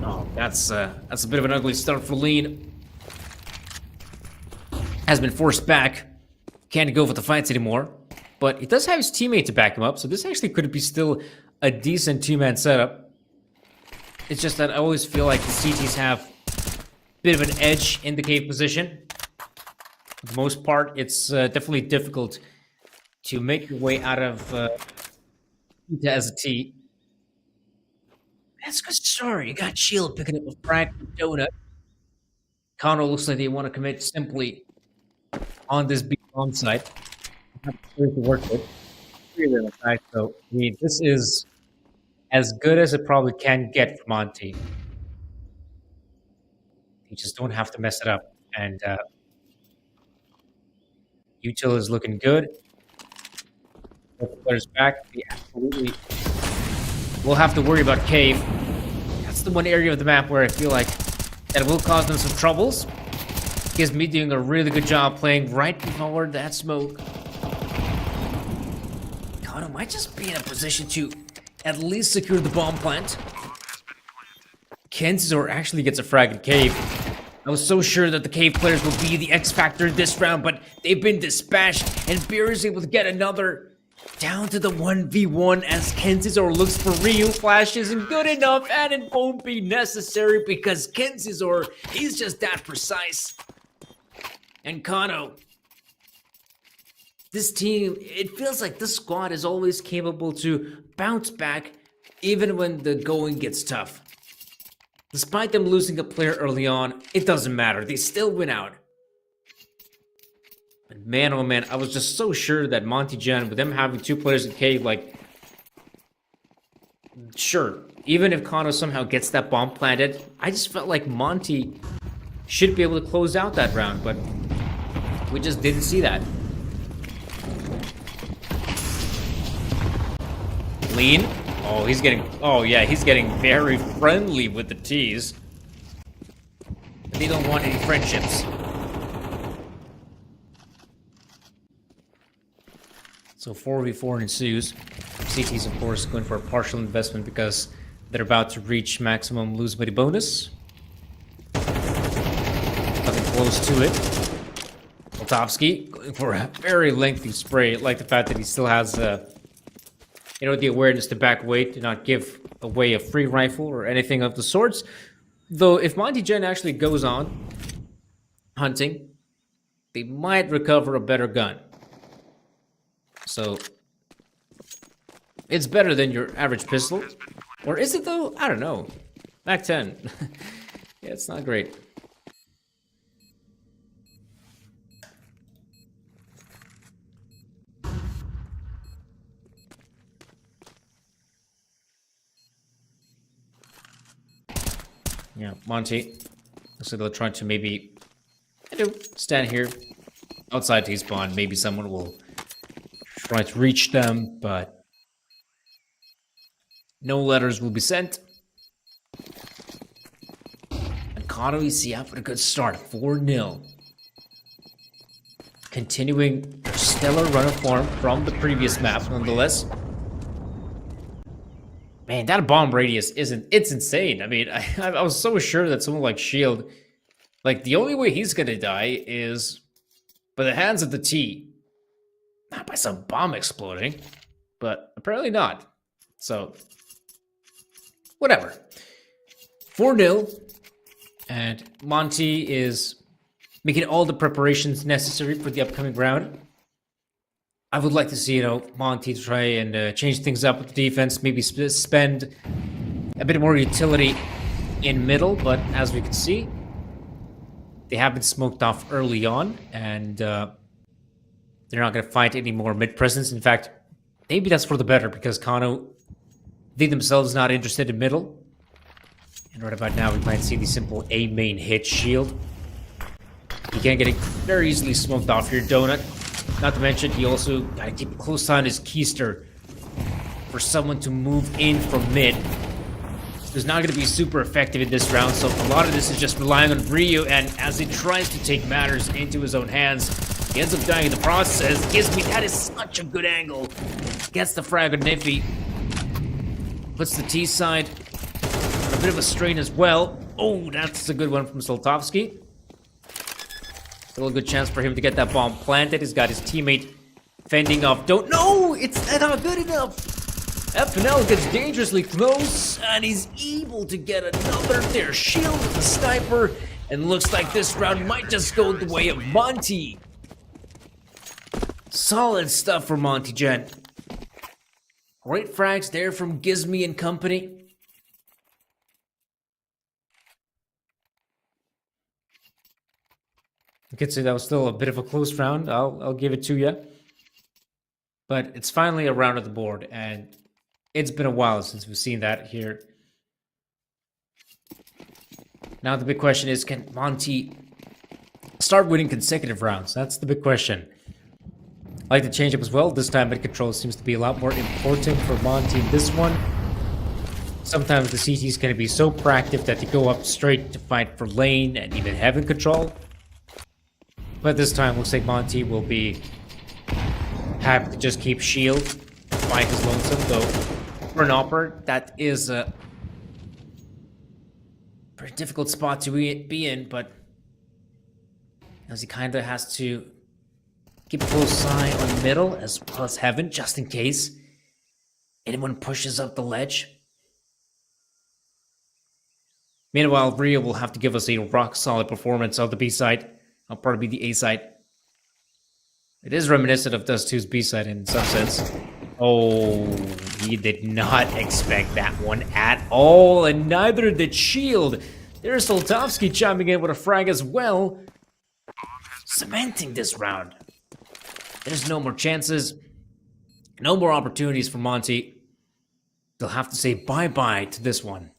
Oh, that's a bit of an ugly start for Lean. Has been forced back. Can't go for the fights anymore. But he does have his teammate to back him up, so this actually could be still a decent two-man setup. It's just that I always feel like the CTs have a bit of an edge in the cave position. For the most part, it's definitely difficult to make your way out of as a T. That's good story. You got Shield picking up a frag from Donut. Kano looks like they want to commit simply on this B bomb site. Have to work with. Really, in fact, so I mean, this is as good as it probably can get for Monty. You just don't have to mess it up. And Util is looking good. Players back. We absolutely will have to worry about Cave. That's the one area of the map where I feel like that will cause them some troubles. Gives me doing a really good job playing right before that smoke. Kano might just be in a position to at least secure the bomb plant. Kenzor actually gets a frag in Cave. I was so sure that the Cave players will be the X factor this round, but they've been dispatched, and Beer is able to get another down to the 1v1 as Kenzor looks for Ryu. Flash isn't good enough, and it won't be necessary because Kenzor, he's just that precise. And Kano, this team, it feels like this squad is always capable to bounce back even when the going gets tough. Despite them losing a player early on, it doesn't matter. They still win out. But man, oh man, I was just so sure that Monty Jan, with them having 2 players in cave, like, sure, even if Kano somehow gets that bomb planted, I just felt like Monty should be able to close out that round, but we just didn't see that. Lean. Oh, he's getting... Oh, yeah, he's getting very friendly with the T's. They don't want any friendships. So 4v4 ensues. CT's, of course, going for a partial investment because they're about to reach maximum lose buddy bonus. Nothing close to it. Poltovsky going for a very lengthy spray. I like the fact that he still has the awareness to back away, to not give away a free rifle or anything of the sorts. Though, if Monty Gen actually goes on hunting, they might recover a better gun. So, it's better than your average pistol. Or is it though? I don't know. Mac 10. Yeah, it's not great. Yeah, Monty. Looks like they'll try to maybe stand here outside T-spawn. Maybe someone will try to reach them, but no letters will be sent. And Kano EC out with a good start, 4-0. Continuing their stellar run of form from the previous map, nonetheless. Man, that bomb radius it's insane. I mean, I was so sure that someone like Shield, like, the only way he's gonna die is by the hands of the T. Not by some bomb exploding, but apparently not. So, whatever. 4-0, and Monty is making all the preparations necessary for the upcoming round. I would like to see, Monty try and change things up with the defense, maybe spend a bit more utility in middle, but as we can see, they have been smoked off early on, and they're not going to fight any more mid-presence. In fact, maybe that's for the better, because Kano, they themselves not interested in middle. And right about now, we might see the simple A main hit Shield. He can get very easily smoked off here, Donut. Not to mention, he also got to keep a close eye on his keister for someone to move in from mid. Who's not going to be super effective in this round, so a lot of this is just relying on Ryu, and as he tries to take matters into his own hands, he ends up dying in the process. Gizmi, that is such a good angle. Gets the frag on Niffy. Puts the T side on a bit of a strain as well. Oh, that's a good one from Soltovsky. Still a good chance for him to get that bomb planted. He's got his teammate fending off. No, it's not good enough. FNL gets dangerously close, and he's able to get another there. Shield with the sniper, and looks like this round might just go the way of Monty. Solid stuff for Monty Gen. Great frags there from Gizmi and company. I could say that was still a bit of a close round. I'll give it to you. But it's finally a round of the board, and it's been a while since we've seen that here. Now the big question is, can Monty start winning consecutive rounds? That's the big question. I like the change up as well. This time mid control seems to be a lot more important for Monty in this one. Sometimes the CTs can be so proactive that they go up straight to fight for lane and even heaven control. But this time, looks like Monty will be happy to just keep shield, fight his lonesome, though for an Opper, that is a pretty difficult spot to be in, but as he kind of has to keep a close eye on middle as well as heaven, just in case anyone pushes up the ledge. Meanwhile, Ryu will have to give us a rock-solid performance on the B side. I'll probably be the A side. It is reminiscent of Dust 2's B side in some sense. Oh, he did not expect that one at all, and neither did Shield. There's Soltovsky chiming in with a frag as well. Cementing this round. There's no more chances. No more opportunities for Monty. They'll have to say bye-bye to this one.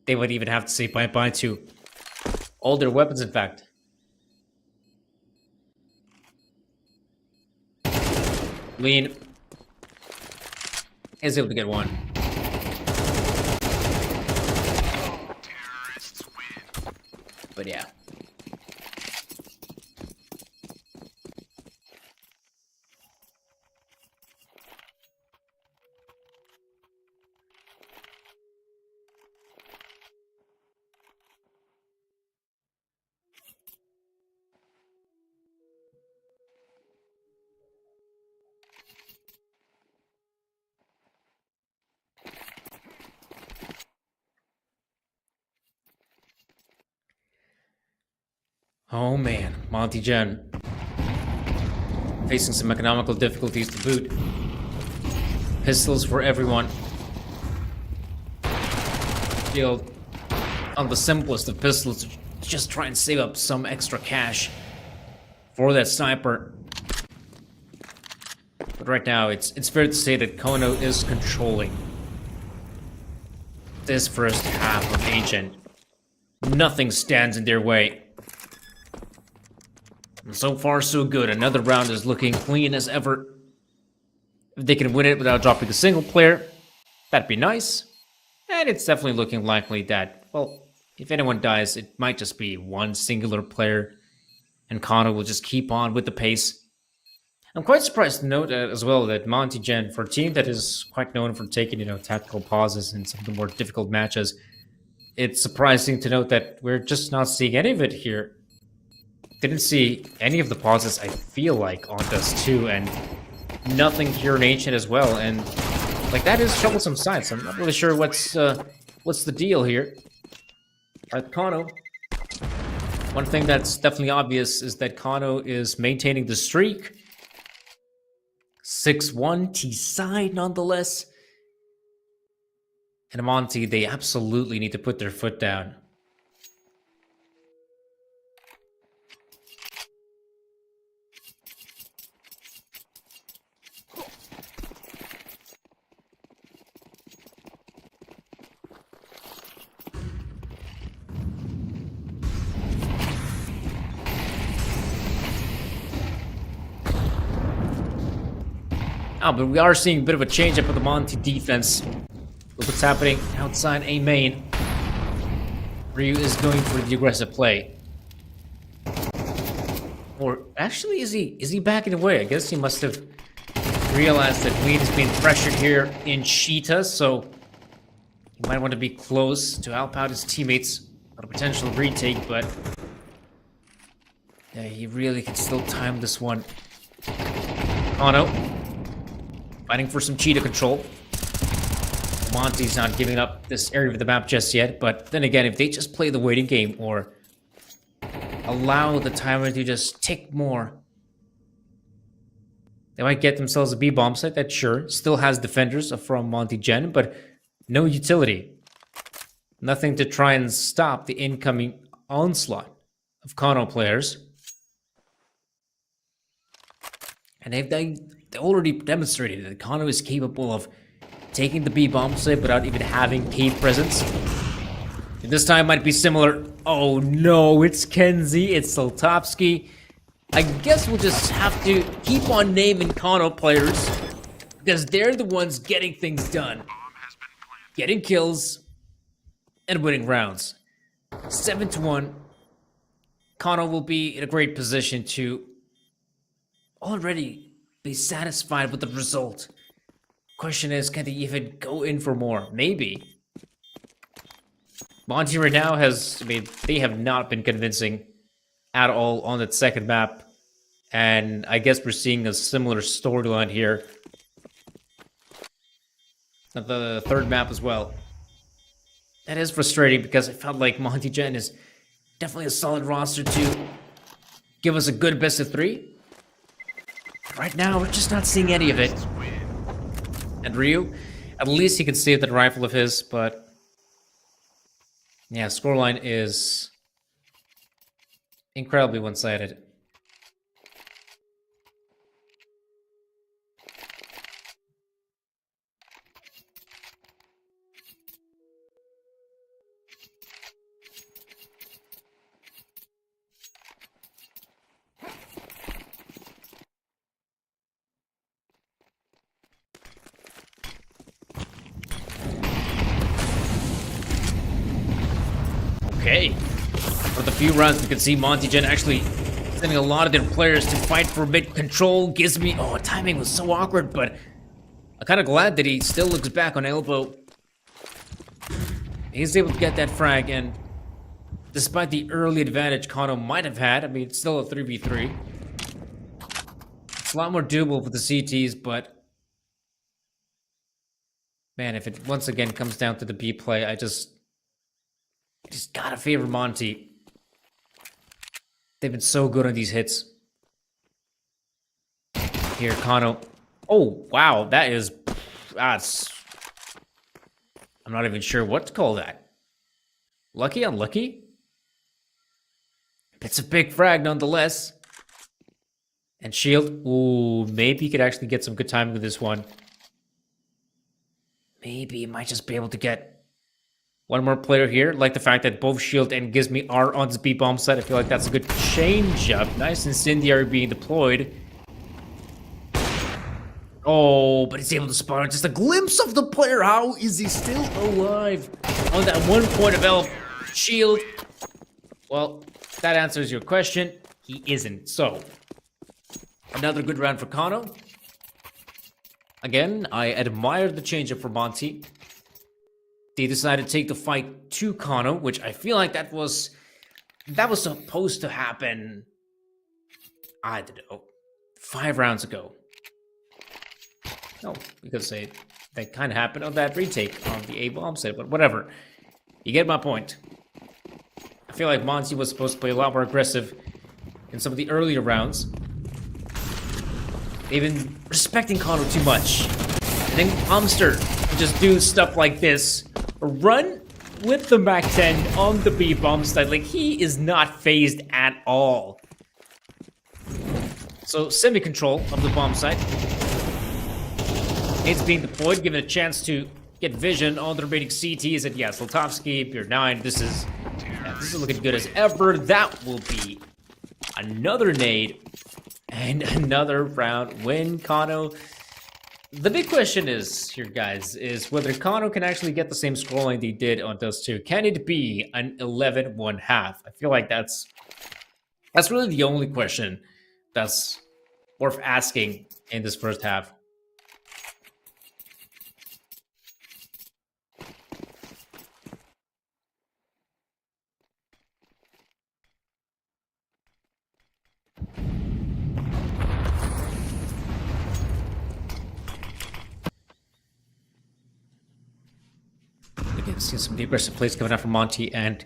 They would even have to say bye-bye to all their weapons, in fact. Lean is able to get one. But yeah. Oh man, Monty Gen. Facing some economical difficulties to boot. Pistols for everyone. Shield on the simplest of pistols. Just try and save up some extra cash for that sniper. But right now, it's fair to say that Kono is controlling this first half of Ancient. Nothing stands in their way. And so far, so good. Another round is looking clean as ever. If they can win it without dropping a single player, that'd be nice. And it's definitely looking likely that, well, if anyone dies, it might just be one singular player, and Kono will just keep on with the pace. I'm quite surprised to note as well that Monty Gen, for a team that is quite known for taking, tactical pauses in some of the more difficult matches, it's surprising to note that we're just not seeing any of it here. Didn't see any of the pauses, I feel like, on Dust 2, and nothing here in Ancient as well, and like that is troublesome signs. I'm not really sure what's the deal here. Alright, Kono. One thing that's definitely obvious is that Kono is maintaining the streak. 6-1 T-side nonetheless. And Monty, they absolutely need to put their foot down. But we are seeing a bit of a change-up of the Monty defense. Look what's happening outside A main. Ryu is going for the aggressive play. Or actually, is he backing away? I guess he must have realized that Weed is being pressured here in Sheeta, so he might want to be close to help out his teammates on a potential retake, but yeah, he really can still time this one. Kono fighting for some cheetah control. Monty's not giving up this area of the map just yet, but then again, if they just play the waiting game or allow the timer to just tick more, they might get themselves a B-bomb site that sure still has defenders from Monty Gen, but no utility. Nothing to try and stop the incoming onslaught of Kono players. And they already demonstrated that Kono is capable of taking the B-bomb site without even having cave presence. And this time might be similar. Oh no, it's Kenzie, it's Soltopsky. I guess we'll just have to keep on naming Kono players because they're the ones getting things done. Getting kills and winning rounds. 7-1. Kono will be in a great position to already be satisfied with the result. Question is, can they even go in for more? Maybe. Monty right now they have not been convincing at all on that second map. And I guess we're seeing a similar storyline here. At the third map as well. That is frustrating because I felt like Monty Gen is definitely a solid roster to give us a good best of 3. Right now, we're just not seeing any of it. And Ryu, at least he can save that rifle of his, but yeah, scoreline is incredibly one-sided. Okay. For the few rounds, we can see Monty Gen actually sending a lot of their players to fight for mid control. Gizmy, oh, timing was so awkward, but I'm kind of glad that he still looks back on elbow. He's able to get that frag, and despite the early advantage Kono might have had, I mean, it's still a 3v3. It's a lot more doable for the CTs, but man, if it once again comes down to the B play, I just gotta favor Monty. They've been so good on these hits. Here, Kano. Oh, wow. That's... I'm not even sure what to call that. Lucky, unlucky? It's a big frag nonetheless. And shield. Ooh, maybe he could actually get some good timing with this one. Maybe he might just be able to get one more player here. Like the fact that both shield and Gizmi are on this B-bomb side. I feel like that's a good change-up. Nice incendiary being deployed. Oh, but he's able to spot just a glimpse of the player. How is he still alive? On that 1 point of health. Shield. Well, that answers your question. He isn't. So, another good round for Kano. Again, I admire the change-up for Monty. They decided to take the fight to Kano, which I feel like that was supposed to happen, I don't know, 5 rounds ago. No, because that kind of happened on that retake on the A-bomb set, but whatever. You get my point. I feel like Monty was supposed to play a lot more aggressive in some of the earlier rounds. They've been respecting Kano too much. And then Amster would just do stuff like this. Run with the MAC-10 on the B-bomb side. Like, he is not phased at all. So, semi-control of the bomb site. It's being deployed, given a chance to get vision on the remaining CTs. And yeah, Zlatovsky, Pier 9, this is looking good as ever. That will be another nade and another round win. Kano. The big question is here, guys, is whether Kano can actually get the same scoreline they did on Dust 2. Can it be an 11-1 half? I feel like that's really the only question that's worth asking in this first half. Again, seeing some of the aggressive plays coming out from Monty, and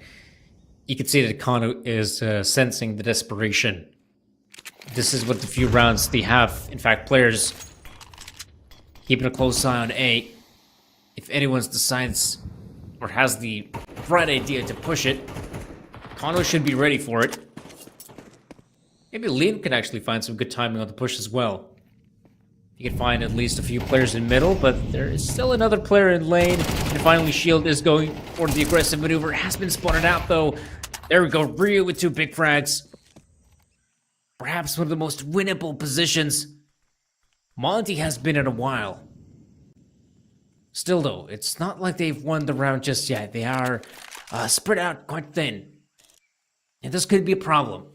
you can see that Kano is sensing the desperation. This is what the few rounds they have. In fact, players keeping a close eye on A. If anyone decides or has the right idea to push it, Kano should be ready for it. Maybe Lin can actually find some good timing on the push as well. You can find at least a few players in middle, but there is still another player in lane. And finally, Shield is going for the aggressive maneuver. Has been spotted out, though. There we go. Ryu with 2 big frags. Perhaps one of the most winnable positions Monty has been in a while. Still, though, it's not like they've won the round just yet. They are spread out quite thin. And this could be a problem.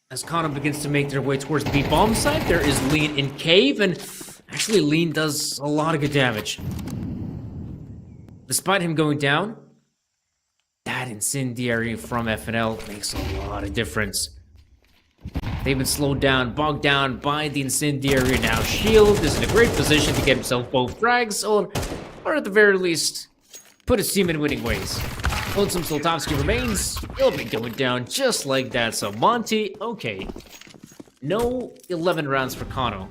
As Kano begins to make their way towards the bomb site, there is Lean in cave, and actually Lean does a lot of good damage. Despite him going down, that incendiary from FNL makes a lot of difference. They've been slowed down, bogged down by the incendiary. Now Shield is in a great position to get himself both frags, or at the very least, put his team in winning ways. Lonesome Zlatovsky remains. He'll be going down just like that. So Monty, okay. No 11 rounds for Kano.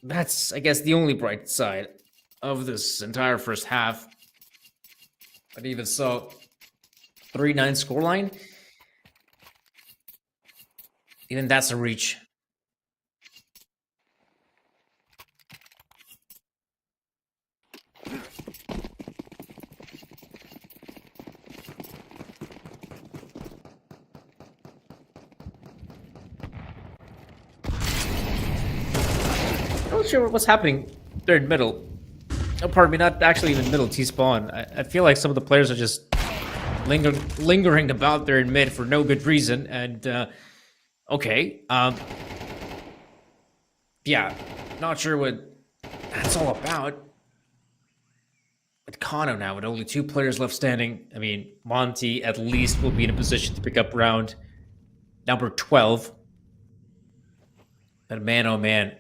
That's, I guess, the only bright side of this entire first half. But even so, 3-9 scoreline. Even that's a reach. I'm not sure what's happening there in middle. Oh, pardon me, not actually even middle, T-spawn. I feel like some of the players are just lingering about there in mid for no good reason, and, okay. Yeah, not sure what that's all about. With Kano now, with only 2 players left standing, I mean, Monty at least will be in a position to pick up round number 12. But man, oh man,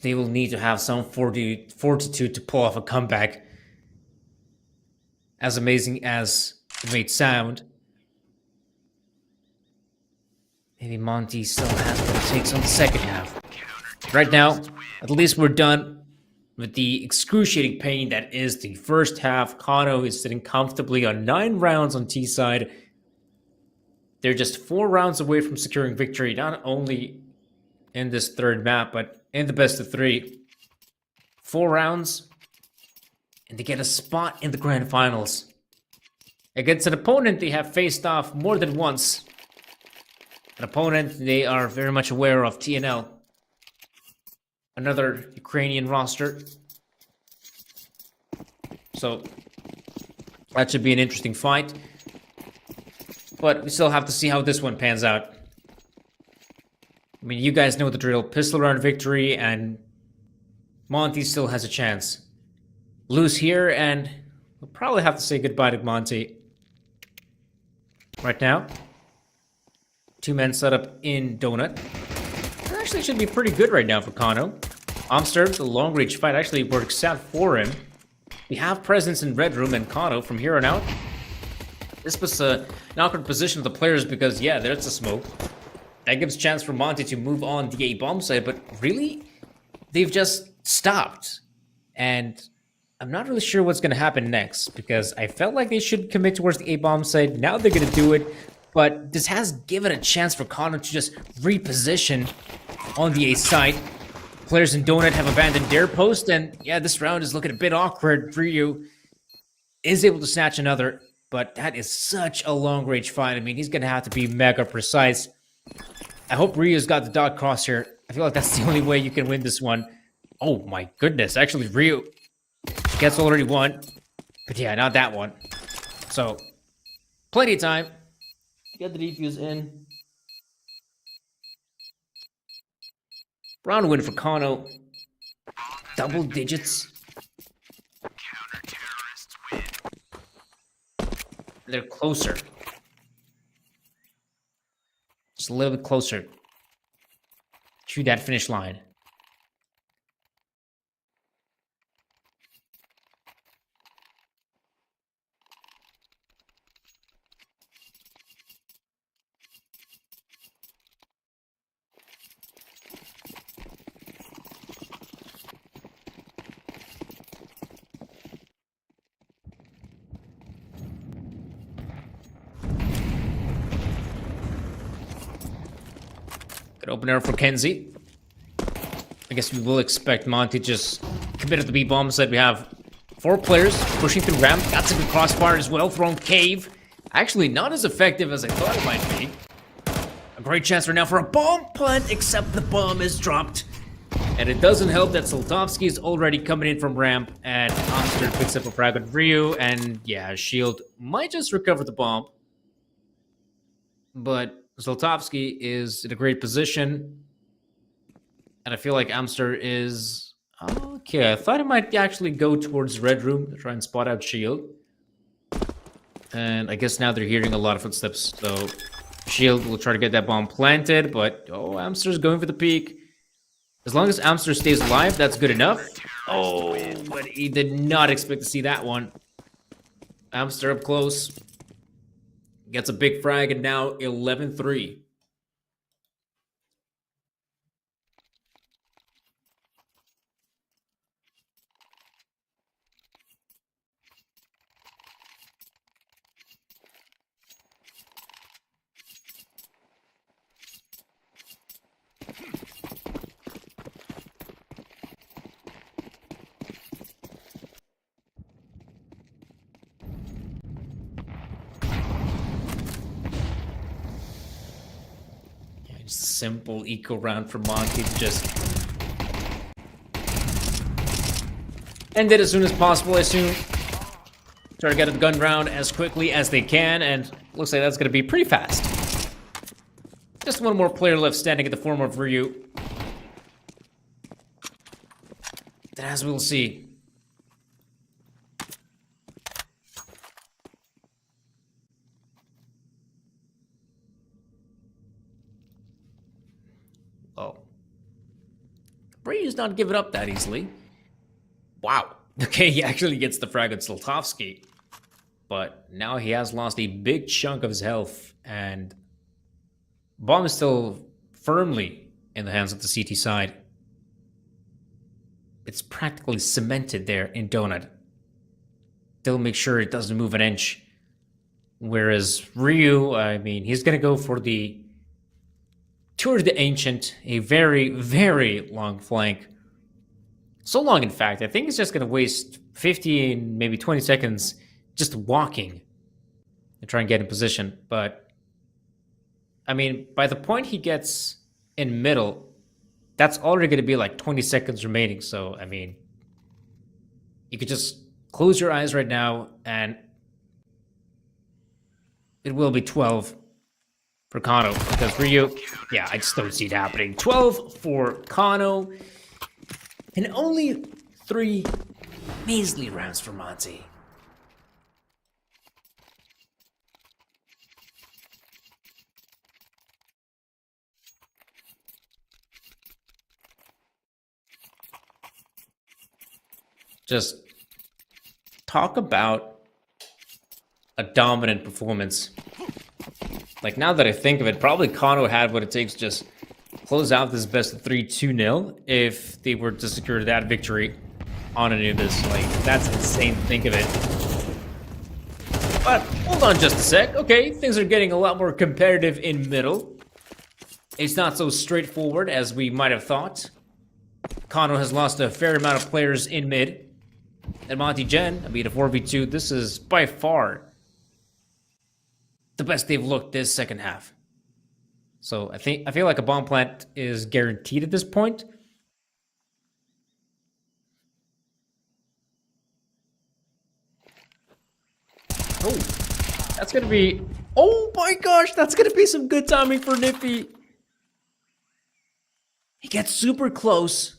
they will need to have some fortitude to pull off a comeback. As amazing as it may sound. Maybe Monty still has what it takes on the second half. Right now, at least we're done with the excruciating pain that is the first half. Kano is sitting comfortably on 9 rounds on T side. They're just 4 rounds away from securing victory, not only in this third map, but in the best of 3. 4 rounds, and they get a spot in the grand finals. Against an opponent they have faced off more than once. An opponent they are very much aware of, TNL. Another Ukrainian roster. So, that should be an interesting fight. But we still have to see how this one pans out. I mean, you guys know the drill. Pistol round victory, and Monty still has a chance. Lose here, and we'll probably have to say goodbye to Monty. Right now, 2 men set up in Donut. That actually should be pretty good right now for Kano. Amster, the long-range fight actually works out for him. We have presence in Red Room and Kano from here on out. This was an awkward position for the players because, yeah, there's a smoke. That gives chance for Monty to move on the A-bomb side, but really, they've just stopped. And I'm not really sure what's going to happen next, because I felt like they should commit towards the A-bomb side. Now they're going to do it, but this has given a chance for Kano to just reposition on the A side. Players in Donut have abandoned their post, and yeah, this round is looking a bit awkward. Ryu is able to snatch another, but that is such a long-range fight. I mean, he's going to have to be mega precise. I hope Ryu's got the dot crosshair. I feel like that's the only way you can win this one. Oh my goodness, actually Ryu gets already one. But yeah, not that one. So, plenty of time. Get the defuse in. Round win for Kano. Double digits. They're closer. Just a little bit closer to that finish line. Good opener for Kenzie. I guess we will expect Monty just commit at the B-bomb side. We have 4 players pushing through ramp. Got some good crossfire as well. Thrown cave. Actually, not as effective as I thought it might be. A great chance right now for a bomb plant, except the bomb is dropped. And it doesn't help that Soltovsky is already coming in from ramp, and Amster picks up a frag on Ryu, and yeah, Shield might just recover the bomb. But Zoltovsky is in a great position. And I feel like Amster is... Okay, I thought he might actually go towards Red Room to try and spot out Shield. And I guess now they're hearing a lot of footsteps. So Shield will try to get that bomb planted. But, oh, Amster's going for the peak. As long as Amster stays alive, that's good enough. Oh, but he did not expect to see that one. Amster up close. Gets a big frag, and now 11-3. Simple eco round for Monty to just end it as soon as possible, I assume. Try to get a gun round as quickly as they can, and looks like that's going to be pretty fast. Just one more player left standing in the form of Ryu. Then as we'll see. Oh. Ryu's not giving up that easily. Wow. Okay, he actually gets the frag on Zoltovsky. But now he has lost a big chunk of his health, and Bomb is still firmly in the hands of the CT side. It's practically cemented there in Donut. They'll make sure it doesn't move an inch. Whereas Ryu, I mean, he's going to go for the Tour of the Ancient, a very, very long flank. So long, in fact, I think he's just going to waste 15, maybe 20 seconds just walking to try and get in position. But, I mean, by the point he gets in middle, that's already going to be like 20 seconds remaining. So, I mean, you could just close your eyes right now and it will be 12 for Kano. Because Ryu, yeah, I just don't see it happening. 12 for Kano. And only 3 measly rounds for Monty. Just talk about a dominant performance. Like, now that I think of it, probably Kano had what it takes to just close out this best of 3 2-0 if they were to secure that victory on Anubis. Like, that's insane to think of it. But hold on just a sec. Okay, things are getting a lot more competitive in middle. It's not so straightforward as we might have thought. Kano has lost a fair amount of players in mid. And Monty Gen, I mean, a 4v2, this is by far the best they've looked this second half. So I feel like a bomb plant is guaranteed at this point. Oh, that's gonna be, oh my gosh, that's gonna be some good timing for Nippy. He gets super close.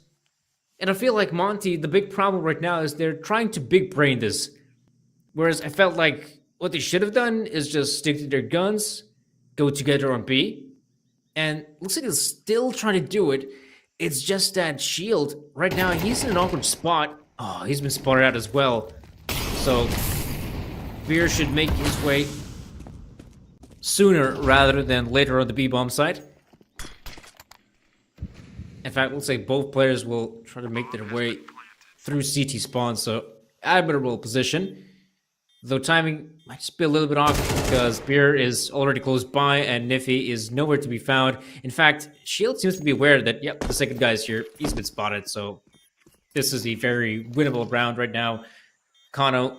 And I feel like Monty, the big problem right now is they're trying to big brain this. Whereas I felt like what they should have done is just stick to their guns, go together on B. And looks like he's still trying to do it. It's just that Shield, right now, he's in an awkward spot. Oh, he's been spotted out as well. So, Beer should make his way sooner rather than later on the B-bomb side. In fact, looks like both players will try to make their way through CT spawn, so admirable position. Though timing might just be a little bit off because Beer is already close by and Niffy is nowhere to be found. In fact, Shield seems to be aware that, yep, the second guy is here. He's been spotted, so this is a very winnable round right now. Kano,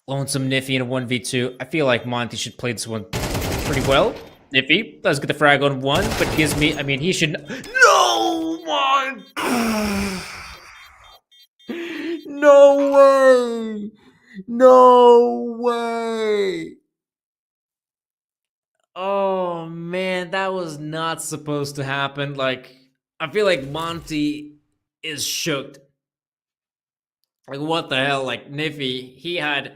lonesome Niffy in a 1v2. I feel like Monty should play this one pretty well. Niffy does get the frag on 1, but gives me, I mean, he should... No! My... No way! No way! Oh man, that was not supposed to happen. Like, I feel like Monty is shook. Like, what the hell? Like, Niffy, he had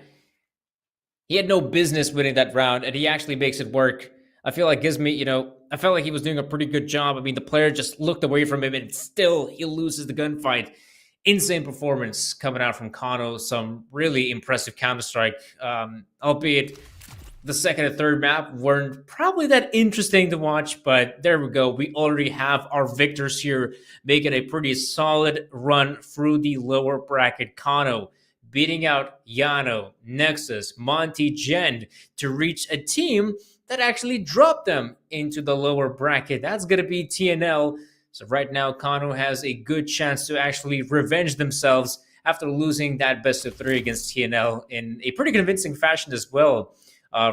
no business winning that round, and he actually makes it work. I feel like Gizmy, you know, I felt like he was doing a pretty good job. I mean, the player just looked away from him, and still he loses the gunfight. Insane performance coming out from Kano. Some really impressive Counter-Strike, albeit the second and third map weren't probably that interesting to watch, but there we go. We already have our victors here, making a pretty solid run through the lower bracket. Kano beating out Yano, Nexus, Monty Gen to reach a team that actually dropped them into the lower bracket. That's going to be TNL. So right now, Kano has a good chance to actually revenge themselves after losing that best of 3 against TNL in a pretty convincing fashion as well.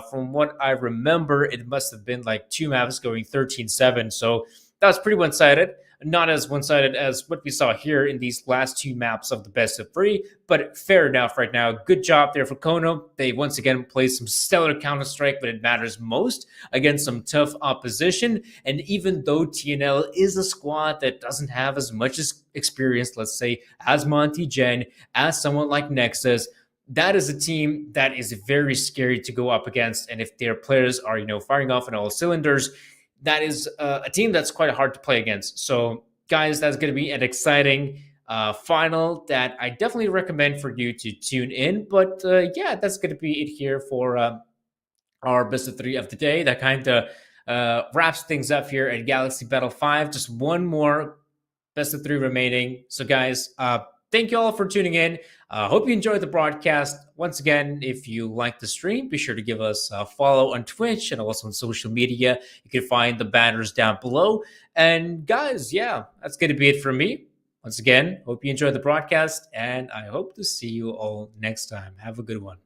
From what I remember, it must have been like 2 maps going 13-7. So that was pretty one-sided. Not as one-sided as what we saw here in these last 2 maps of the best of 3, but fair enough right now. Good job there for Kano. They once again played some stellar Counter-Strike, but it matters most against some tough opposition. And even though TNL is a squad that doesn't have as much experience, let's say, as Monty Gen, as someone like Nexus, that is a team that is very scary to go up against. And if their players are, you know, firing off on all cylinders, that is a team that's quite hard to play against. So, guys, that's going to be an exciting final that I definitely recommend for you to tune in. But, yeah, that's going to be it here for our best of three of the day. That kind of wraps things up here at Galaxy Battle 5. Just one more best of three remaining. So, guys, thank you all for tuning in. Hope you enjoyed the broadcast. Once again, if you like the stream, be sure to give us a follow on Twitch and also on social media. You can find the banners down below. And guys, yeah, that's going to be it from me. Once again, hope you enjoyed the broadcast, and I hope to see you all next time. Have a good one.